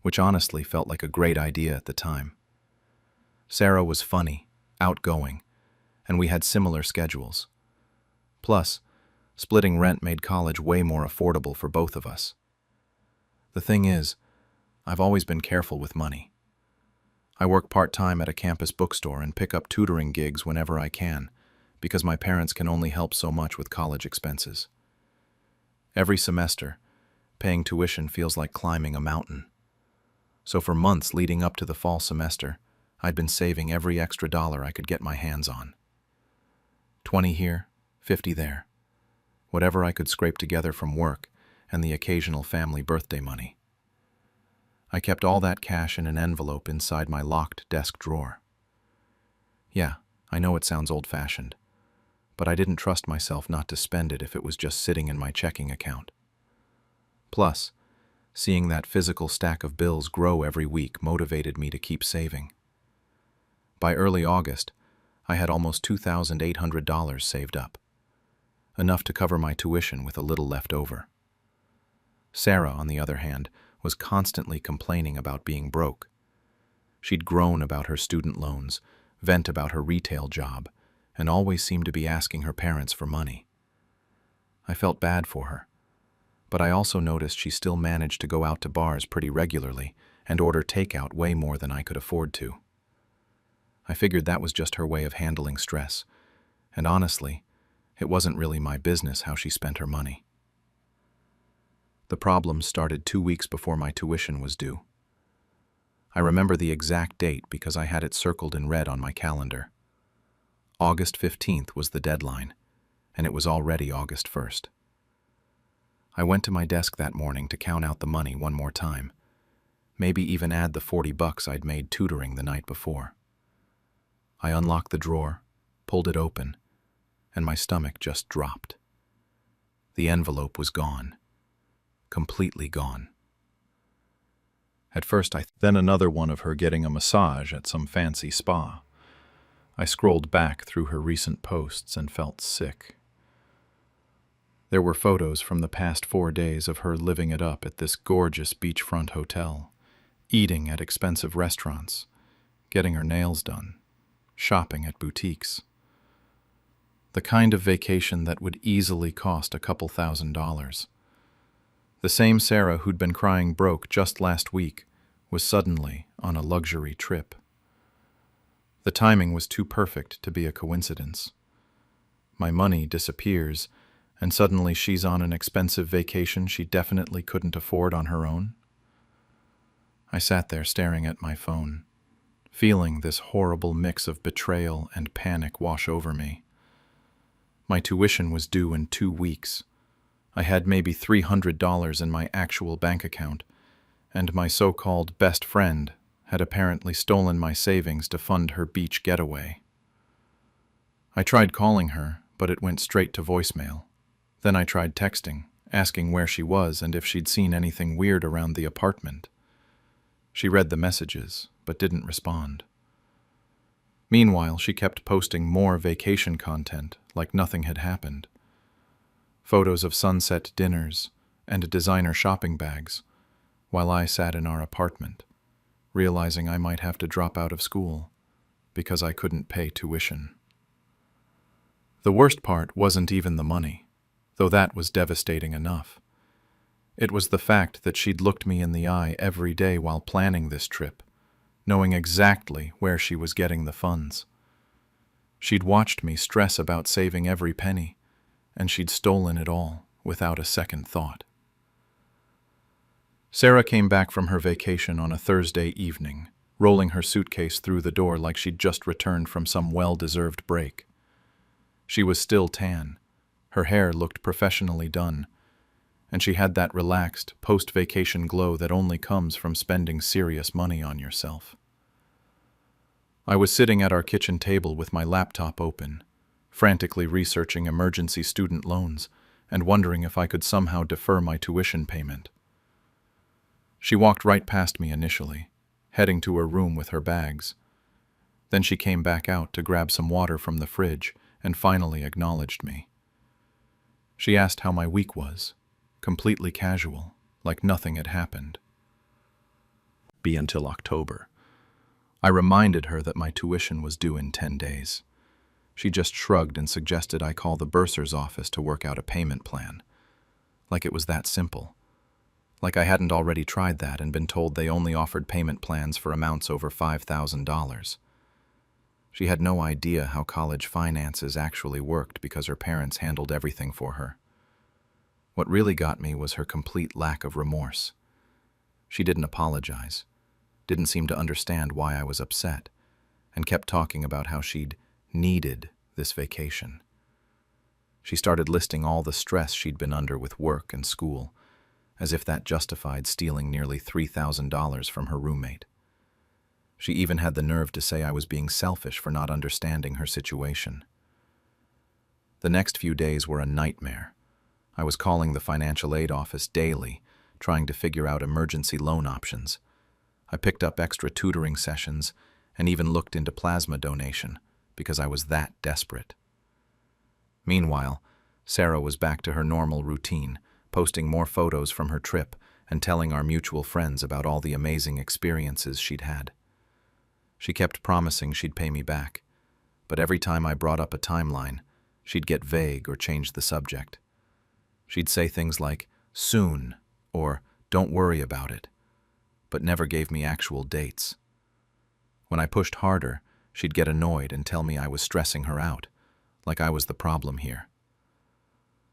which honestly felt like a great idea at the time. Sarah was funny, outgoing, and we had similar schedules. Plus, splitting rent made college way more affordable for both of us. The thing is, I've always been careful with money. I work part-time at a campus bookstore and pick up tutoring gigs whenever I can, because my parents can only help so much with college expenses. Every semester, paying tuition feels like climbing a mountain. So for months leading up to the fall semester, I'd been saving every extra dollar I could get my hands on. 20 here, 50 there. Whatever I could scrape together from work and the occasional family birthday money. I kept all that cash in an envelope inside my locked desk drawer. Yeah, I know it sounds old-fashioned, but I didn't trust myself not to spend it if it was just sitting in my checking account. Plus, seeing that physical stack of bills grow every week motivated me to keep saving. By early August, I had almost $2,800 saved up, enough to cover my tuition with a little left over. Sarah, on the other hand, was constantly complaining about being broke. She'd groan about her student loans, vent about her retail job, and always seemed to be asking her parents for money. I felt bad for her, but I also noticed she still managed to go out to bars pretty regularly and order takeout way more than I could afford to. I figured that was just her way of handling stress, and honestly, it wasn't really my business how she spent her money. The problems started 2 weeks before my tuition was due. I remember the exact date because I had it circled in red on my calendar. August 15th was the deadline, and it was already August 1st. I went to my desk that morning to count out the money one more time, maybe even add the $40 I'd made tutoring the night before. I unlocked the drawer, pulled it open, and my stomach just dropped. The envelope was gone. Completely gone. At first then another one of her getting a massage at some fancy spa. I scrolled back through her recent posts and felt sick. There were photos from the past 4 days of her living it up at this gorgeous beachfront hotel, eating at expensive restaurants, getting her nails done, shopping at boutiques. The kind of vacation that would easily cost a couple $1,000s. The same Sarah who'd been crying broke just last week was suddenly on a luxury trip. The timing was too perfect to be a coincidence. My money disappears, and suddenly she's on an expensive vacation she definitely couldn't afford on her own. I sat there staring at my phone, feeling this horrible mix of betrayal and panic wash over me. My tuition was due in 2 weeks. I had maybe $300 in my actual bank account, and my so-called best friend had apparently stolen my savings to fund her beach getaway. I tried calling her, but it went straight to voicemail. Then I tried texting, asking where she was and if she'd seen anything weird around the apartment. She read the messages, but didn't respond. Meanwhile, she kept posting more vacation content like nothing had happened. Photos of sunset dinners and designer shopping bags, while I sat in our apartment, realizing I might have to drop out of school because I couldn't pay tuition. The worst part wasn't even the money, though that was devastating enough. It was the fact that she'd looked me in the eye every day while planning this trip, knowing exactly where she was getting the funds. She'd watched me stress about saving every penny, and she'd stolen it all without a second thought. Sarah came back from her vacation on a Thursday evening, rolling her suitcase through the door like she'd just returned from some well-deserved break. She was still tan, her hair looked professionally done, and she had that relaxed, post-vacation glow that only comes from spending serious money on yourself. I was sitting at our kitchen table with my laptop open, frantically researching emergency student loans and wondering if I could somehow defer my tuition payment. She walked right past me initially, heading to her room with her bags. Then she came back out to grab some water from the fridge and finally acknowledged me. She asked how my week was, completely casual, like nothing had happened. Be until October. I reminded her that my tuition was due in 10 days. She just shrugged and suggested I call the bursar's office to work out a payment plan. Like it was that simple. Like I hadn't already tried that and been told they only offered payment plans for amounts over $5,000. She had no idea how college finances actually worked because her parents handled everything for her. What really got me was her complete lack of remorse. She didn't apologize, didn't seem to understand why I was upset, and kept talking about how she'd needed this vacation. She started listing all the stress she'd been under with work and school, as if that justified stealing nearly $3,000 from her roommate. She even had the nerve to say I was being selfish for not understanding her situation. The next few days were a nightmare. I was calling the financial aid office daily, trying to figure out emergency loan options. I picked up extra tutoring sessions and even looked into plasma donation because I was that desperate. Meanwhile, Sarah was back to her normal routine, posting more photos from her trip and telling our mutual friends about all the amazing experiences she'd had. She kept promising she'd pay me back, but every time I brought up a timeline, she'd get vague or change the subject. She'd say things like, "soon," or "don't worry about it," but never gave me actual dates. When I pushed harder, she'd get annoyed and tell me I was stressing her out, like I was the problem here.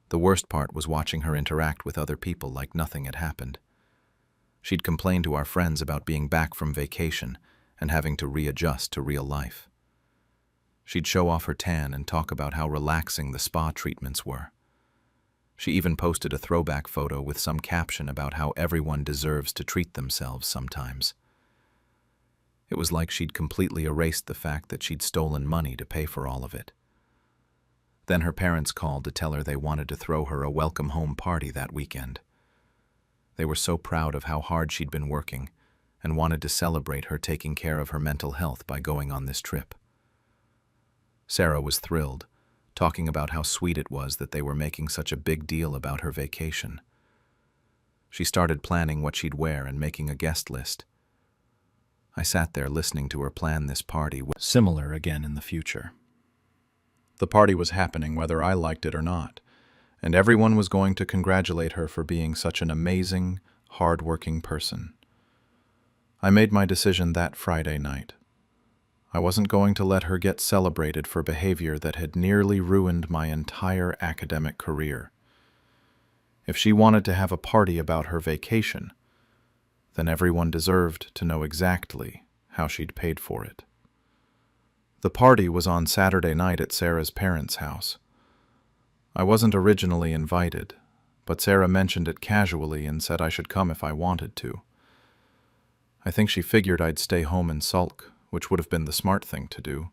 The worst part was watching her interact with other people like nothing had happened. She'd complain to our friends about being back from vacation and having to readjust to real life. She'd show off her tan and talk about how relaxing the spa treatments were. She even posted a throwback photo with some caption about how everyone deserves to treat themselves sometimes. It was like she'd completely erased the fact that she'd stolen money to pay for all of it. Then her parents called to tell her they wanted to throw her a welcome home party that weekend. They were so proud of how hard she'd been working and wanted to celebrate her taking care of her mental health by going on this trip. Sarah was thrilled, talking about how sweet it was that they were making such a big deal about her vacation. She started planning what she'd wear and making a guest list. I sat there listening to her plan this party similar again in the future. The party was happening whether I liked it or not, and everyone was going to congratulate her for being such an amazing, hard-working person. I made my decision that Friday night. I wasn't going to let her get celebrated for behavior that had nearly ruined my entire academic career. If she wanted to have a party about her vacation, then everyone deserved to know exactly how she'd paid for it. The party was on Saturday night at Sarah's parents' house. I wasn't originally invited, but Sarah mentioned it casually and said I should come if I wanted to. I think she figured I'd stay home and sulk, which would have been the smart thing to do.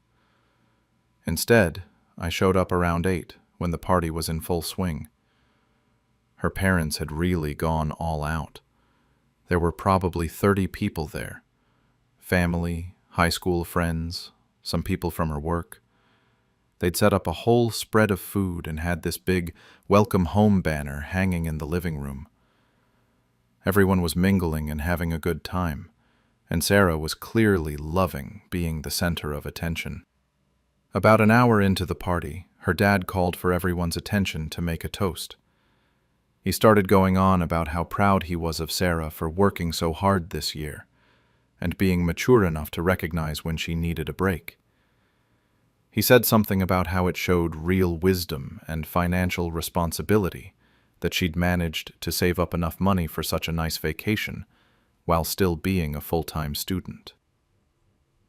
Instead, I showed up around 8 when the party was in full swing. Her parents had really gone all out. There were probably 30 people there. Family, high school friends, some people from her work. They'd set up a whole spread of food and had this big welcome home banner hanging in the living room. Everyone was mingling and having a good time, and Sarah was clearly loving being the center of attention. About an hour into the party, her dad called for everyone's attention to make a toast. He started going on about how proud he was of Sarah for working so hard this year, and being mature enough to recognize when she needed a break. He said something about how it showed real wisdom and financial responsibility that she'd managed to save up enough money for such a nice vacation while still being a full-time student.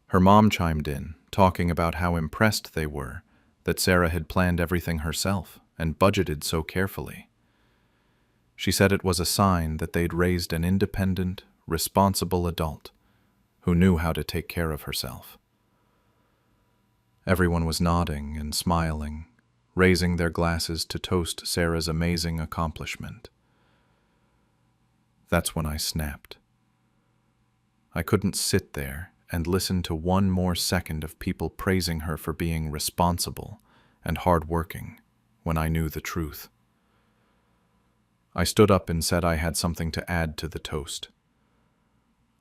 Her mom chimed in, talking about how impressed they were that Sarah had planned everything herself and budgeted so carefully. She said it was a sign that they'd raised an independent, responsible adult who knew how to take care of herself. Everyone was nodding and smiling, raising their glasses to toast Sarah's amazing accomplishment. That's when I snapped. I couldn't sit there and listen to one more second of people praising her for being responsible and hardworking when I knew the truth. I stood up and said I had something to add to the toast.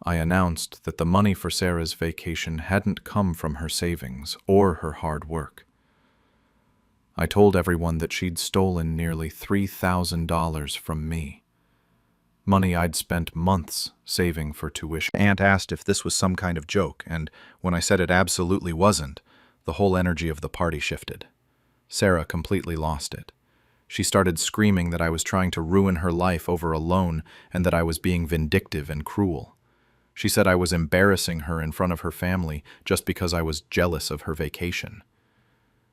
I announced that the money for Sarah's vacation hadn't come from her savings or her hard work. I told everyone that she'd stolen nearly $3,000 from me, money I'd spent months saving for tuition. Aunt asked if this was some kind of joke, and when I said it absolutely wasn't, the whole energy of the party shifted. Sarah completely lost it. She started screaming that I was trying to ruin her life over a loan and that I was being vindictive and cruel. She said I was embarrassing her in front of her family just because I was jealous of her vacation.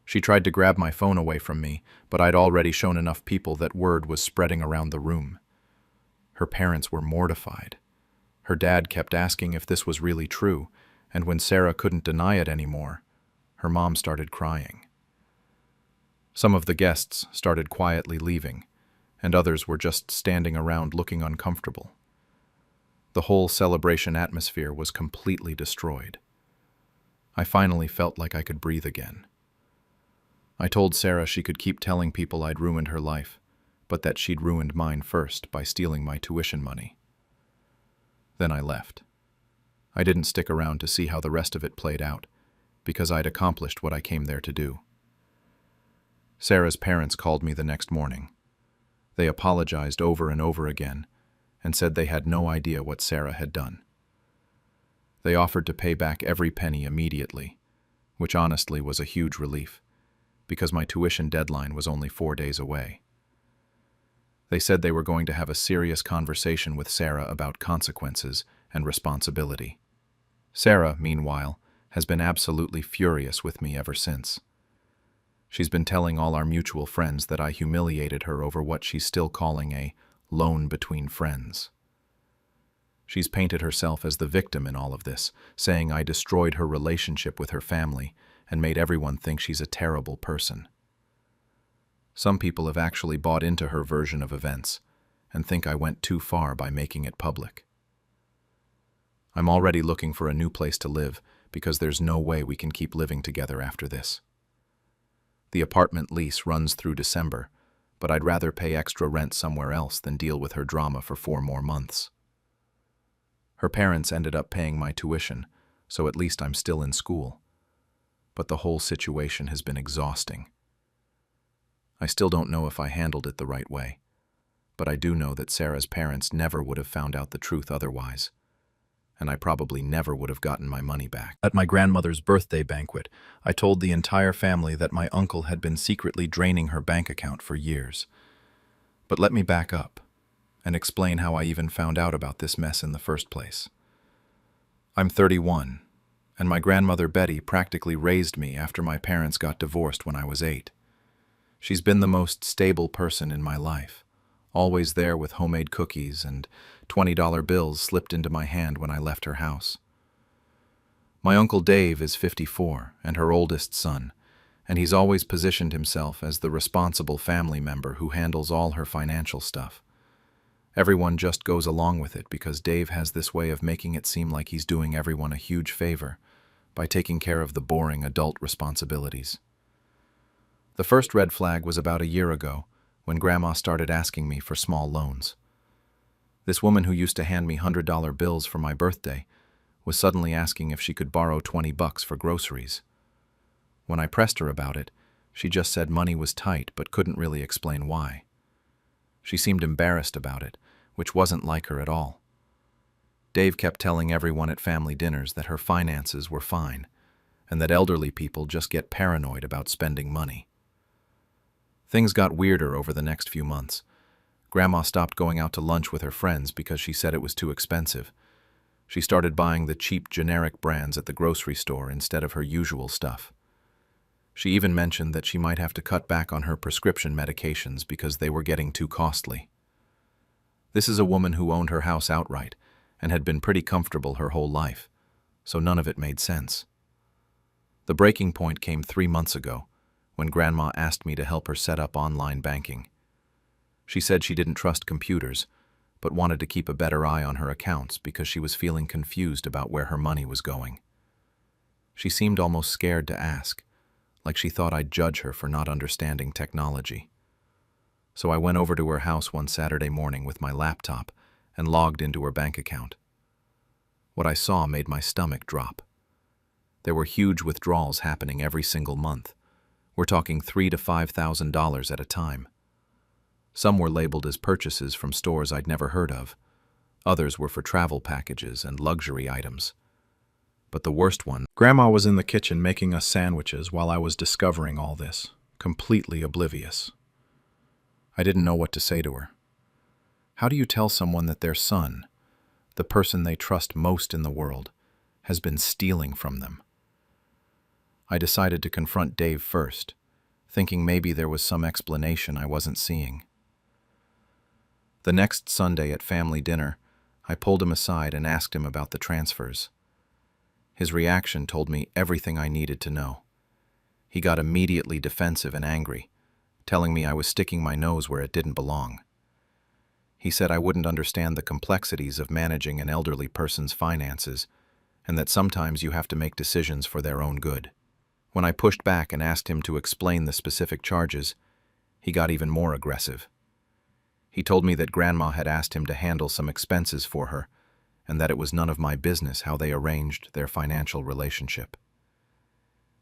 She tried to grab my phone away from me, but I'd already shown enough people that word was spreading around the room. Her parents were mortified. Her dad kept asking if this was really true, and when Sarah couldn't deny it anymore, her mom started crying. Some of the guests started quietly leaving, and others were just standing around looking uncomfortable. The whole celebration atmosphere was completely destroyed. I finally felt like I could breathe again. I told Sarah she could keep telling people I'd ruined her life, but that she'd ruined mine first by stealing my tuition money. Then I left. I didn't stick around to see how the rest of it played out, because I'd accomplished what I came there to do. Sarah's parents called me the next morning. They apologized over and over again and said they had no idea what Sarah had done. They offered to pay back every penny immediately, which honestly was a huge relief, because my tuition deadline was only 4 days away. They said they were going to have a serious conversation with Sarah about consequences and responsibility. Sarah, meanwhile, has been absolutely furious with me ever since. She's been telling all our mutual friends that I humiliated her over what she's still calling a loan between friends. She's painted herself as the victim in all of this, saying I destroyed her relationship with her family and made everyone think she's a terrible person. Some people have actually bought into her version of events and think I went too far by making it public. I'm already looking for a new place to live because there's no way we can keep living together after this. The apartment lease runs through December, but I'd rather pay extra rent somewhere else than deal with her drama for 4 more months. Her parents ended up paying my tuition, so at least I'm still in school. But the whole situation has been exhausting. I still don't know if I handled it the right way, but I do know that Sarah's parents never would have found out the truth otherwise, and I probably never would have gotten my money back. At my grandmother's birthday banquet, I told the entire family that my uncle had been secretly draining her bank account for years. But let me back up and explain how I even found out about this mess in the first place. I'm 31, and my grandmother Betty practically raised me after my parents got divorced when I was 8. She's been the most stable person in my life, always there with homemade cookies and $20 bills slipped into my hand when I left her house. My Uncle Dave is 54 and her oldest son, and he's always positioned himself as the responsible family member who handles all her financial stuff. Everyone just goes along with it because Dave has this way of making it seem like he's doing everyone a huge favor by taking care of the boring adult responsibilities. The first red flag was about a year ago, when Grandma started asking me for small loans. This woman who used to hand me $100 bills for my birthday was suddenly asking if she could borrow $20 for groceries. When I pressed her about it, she just said money was tight but couldn't really explain why. She seemed embarrassed about it, which wasn't like her at all. Dave kept telling everyone at family dinners that her finances were fine, and that elderly people just get paranoid about spending money. Things got weirder over the next few months. Grandma stopped going out to lunch with her friends because she said it was too expensive. She started buying the cheap generic brands at the grocery store instead of her usual stuff. She even mentioned that she might have to cut back on her prescription medications because they were getting too costly. This is a woman who owned her house outright and had been pretty comfortable her whole life, so none of it made sense. The breaking point came 3 months ago, when Grandma asked me to help her set up online banking. She said she didn't trust computers, but wanted to keep a better eye on her accounts because she was feeling confused about where her money was going. She seemed almost scared to ask, like she thought I'd judge her for not understanding technology. So I went over to her house one Saturday morning with my laptop and logged into her bank account. What I saw made my stomach drop. There were huge withdrawals happening every single month. We're talking $3,000 to $5,000 at a time. Some were labeled as purchases from stores I'd never heard of. Others were for travel packages and luxury items. But the worst one, Grandma was in the kitchen making us sandwiches while I was discovering all this, completely oblivious. I didn't know what to say to her. How do you tell someone that their son, the person they trust most in the world, has been stealing from them? I decided to confront Dave first, thinking maybe there was some explanation I wasn't seeing. The next Sunday at family dinner, I pulled him aside and asked him about the transfers. His reaction told me everything I needed to know. He got immediately defensive and angry, telling me I was sticking my nose where it didn't belong. He said I wouldn't understand the complexities of managing an elderly person's finances, and that sometimes you have to make decisions for their own good. When I pushed back and asked him to explain the specific charges, he got even more aggressive. He told me that Grandma had asked him to handle some expenses for her, and that it was none of my business how they arranged their financial relationship.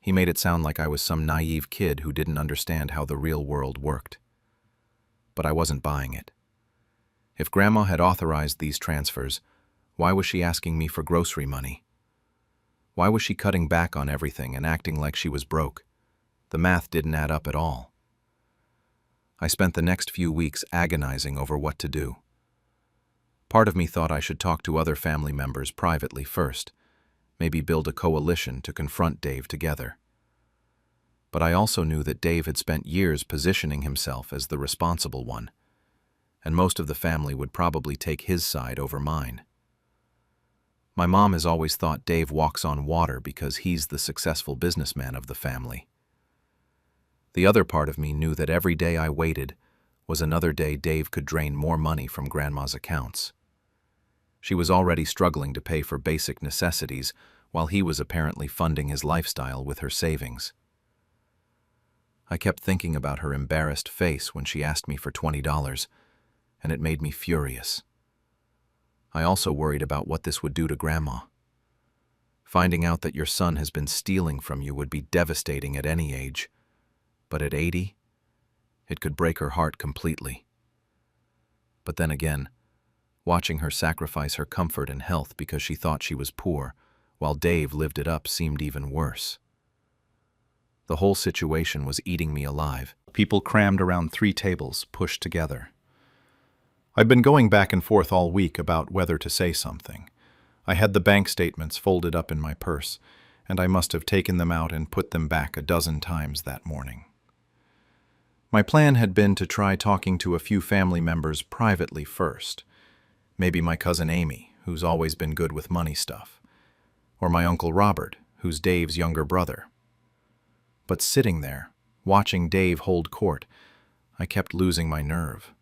He made it sound like I was some naive kid who didn't understand how the real world worked. But I wasn't buying it. If Grandma had authorized these transfers, why was she asking me for grocery money? Why was she cutting back on everything and acting like she was broke? The math didn't add up at all. I spent the next few weeks agonizing over what to do. Part of me thought I should talk to other family members privately first, maybe build a coalition to confront Dave together. But I also knew that Dave had spent years positioning himself as the responsible one, and most of the family would probably take his side over mine. My mom has always thought Dave walks on water because he's the successful businessman of the family. The other part of me knew that every day I waited was another day Dave could drain more money from Grandma's accounts. She was already struggling to pay for basic necessities while he was apparently funding his lifestyle with her savings. I kept thinking about her embarrassed face when she asked me for $20, and it made me furious. I also worried about what this would do to Grandma. Finding out that your son has been stealing from you would be devastating at any age, but at 80, it could break her heart completely. But then again, watching her sacrifice her comfort and health because she thought she was poor, while Dave lived it up, seemed even worse. The whole situation was eating me alive. People crammed around 3 tables, pushed together. I'd been going back and forth all week about whether to say something. I had the bank statements folded up in my purse, and I must have taken them out and put them back a dozen times that morning. My plan had been to try talking to a few family members privately first. Maybe my cousin Amy, who's always been good with money stuff, or my Uncle Robert, who's Dave's younger brother. But sitting there, watching Dave hold court, I kept losing my nerve.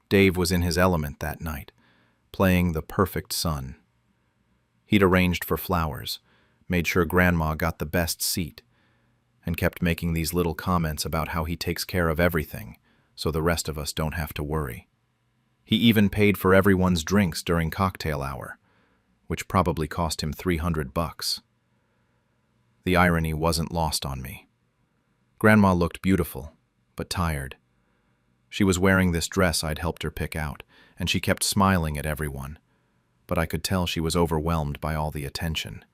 Dave was in his element that night, playing the perfect son. He'd arranged for flowers, made sure Grandma got the best seat, and kept making these little comments about how he takes care of everything, so the rest of us don't have to worry. He even paid for everyone's drinks during cocktail hour, which probably cost him $300. The irony wasn't lost on me. Grandma looked beautiful, but tired. She was wearing this dress I'd helped her pick out, and she kept smiling at everyone, but I could tell she was overwhelmed by all the attention.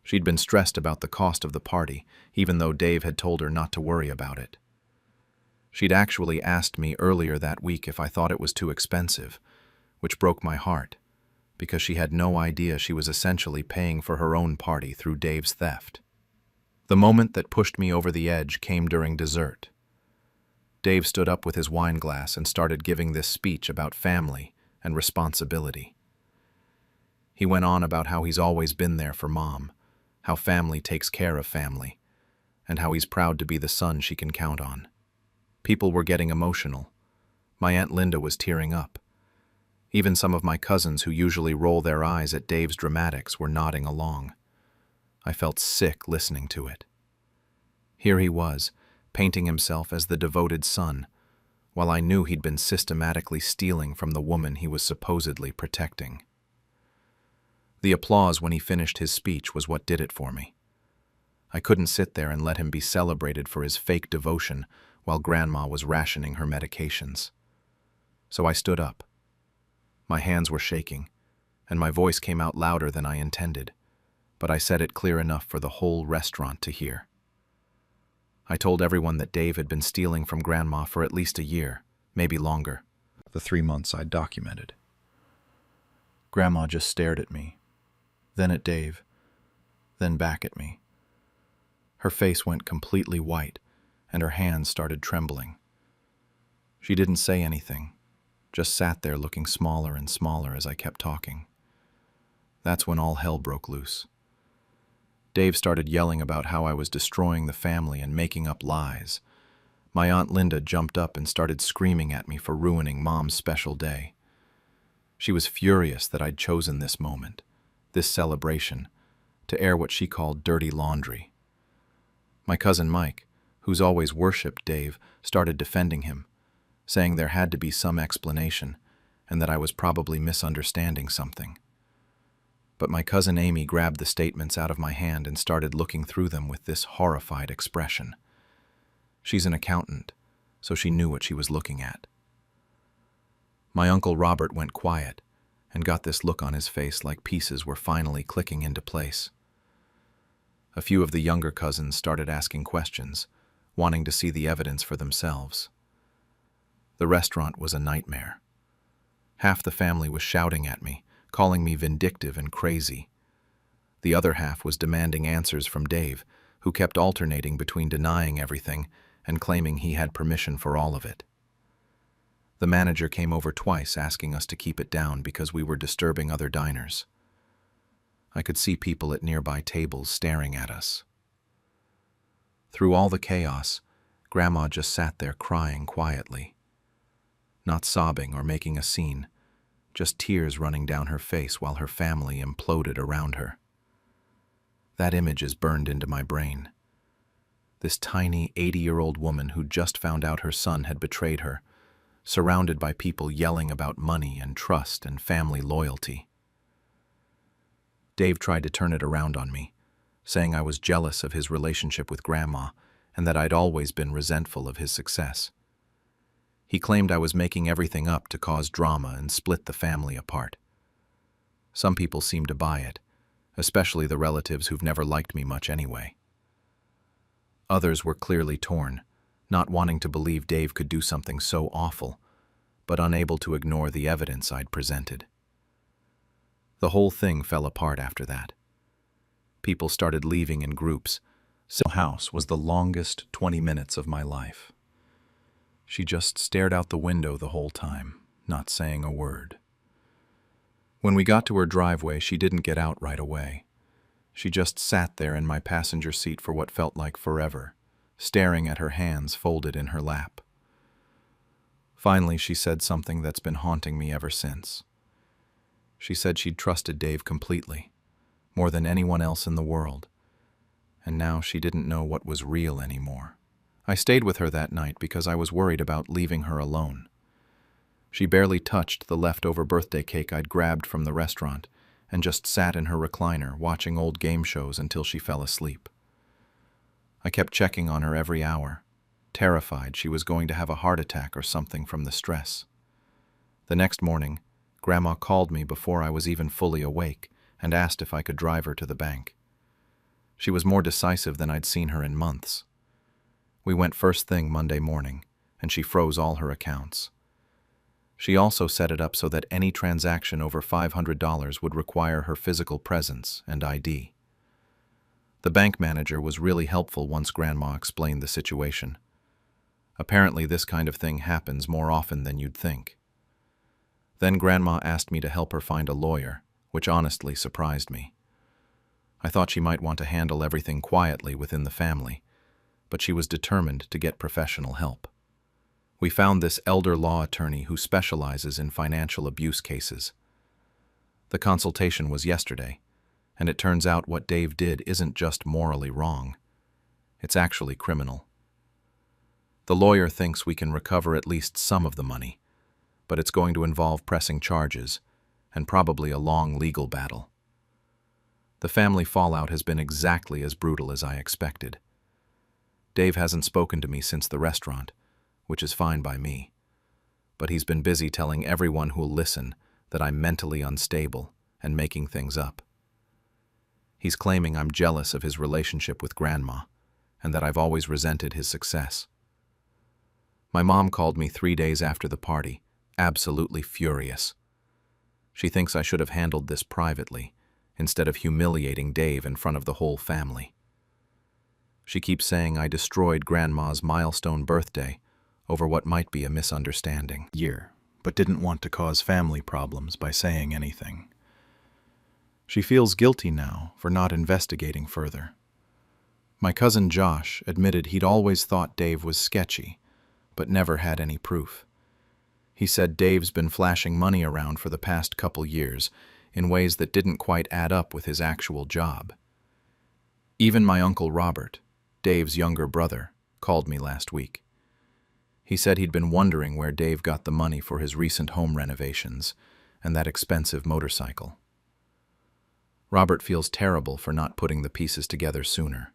She'd been stressed about the cost of the party, even though Dave had told her not to worry about it. She'd actually asked me earlier that week if I thought it was too expensive, which broke my heart, because she had no idea she was essentially paying for her own party through Dave's theft. The moment that pushed me over the edge came during dessert. Dave stood up with his wine glass and started giving this speech about family and responsibility. He went on about how he's always been there for Mom, how family takes care of family, and how he's proud to be the son she can count on. People were getting emotional. My Aunt Linda was tearing up. Even some of my cousins who usually roll their eyes at Dave's dramatics were nodding along. I felt sick listening to it. Here he was, painting himself as the devoted son, while I knew he'd been systematically stealing from the woman he was supposedly protecting. The applause when he finished his speech was what did it for me. I couldn't sit there and let him be celebrated for his fake devotion while Grandma was rationing her medications. So I stood up. My hands were shaking, and my voice came out louder than I intended, but I said it clear enough for the whole restaurant to hear. I told everyone that Dave had been stealing from Grandma for at least a year, maybe longer. The 3 months I'd documented. Grandma just stared at me, then at Dave, then back at me. Her face went completely white, and her hands started trembling. She didn't say anything, just sat there looking smaller and smaller as I kept talking. That's when all hell broke loose. Dave started yelling about how I was destroying the family and making up lies. My Aunt Linda jumped up and started screaming at me for ruining Mom's special day. She was furious that I'd chosen this moment, this celebration, to air what she called dirty laundry. My cousin Mike, who's always worshipped Dave, started defending him, saying there had to be some explanation and that I was probably misunderstanding something. But my cousin Amy grabbed the statements out of my hand and started looking through them with this horrified expression. She's an accountant, so she knew what she was looking at. My Uncle Robert went quiet and got this look on his face like pieces were finally clicking into place. A few of the younger cousins started asking questions, wanting to see the evidence for themselves. The restaurant was a nightmare. Half the family was shouting at me, calling me vindictive and crazy. The other half was demanding answers from Dave, who kept alternating between denying everything and claiming he had permission for all of it. The manager came over twice asking us to keep it down because we were disturbing other diners. I could see people at nearby tables staring at us. Through all the chaos, Grandma just sat there crying quietly. Not sobbing or making a scene, just tears running down her face while her family imploded around her. That image is burned into my brain. This tiny 80-year-old woman who just found out her son had betrayed her, surrounded by people yelling about money and trust and family loyalty. Dave tried to turn it around on me, saying I was jealous of his relationship with Grandma and that I'd always been resentful of his success. He claimed I was making everything up to cause drama and split the family apart. Some people seemed to buy it, especially the relatives who've never liked me much anyway. Others were clearly torn, not wanting to believe Dave could do something so awful, but unable to ignore the evidence I'd presented. The whole thing fell apart after that. People started leaving in groups. The house was the longest 20 minutes of my life. She just stared out the window the whole time, not saying a word. When we got to her driveway, she didn't get out right away. She just sat there in my passenger seat for what felt like forever, staring at her hands folded in her lap. Finally, she said something that's been haunting me ever since. She said she'd trusted Dave completely, more than anyone else in the world, and now she didn't know what was real anymore. I stayed with her that night because I was worried about leaving her alone. She barely touched the leftover birthday cake I'd grabbed from the restaurant and just sat in her recliner watching old game shows until she fell asleep. I kept checking on her every hour, terrified she was going to have a heart attack or something from the stress. The next morning, Grandma called me before I was even fully awake and asked if I could drive her to the bank. She was more decisive than I'd seen her in months. We went first thing Monday morning, and she froze all her accounts. She also set it up so that any transaction over $500 would require her physical presence and ID. The bank manager was really helpful once Grandma explained the situation. Apparently this kind of thing happens more often than you'd think. Then Grandma asked me to help her find a lawyer, which honestly surprised me. I thought she might want to handle everything quietly within the family, but she was determined to get professional help. We found this elder law attorney who specializes in financial abuse cases. The consultation was yesterday, and it turns out what Dave did isn't just morally wrong. It's actually criminal. The lawyer thinks we can recover at least some of the money, but it's going to involve pressing charges and probably a long legal battle. The family fallout has been exactly as brutal as I expected. Dave hasn't spoken to me since the restaurant, which is fine by me, but he's been busy telling everyone who'll listen that I'm mentally unstable and making things up. He's claiming I'm jealous of his relationship with Grandma and that I've always resented his success. My mom called me 3 days after the party, absolutely furious. She thinks I should have handled this privately instead of humiliating Dave in front of the whole family. She keeps saying I destroyed Grandma's milestone birthday over what might be a misunderstanding. But didn't want to cause family problems by saying anything. She feels guilty now for not investigating further. My cousin Josh admitted he'd always thought Dave was sketchy, but never had any proof. He said Dave's been flashing money around for the past couple years in ways that didn't quite add up with his actual job. Even my Uncle Robert, Dave's younger brother, called me last week. He said he'd been wondering where Dave got the money for his recent home renovations and that expensive motorcycle. Robert feels terrible for not putting the pieces together sooner.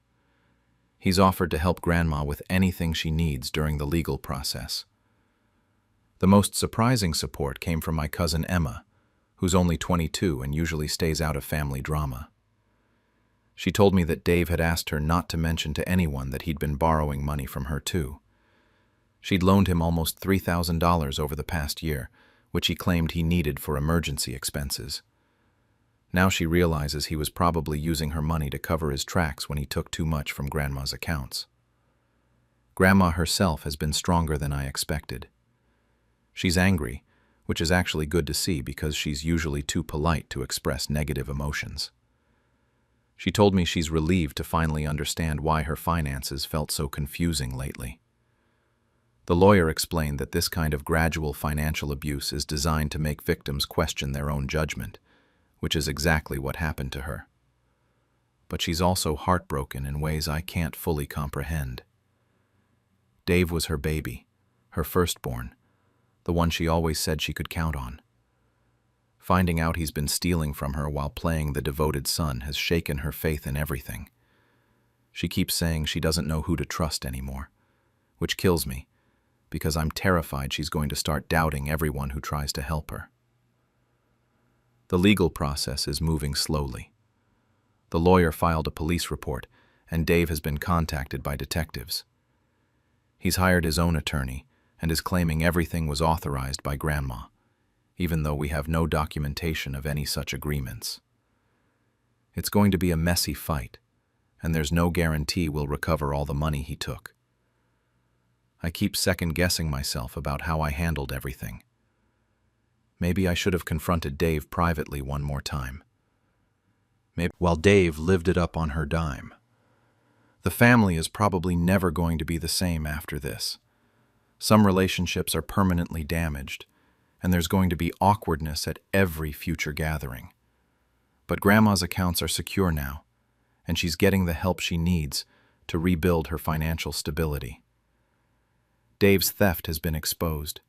He's offered to help Grandma with anything she needs during the legal process. The most surprising support came from my cousin Emma, who's only 22 and usually stays out of family drama. She told me that Dave had asked her not to mention to anyone that he'd been borrowing money from her too. She'd loaned him almost $3,000 over the past year, which he claimed he needed for emergency expenses. Now she realizes he was probably using her money to cover his tracks when he took too much from Grandma's accounts. Grandma herself has been stronger than I expected. She's angry, which is actually good to see because she's usually too polite to express negative emotions. She told me she's relieved to finally understand why her finances felt so confusing lately. The lawyer explained that this kind of gradual financial abuse is designed to make victims question their own judgment, which is exactly what happened to her. But she's also heartbroken in ways I can't fully comprehend. Dave was her baby, her firstborn, the one she always said she could count on. Finding out he's been stealing from her while playing the devoted son has shaken her faith in everything. She keeps saying she doesn't know who to trust anymore, which kills me, because I'm terrified she's going to start doubting everyone who tries to help her. The legal process is moving slowly. The lawyer filed a police report, and Dave has been contacted by detectives. He's hired his own attorney and is claiming everything was authorized by Grandma, even though we have no documentation of any such agreements. It's going to be a messy fight, and there's no guarantee we'll recover all the money he took. I keep second-guessing myself about how I handled everything. Maybe I should have confronted Dave privately one more time. While Dave lived it up on her dime. The family is probably never going to be the same after this. Some relationships are permanently damaged, and there's going to be awkwardness at every future gathering. But Grandma's accounts are secure now, and she's getting the help she needs to rebuild her financial stability. Dave's theft has been exposed,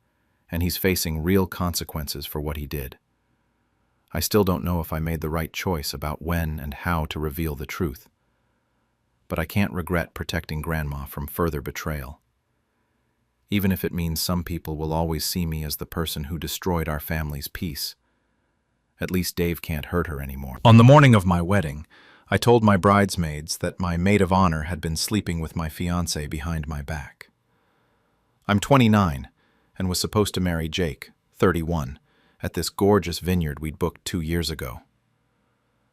and he's facing real consequences for what he did. I still don't know if I made the right choice about when and how to reveal the truth, but I can't regret protecting Grandma from further betrayal. Even if it means some people will always see me as the person who destroyed our family's peace. At least Dave can't hurt her anymore. On the morning of my wedding, I told my bridesmaids that my maid of honor had been sleeping with my fiancé behind my back. I'm 29 and was supposed to marry Jake, 31, at this gorgeous vineyard we'd booked 2 years ago.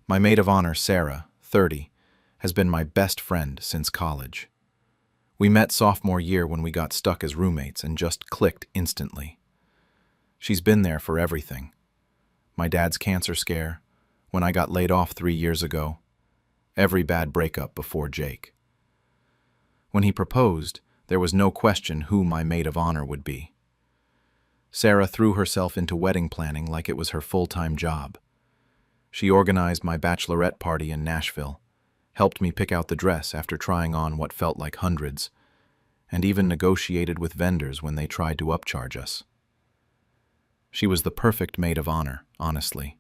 My maid of honor, Sarah, 30, has been my best friend since college. We met sophomore year when we got stuck as roommates and just clicked instantly. She's been there for everything. My dad's cancer scare, when I got laid off 3 years ago, every bad breakup before Jake. When he proposed, there was no question who my maid of honor would be. Sarah threw herself into wedding planning like it was her full-time job. She organized my bachelorette party in Nashville, helped me pick out the dress after trying on what felt like hundreds, and even negotiated with vendors when they tried to upcharge us. She was the perfect maid of honor, honestly.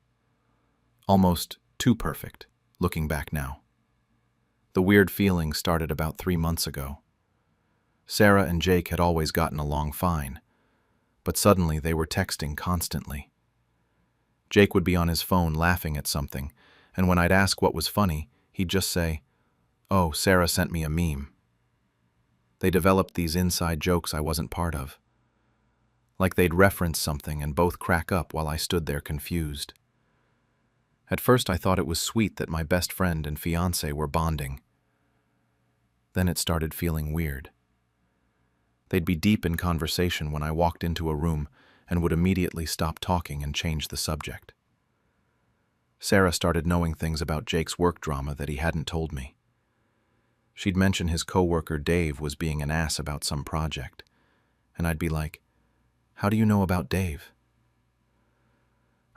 Almost too perfect, looking back now. The weird feeling started about 3 months ago. Sarah and Jake had always gotten along fine, but suddenly they were texting constantly. Jake would be on his phone laughing at something, and when I'd ask what was funny, he'd just say, "Oh, Sarah sent me a meme." They developed these inside jokes I wasn't part of. Like they'd reference something and both crack up while I stood there confused. At first I thought it was sweet that my best friend and fiancé were bonding. Then it started feeling weird. They'd be deep in conversation when I walked into a room and would immediately stop talking and change the subject. Sarah started knowing things about Jake's work drama that he hadn't told me. She'd mention his coworker Dave was being an ass about some project, and I'd be like, "How do you know about Dave?"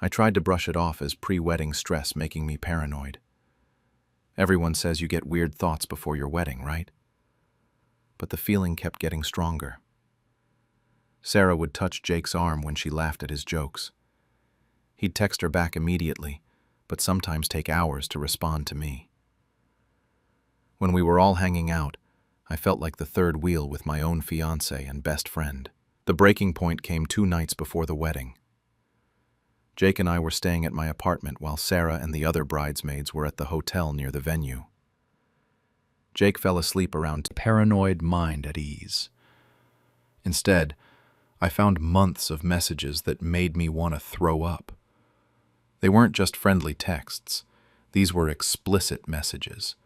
I tried to brush it off as pre-wedding stress making me paranoid. Everyone says you get weird thoughts before your wedding, right? But the feeling kept getting stronger. Sarah would touch Jake's arm when she laughed at his jokes. He'd text her back immediately, but sometimes take hours to respond to me. When we were all hanging out, I felt like the third wheel with my own fiancé and best friend. The breaking point came 2 nights before the wedding. Jake and I were staying at my apartment while Sarah and the other bridesmaids were at the hotel near the venue. Jake fell asleep around Paranoid mind at ease. Instead, I found months of messages that made me want to throw up. They weren't just friendly texts. These were explicit messages,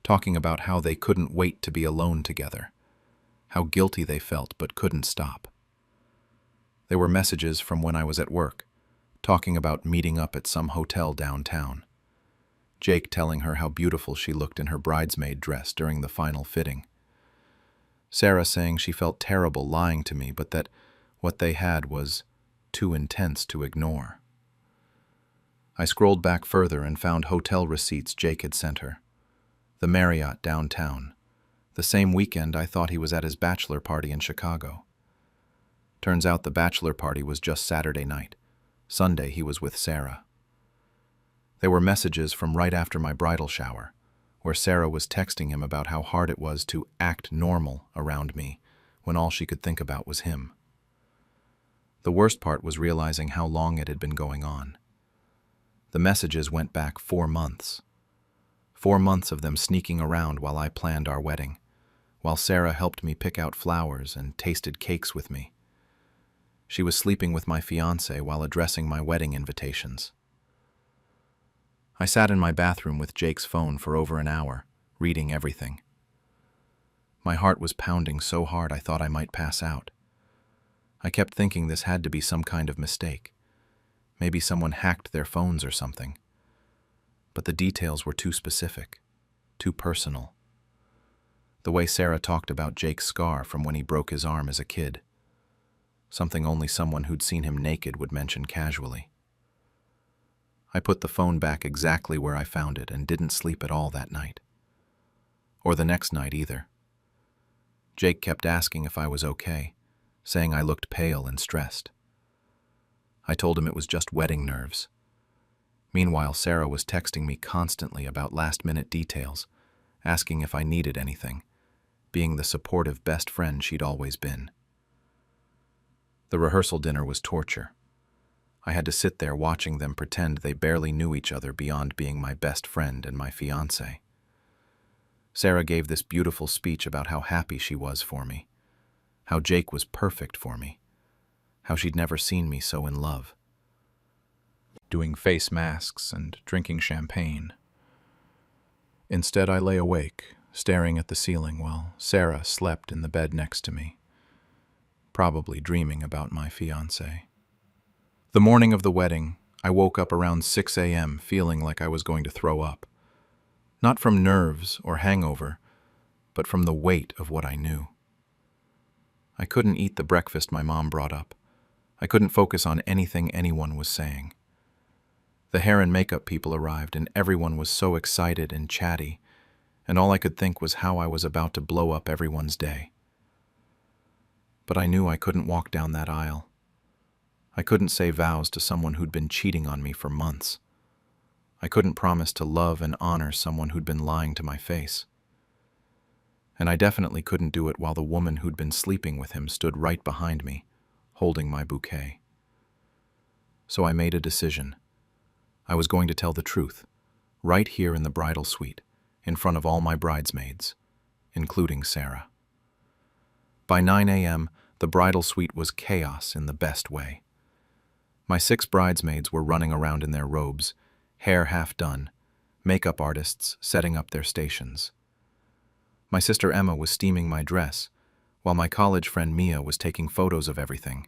talking about how they couldn't wait to be alone together, how guilty they felt but couldn't stop. They were messages from when I was at work, talking about meeting up at some hotel downtown. Jake telling her how beautiful she looked in her bridesmaid dress during the final fitting. Sarah saying she felt terrible lying to me, but that what they had was too intense to ignore. I scrolled back further and found hotel receipts Jake had sent her. The Marriott downtown, the same weekend I thought he was at his bachelor party in Chicago. Turns out the bachelor party was just Saturday night. Sunday he was with Sarah. There were messages from right after my bridal shower, where Sarah was texting him about how hard it was to act normal around me when all she could think about was him. The worst part was realizing how long it had been going on. The messages went back 4 months. 4 months of them sneaking around while I planned our wedding, while Sarah helped me pick out flowers and tasted cakes with me. She was sleeping with my fiancé while addressing my wedding invitations. I sat in my bathroom with Jake's phone for over an hour, reading everything. My heart was pounding so hard I thought I might pass out. I kept thinking this had to be some kind of mistake. Maybe someone hacked their phones or something. But the details were too specific, too personal. The way Sarah talked about Jake's scar from when he broke his arm as a kid. Something only someone who'd seen him naked would mention casually. I put the phone back exactly where I found it and didn't sleep at all that night. Or the next night either. Jake kept asking if I was okay, saying I looked pale and stressed. I told him it was just wedding nerves. Meanwhile, Sarah was texting me constantly about last-minute details, asking if I needed anything, being the supportive best friend she'd always been. The rehearsal dinner was torture. I had to sit there watching them pretend they barely knew each other beyond being my best friend and my fiancé. Sarah gave this beautiful speech about how happy she was for me, how Jake was perfect for me, how she'd never seen me so in love. Doing face masks and drinking champagne. Instead, I lay awake, staring at the ceiling while Sarah slept in the bed next to me, probably dreaming about my fiancé. The morning of the wedding, I woke up around 6 a.m. feeling like I was going to throw up. Not from nerves or hangover, but from the weight of what I knew. I couldn't eat the breakfast my mom brought up. I couldn't focus on anything anyone was saying. The hair and makeup people arrived, and everyone was so excited and chatty, and all I could think was how I was about to blow up everyone's day. But I knew I couldn't walk down that aisle. I couldn't say vows to someone who'd been cheating on me for months. I couldn't promise to love and honor someone who'd been lying to my face. And I definitely couldn't do it while the woman who'd been sleeping with him stood right behind me, holding my bouquet. So I made a decision. I was going to tell the truth, right here in the bridal suite, in front of all my bridesmaids, including Sarah. By 9 a.m., the bridal suite was chaos in the best way. My 6 bridesmaids were running around in their robes, hair half done, makeup artists setting up their stations. My sister Emma was steaming my dress, while my college friend Mia was taking photos of everything.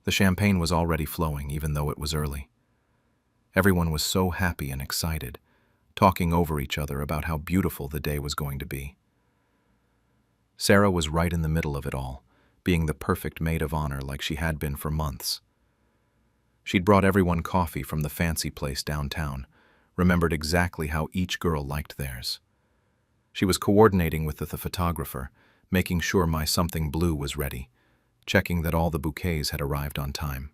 The champagne was already flowing, even though it was early. Everyone was so happy and excited, talking over each other about how beautiful the day was going to be. Sarah was right in the middle of it all, being the perfect maid of honor like she had been for months. She'd brought everyone coffee from the fancy place downtown, remembered exactly how each girl liked theirs. She was coordinating with the photographer, making sure my something blue was ready, checking that all the bouquets had arrived on time.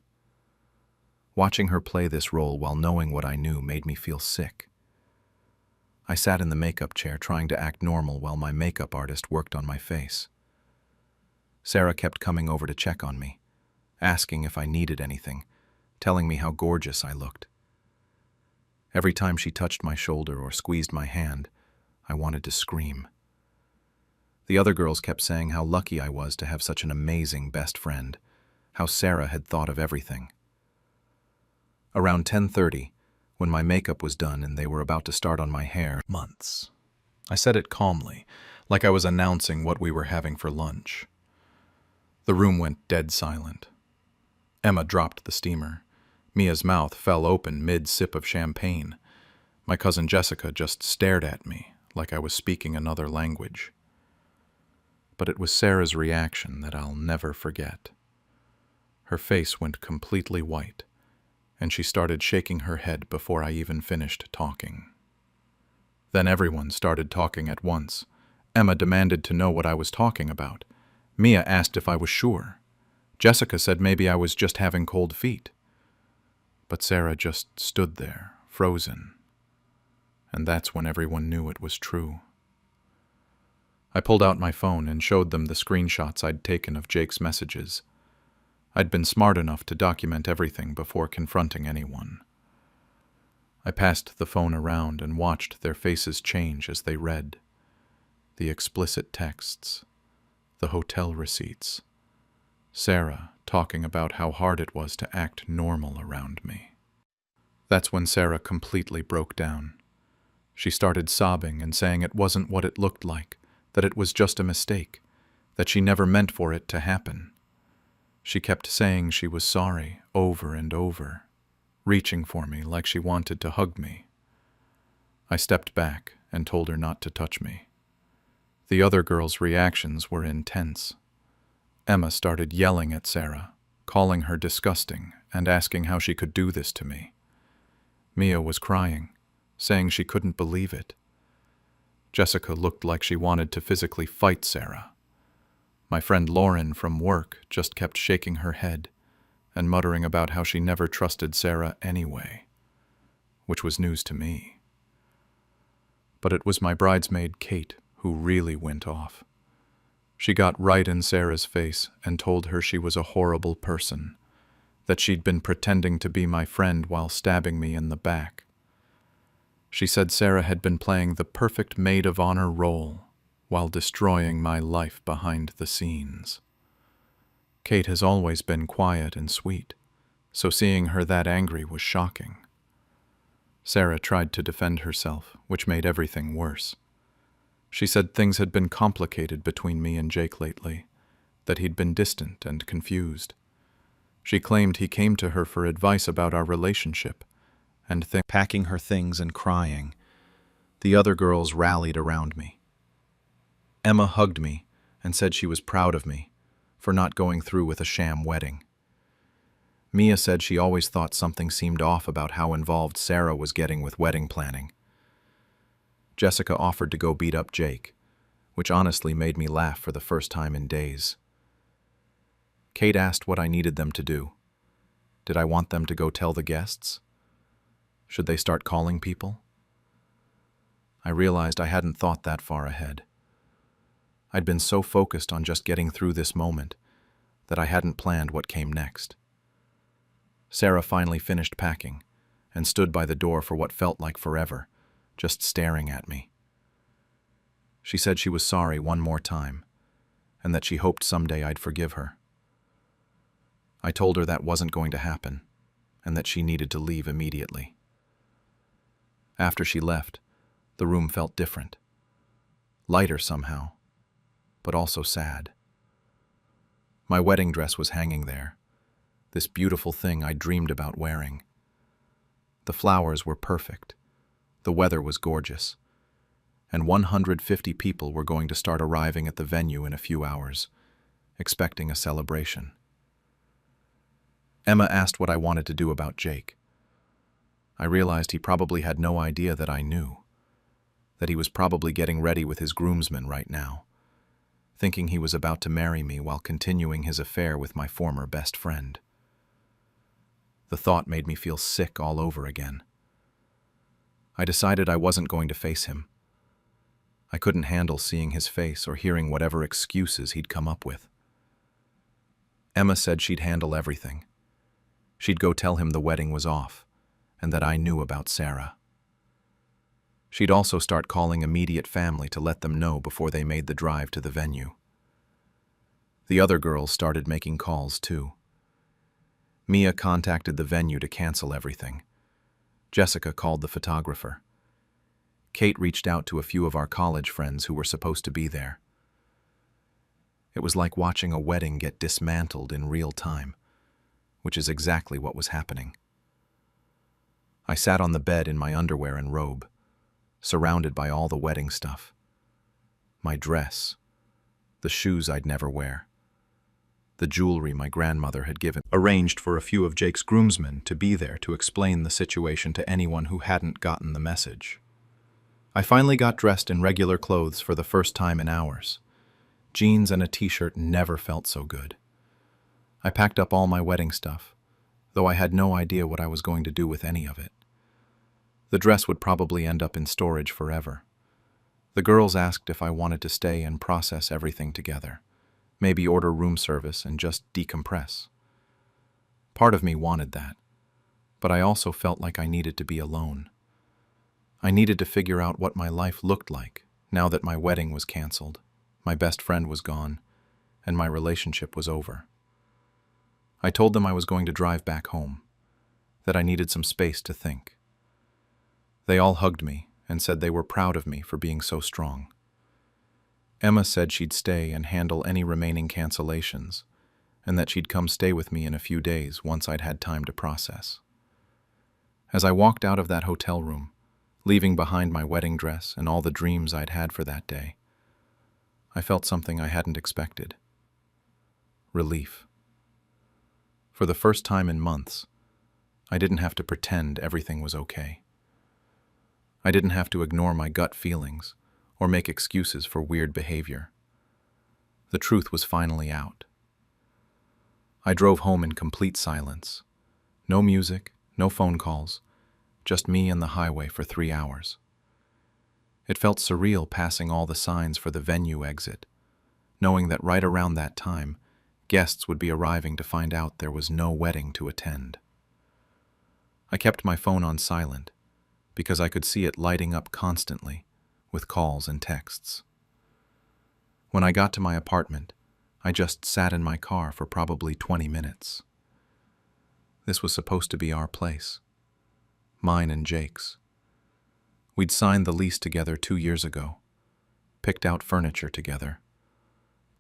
Watching her play this role while knowing what I knew made me feel sick. I sat in the makeup chair trying to act normal while my makeup artist worked on my face. Sarah kept coming over to check on me, asking if I needed anything, telling me how gorgeous I looked. Every time she touched my shoulder or squeezed my hand, I wanted to scream. The other girls kept saying how lucky I was to have such an amazing best friend, how Sarah had thought of everything. Around 10:30, when my makeup was done and they were about to start on my hair, Months. I said it calmly, like I was announcing what we were having for lunch. The room went dead silent. Emma dropped the steamer. Mia's mouth fell open mid-sip of champagne. My cousin Jessica just stared at me like I was speaking another language. But it was Sarah's reaction that I'll never forget. Her face went completely white, and she started shaking her head before I even finished talking. Then everyone started talking at once. Emma demanded to know what I was talking about. Mia asked if I was sure. Jessica said maybe I was just having cold feet. But Sarah just stood there, frozen. And that's when everyone knew it was true. I pulled out my phone and showed them the screenshots I'd taken of Jake's messages. I'd been smart enough to document everything before confronting anyone. I passed the phone around and watched their faces change as they read. The explicit texts, the hotel receipts, Sarah talking about how hard it was to act normal around me. That's when Sarah completely broke down. She started sobbing and saying it wasn't what it looked like, that it was just a mistake, that she never meant for it to happen. She kept saying she was sorry over and over, reaching for me like she wanted to hug me. I stepped back and told her not to touch me. The other girls' reactions were intense. Emma started yelling at Sarah, calling her disgusting and asking how she could do this to me. Mia was crying, saying she couldn't believe it. Jessica looked like she wanted to physically fight Sarah. My friend Lauren from work just kept shaking her head and muttering about how she never trusted Sarah anyway, which was news to me. But it was my bridesmaid, Kate, who really went off. She got right in Sarah's face and told her she was a horrible person, that she'd been pretending to be my friend while stabbing me in the back. She said Sarah had been playing the perfect maid of honor role while destroying my life behind the scenes. Kate has always been quiet and sweet, so seeing her that angry was shocking. Sarah tried to defend herself, which made everything worse. She said things had been complicated between me and Jake lately, that he'd been distant and confused. She claimed he came to her for advice about our relationship, and packing her things and crying. The other girls rallied around me. Emma hugged me and said she was proud of me for not going through with a sham wedding. Mia said she always thought something seemed off about how involved Sarah was getting with wedding planning. Jessica offered to go beat up Jake, which honestly made me laugh for the first time in days. Kate asked what I needed them to do. Did I want them to go tell the guests? Should they start calling people? I realized I hadn't thought that far ahead. I'd been so focused on just getting through this moment that I hadn't planned what came next. Sarah finally finished packing and stood by the door for what felt like forever, just staring at me. She said she was sorry one more time and that she hoped someday I'd forgive her. I told her that wasn't going to happen and that she needed to leave immediately. After she left, the room felt different, lighter somehow, but also sad. My wedding dress was hanging there, this beautiful thing I dreamed about wearing. The flowers were perfect, the weather was gorgeous, and 150 people were going to start arriving at the venue in a few hours, expecting a celebration. Emma asked what I wanted to do about Jake. I realized he probably had no idea that I knew, that he was probably getting ready with his groomsmen right now, thinking he was about to marry me while continuing his affair with my former best friend. The thought made me feel sick all over again. I decided I wasn't going to face him. I couldn't handle seeing his face or hearing whatever excuses he'd come up with. Emma said she'd handle everything. She'd go tell him the wedding was off, and that I knew about Sarah. She'd also start calling immediate family to let them know before they made the drive to the venue. The other girls started making calls too. Mia contacted the venue to cancel everything. Jessica called the photographer. Kate reached out to a few of our college friends who were supposed to be there. It was like watching a wedding get dismantled in real time, which is exactly what was happening. I sat on the bed in my underwear and robe, surrounded by all the wedding stuff. My dress, the shoes I'd never wear, the jewelry my grandmother had given. Arranged for a few of Jake's groomsmen to be there to explain the situation to anyone who hadn't gotten the message. I finally got dressed in regular clothes for the first time in hours. Jeans and a t-shirt never felt so good. I packed up all my wedding stuff, though I had no idea what I was going to do with any of it. The dress would probably end up in storage forever. The girls asked if I wanted to stay and process everything together, maybe order room service and just decompress. Part of me wanted that, but I also felt like I needed to be alone. I needed to figure out what my life looked like now that my wedding was canceled, my best friend was gone, and my relationship was over. I told them I was going to drive back home, that I needed some space to think. They all hugged me and said they were proud of me for being so strong. Emma said she'd stay and handle any remaining cancellations, and that she'd come stay with me in a few days once I'd had time to process. As I walked out of that hotel room, leaving behind my wedding dress and all the dreams I'd had for that day, I felt something I hadn't expected. Relief. For the first time in months, I didn't have to pretend everything was okay. I didn't have to ignore my gut feelings or make excuses for weird behavior. The truth was finally out. I drove home in complete silence. No music, no phone calls, just me and the highway for 3 hours. It felt surreal passing all the signs for the venue exit, knowing that right around that time, guests would be arriving to find out there was no wedding to attend. I kept my phone on silent, because I could see it lighting up constantly with calls and texts. When I got to my apartment, I just sat in my car for probably 20 minutes. This was supposed to be our place, mine and Jake's. We'd signed the lease together 2 years ago, picked out furniture together,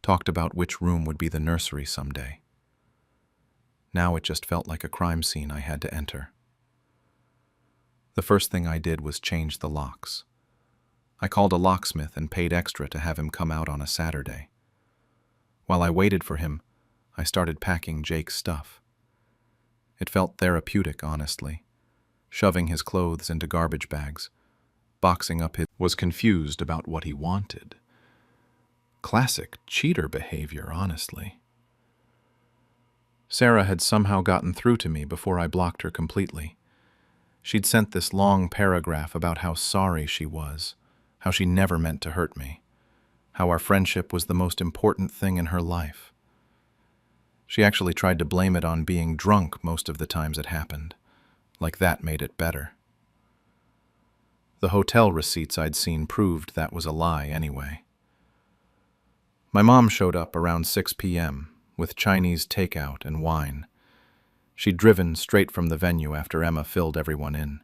talked about which room would be the nursery someday. Now it just felt like a crime scene I had to enter. The first thing I did was change the locks. I called a locksmith and paid extra to have him come out on a Saturday. While I waited for him, I started packing Jake's stuff. It felt therapeutic, honestly, shoving his clothes into garbage bags, boxing up his... was confused about what he wanted. Classic cheater behavior, honestly. Sarah had somehow gotten through to me before I blocked her completely. She'd sent this long paragraph about how sorry she was, how she never meant to hurt me, how our friendship was the most important thing in her life. She actually tried to blame it on being drunk most of the times it happened, like that made it better. The hotel receipts I'd seen proved that was a lie anyway. My mom showed up around 6 p.m. with Chinese takeout and wine. She'd driven straight from the venue after Emma filled everyone in.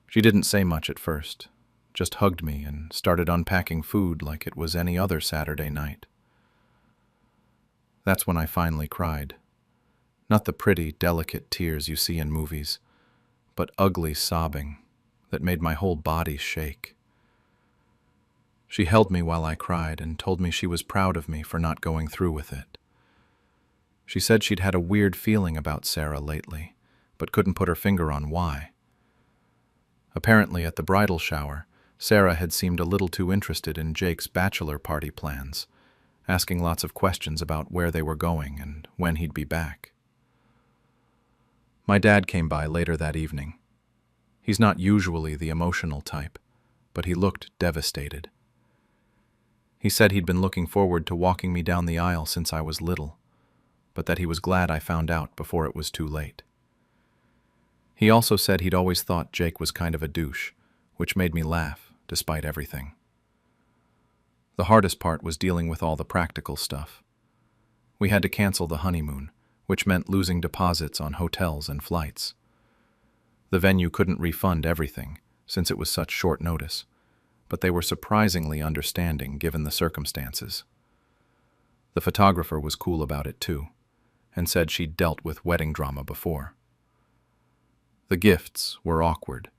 She didn't say much at first, just hugged me and started unpacking food like it was any other Saturday night. That's when I finally cried. Not the pretty, delicate tears you see in movies, but ugly sobbing that made my whole body shake. She held me while I cried and told me she was proud of me for not going through with it. She said she'd had a weird feeling about Sarah lately, but couldn't put her finger on why. Apparently, at the bridal shower, Sarah had seemed a little too interested in Jake's bachelor party plans, asking lots of questions about where they were going and when he'd be back. My dad came by later that evening. He's not usually the emotional type, but he looked devastated. He said he'd been looking forward to walking me down the aisle since I was little, but that he was glad I found out before it was too late. He also said he'd always thought Jake was kind of a douche, which made me laugh, despite everything. The hardest part was dealing with all the practical stuff. We had to cancel the honeymoon, which meant losing deposits on hotels and flights. The venue couldn't refund everything, since it was such short notice, but they were surprisingly understanding given the circumstances. The photographer was cool about it too, and said she'd dealt with wedding drama before. The gifts were awkward.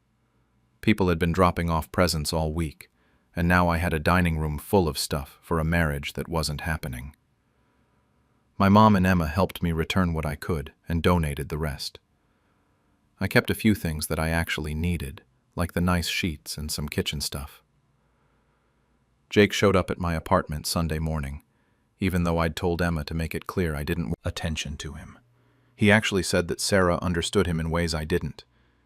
People had been dropping off presents all week, and now I had a dining room full of stuff for a marriage that wasn't happening. My mom and Emma helped me return what I could and donated the rest. I kept a few things that I actually needed, like the nice sheets and some kitchen stuff. Jake showed up at my apartment Sunday morning, even though I'd told Emma to make it clear I didn't want attention to him. He actually said that Sarah understood him in ways I didn't,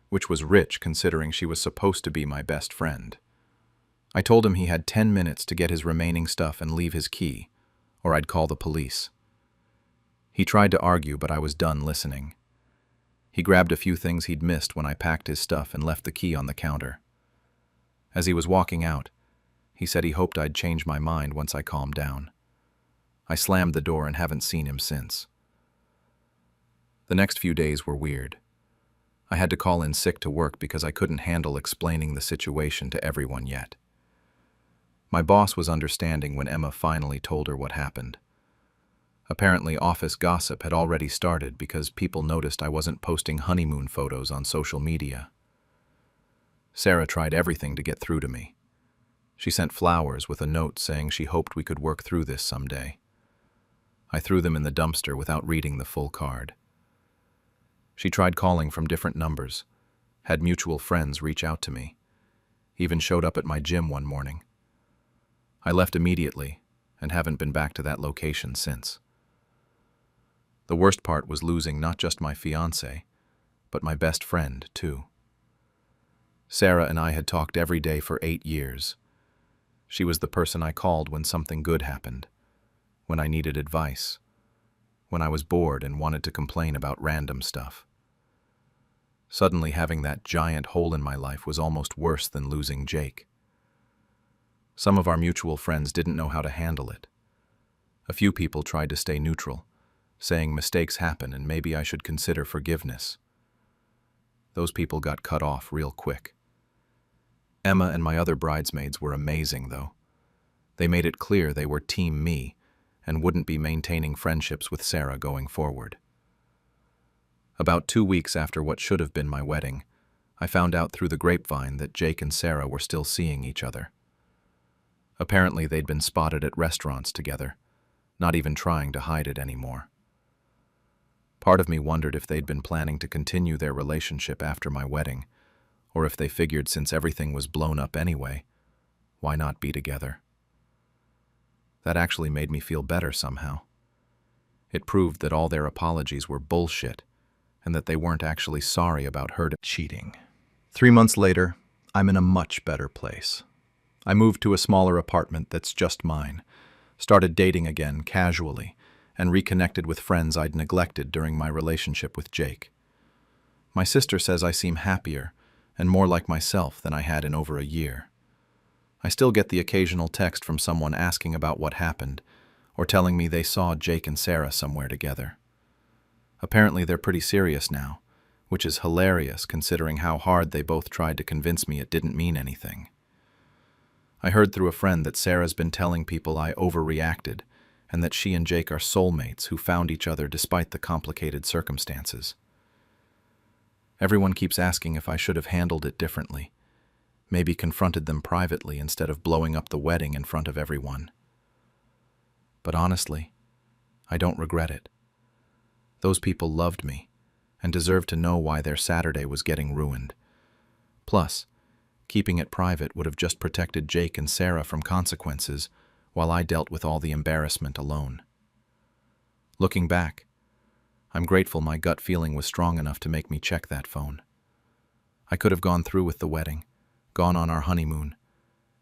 which was rich considering she was supposed to be my best friend. I told him he had 10 minutes to get his remaining stuff and leave his key, or I'd call the police. He tried to argue, but I was done listening. He grabbed a few things he'd missed when I packed his stuff and left the key on the counter. As he was walking out, he said he hoped I'd change my mind once I calmed down. I slammed the door and haven't seen him since. The next few days were weird. I had to call in sick to work because I couldn't handle explaining the situation to everyone yet. My boss was understanding when Emma finally told her what happened. Apparently, office gossip had already started because people noticed I wasn't posting honeymoon photos on social media. Sarah tried everything to get through to me. She sent flowers with a note saying she hoped we could work through this someday. I threw them in the dumpster without reading the full card. She tried calling from different numbers, had mutual friends reach out to me, even showed up at my gym one morning. I left immediately and haven't been back to that location since. The worst part was losing not just my fiancé, but my best friend, too. Sarah and I had talked every day for 8 years. She was the person I called when something good happened, when I needed advice, when I was bored and wanted to complain about random stuff. Suddenly having that giant hole in my life was almost worse than losing Jake. Some of our mutual friends didn't know how to handle it. A few people tried to stay neutral, saying mistakes happen and maybe I should consider forgiveness. Those people got cut off real quick. Emma and my other bridesmaids were amazing, though. They made it clear they were Team Me and wouldn't be maintaining friendships with Sarah going forward. About 2 weeks after what should have been my wedding, I found out through the grapevine that Jake and Sarah were still seeing each other. Apparently they'd been spotted at restaurants together, not even trying to hide it anymore. Part of me wondered if they'd been planning to continue their relationship after my wedding, or if they figured since everything was blown up anyway, why not be together? That actually made me feel better somehow. It proved that all their apologies were bullshit, and that they weren't actually sorry about her cheating. 3 months later, I'm in a much better place. I moved to a smaller apartment that's just mine, started dating again casually, and reconnected with friends I'd neglected during my relationship with Jake. My sister says I seem happier and more like myself than I had in over a year. I still get the occasional text from someone asking about what happened, or telling me they saw Jake and Sarah somewhere together. Apparently they're pretty serious now, which is hilarious considering how hard they both tried to convince me it didn't mean anything. I heard through a friend that Sarah's been telling people I overreacted, and that she and Jake are soulmates who found each other despite the complicated circumstances. Everyone keeps asking if I should have handled it differently, maybe confronted them privately instead of blowing up the wedding in front of everyone. But honestly, I don't regret it. Those people loved me and deserved to know why their Saturday was getting ruined. Plus, keeping it private would have just protected Jake and Sarah from consequences while I dealt with all the embarrassment alone. Looking back, I'm grateful my gut feeling was strong enough to make me check that phone. I could have gone through with the wedding, gone on our honeymoon,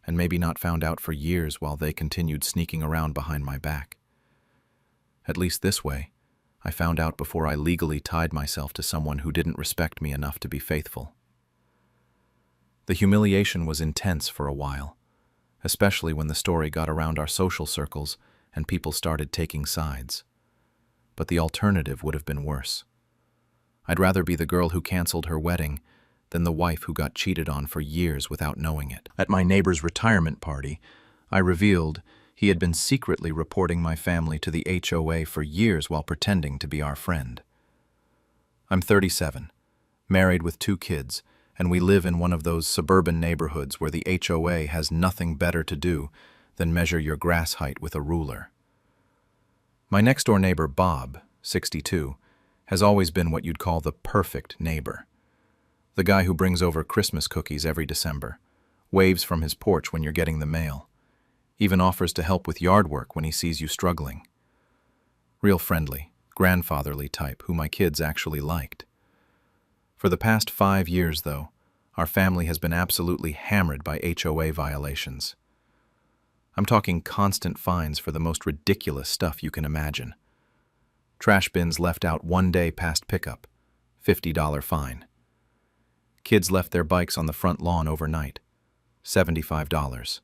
and maybe not found out for years while they continued sneaking around behind my back. At least this way, I found out before I legally tied myself to someone who didn't respect me enough to be faithful. The humiliation was intense for a while, especially when the story got around our social circles and people started taking sides. But the alternative would have been worse. I'd rather be the girl who canceled her wedding than the wife who got cheated on for years without knowing it. At my neighbor's retirement party, I revealed he had been secretly reporting my family to the HOA for years while pretending to be our friend. I'm 37, married with 2 kids, and we live in one of those suburban neighborhoods where the HOA has nothing better to do than measure your grass height with a ruler. My next-door neighbor, Bob, 62, has always been what you'd call the perfect neighbor. The guy who brings over Christmas cookies every December, waves from his porch when you're getting the mail, even offers to help with yard work when he sees you struggling. Real friendly, grandfatherly type who my kids actually liked. For the past 5 years, though, our family has been absolutely hammered by HOA violations. I'm talking constant fines for the most ridiculous stuff you can imagine. Trash bins left out 1 day past pickup, $50 fine. Kids left their bikes on the front lawn overnight, $75.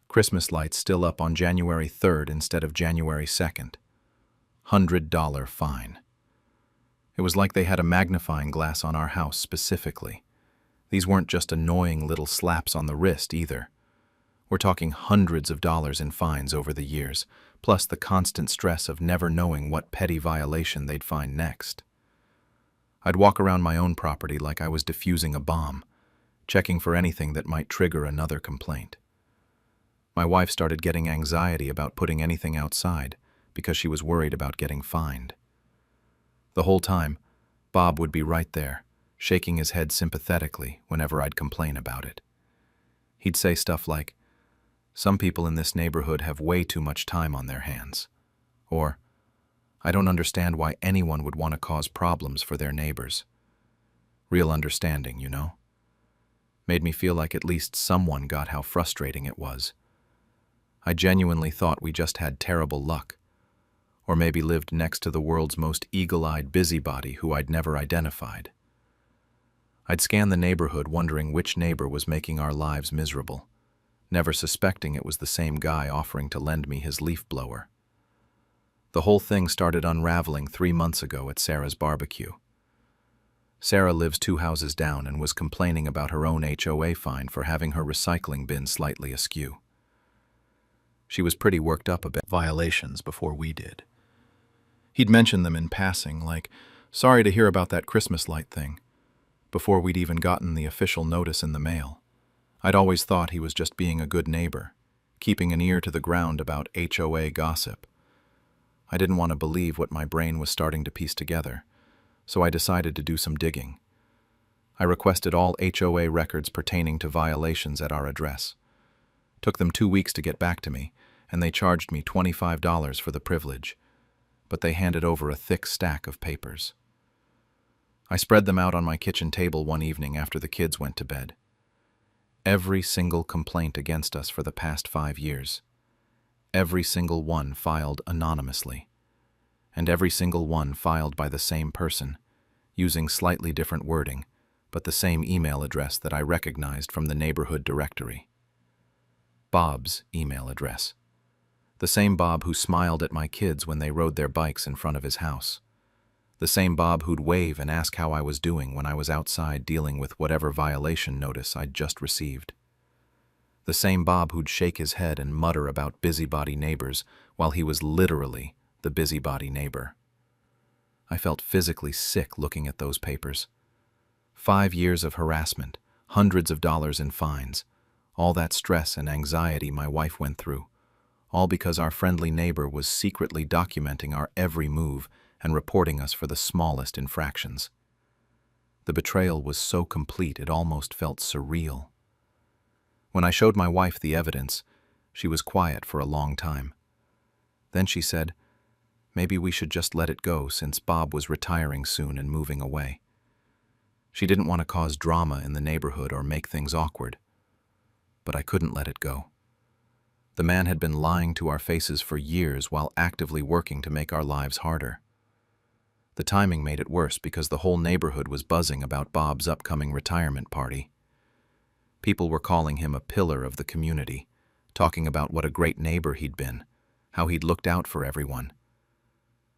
Christmas lights still up on January 3rd instead of January 2nd, $100 fine. It was like they had a magnifying glass on our house specifically. These weren't just annoying little slaps on the wrist either. We're talking hundreds of dollars in fines over the years, plus the constant stress of never knowing what petty violation they'd find next. I'd walk around my own property like I was defusing a bomb, checking for anything that might trigger another complaint. My wife started getting anxiety about putting anything outside because she was worried about getting fined. The whole time, Bob would be right there, shaking his head sympathetically whenever I'd complain about it. He'd say stuff like, "Some people in this neighborhood have way too much time on their hands," or, "I don't understand why anyone would want to cause problems for their neighbors." Real understanding, you know? Made me feel like at least someone got how frustrating it was. I genuinely thought we just had terrible luck, or maybe lived next to the world's most eagle-eyed busybody who I'd never identified. I'd scan the neighborhood wondering which neighbor was making our lives miserable, never suspecting it was the same guy offering to lend me his leaf blower. The whole thing started unraveling 3 months ago at Sarah's barbecue. Sarah lives 2 houses down and was complaining about her own HOA fine for having her recycling bin slightly askew. She was pretty worked up about violations before we did. He'd mentioned them in passing, like, "Sorry to hear about that Christmas light thing," before we'd even gotten the official notice in the mail. I'd always thought he was just being a good neighbor, keeping an ear to the ground about HOA gossip. I didn't want to believe what my brain was starting to piece together, so I decided to do some digging. I requested all HOA records pertaining to violations at our address. Took them 2 weeks to get back to me, and they charged me $25 for the privilege, but they handed over a thick stack of papers. I spread them out on my kitchen table one evening after the kids went to bed. Every single complaint against us for the past 5 years. Every single one filed anonymously. And every single one filed by the same person, using slightly different wording, but the same email address that I recognized from the neighborhood directory. Bob's email address. The same Bob who smiled at my kids when they rode their bikes in front of his house. The same Bob who'd wave and ask how I was doing when I was outside dealing with whatever violation notice I'd just received. The same Bob who'd shake his head and mutter about busybody neighbors while he was literally the busybody neighbor. I felt physically sick looking at those papers. 5 years of harassment, hundreds of dollars in fines, all that stress and anxiety my wife went through, all because our friendly neighbor was secretly documenting our every move and reporting us for the smallest infractions. The betrayal was so complete it almost felt surreal. When I showed my wife the evidence, She was quiet for a long time. Then she said, maybe we should just let it go since Bob was retiring soon and moving away. She didn't want to cause drama in the neighborhood or make things awkward. But I couldn't let it go. The man had been lying to our faces for years while actively working to make our lives harder. The timing made it worse because the whole neighborhood was buzzing about Bob's upcoming retirement party. People were calling him a pillar of the community, talking about what a great neighbor he'd been, how he'd looked out for everyone.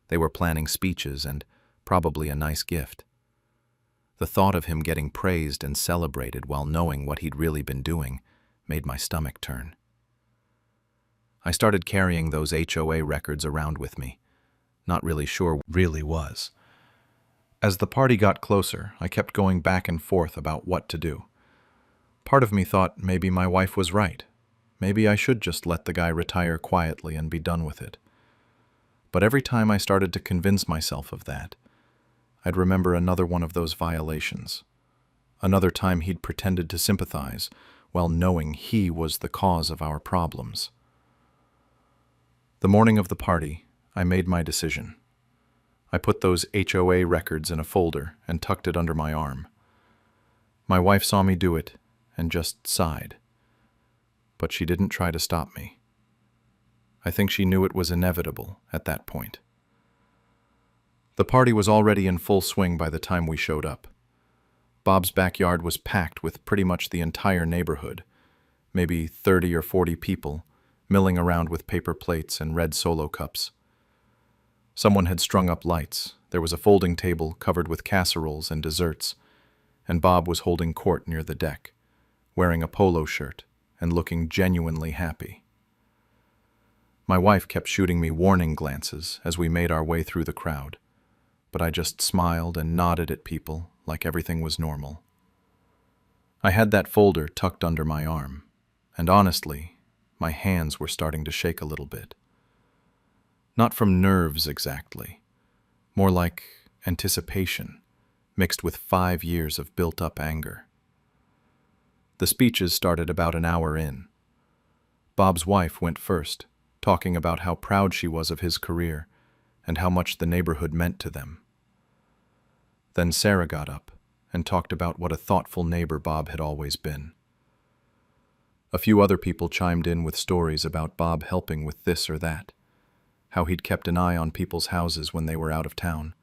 They were planning speeches and probably a nice gift. The thought of him getting praised and celebrated while knowing what he'd really been doing made my stomach turn. I started carrying those HOA records around with me, not really sure what really was. As the party got closer, I kept going back and forth about what to do. Part of me thought maybe my wife was right. Maybe I should just let the guy retire quietly and be done with it. But every time I started to convince myself of that, I'd remember another one of those violations. Another time he'd pretended to sympathize while knowing he was the cause of our problems. The morning of the party, I made my decision. I put those HOA records in a folder and tucked it under my arm. My wife saw me do it and just sighed. But she didn't try to stop me. I think she knew it was inevitable at that point. The party was already in full swing by the time we showed up. Bob's backyard was packed with pretty much the entire neighborhood, maybe 30 or 40 people, milling around with paper plates and red Solo cups. Someone had strung up lights. There was a folding table covered with casseroles and desserts, and Bob was holding court near the deck, wearing a polo shirt and looking genuinely happy. My wife kept shooting me warning glances as we made our way through the crowd, but I just smiled and nodded at people like everything was normal. I had that folder tucked under my arm, and honestly, my hands were starting to shake a little bit. Not from nerves exactly, more like anticipation mixed with 5 years of built-up anger. The speeches started about an hour in. Bob's wife went first, talking about how proud she was of his career and how much the neighborhood meant to them. Then Sarah got up and talked about what a thoughtful neighbor Bob had always been. A few other people chimed in with stories about Bob helping with this or that, how he'd kept an eye on people's houses when they were out of town,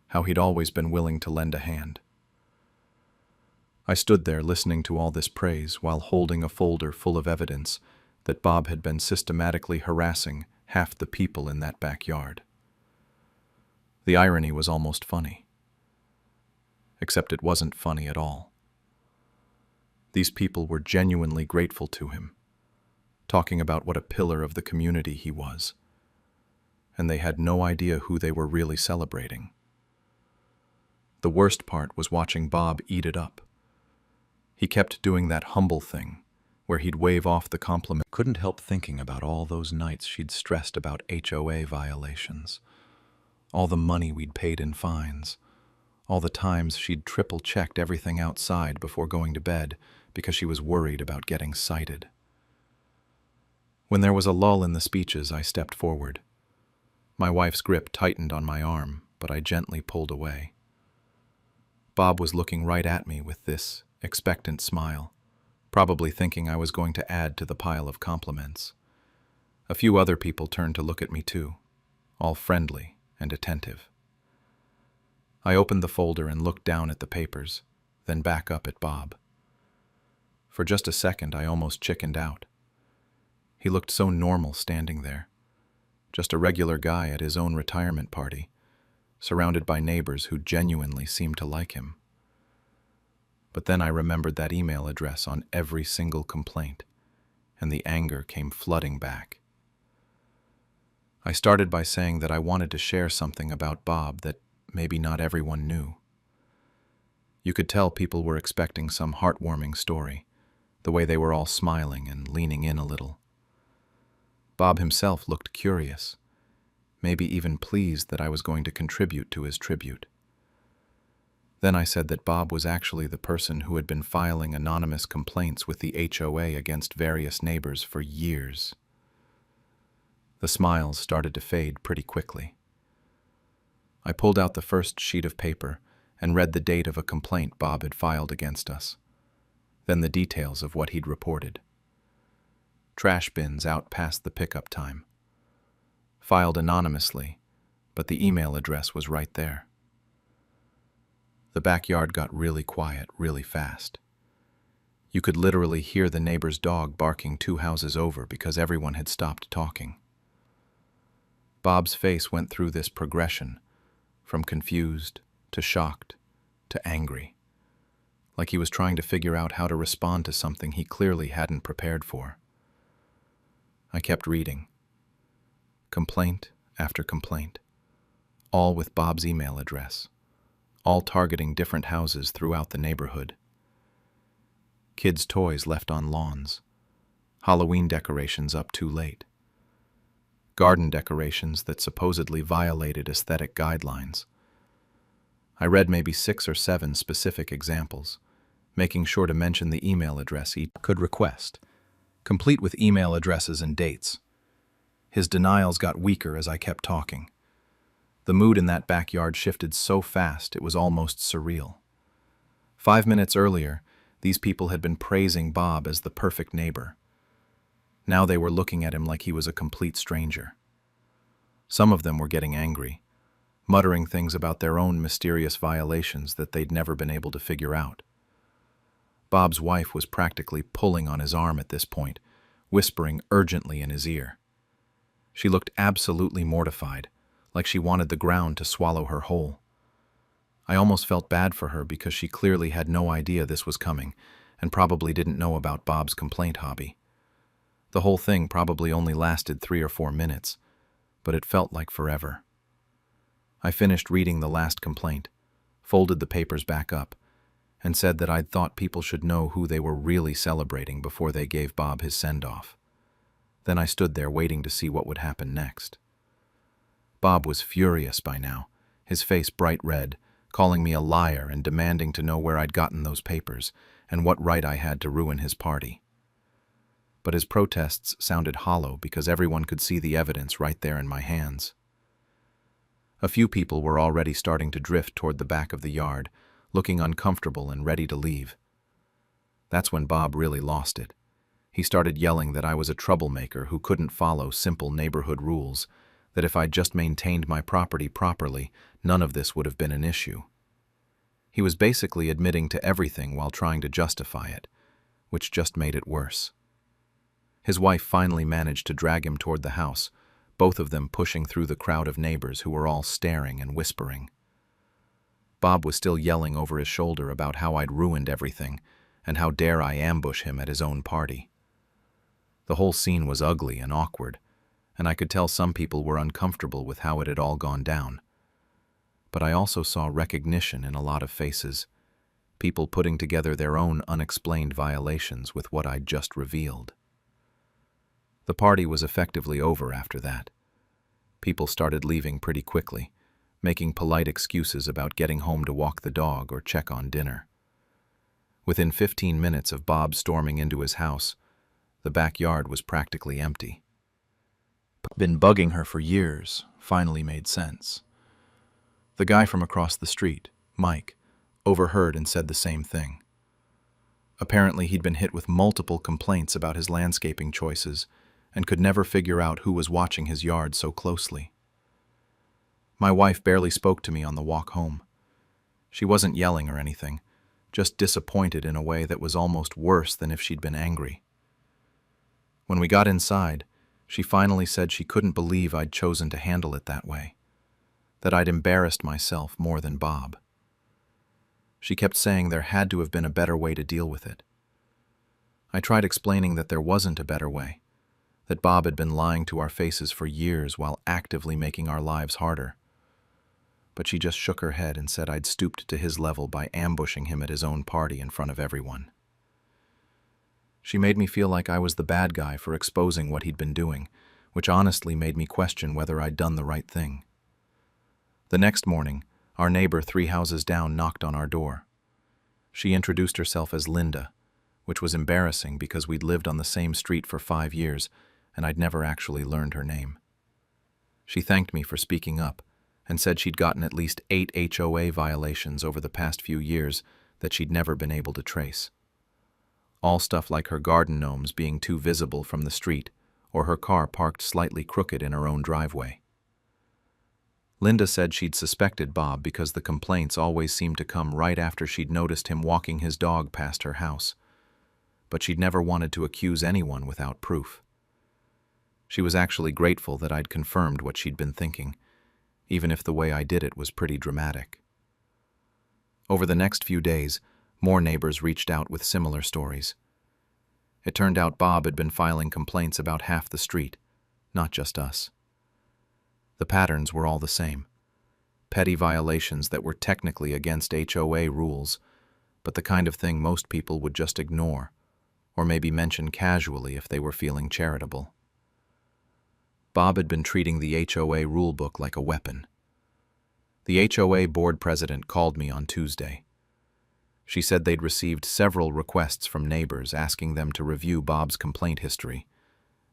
how he'd always been willing to lend a hand. I stood there listening to all this praise while holding a folder full of evidence that Bob had been systematically harassing half the people in that backyard. The irony was almost funny. Except it wasn't funny at all. These people were genuinely grateful to him, talking about what a pillar of the community he was, and they had no idea who they were really celebrating. The worst part was watching Bob eat it up. He kept doing that humble thing, where he'd wave off the compliment. Couldn't help thinking about all those nights she'd stressed about HOA violations, all the money we'd paid in fines, all the times she'd triple-checked everything outside before going to bed because she was worried about getting cited. When there was a lull in the speeches, I stepped forward. My wife's grip tightened on my arm, but I gently pulled away. Bob was looking right at me with this expectant smile, probably thinking I was going to add to the pile of compliments. A few other people turned to look at me too, all friendly and attentive. I opened the folder and looked down at the papers, then back up at Bob. For just a second, I almost chickened out. He looked so normal standing there, just a regular guy at his own retirement party, surrounded by neighbors who genuinely seemed to like him. But then I remembered that email address on every single complaint, and the anger came flooding back. I started by saying that I wanted to share something about Bob that maybe not everyone knew. You could tell people were expecting some heartwarming story, the way they were all smiling and leaning in a little. Bob himself looked curious, maybe even pleased that I was going to contribute to his tribute. Then I said that Bob was actually the person who had been filing anonymous complaints with the HOA against various neighbors for years. The smiles started to fade pretty quickly. I pulled out the first sheet of paper and read the date of a complaint Bob had filed against us, then the details of what he'd reported. Trash bins out past the pickup time. Filed anonymously, but the email address was right there. The backyard got really quiet really fast. You could literally hear the neighbor's dog barking 2 houses over because everyone had stopped talking. Bob's face went through this progression, from confused to shocked to angry, like he was trying to figure out how to respond to something he clearly hadn't prepared for. I kept reading. Complaint after complaint, all with Bob's email address, all targeting different houses throughout the neighborhood. Kids' toys left on lawns, Halloween decorations up too late, garden decorations that supposedly violated aesthetic guidelines. I read maybe 6 or 7 specific examples, making sure to mention the email address each could request, complete with email addresses and dates. His denials got weaker as I kept talking. The mood in that backyard shifted so fast it was almost surreal. 5 minutes earlier, these people had been praising Bob as the perfect neighbor. Now they were looking at him like he was a complete stranger. Some of them were getting angry, muttering things about their own mysterious violations that they'd never been able to figure out. Bob's wife was practically pulling on his arm at this point, whispering urgently in his ear. She looked absolutely mortified, like she wanted the ground to swallow her whole. I almost felt bad for her because she clearly had no idea this was coming and probably didn't know about Bob's complaint hobby. The whole thing probably only lasted 3 or 4 minutes, but it felt like forever. I finished reading the last complaint, folded the papers back up, and said that I'd thought people should know who they were really celebrating before they gave Bob his send-off. Then I stood there waiting to see what would happen next. Bob was furious by now, his face bright red, calling me a liar and demanding to know where I'd gotten those papers and what right I had to ruin his party. But his protests sounded hollow because everyone could see the evidence right there in my hands. A few people were already starting to drift toward the back of the yard, looking uncomfortable and ready to leave. That's when Bob really lost it. He started yelling that I was a troublemaker who couldn't follow simple neighborhood rules, that if I'd just maintained my property properly, none of this would have been an issue. He was basically admitting to everything while trying to justify it, which just made it worse. His wife finally managed to drag him toward the house, both of them pushing through the crowd of neighbors who were all staring and whispering. Bob was still yelling over his shoulder about how I'd ruined everything, and how dare I ambush him at his own party. The whole scene was ugly and awkward, and I could tell some people were uncomfortable with how it had all gone down. But I also saw recognition in a lot of faces, people putting together their own unexplained violations with what I'd just revealed. The party was effectively over after that. People started leaving pretty quickly, making polite excuses about getting home to walk the dog or check on dinner. Within 15 minutes of Bob storming into his house, the backyard was practically empty. Been bugging her for years finally made sense. The guy from across the street, Mike, overheard and said the same thing. Apparently he'd been hit with multiple complaints about his landscaping choices and could never figure out who was watching his yard so closely. My wife barely spoke to me on the walk home. She wasn't yelling or anything, just disappointed in a way that was almost worse than if she'd been angry. When we got inside, she finally said she couldn't believe I'd chosen to handle it that way, that I'd embarrassed myself more than Bob. She kept saying there had to have been a better way to deal with it. I tried explaining that there wasn't a better way, that Bob had been lying to our faces for years while actively making our lives harder. But she just shook her head and said I'd stooped to his level by ambushing him at his own party in front of everyone. She made me feel like I was the bad guy for exposing what he'd been doing, which honestly made me question whether I'd done the right thing. The next morning, Our neighbor 3 houses down knocked on our door. She introduced herself as Linda, which was embarrassing because we'd lived on the same street for 5 years and I'd never actually learned her name. She thanked me for speaking up and said she'd gotten at least 8 HOA violations over the past few years that she'd never been able to trace. All stuff like her garden gnomes being too visible from the street or her car parked slightly crooked in her own driveway. Linda said she'd suspected Bob because the complaints always seemed to come right after she'd noticed him walking his dog past her house, but she'd never wanted to accuse anyone without proof. She was actually grateful that I'd confirmed what she'd been thinking, even if the way I did it was pretty dramatic. Over the next few days, more neighbors reached out with similar stories. It turned out Bob had been filing complaints about half the street, not just us. The patterns were all the same. Petty violations that were technically against HOA rules, but the kind of thing most people would just ignore, or maybe mention casually if they were feeling charitable. Bob had been treating the HOA rulebook like a weapon. The HOA board president called me on Tuesday. She said they'd received several requests from neighbors asking them to review Bob's complaint history,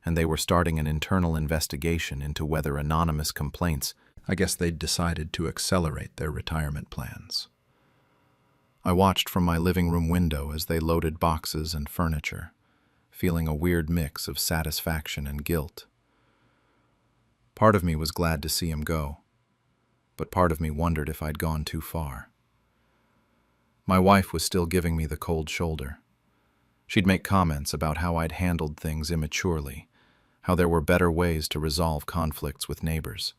and they were starting an internal investigation into whether anonymous complaints. I guess they'd decided to accelerate their retirement plans. I watched from my living room window as they loaded boxes and furniture, feeling a weird mix of satisfaction and guilt. Part of me was glad to see him go, but part of me wondered if I'd gone too far. My wife was still giving me the cold shoulder. She'd make comments about how I'd handled things immaturely, how there were better ways to resolve conflicts with neighbors.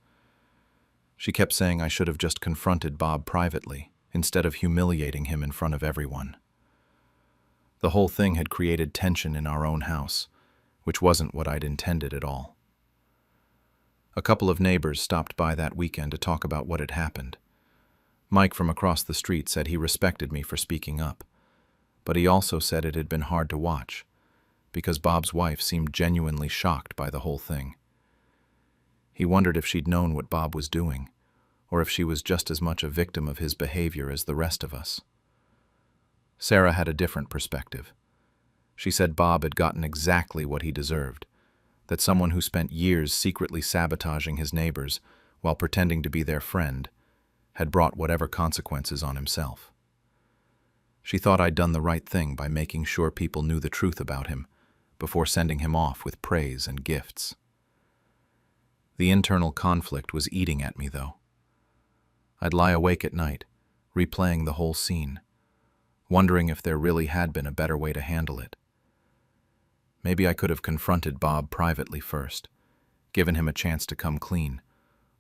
She kept saying I should have just confronted Bob privately, instead of humiliating him in front of everyone. The whole thing had created tension in our own house, which wasn't what I'd intended at all. A couple of neighbors stopped by that weekend to talk about what had happened. Mike from across the street said he respected me for speaking up, but he also said it had been hard to watch, because Bob's wife seemed genuinely shocked by the whole thing. He wondered if she'd known what Bob was doing, or if she was just as much a victim of his behavior as the rest of us. Sarah had a different perspective. She said Bob had gotten exactly what he deserved, that someone who spent years secretly sabotaging his neighbors while pretending to be their friend had brought whatever consequences on himself. She thought I'd done the right thing by making sure people knew the truth about him before sending him off with praise and gifts. The internal conflict was eating at me, though. I'd lie awake at night, replaying the whole scene, wondering if there really had been a better way to handle it. Maybe I could have confronted Bob privately first, given him a chance to come clean,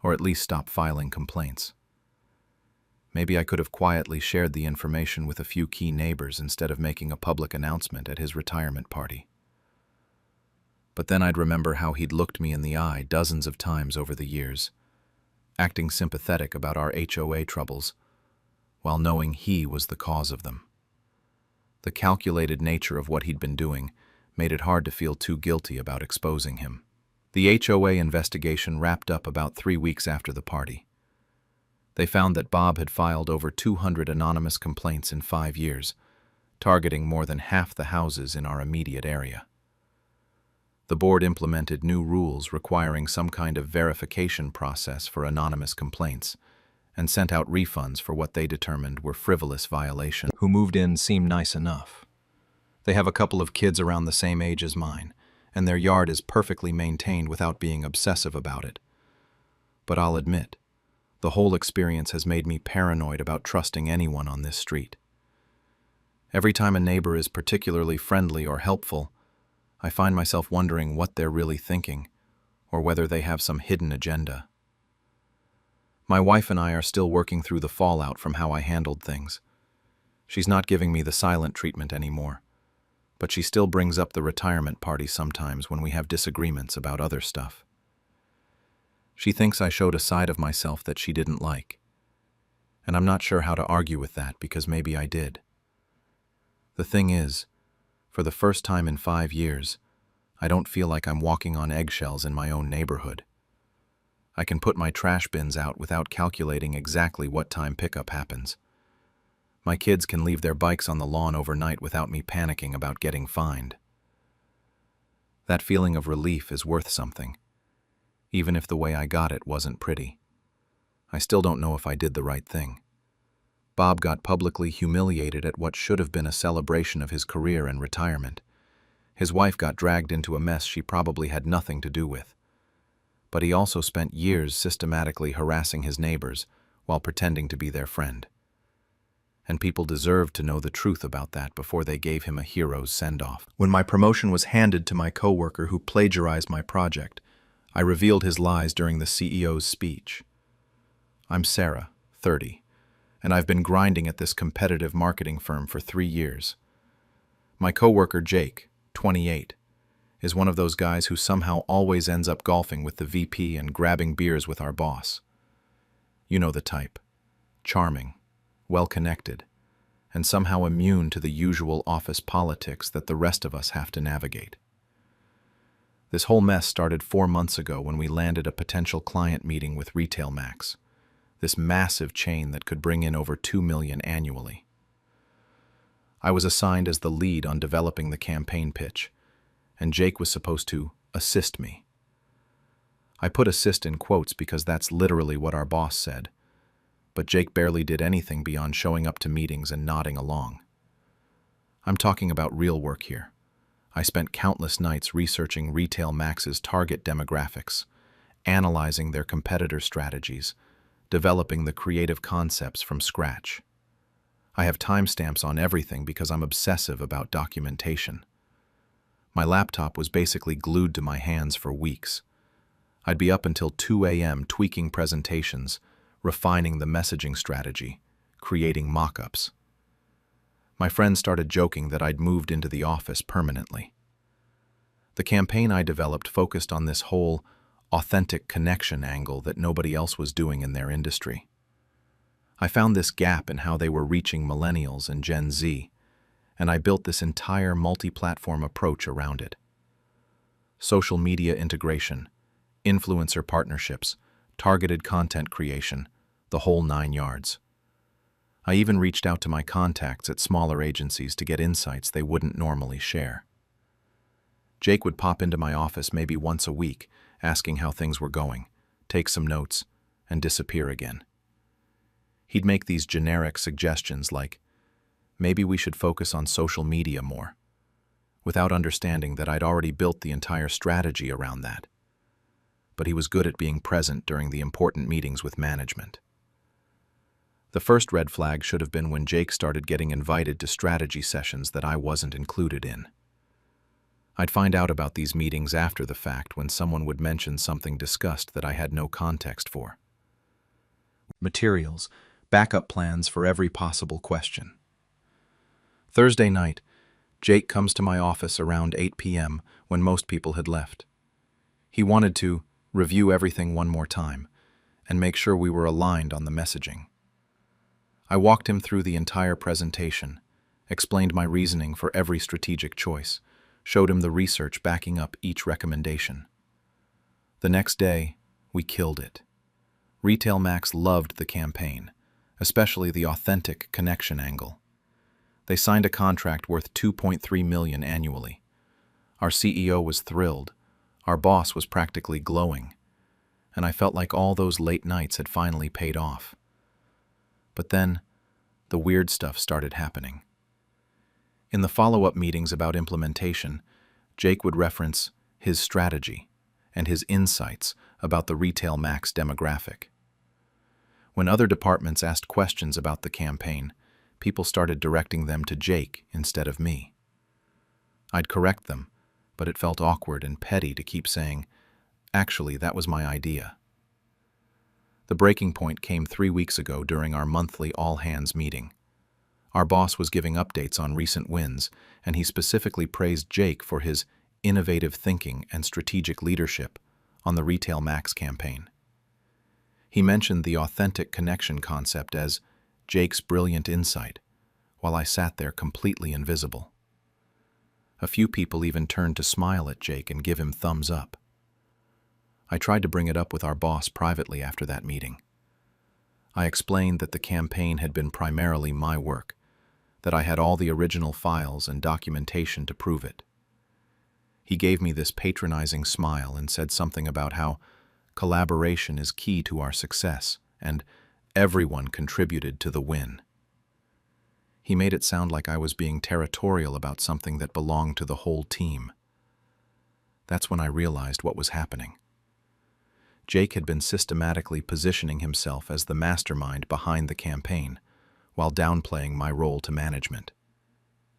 or at least stop filing complaints. Maybe I could have quietly shared the information with a few key neighbors instead of making a public announcement at his retirement party. But then I'd remember how he'd looked me in the eye dozens of times over the years, acting sympathetic about our HOA troubles, while knowing he was the cause of them. The calculated nature of what he'd been doing made it hard to feel too guilty about exposing him. The HOA investigation wrapped up about 3 weeks after the party. They found that Bob had filed over 200 anonymous complaints in 5 years, targeting more than half the houses in our immediate area. The board implemented new rules requiring some kind of verification process for anonymous complaints, and sent out refunds for what they determined were frivolous violations. Who moved in seemed nice enough. They have a couple of kids around the same age as mine, and their yard is perfectly maintained without being obsessive about it. But I'll admit, the whole experience has made me paranoid about trusting anyone on this street. Every time a neighbor is particularly friendly or helpful, I find myself wondering what they're really thinking, or whether they have some hidden agenda. My wife and I are still working through the fallout from how I handled things. She's not giving me the silent treatment anymore, but she still brings up the retirement party sometimes when we have disagreements about other stuff. She thinks I showed a side of myself that she didn't like, and I'm not sure how to argue with that because maybe I did. The thing is, for the first time in 5 years, I don't feel like I'm walking on eggshells in my own neighborhood. I can put my trash bins out without calculating exactly what time pickup happens. My kids can leave their bikes on the lawn overnight without me panicking about getting fined. That feeling of relief is worth something, even if the way I got it wasn't pretty. I still don't know if I did the right thing. Bob got publicly humiliated at what should have been a celebration of his career and retirement. His wife got dragged into a mess she probably had nothing to do with. But he also spent years systematically harassing his neighbors while pretending to be their friend. And people deserved to know the truth about that before they gave him a hero's send-off. When my promotion was handed to my coworker who plagiarized my project, I revealed his lies during the CEO's speech. I'm Sarah, 30, and I've been grinding at this competitive marketing firm for 3 years. My coworker Jake, 28, is one of those guys who somehow always ends up golfing with the VP and grabbing beers with our boss. You know the type. Charming, well-connected, and somehow immune to the usual office politics that the rest of us have to navigate. This whole mess started 4 months ago when we landed a potential client meeting with Retail Max, this massive chain that could bring in over $2 million annually. I was assigned as the lead on developing the campaign pitch, and Jake was supposed to assist me. I put assist in quotes because that's literally what our boss said, but Jake barely did anything beyond showing up to meetings and nodding along. I'm talking about real work here. I spent countless nights researching Retail Max's target demographics, analyzing their competitor strategies, developing the creative concepts from scratch. I have timestamps on everything because I'm obsessive about documentation. My laptop was basically glued to my hands for weeks. I'd be up until 2 a.m. tweaking presentations, refining the messaging strategy, creating mock-ups. My friends started joking that I'd moved into the office permanently. The campaign I developed focused on this whole authentic connection angle that nobody else was doing in their industry. I found this gap in how they were reaching millennials and Gen Z, and I built this entire multi-platform approach around it. Social media integration, influencer partnerships, targeted content creation, the whole 9 yards. I even reached out to my contacts at smaller agencies to get insights they wouldn't normally share. Jake would pop into my office maybe once a week, asking how things were going, take some notes, and disappear again. He'd make these generic suggestions like, maybe we should focus on social media more, without understanding that I'd already built the entire strategy around that. But he was good at being present during the important meetings with management. The first red flag should have been when Jake started getting invited to strategy sessions that I wasn't included in. I'd find out about these meetings after the fact when someone would mention something discussed that I had no context for. Materials, backup plans for every possible question. Thursday night, Jake comes to my office around 8 p.m. when most people had left. He wanted to review everything one more time and make sure we were aligned on the messaging. I walked him through the entire presentation, explained my reasoning for every strategic choice, showed him the research backing up each recommendation. The next day, we killed it. Retail Max loved the campaign, especially the authentic connection angle. They signed a contract worth $2.3 million annually. Our CEO was thrilled. Our boss was practically glowing. And I felt like all those late nights had finally paid off. But then, the weird stuff started happening. In the follow-up meetings about implementation, Jake would reference his strategy and his insights about the Retail Max demographic. When other departments asked questions about the campaign, people started directing them to Jake instead of me. I'd correct them, but it felt awkward and petty to keep saying, "Actually, that was my idea." The breaking point came 3 weeks ago during our monthly all-hands meeting. Our boss was giving updates on recent wins, and he specifically praised Jake for his innovative thinking and strategic leadership on the Retail Max campaign. He mentioned the authentic connection concept as Jake's brilliant insight, while I sat there completely invisible. A few people even turned to smile at Jake and give him thumbs up. I tried to bring it up with our boss privately after that meeting. I explained that the campaign had been primarily my work, that I had all the original files and documentation to prove it. He gave me this patronizing smile and said something about how collaboration is key to our success and everyone contributed to the win. He made it sound like I was being territorial about something that belonged to the whole team. That's when I realized what was happening. Jake had been systematically positioning himself as the mastermind behind the campaign, while downplaying my role to management.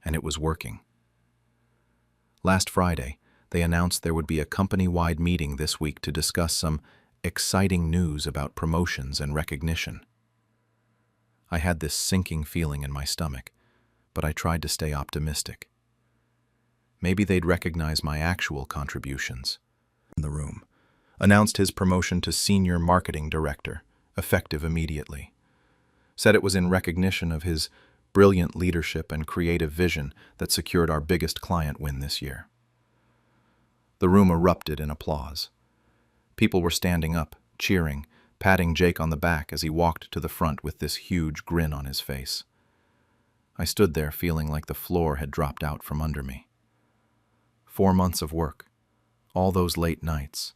And it was working. Last Friday, they announced there would be a company-wide meeting this week to discuss some exciting news about promotions and recognition. I had this sinking feeling in my stomach, but I tried to stay optimistic. Maybe they'd recognize my actual contributions. In the room, announced his promotion to Senior Marketing Director, effective immediately. Said it was in recognition of his brilliant leadership and creative vision that secured our biggest client win this year. The room erupted in applause. People were standing up, cheering, patting Jake on the back as he walked to the front with this huge grin on his face. I stood there feeling like the floor had dropped out from under me. 4 months of work, all those late nights,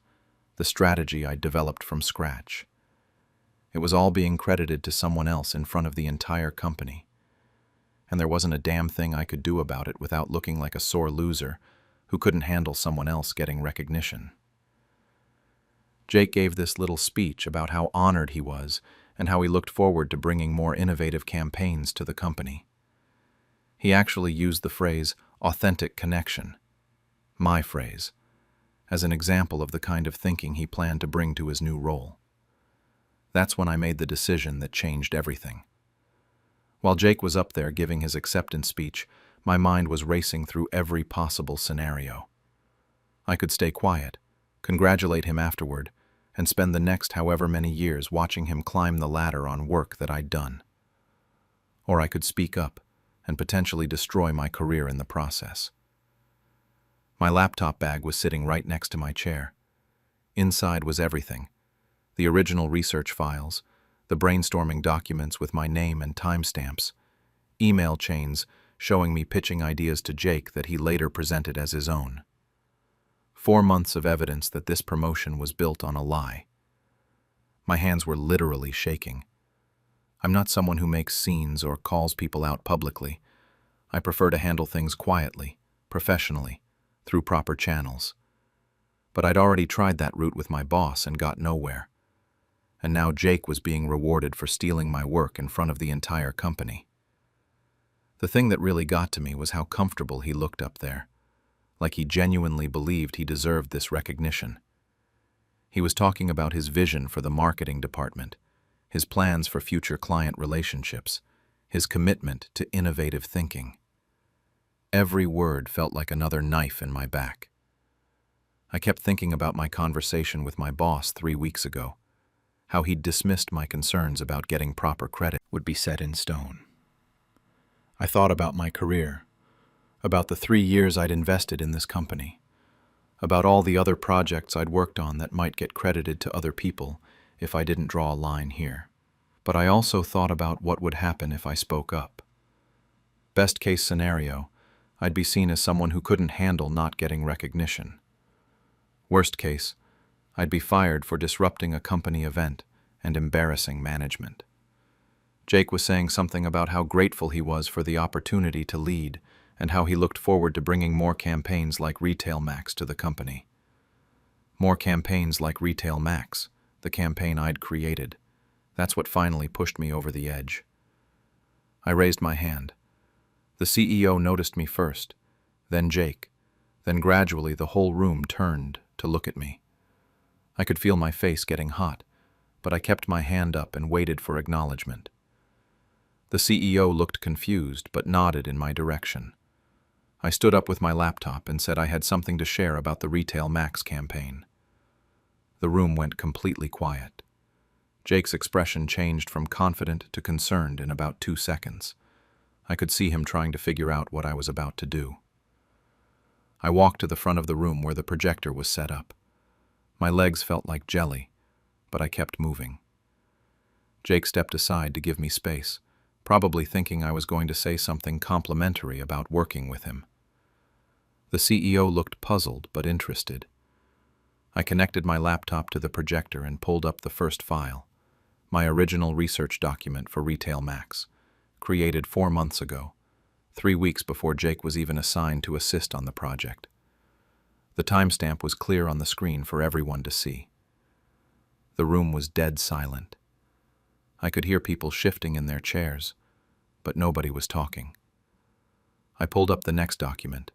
the strategy I'd developed from scratch. It was all being credited to someone else in front of the entire company. And there wasn't a damn thing I could do about it without looking like a sore loser who couldn't handle someone else getting recognition. Jake gave this little speech about how honored he was and how he looked forward to bringing more innovative campaigns to the company. He actually used the phrase, authentic connection, my phrase, as an example of the kind of thinking he planned to bring to his new role. That's when I made the decision that changed everything. While Jake was up there giving his acceptance speech, my mind was racing through every possible scenario. I could stay quiet, congratulate him afterward, and spend the next however many years watching him climb the ladder on work that I'd done. Or I could speak up and potentially destroy my career in the process. My laptop bag was sitting right next to my chair. Inside was everything: the original research files, the brainstorming documents with my name and timestamps, email chains showing me pitching ideas to Jake that he later presented as his own. 4 months of evidence that this promotion was built on a lie. My hands were literally shaking. I'm not someone who makes scenes or calls people out publicly. I prefer to handle things quietly, professionally, through proper channels. But I'd already tried that route with my boss and got nowhere. And now Jake was being rewarded for stealing my work in front of the entire company. The thing that really got to me was how comfortable he looked up there, like he genuinely believed he deserved this recognition. He was talking about his vision for the marketing department, his plans for future client relationships, his commitment to innovative thinking. Every word felt like another knife in my back. I kept thinking about my conversation with my boss 3 weeks ago, how he'd dismissed my concerns about getting proper credit would be set in stone. I thought about my career, about the 3 years I'd invested in this company, about all the other projects I'd worked on that might get credited to other people if I didn't draw a line here. But I also thought about what would happen if I spoke up. Best case scenario, I'd be seen as someone who couldn't handle not getting recognition. Worst case, I'd be fired for disrupting a company event and embarrassing management. Jake was saying something about how grateful he was for the opportunity to lead and how he looked forward to bringing more campaigns like Retail Max to the company. More campaigns like Retail Max, the campaign I'd created. That's what finally pushed me over the edge. I raised my hand. The CEO noticed me first, then Jake, then gradually the whole room turned to look at me. I could feel my face getting hot, but I kept my hand up and waited for acknowledgement. The CEO looked confused but nodded in my direction. I stood up with my laptop and said I had something to share about the Retail Max campaign. The room went completely quiet. Jake's expression changed from confident to concerned in about 2 seconds. I could see him trying to figure out what I was about to do. I walked to the front of the room where the projector was set up. My legs felt like jelly, but I kept moving. Jake stepped aside to give me space, probably thinking I was going to say something complimentary about working with him. The CEO looked puzzled but interested. I connected my laptop to the projector and pulled up the first file, my original research document for Retail Max, created 4 months ago, 3 weeks before Jake was even assigned to assist on the project. The timestamp was clear on the screen for everyone to see. The room was dead silent. I could hear people shifting in their chairs, but nobody was talking. I pulled up the next document,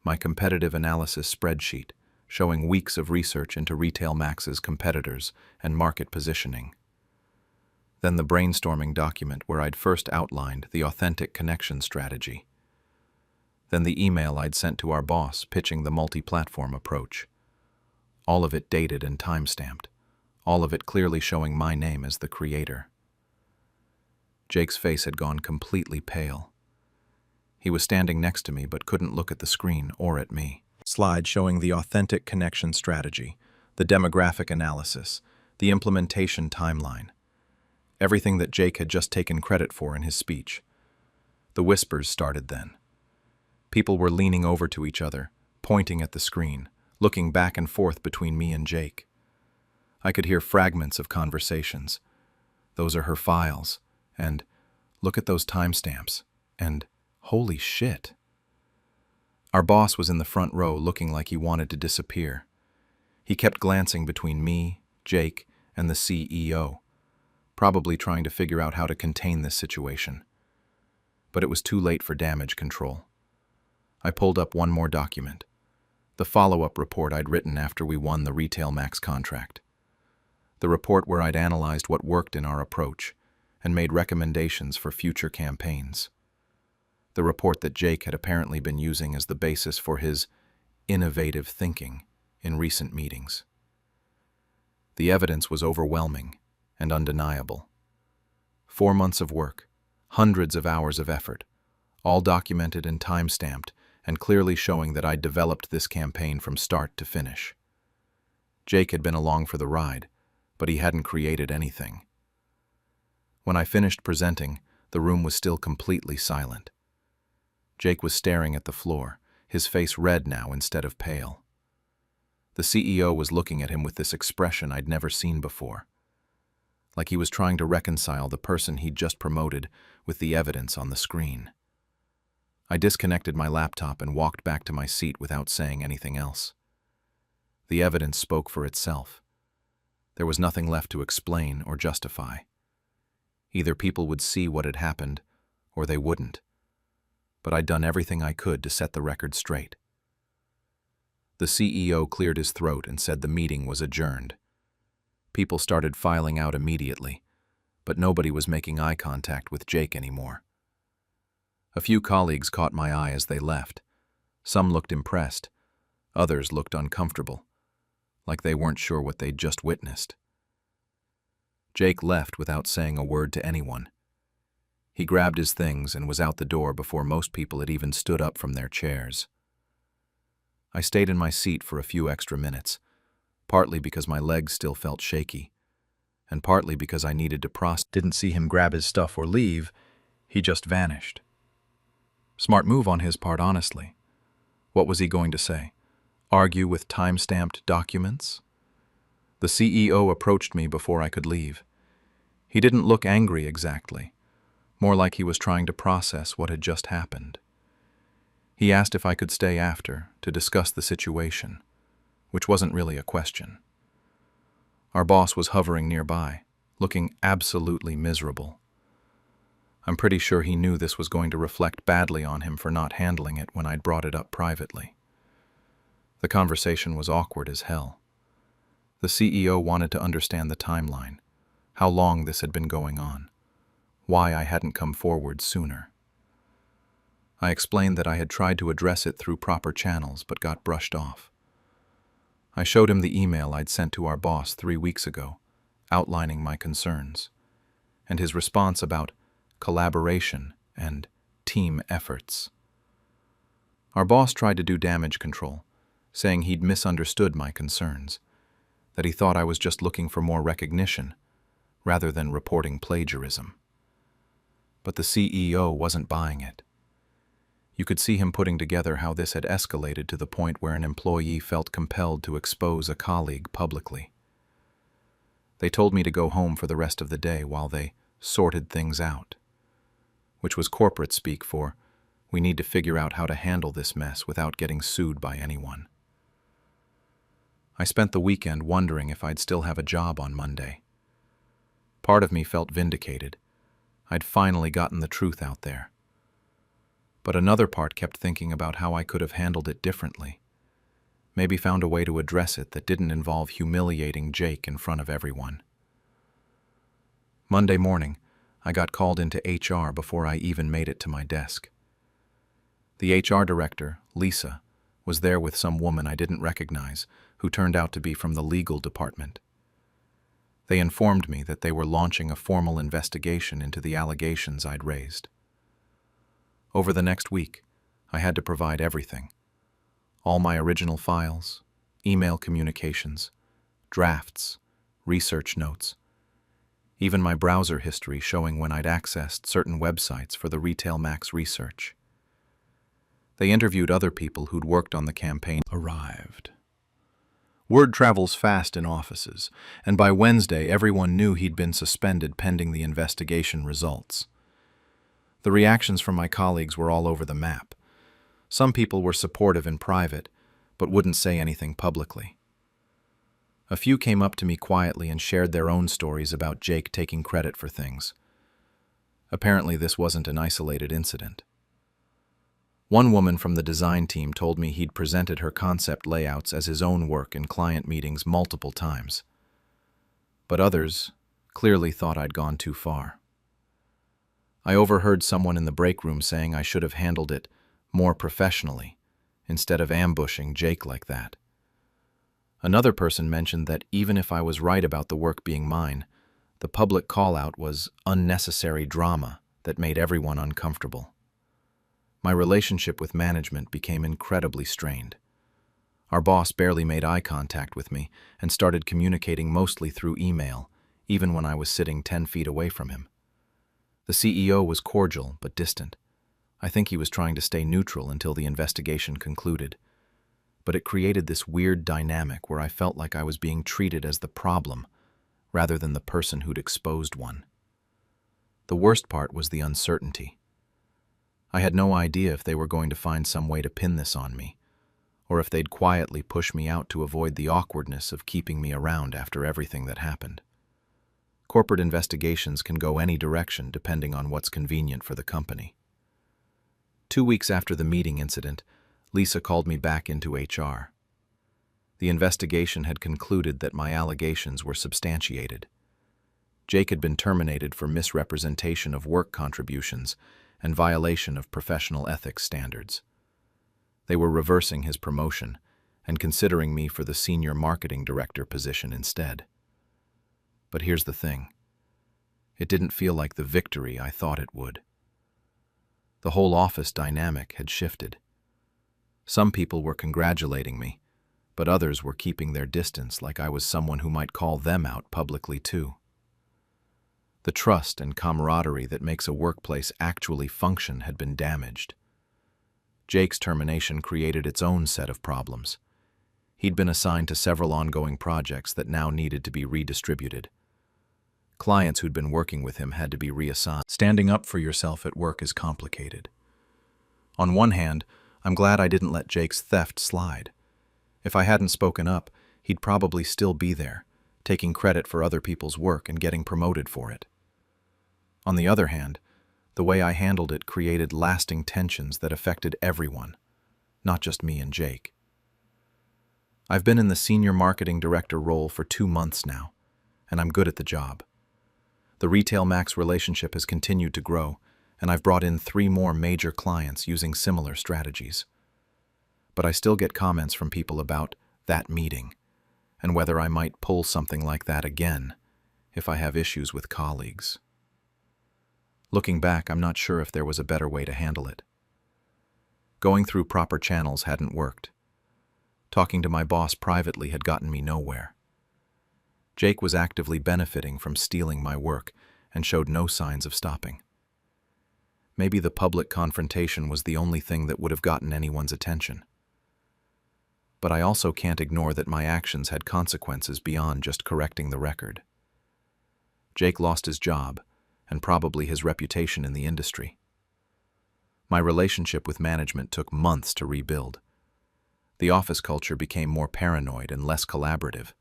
my competitive analysis spreadsheet, showing weeks of research into Retail Max's competitors and market positioning. Then the brainstorming document where I'd first outlined the authentic connection strategy. Then the email I'd sent to our boss pitching the multi-platform approach. All of it dated and time-stamped, all of it clearly showing my name as the creator. Jake's face had gone completely pale. He was standing next to me but couldn't look at the screen or at me. Slide showing the authentic connection strategy, the demographic analysis, the implementation timeline. Everything that Jake had just taken credit for in his speech. The whispers started then. People were leaning over to each other, pointing at the screen, looking back and forth between me and Jake. I could hear fragments of conversations. Those are her files, and look at those timestamps, and holy shit. Our boss was in the front row looking like he wanted to disappear. He kept glancing between me, Jake, and the CEO, probably trying to figure out how to contain this situation. But it was too late for damage control. I pulled up one more document, the follow-up report I'd written after we won the Retail Max contract. The report where I'd analyzed what worked in our approach and made recommendations for future campaigns. The report that Jake had apparently been using as the basis for his innovative thinking in recent meetings. The evidence was overwhelming and undeniable. 4 months of work, hundreds of hours of effort, all documented and time-stamped and clearly showing that I'd developed this campaign from start to finish. Jake had been along for the ride, but he hadn't created anything. When I finished presenting, the room was still completely silent. Jake was staring at the floor, his face red now instead of pale. The CEO was looking at him with this expression I'd never seen before, like he was trying to reconcile the person he'd just promoted with the evidence on the screen. I disconnected my laptop and walked back to my seat without saying anything else. The evidence spoke for itself. There was nothing left to explain or justify. Either people would see what had happened, or they wouldn't. But I'd done everything I could to set the record straight. The CEO cleared his throat and said the meeting was adjourned. People started filing out immediately, but nobody was making eye contact with Jake anymore. A few colleagues caught my eye as they left. Some looked impressed, others looked uncomfortable, like they weren't sure what they'd just witnessed. Jake left without saying a word to anyone. He grabbed his things and was out the door before most people had even stood up from their chairs. I stayed in my seat for a few extra minutes, partly because my legs still felt shaky, and partly because I needed to process. Didn't see him grab his stuff or leave, he just vanished. Smart move on his part, honestly. What was he going to say? Argue with time-stamped documents? The CEO approached me before I could leave. He didn't look angry exactly, more like he was trying to process what had just happened. He asked if I could stay after to discuss the situation, which wasn't really a question. Our boss was hovering nearby, looking absolutely miserable. I'm pretty sure he knew this was going to reflect badly on him for not handling it when I'd brought it up privately. The conversation was awkward as hell. The CEO wanted to understand the timeline, how long this had been going on, why I hadn't come forward sooner. I explained that I had tried to address it through proper channels but got brushed off. I showed him the email I'd sent to our boss 3 weeks ago, outlining my concerns, and his response about collaboration and team efforts. Our boss tried to do damage control, saying he'd misunderstood my concerns, that he thought I was just looking for more recognition, rather than reporting plagiarism. But the CEO wasn't buying it. You could see him putting together how this had escalated to the point where an employee felt compelled to expose a colleague publicly. They told me to go home for the rest of the day while they sorted things out, which was corporate speak for, we need to figure out how to handle this mess without getting sued by anyone. I spent the weekend wondering if I'd still have a job on Monday. Part of me felt vindicated. I'd finally gotten the truth out there. But another part kept thinking about how I could have handled it differently. Maybe found a way to address it that didn't involve humiliating Jake in front of everyone. Monday morning, I got called into HR before I even made it to my desk. The HR director, Lisa, was there with some woman I didn't recognize, who turned out to be from the legal department. They informed me that they were launching a formal investigation into the allegations I'd raised. Over the next week, I had to provide everything. All my original files, email communications, drafts, research notes, even my browser history showing when I'd accessed certain websites for the Retail Max research. They interviewed other people who'd worked on the campaign. Arrived. Word travels fast in offices, and by Wednesday everyone knew he'd been suspended pending the investigation results. The reactions from my colleagues were all over the map. Some people were supportive in private, but wouldn't say anything publicly. A few came up to me quietly and shared their own stories about Jake taking credit for things. Apparently this wasn't an isolated incident. One woman from the design team told me he'd presented her concept layouts as his own work in client meetings multiple times. But others clearly thought I'd gone too far. I overheard someone in the break room saying I should have handled it more professionally, instead of ambushing Jake like that. Another person mentioned that even if I was right about the work being mine, the public call-out was unnecessary drama that made everyone uncomfortable. My relationship with management became incredibly strained. Our boss barely made eye contact with me and started communicating mostly through email, even when I was sitting 10 feet away from him. The CEO was cordial but distant. I think he was trying to stay neutral until the investigation concluded. But it created this weird dynamic where I felt like I was being treated as the problem, rather than the person who'd exposed one. The worst part was the uncertainty. I had no idea if they were going to find some way to pin this on me, or if they'd quietly push me out to avoid the awkwardness of keeping me around after everything that happened. Corporate investigations can go any direction depending on what's convenient for the company. 2 weeks after the meeting incident, Lisa called me back into HR. The investigation had concluded that my allegations were substantiated. Jake had been terminated for misrepresentation of work contributions and violation of professional ethics standards. They were reversing his promotion and considering me for the senior marketing director position instead. But here's the thing. It didn't feel like the victory I thought it would. The whole office dynamic had shifted. Some people were congratulating me, but others were keeping their distance like I was someone who might call them out publicly too. The trust and camaraderie that makes a workplace actually function had been damaged. Jake's termination created its own set of problems. He'd been assigned to several ongoing projects that now needed to be redistributed. Clients who'd been working with him had to be reassigned. Standing up for yourself at work is complicated. On one hand, I'm glad I didn't let Jake's theft slide. If I hadn't spoken up, he'd probably still be there, taking credit for other people's work and getting promoted for it. On the other hand, the way I handled it created lasting tensions that affected everyone, not just me and Jake. I've been in the senior marketing director role for 2 months now, and I'm good at the job. The Retail Max relationship has continued to grow, and I've brought in 3 more major clients using similar strategies. But I still get comments from people about that meeting, and whether I might pull something like that again if I have issues with colleagues. Looking back, I'm not sure if there was a better way to handle it. Going through proper channels hadn't worked. Talking to my boss privately had gotten me nowhere. Jake was actively benefiting from stealing my work and showed no signs of stopping. Maybe the public confrontation was the only thing that would have gotten anyone's attention. But I also can't ignore that my actions had consequences beyond just correcting the record. Jake lost his job, and probably his reputation in the industry. My relationship with management took months to rebuild. The office culture became more paranoid and less collaborative.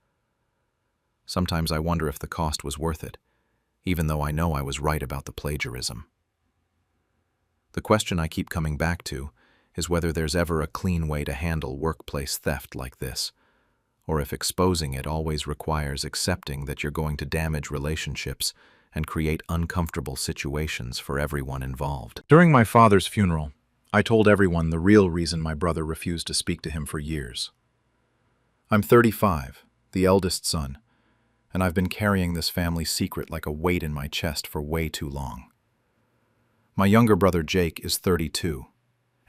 Sometimes I wonder if the cost was worth it, even though I know I was right about the plagiarism. The question I keep coming back to is whether there's ever a clean way to handle workplace theft like this, or if exposing it always requires accepting that you're going to damage relationships and create uncomfortable situations for everyone involved. During my father's funeral, I told everyone the real reason my brother refused to speak to him for years. I'm 35, the eldest son, and I've been carrying this family secret like a weight in my chest for way too long. My younger brother Jake is 32,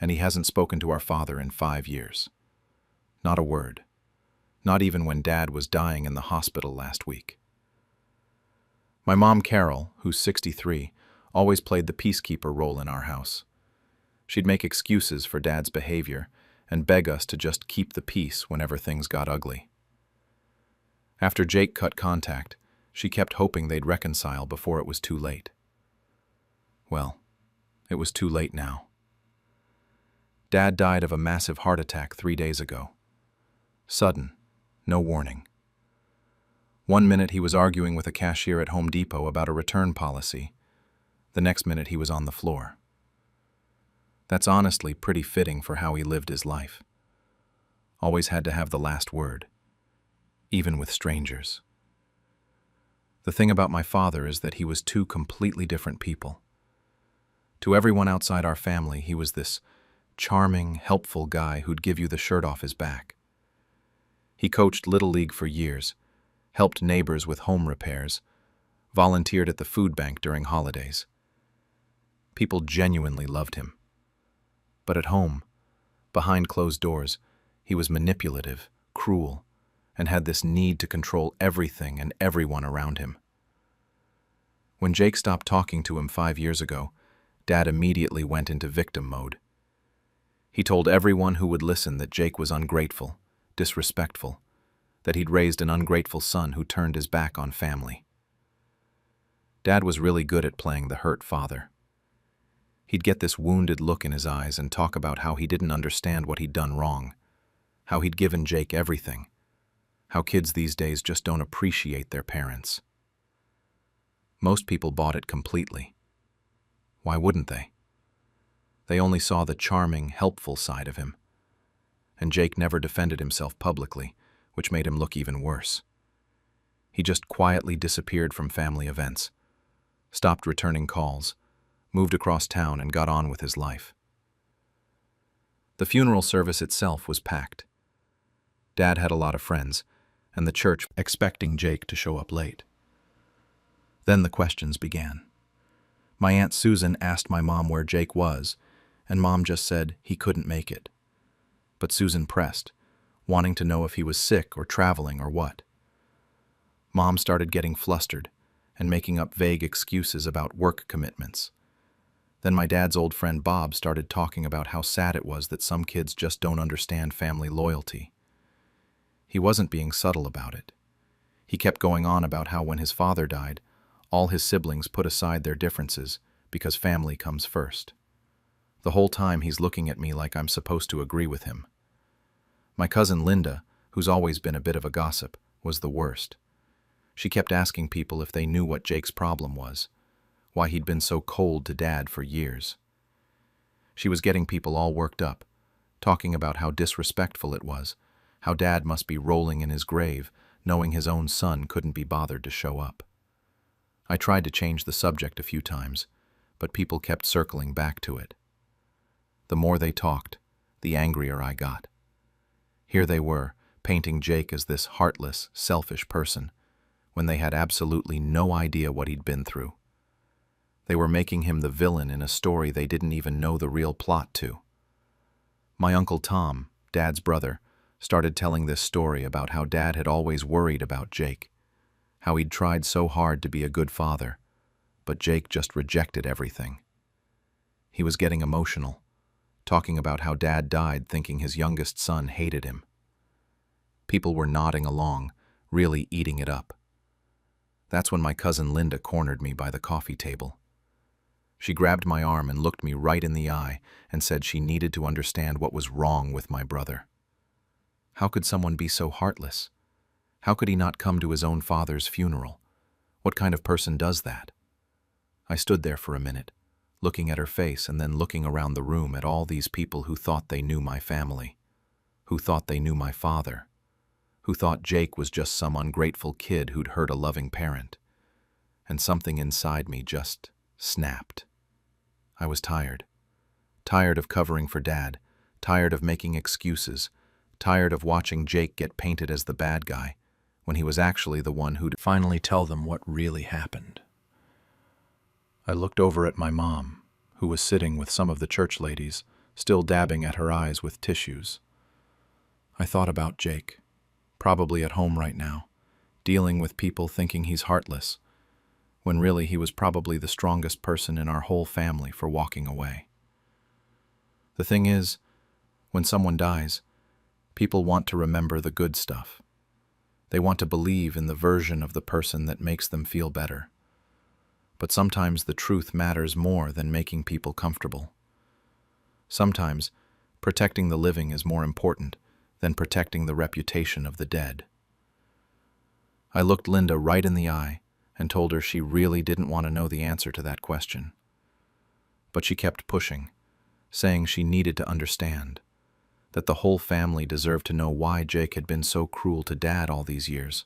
and he hasn't spoken to our father in 5 years. Not a word. Not even when Dad was dying in the hospital last week. My mom Carol, who's 63, always played the peacekeeper role in our house. She'd make excuses for Dad's behavior and beg us to just keep the peace whenever things got ugly. After Jake cut contact, she kept hoping they'd reconcile before it was too late. Well, it was too late now. Dad died of a massive heart attack 3 days ago. Sudden, no warning. 1 minute he was arguing with a cashier at Home Depot about a return policy. The next minute he was on the floor. That's honestly pretty fitting for how he lived his life. Always had to have the last word, even with strangers. The thing about my father is that he was two completely different people. To everyone outside our family, he was this charming, helpful guy who'd give you the shirt off his back. He coached Little League for years, helped neighbors with home repairs, volunteered at the food bank during holidays. People genuinely loved him. But at home, behind closed doors, he was manipulative, cruel, and had this need to control everything and everyone around him. When Jake stopped talking to him 5 years ago, Dad immediately went into victim mode. He told everyone who would listen that Jake was ungrateful, disrespectful, that he'd raised an ungrateful son who turned his back on family. Dad was really good at playing the hurt father. He'd get this wounded look in his eyes and talk about how he didn't understand what he'd done wrong, how he'd given Jake everything, how kids these days just don't appreciate their parents. Most people bought it completely. Why wouldn't they? They only saw the charming, helpful side of him. And Jake never defended himself publicly, which made him look even worse. He just quietly disappeared from family events, stopped returning calls, moved across town and got on with his life. The funeral service itself was packed. Dad had a lot of friends, and the church expecting Jake to show up late. Then the questions began. My Aunt Susan asked my mom where Jake was, and Mom just said he couldn't make it. But Susan pressed, wanting to know if he was sick or traveling or what. Mom started getting flustered and making up vague excuses about work commitments. Then my dad's old friend Bob started talking about how sad it was that some kids just don't understand family loyalty. He wasn't being subtle about it. He kept going on about how when his father died, all his siblings put aside their differences because family comes first. The whole time he's looking at me like I'm supposed to agree with him. My cousin Linda, who's always been a bit of a gossip, was the worst. She kept asking people if they knew what Jake's problem was, why he'd been so cold to Dad for years. She was getting people all worked up, talking about how disrespectful it was, how Dad must be rolling in his grave, knowing his own son couldn't be bothered to show up. I tried to change the subject a few times, but people kept circling back to it. The more they talked, the angrier I got. Here they were, painting Jake as this heartless, selfish person, when they had absolutely no idea what he'd been through. They were making him the villain in a story they didn't even know the real plot to. My Uncle Tom, Dad's brother, started telling this story about how Dad had always worried about Jake. how he'd tried so hard to be a good father, but Jake just rejected everything. He was getting emotional, talking about how Dad died thinking his youngest son hated him. People were nodding along, really eating it up. That's when my cousin Linda cornered me by the coffee table. She grabbed my arm and looked me right in the eye and said she needed to understand what was wrong with my brother. How could someone be so heartless? How could he not come to his own father's funeral? What kind of person does that? I stood there for a minute, looking at her face and then looking around the room at all these people who thought they knew my family, who thought they knew my father, who thought Jake was just some ungrateful kid who'd hurt a loving parent. And something inside me just snapped. I was tired. Tired of covering for Dad, tired of making excuses, tired of watching Jake get painted as the bad guy, when he was actually the one who'd finally tell them what really happened. I looked over at my mom, who was sitting with some of the church ladies, still dabbing at her eyes with tissues. I thought about Jake, probably at home right now, dealing with people thinking he's heartless, when really he was probably the strongest person in our whole family for walking away. The thing is, when someone dies, people want to remember the good stuff. They want to believe in the version of the person that makes them feel better. But sometimes the truth matters more than making people comfortable. Sometimes, protecting the living is more important than protecting the reputation of the dead. I looked Linda right in the eye and told her she really didn't want to know the answer to that question. But she kept pushing, saying she needed to understand, that the whole family deserved to know why Jake had been so cruel to Dad all these years.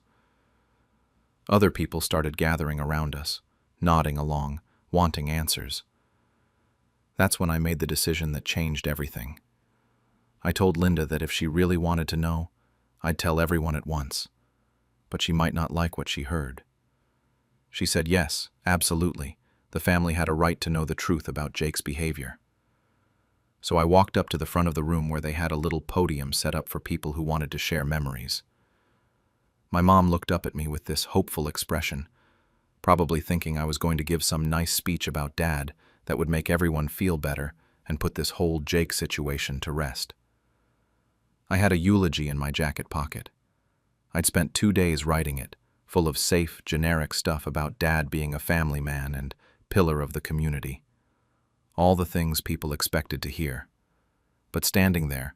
Other people started gathering around us, nodding along, wanting answers. That's when I made the decision that changed everything. I told Linda that if she really wanted to know, I'd tell everyone at once, but she might not like what she heard. She said yes, absolutely, the family had a right to know the truth about Jake's behavior. So I walked up to the front of the room where they had a little podium set up for people who wanted to share memories. My mom looked up at me with this hopeful expression, probably thinking I was going to give some nice speech about Dad that would make everyone feel better and put this whole Jake situation to rest. I had a eulogy in my jacket pocket. I'd spent 2 days writing it, full of safe, generic stuff about Dad being a family man and pillar of the community. All the things people expected to hear. But standing there,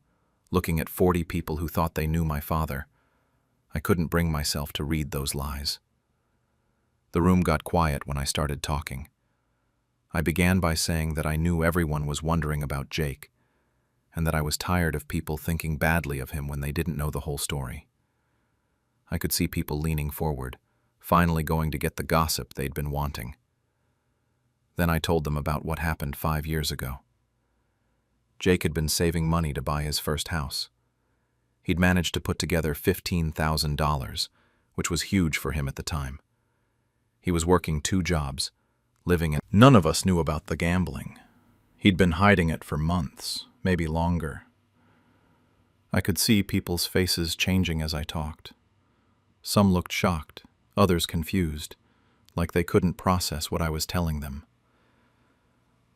looking at 40 people who thought they knew my father, I couldn't bring myself to read those lies. The room got quiet when I started talking. I began by saying that I knew everyone was wondering about Jake, and that I was tired of people thinking badly of him when they didn't know the whole story. I could see people leaning forward, finally going to get the gossip they'd been wanting. Then I told them about what happened 5 years ago. Jake had been saving money to buy his first house. He'd managed to put together $15,000, which was huge for him at the time. He was working 2 jobs, living in... None of us knew about the gambling. He'd been hiding it for months, maybe longer. I could see people's faces changing as I talked. Some looked shocked, others confused, like they couldn't process what I was telling them.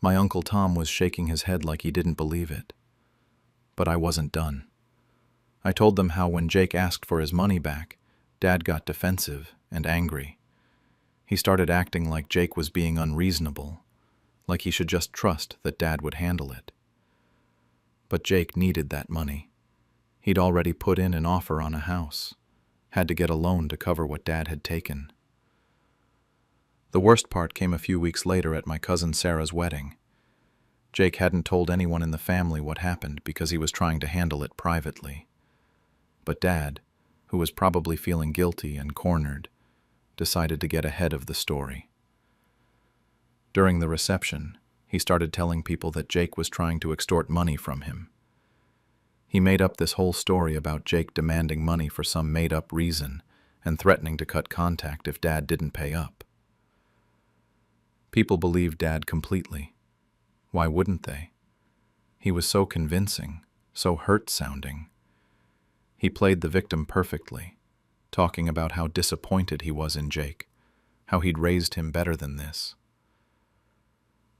My Uncle Tom was shaking his head like he didn't believe it. But I wasn't done. I told them how when Jake asked for his money back, Dad got defensive and angry. He started acting like Jake was being unreasonable, like he should just trust that Dad would handle it. But Jake needed that money. He'd already put in an offer on a house, had to get a loan to cover what Dad had taken. The worst part came a few weeks later at my cousin Sarah's wedding. Jake hadn't told anyone in the family what happened because he was trying to handle it privately. But Dad, who was probably feeling guilty and cornered, decided to get ahead of the story. During the reception, he started telling people that Jake was trying to extort money from him. He made up this whole story about Jake demanding money for some made-up reason and threatening to cut contact if Dad didn't pay up. People believed Dad completely. Why wouldn't they? He was so convincing, so hurt-sounding. He played the victim perfectly, talking about how disappointed he was in Jake, how he'd raised him better than this.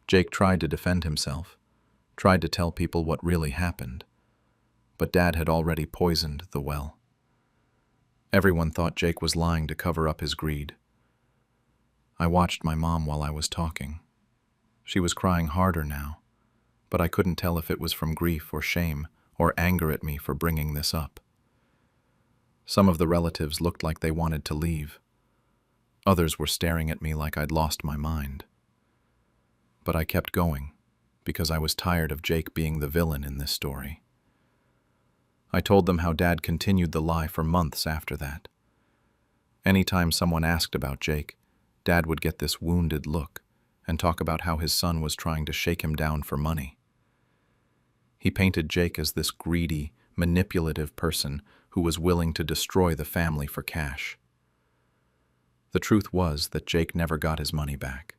Jake tried to defend himself, tried to tell people what really happened, but Dad had already poisoned the well. Everyone thought Jake was lying to cover up his greed. I watched my mom while I was talking. She was crying harder now, but I couldn't tell if it was from grief or shame or anger at me for bringing this up. Some of the relatives looked like they wanted to leave. Others were staring at me like I'd lost my mind. But I kept going, because I was tired of Jake being the villain in this story. I told them how Dad continued the lie for months after that. Anytime someone asked about Jake, Dad would get this wounded look and talk about how his son was trying to shake him down for money. He painted Jake as this greedy, manipulative person who was willing to destroy the family for cash. The truth was that Jake never got his money back.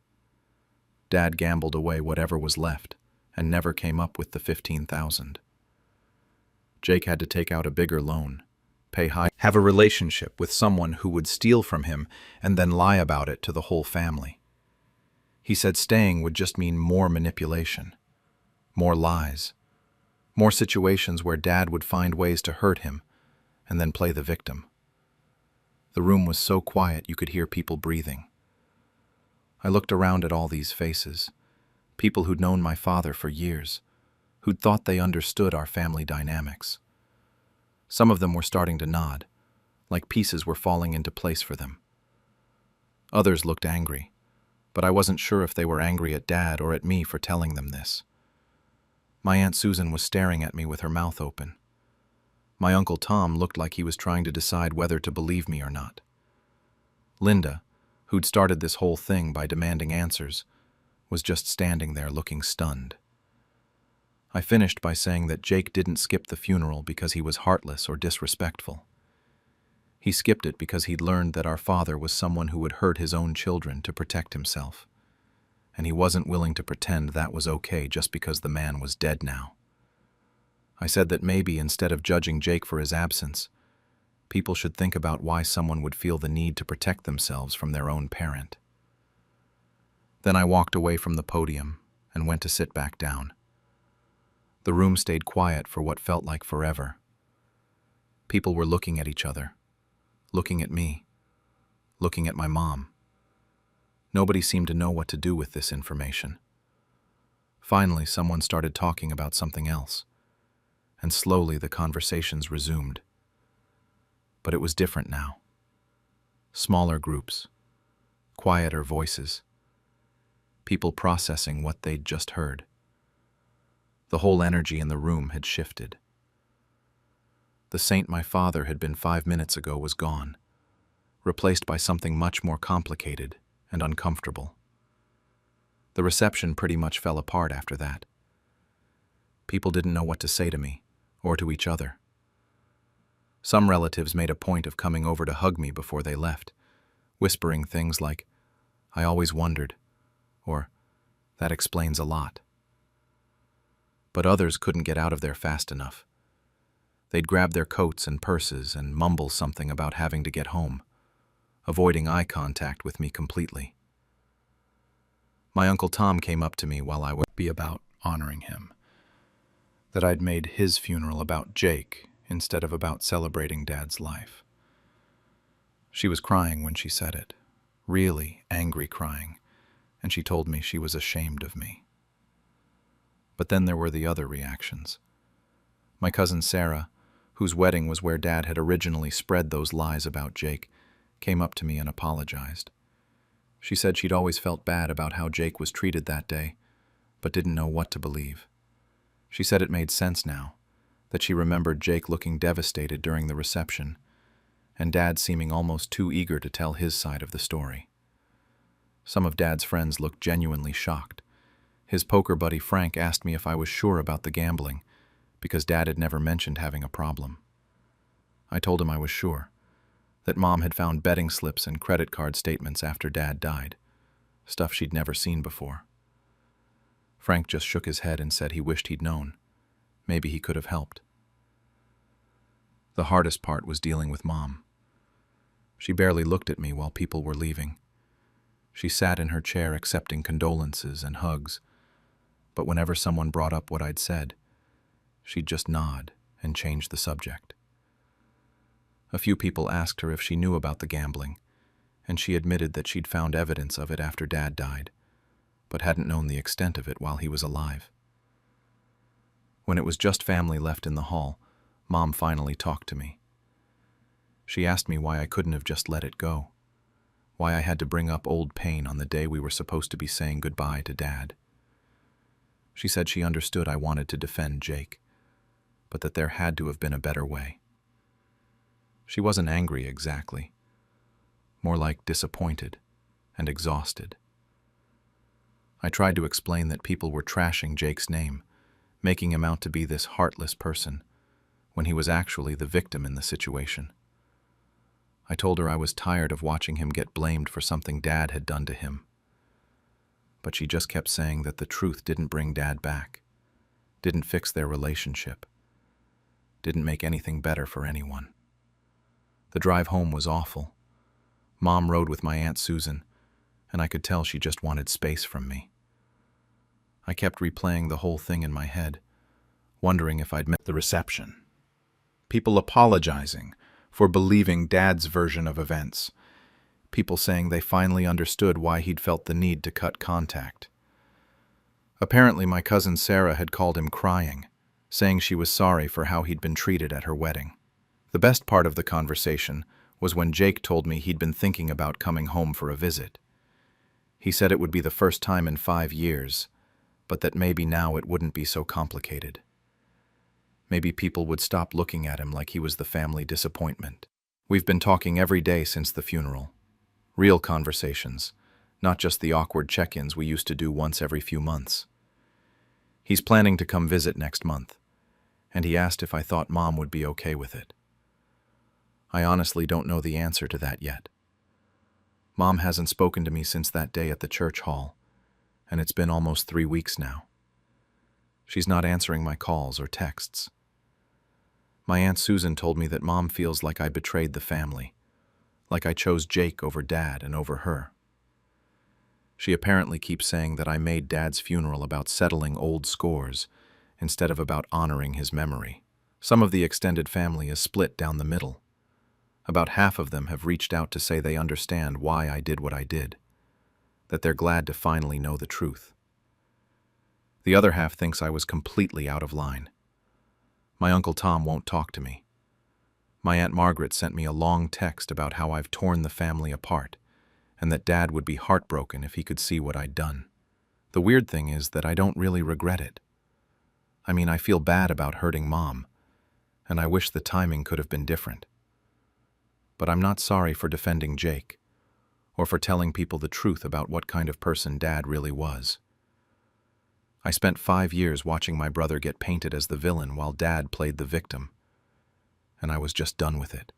Dad gambled away whatever was left and never came up with the $15,000. Jake had to take out a bigger loan, pay high, have a relationship with someone who would steal from him and then lie about it to the whole family. He said staying would just mean more manipulation, more lies, more situations where Dad would find ways to hurt him and then play the victim. The room was so quiet you could hear people breathing. I looked around at all these faces, people who'd known my father for years, who'd thought they understood our family dynamics. Some of them were starting to nod, like pieces were falling into place for them. Others looked angry, but I wasn't sure if they were angry at Dad or at me for telling them this. My Aunt Susan was staring at me with her mouth open. My Uncle Tom looked like he was trying to decide whether to believe me or not. Linda, who'd started this whole thing by demanding answers, was just standing there looking stunned. I finished by saying that Jake didn't skip the funeral because he was heartless or disrespectful. He skipped it because he'd learned that our father was someone who would hurt his own children to protect himself, and he wasn't willing to pretend that was okay just because the man was dead now. I said that maybe instead of judging Jake for his absence, people should think about why someone would feel the need to protect themselves from their own parent. Then I walked away from the podium and went to sit back down. The room stayed quiet for what felt like forever. People were looking at each other, looking at me, looking at my mom. Nobody seemed to know what to do with this information. Finally, someone started talking about something else, and slowly the conversations resumed. But it was different now. Smaller groups, quieter voices, people processing what they'd just heard. The whole energy in the room had shifted. The saint my father had been 5 minutes ago was gone, replaced by something much more complicated and uncomfortable. The reception pretty much fell apart after that. People didn't know what to say to me or to each other. Some relatives made a point of coming over to hug me before they left, whispering things like, "I always wondered," or "That explains a lot." But others couldn't get out of there fast enough. They'd grab their coats and purses and mumble something about having to get home, avoiding eye contact with me completely. My Uncle Tom came up to me while I would be about honoring him, that I'd made his funeral about Jake instead of about celebrating Dad's life. She was crying when she said it, really angry crying, and she told me she was ashamed of me. But then there were the other reactions. My cousin Sarah, whose wedding was where Dad had originally spread those lies about Jake, came up to me and apologized. She said she'd always felt bad about how Jake was treated that day, but didn't know what to believe. She said it made sense now, that she remembered Jake looking devastated during the reception, and Dad seeming almost too eager to tell his side of the story. Some of Dad's friends looked genuinely shocked. His poker buddy Frank asked me if I was sure about the gambling, because Dad had never mentioned having a problem. I told him I was sure, that Mom had found betting slips and credit card statements after Dad died, stuff she'd never seen before. Frank just shook his head and said he wished he'd known. Maybe he could have helped. The hardest part was dealing with Mom. She barely looked at me while people were leaving. She sat in her chair accepting condolences and hugs, but whenever someone brought up what I'd said, she'd just nod and change the subject. A few people asked her if she knew about the gambling, and she admitted that she'd found evidence of it after Dad died, but hadn't known the extent of it while he was alive. When it was just family left in the hall, Mom finally talked to me. She asked me why I couldn't have just let it go, why I had to bring up old pain on the day we were supposed to be saying goodbye to Dad. She said she understood I wanted to defend Jake, but that there had to have been a better way. She wasn't angry exactly, more like disappointed and exhausted. I tried to explain that people were trashing Jake's name, making him out to be this heartless person, when he was actually the victim in the situation. I told her I was tired of watching him get blamed for something Dad had done to him. But she just kept saying that the truth didn't bring Dad back, didn't fix their relationship, didn't make anything better for anyone. The drive home was awful. Mom rode with my Aunt Susan, and I could tell she just wanted space from me. I kept replaying the whole thing in my head, wondering if I'd met the reception. People apologizing for believing Dad's version of events. People saying they finally understood why he'd felt the need to cut contact. Apparently, my cousin Sarah had called him crying, saying she was sorry for how he'd been treated at her wedding. The best part of the conversation was when Jake told me he'd been thinking about coming home for a visit. He said it would be the first time in 5 years, but that maybe now it wouldn't be so complicated. Maybe people would stop looking at him like he was the family disappointment. We've been talking every day since the funeral. Real conversations, not just the awkward check-ins we used to do once every few months. He's planning to come visit next month, and he asked if I thought Mom would be okay with it. I honestly don't know the answer to that yet. Mom hasn't spoken to me since that day at the church hall, and it's been almost 3 weeks now. She's not answering my calls or texts. My Aunt Susan told me that Mom feels like I betrayed the family, like I chose Jake over Dad and over her. She apparently keeps saying that I made Dad's funeral about settling old scores instead of about honoring his memory. Some of the extended family is split down the middle. About half of them have reached out to say they understand why I did what I did, that they're glad to finally know the truth. The other half thinks I was completely out of line. My Uncle Tom won't talk to me. My Aunt Margaret sent me a long text about how I've torn the family apart, and that Dad would be heartbroken if he could see what I'd done. The weird thing is that I don't really regret it. I mean, I feel bad about hurting Mom, and I wish the timing could have been different. But I'm not sorry for defending Jake, or for telling people the truth about what kind of person Dad really was. I spent 5 years watching my brother get painted as the villain while Dad played the victim, and I was just done with it.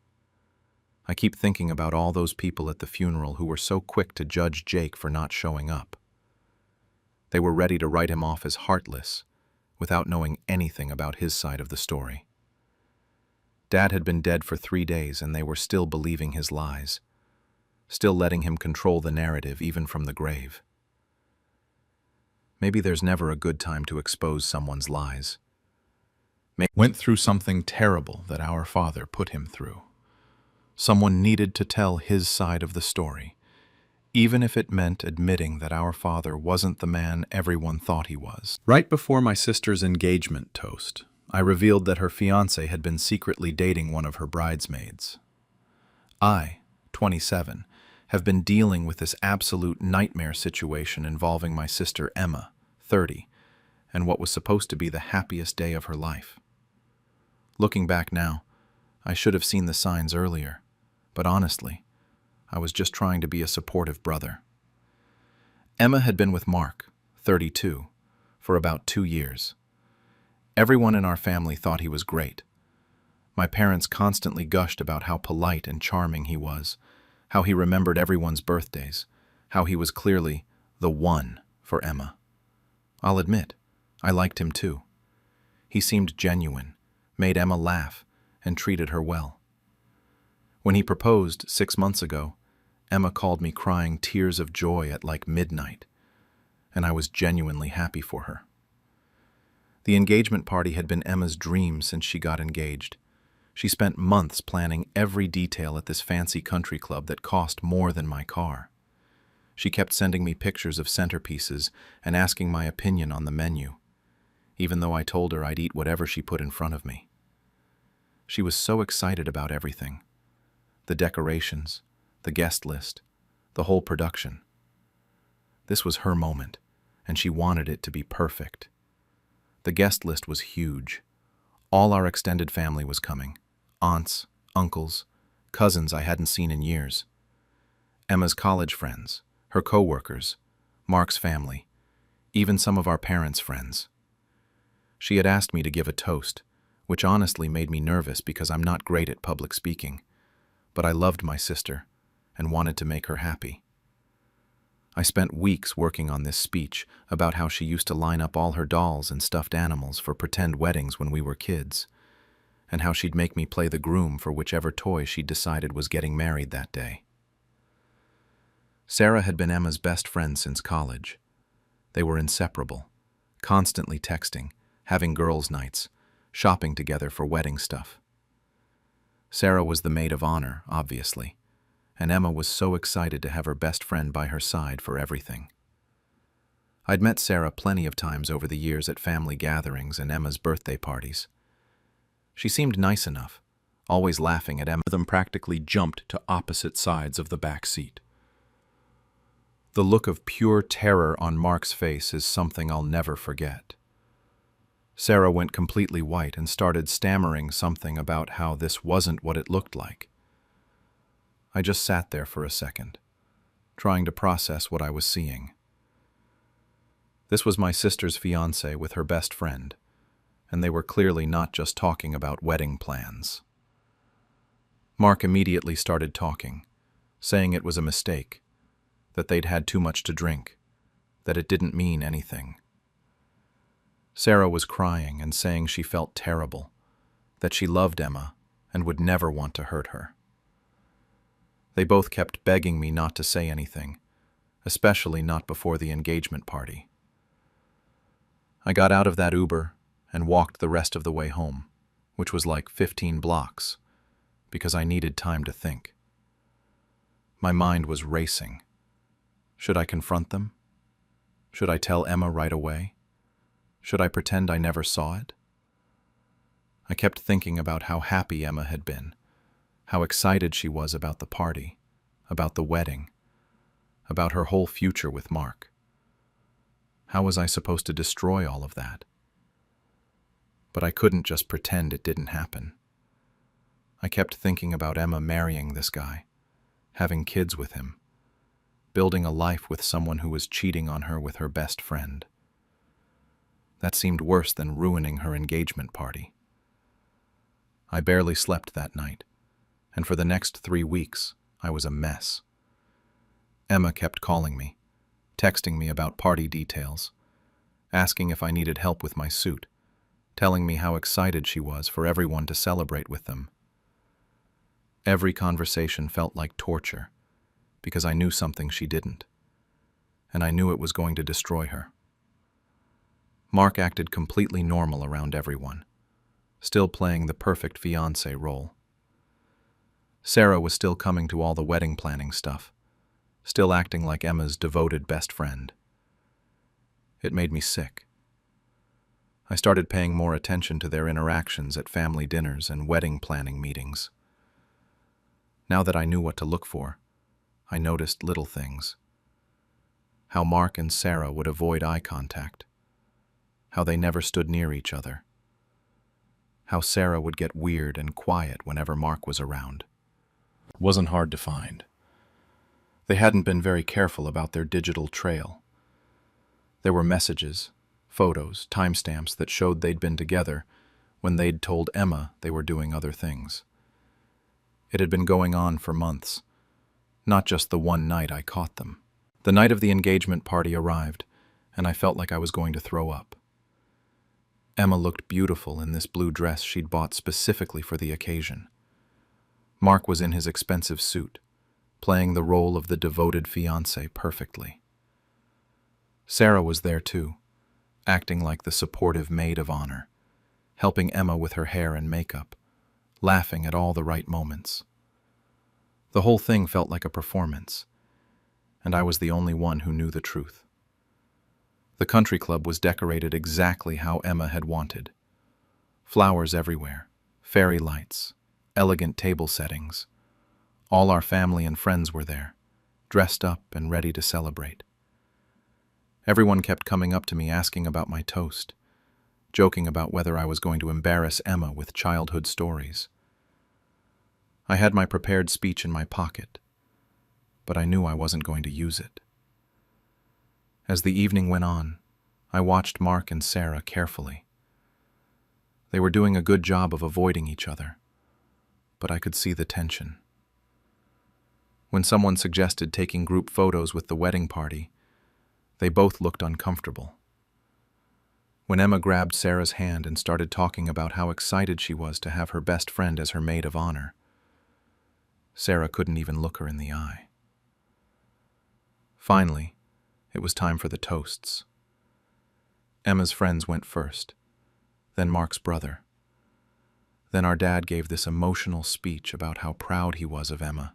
I keep thinking about all those people at the funeral who were so quick to judge Jake for not showing up. They were ready to write him off as heartless, without knowing anything about his side of the story. Dad had been dead for 3 days, and they were still believing his lies, still letting him control the narrative even from the grave. Maybe there's never a good time to expose someone's lies. Went through something terrible that our father put him through. Someone needed to tell his side of the story, even if it meant admitting that our father wasn't the man everyone thought he was. Right before my sister's engagement toast, I revealed that her fiancé had been secretly dating one of her bridesmaids. I, 27, have been dealing with this absolute nightmare situation involving my sister Emma, 30, and what was supposed to be the happiest day of her life. Looking back now, I should have seen the signs earlier, but honestly, I was just trying to be a supportive brother. Emma had been with Mark, 32, for about 2 years. Everyone in our family thought he was great. My parents constantly gushed about how polite and charming he was, how he remembered everyone's birthdays, how he was clearly the one for Emma. I'll admit, I liked him too. He seemed genuine, made Emma laugh, and treated her well. When he proposed 6 months ago, Emma called me crying tears of joy at like midnight, and I was genuinely happy for her. The engagement party had been Emma's dream since she got engaged. She spent months planning every detail at this fancy country club that cost more than my car. She kept sending me pictures of centerpieces and asking my opinion on the menu, even though I told her I'd eat whatever she put in front of me. She was so excited about everything. The decorations, the guest list, the whole production. This was her moment, and she wanted it to be perfect. The guest list was huge. All our extended family was coming. Aunts, uncles, cousins I hadn't seen in years. Emma's college friends, her co-workers, Mark's family, even some of our parents' friends. She had asked me to give a toast, which honestly made me nervous because I'm not great at public speaking, but I loved my sister and wanted to make her happy. I spent weeks working on this speech about how she used to line up all her dolls and stuffed animals for pretend weddings when we were kids, and how she'd make me play the groom for whichever toy she'd decided was getting married that day. Sarah had been Emma's best friend since college. They were inseparable, constantly texting, having girls' nights, shopping together for wedding stuff. Sarah was the maid of honor, obviously, and Emma was so excited to have her best friend by her side for everything. I'd met Sarah plenty of times over the years at family gatherings and Emma's birthday parties. She seemed nice enough, always laughing at Emma. Them practically jumped to opposite sides of the back seat. The look of pure terror on Mark's face is something I'll never forget. Sarah went completely white and started stammering something about how this wasn't what it looked like. I just sat there for a second, trying to process what I was seeing. This was my sister's fiancé with her best friend, and they were clearly not just talking about wedding plans. Mark immediately started talking, saying it was a mistake, that they'd had too much to drink, that it didn't mean anything. Sarah was crying and saying she felt terrible, that she loved Emma and would never want to hurt her. They both kept begging me not to say anything, especially not before the engagement party. I got out of that Uber and walked the rest of the way home, which was like 15 blocks, because I needed time to think. My mind was racing. Should I confront them? Should I tell Emma right away? Should I pretend I never saw it? I kept thinking about how happy Emma had been, how excited she was about the party, about the wedding, about her whole future with Mark. How was I supposed to destroy all of that? But I couldn't just pretend it didn't happen. I kept thinking about Emma marrying this guy, having kids with him, building a life with someone who was cheating on her with her best friend. That seemed worse than ruining her engagement party. I barely slept that night, and for the next 3 weeks, I was a mess. Emma kept calling me, texting me about party details, asking if I needed help with my suit, telling me how excited she was for everyone to celebrate with them. Every conversation felt like torture, because I knew something she didn't, and I knew it was going to destroy her. Mark acted completely normal around everyone, still playing the perfect fiancé role. Sarah was still coming to all the wedding planning stuff, still acting like Emma's devoted best friend. It made me sick. I started paying more attention to their interactions at family dinners and wedding planning meetings. Now that I knew what to look for, I noticed little things. How Mark and Sarah would avoid eye contact. How they never stood near each other. How Sarah would get weird and quiet whenever Mark was around. Wasn't hard to find. They hadn't been very careful about their digital trail. There were messages, photos, timestamps that showed they'd been together when they'd told Emma they were doing other things. It had been going on for months, not just the one night I caught them. The night of the engagement party arrived, and I felt like I was going to throw up. Emma looked beautiful in this blue dress she'd bought specifically for the occasion. Mark was in his expensive suit, playing the role of the devoted fiancé perfectly. Sarah was there too, acting like the supportive maid of honor, helping Emma with her hair and makeup, laughing at all the right moments. The whole thing felt like a performance, and I was the only one who knew the truth. The country club was decorated exactly how Emma had wanted. Flowers everywhere, fairy lights, elegant table settings. All our family and friends were there, dressed up and ready to celebrate. Everyone kept coming up to me asking about my toast, joking about whether I was going to embarrass Emma with childhood stories. I had my prepared speech in my pocket, but I knew I wasn't going to use it. As the evening went on, I watched Mark and Sarah carefully. They were doing a good job of avoiding each other, but I could see the tension. When someone suggested taking group photos with the wedding party, they both looked uncomfortable. When Emma grabbed Sarah's hand and started talking about how excited she was to have her best friend as her maid of honor, Sarah couldn't even look her in the eye. Finally, it was time for the toasts. Emma's friends went first, then Mark's brother. Then our dad gave this emotional speech about how proud he was of Emma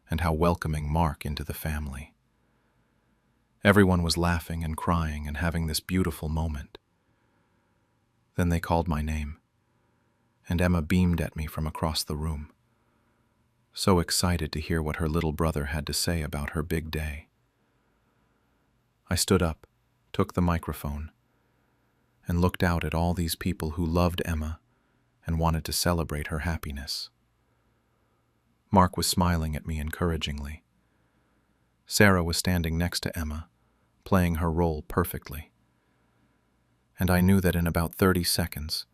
and how welcoming Mark into the family. Everyone was laughing and crying and having this beautiful moment. Then they called my name, and Emma beamed at me from across the room, so excited to hear what her little brother had to say about her big day. I stood up, took the microphone, and looked out at all these people who loved Emma and wanted to celebrate her happiness. Mark was smiling at me encouragingly. Sarah was standing next to Emma, playing her role perfectly. And I knew that in about 30 seconds,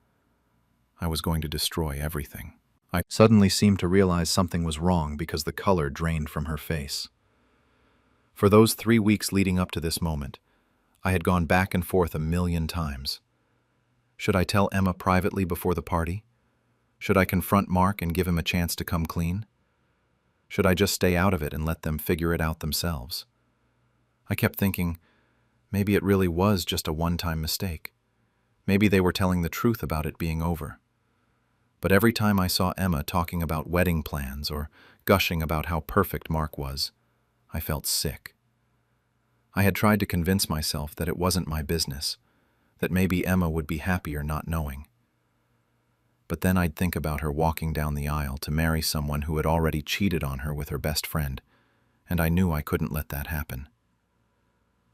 I was going to destroy everything. I suddenly seemed to realize something was wrong because the color drained from her face. For those 3 weeks leading up to this moment, I had gone back and forth a million times. Should I tell Emma privately before the party? Should I confront Mark and give him a chance to come clean? Should I just stay out of it and let them figure it out themselves? I kept thinking, maybe it really was just a one-time mistake. Maybe they were telling the truth about it being over. But every time I saw Emma talking about wedding plans or gushing about how perfect Mark was, I felt sick. I had tried to convince myself that it wasn't my business, that maybe Emma would be happier not knowing. But then I'd think about her walking down the aisle to marry someone who had already cheated on her with her best friend, and I knew I couldn't let that happen.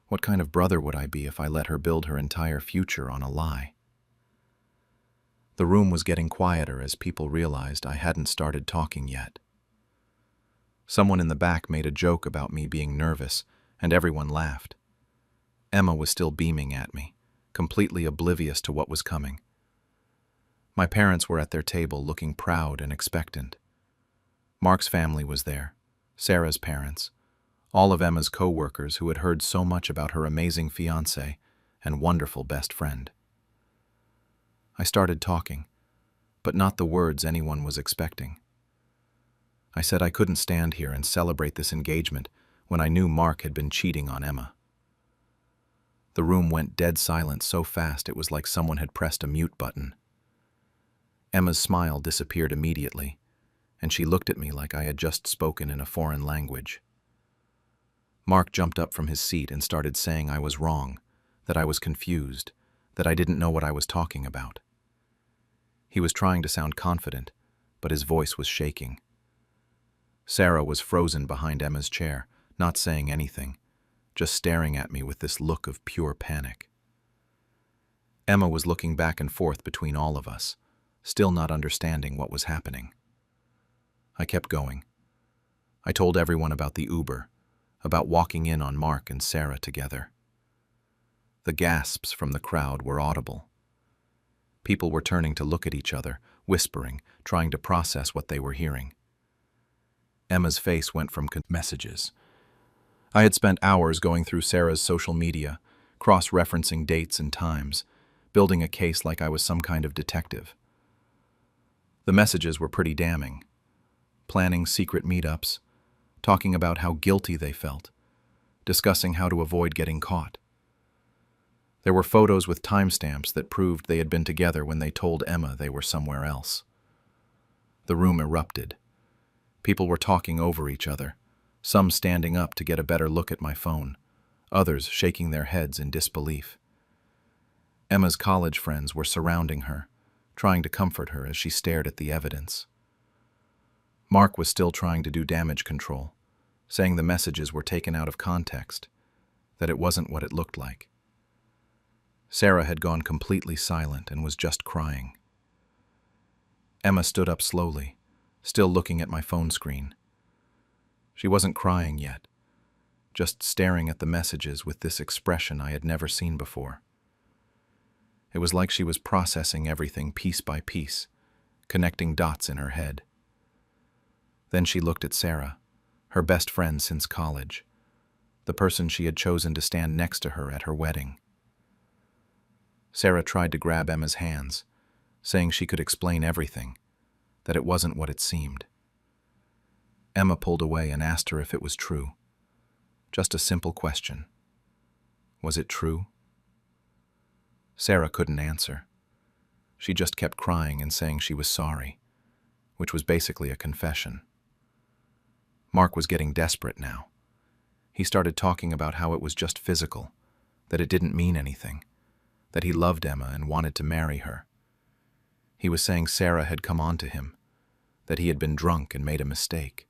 What kind of brother would I be if I let her build her entire future on a lie? The room was getting quieter as people realized I hadn't started talking yet. Someone in the back made a joke about me being nervous, and everyone laughed. Emma was still beaming at me, completely oblivious to what was coming. My parents were at their table looking proud and expectant. Mark's family was there, Sarah's parents, all of Emma's co-workers who had heard so much about her amazing fiancé and wonderful best friend. I started talking, but not the words anyone was expecting. I said I couldn't stand here and celebrate this engagement when I knew Mark had been cheating on Emma. The room went dead silent so fast it was like someone had pressed a mute button. Emma's smile disappeared immediately, and she looked at me like I had just spoken in a foreign language. Mark jumped up from his seat and started saying I was wrong, that I was confused, that I didn't know what I was talking about. He was trying to sound confident, but his voice was shaking. Sarah was frozen behind Emma's chair, not saying anything, just staring at me with this look of pure panic. Emma was looking back and forth between all of us, still not understanding what was happening. I kept going. I told everyone about the Uber, about walking in on Mark and Sarah together. The gasps from the crowd were audible. People were turning to look at each other, whispering, trying to process what they were hearing. Emma's face went from messages. I had spent hours going through Sarah's social media, cross-referencing dates and times, building a case like I was some kind of detective. The messages were pretty damning. planning secret meetups, talking about how guilty they felt, discussing how to avoid getting caught. There were photos with timestamps that proved they had been together when they told Emma they were somewhere else. The room erupted. People were talking over each other, some standing up to get a better look at my phone, others shaking their heads in disbelief. Emma's college friends were surrounding her, trying to comfort her as she stared at the evidence. Mark was still trying to do damage control, saying the messages were taken out of context, that it wasn't what it looked like. Sarah had gone completely silent and was just crying. Emma stood up slowly, still looking at my phone screen. She wasn't crying yet, just staring at the messages with this expression I had never seen before. It was like she was processing everything piece by piece, connecting dots in her head. Then she looked at Sarah, her best friend since college, the person she had chosen to stand next to her at her wedding. Sarah tried to grab Emma's hands, saying she could explain everything, that it wasn't what it seemed. Emma pulled away and asked her if it was true. Just a simple question. Was it true? Sarah couldn't answer. She just kept crying and saying she was sorry, which was basically a confession. Mark was getting desperate now. He started talking about how it was just physical, that it didn't mean anything, that he loved Emma and wanted to marry her. He was saying Sarah had come on to him, that he had been drunk and made a mistake,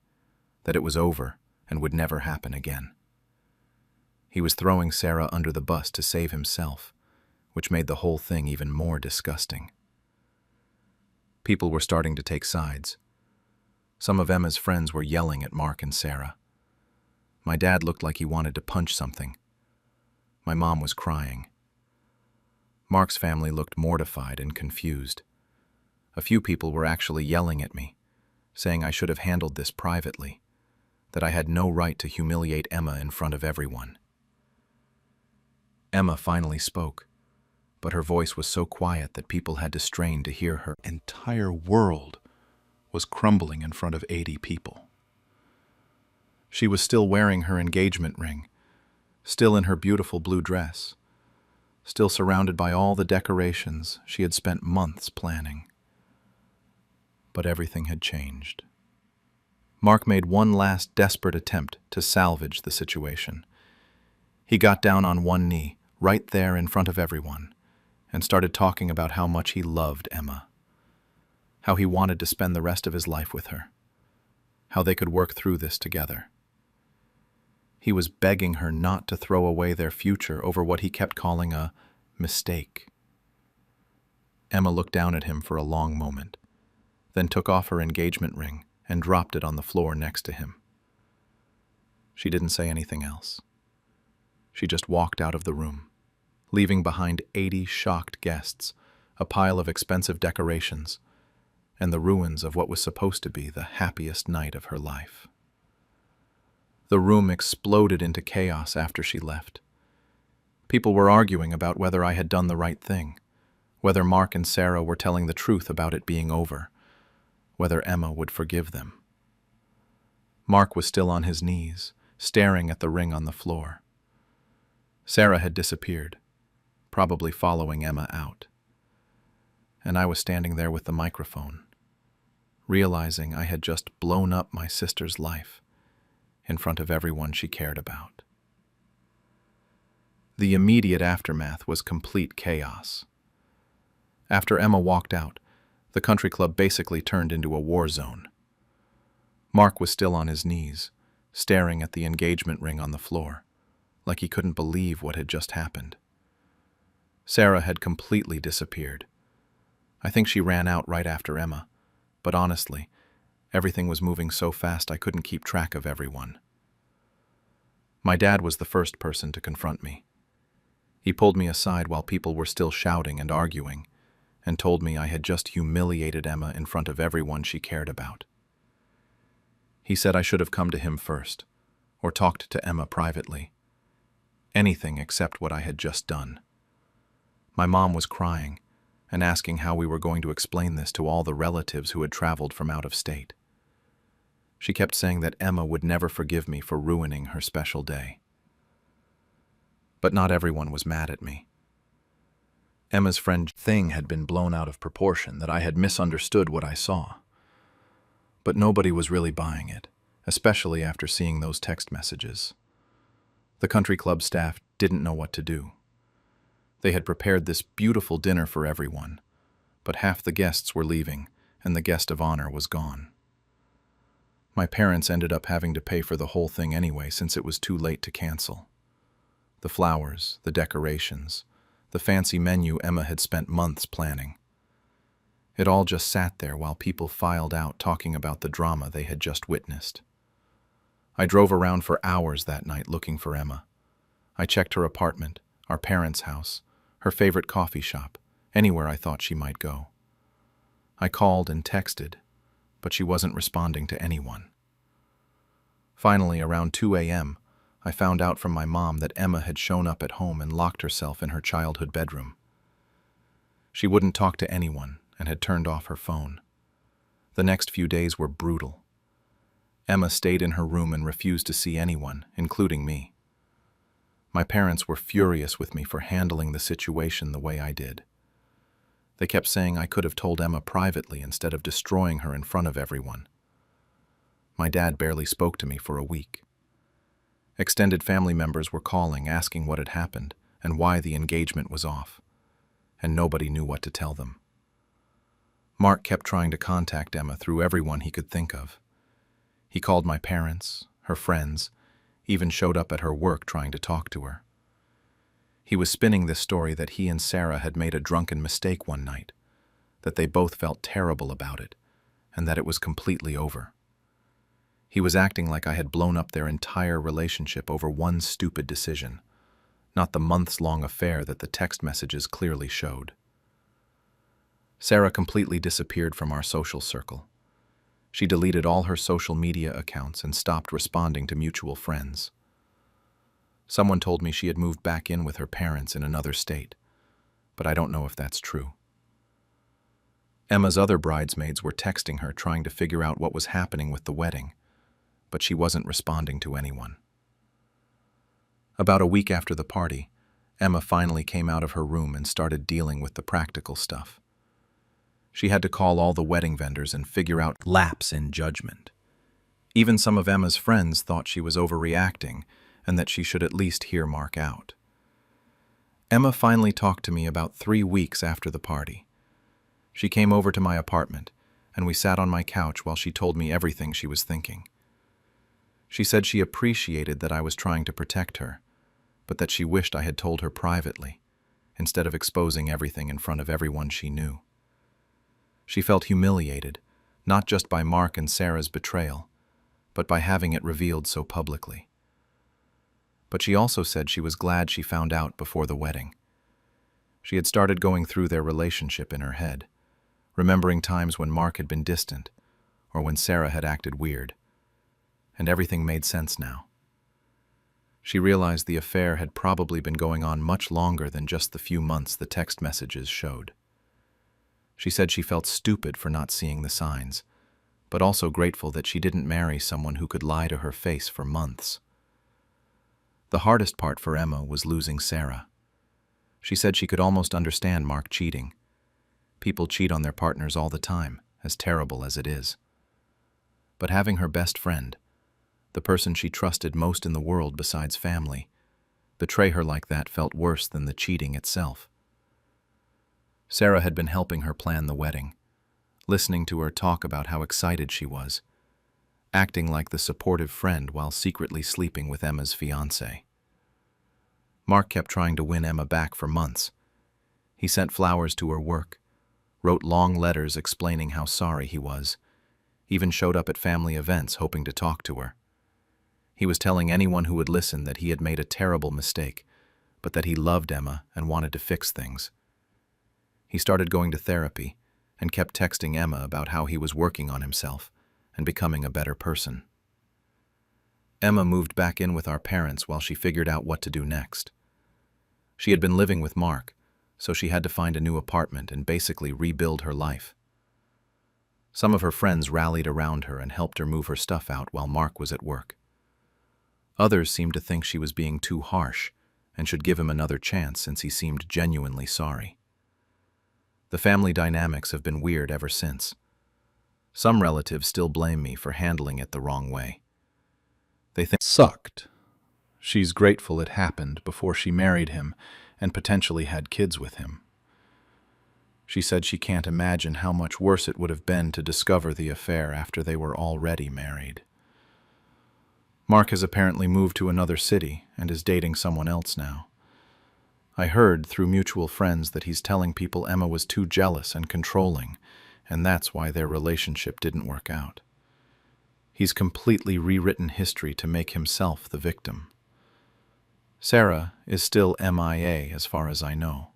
that it was over and would never happen again. He was throwing Sarah under the bus to save himself, which made the whole thing even more disgusting. People were starting to take sides. Some of Emma's friends were yelling at Mark and Sarah. My dad looked like he wanted to punch something. My mom was crying. Mark's family looked mortified and confused. A few people were actually yelling at me, saying I should have handled this privately, that I had no right to humiliate Emma in front of everyone. Emma finally spoke, but her voice was so quiet that people had to strain to hear her. Entire world was crumbling in front of 80 people. She was still wearing her engagement ring, still in her beautiful blue dress, still surrounded by all the decorations she had spent months planning. But everything had changed. Mark made one last desperate attempt to salvage the situation. He got down on one knee, right there in front of everyone, and started talking about how much he loved Emma, how he wanted to spend the rest of his life with her, how they could work through this together. He was begging her not to throw away their future over what he kept calling a mistake. Emma looked down at him for a long moment, then took off her engagement ring and dropped it on the floor next to him. She didn't say anything else. She just walked out of the room, leaving behind 80 shocked guests, a pile of expensive decorations, and the ruins of what was supposed to be the happiest night of her life. The room exploded into chaos after she left. People were arguing about whether I had done the right thing, whether Mark and Sarah were telling the truth about it being over, whether Emma would forgive them. Mark was still on his knees, staring at the ring on the floor. Sarah had disappeared, probably following Emma out. And I was standing there with the microphone, realizing I had just blown up my sister's life in front of everyone she cared about. The immediate aftermath was complete chaos. After Emma walked out, the country club basically turned into a war zone. Mark was still on his knees, staring at the engagement ring on the floor, like he couldn't believe what had just happened. Sarah had completely disappeared. I think she ran out right after Emma, but honestly, everything was moving so fast I couldn't keep track of everyone. My dad was the first person to confront me. He pulled me aside while people were still shouting and arguing, and told me I had just humiliated Emma in front of everyone she cared about. He said I should have come to him first, or talked to Emma privately. Anything except what I had just done. My mom was crying and asking how we were going to explain this to all the relatives who had traveled from out of state. She kept saying that Emma would never forgive me for ruining her special day. But not everyone was mad at me. Emma's friend thing had been blown out of proportion, that I had misunderstood what I saw. But nobody was really buying it, especially after seeing those text messages. The country club staff didn't know what to do. They had prepared this beautiful dinner for everyone, but half the guests were leaving, and the guest of honor was gone. My parents ended up having to pay for the whole thing anyway, since it was too late to cancel. The flowers, the decorations, the fancy menu Emma had spent months planning. It all just sat there while people filed out talking about the drama they had just witnessed. I drove around for hours that night looking for Emma. I checked her apartment, our parents' house, her favorite coffee shop, anywhere I thought she might go. I called and texted, but she wasn't responding to anyone. Finally, around 2 a.m., I found out from my mom that Emma had shown up at home and locked herself in her childhood bedroom. She wouldn't talk to anyone and had turned off her phone. The next few days were brutal. Emma stayed in her room and refused to see anyone, including me. My parents were furious with me for handling the situation the way I did. They kept saying I could have told Emma privately instead of destroying her in front of everyone. My dad barely spoke to me for a week. Extended family members were calling, asking what had happened and why the engagement was off, and nobody knew what to tell them. Mark kept trying to contact Emma through everyone he could think of. He called my parents, her friends, even showed up at her work trying to talk to her. He was spinning this story that he and Sarah had made a drunken mistake one night, that they both felt terrible about it, and that it was completely over. He was acting like I had blown up their entire relationship over one stupid decision, not the months-long affair that the text messages clearly showed. Sarah completely disappeared from our social circle. She deleted all her social media accounts and stopped responding to mutual friends. Someone told me she had moved back in with her parents in another state, but I don't know if that's true. Emma's other bridesmaids were texting her trying to figure out what was happening with the wedding, but she wasn't responding to anyone. About a week after the party, Emma finally came out of her room and started dealing with the practical stuff. She had to call all the wedding vendors and figure out lapse in judgment. Even some of Emma's friends thought she was overreacting and that she should at least hear Mark out. Emma finally talked to me about 3 weeks after the party. She came over to my apartment, and we sat on my couch while she told me everything she was thinking. She said she appreciated that I was trying to protect her, but that she wished I had told her privately, instead of exposing everything in front of everyone she knew. She felt humiliated, not just by Mark and Sarah's betrayal, but by having it revealed so publicly. But she also said she was glad she found out before the wedding. She had started going through their relationship in her head, remembering times when Mark had been distant, or when Sarah had acted weird, and everything made sense now. She realized the affair had probably been going on much longer than just the few months the text messages showed. She said she felt stupid for not seeing the signs, but also grateful that she didn't marry someone who could lie to her face for months. The hardest part for Emma was losing Sarah. She said she could almost understand Mark cheating. People cheat on their partners all the time, as terrible as it is. But having her best friend, the person she trusted most in the world besides family, betray her like that felt worse than the cheating itself. Sarah had been helping her plan the wedding, listening to her talk about how excited she was, acting like the supportive friend while secretly sleeping with Emma's fiancé. Mark kept trying to win Emma back for months. He sent flowers to her work, wrote long letters explaining how sorry he was, even showed up at family events hoping to talk to her. He was telling anyone who would listen that he had made a terrible mistake, but that he loved Emma and wanted to fix things. He started going to therapy and kept texting Emma about how he was working on himself and becoming a better person. Emma moved back in with our parents while she figured out what to do next. She had been living with Mark, so she had to find a new apartment and basically rebuild her life. Some of her friends rallied around her and helped her move her stuff out while Mark was at work. Others seemed to think she was being too harsh and should give him another chance since he seemed genuinely sorry. The family dynamics have been weird ever since. Some relatives still blame me for handling it the wrong way. They think it sucked. She's grateful it happened before she married him and potentially had kids with him. She said she can't imagine how much worse it would have been to discover the affair after they were already married. Mark has apparently moved to another city and is dating someone else now. I heard through mutual friends that he's telling people Emma was too jealous and controlling, and that's why their relationship didn't work out. He's completely rewritten history to make himself the victim. Sarah is still MIA as far as I know.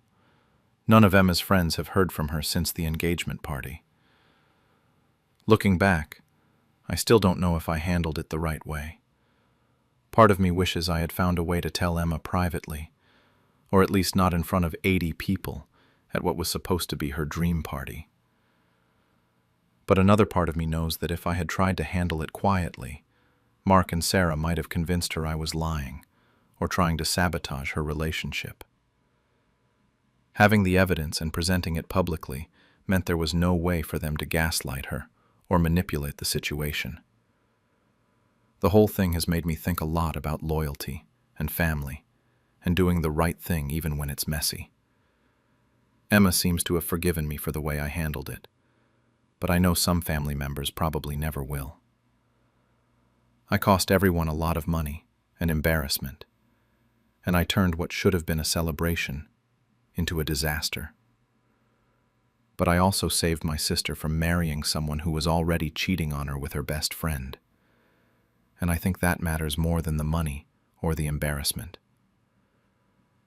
None of Emma's friends have heard from her since the engagement party. Looking back, I still don't know if I handled it the right way. Part of me wishes I had found a way to tell Emma privately, or at least not in front of 80 people at what was supposed to be her dream party. But another part of me knows that if I had tried to handle it quietly, Mark and Sarah might have convinced her I was lying or trying to sabotage her relationship. Having the evidence and presenting it publicly meant there was no way for them to gaslight her or manipulate the situation. The whole thing has made me think a lot about loyalty and family and doing the right thing even when it's messy. Emma seems to have forgiven me for the way I handled it, but I know some family members probably never will. I cost everyone a lot of money and embarrassment, and I turned what should have been a celebration into a disaster. But I also saved my sister from marrying someone who was already cheating on her with her best friend. And I think that matters more than the money or the embarrassment.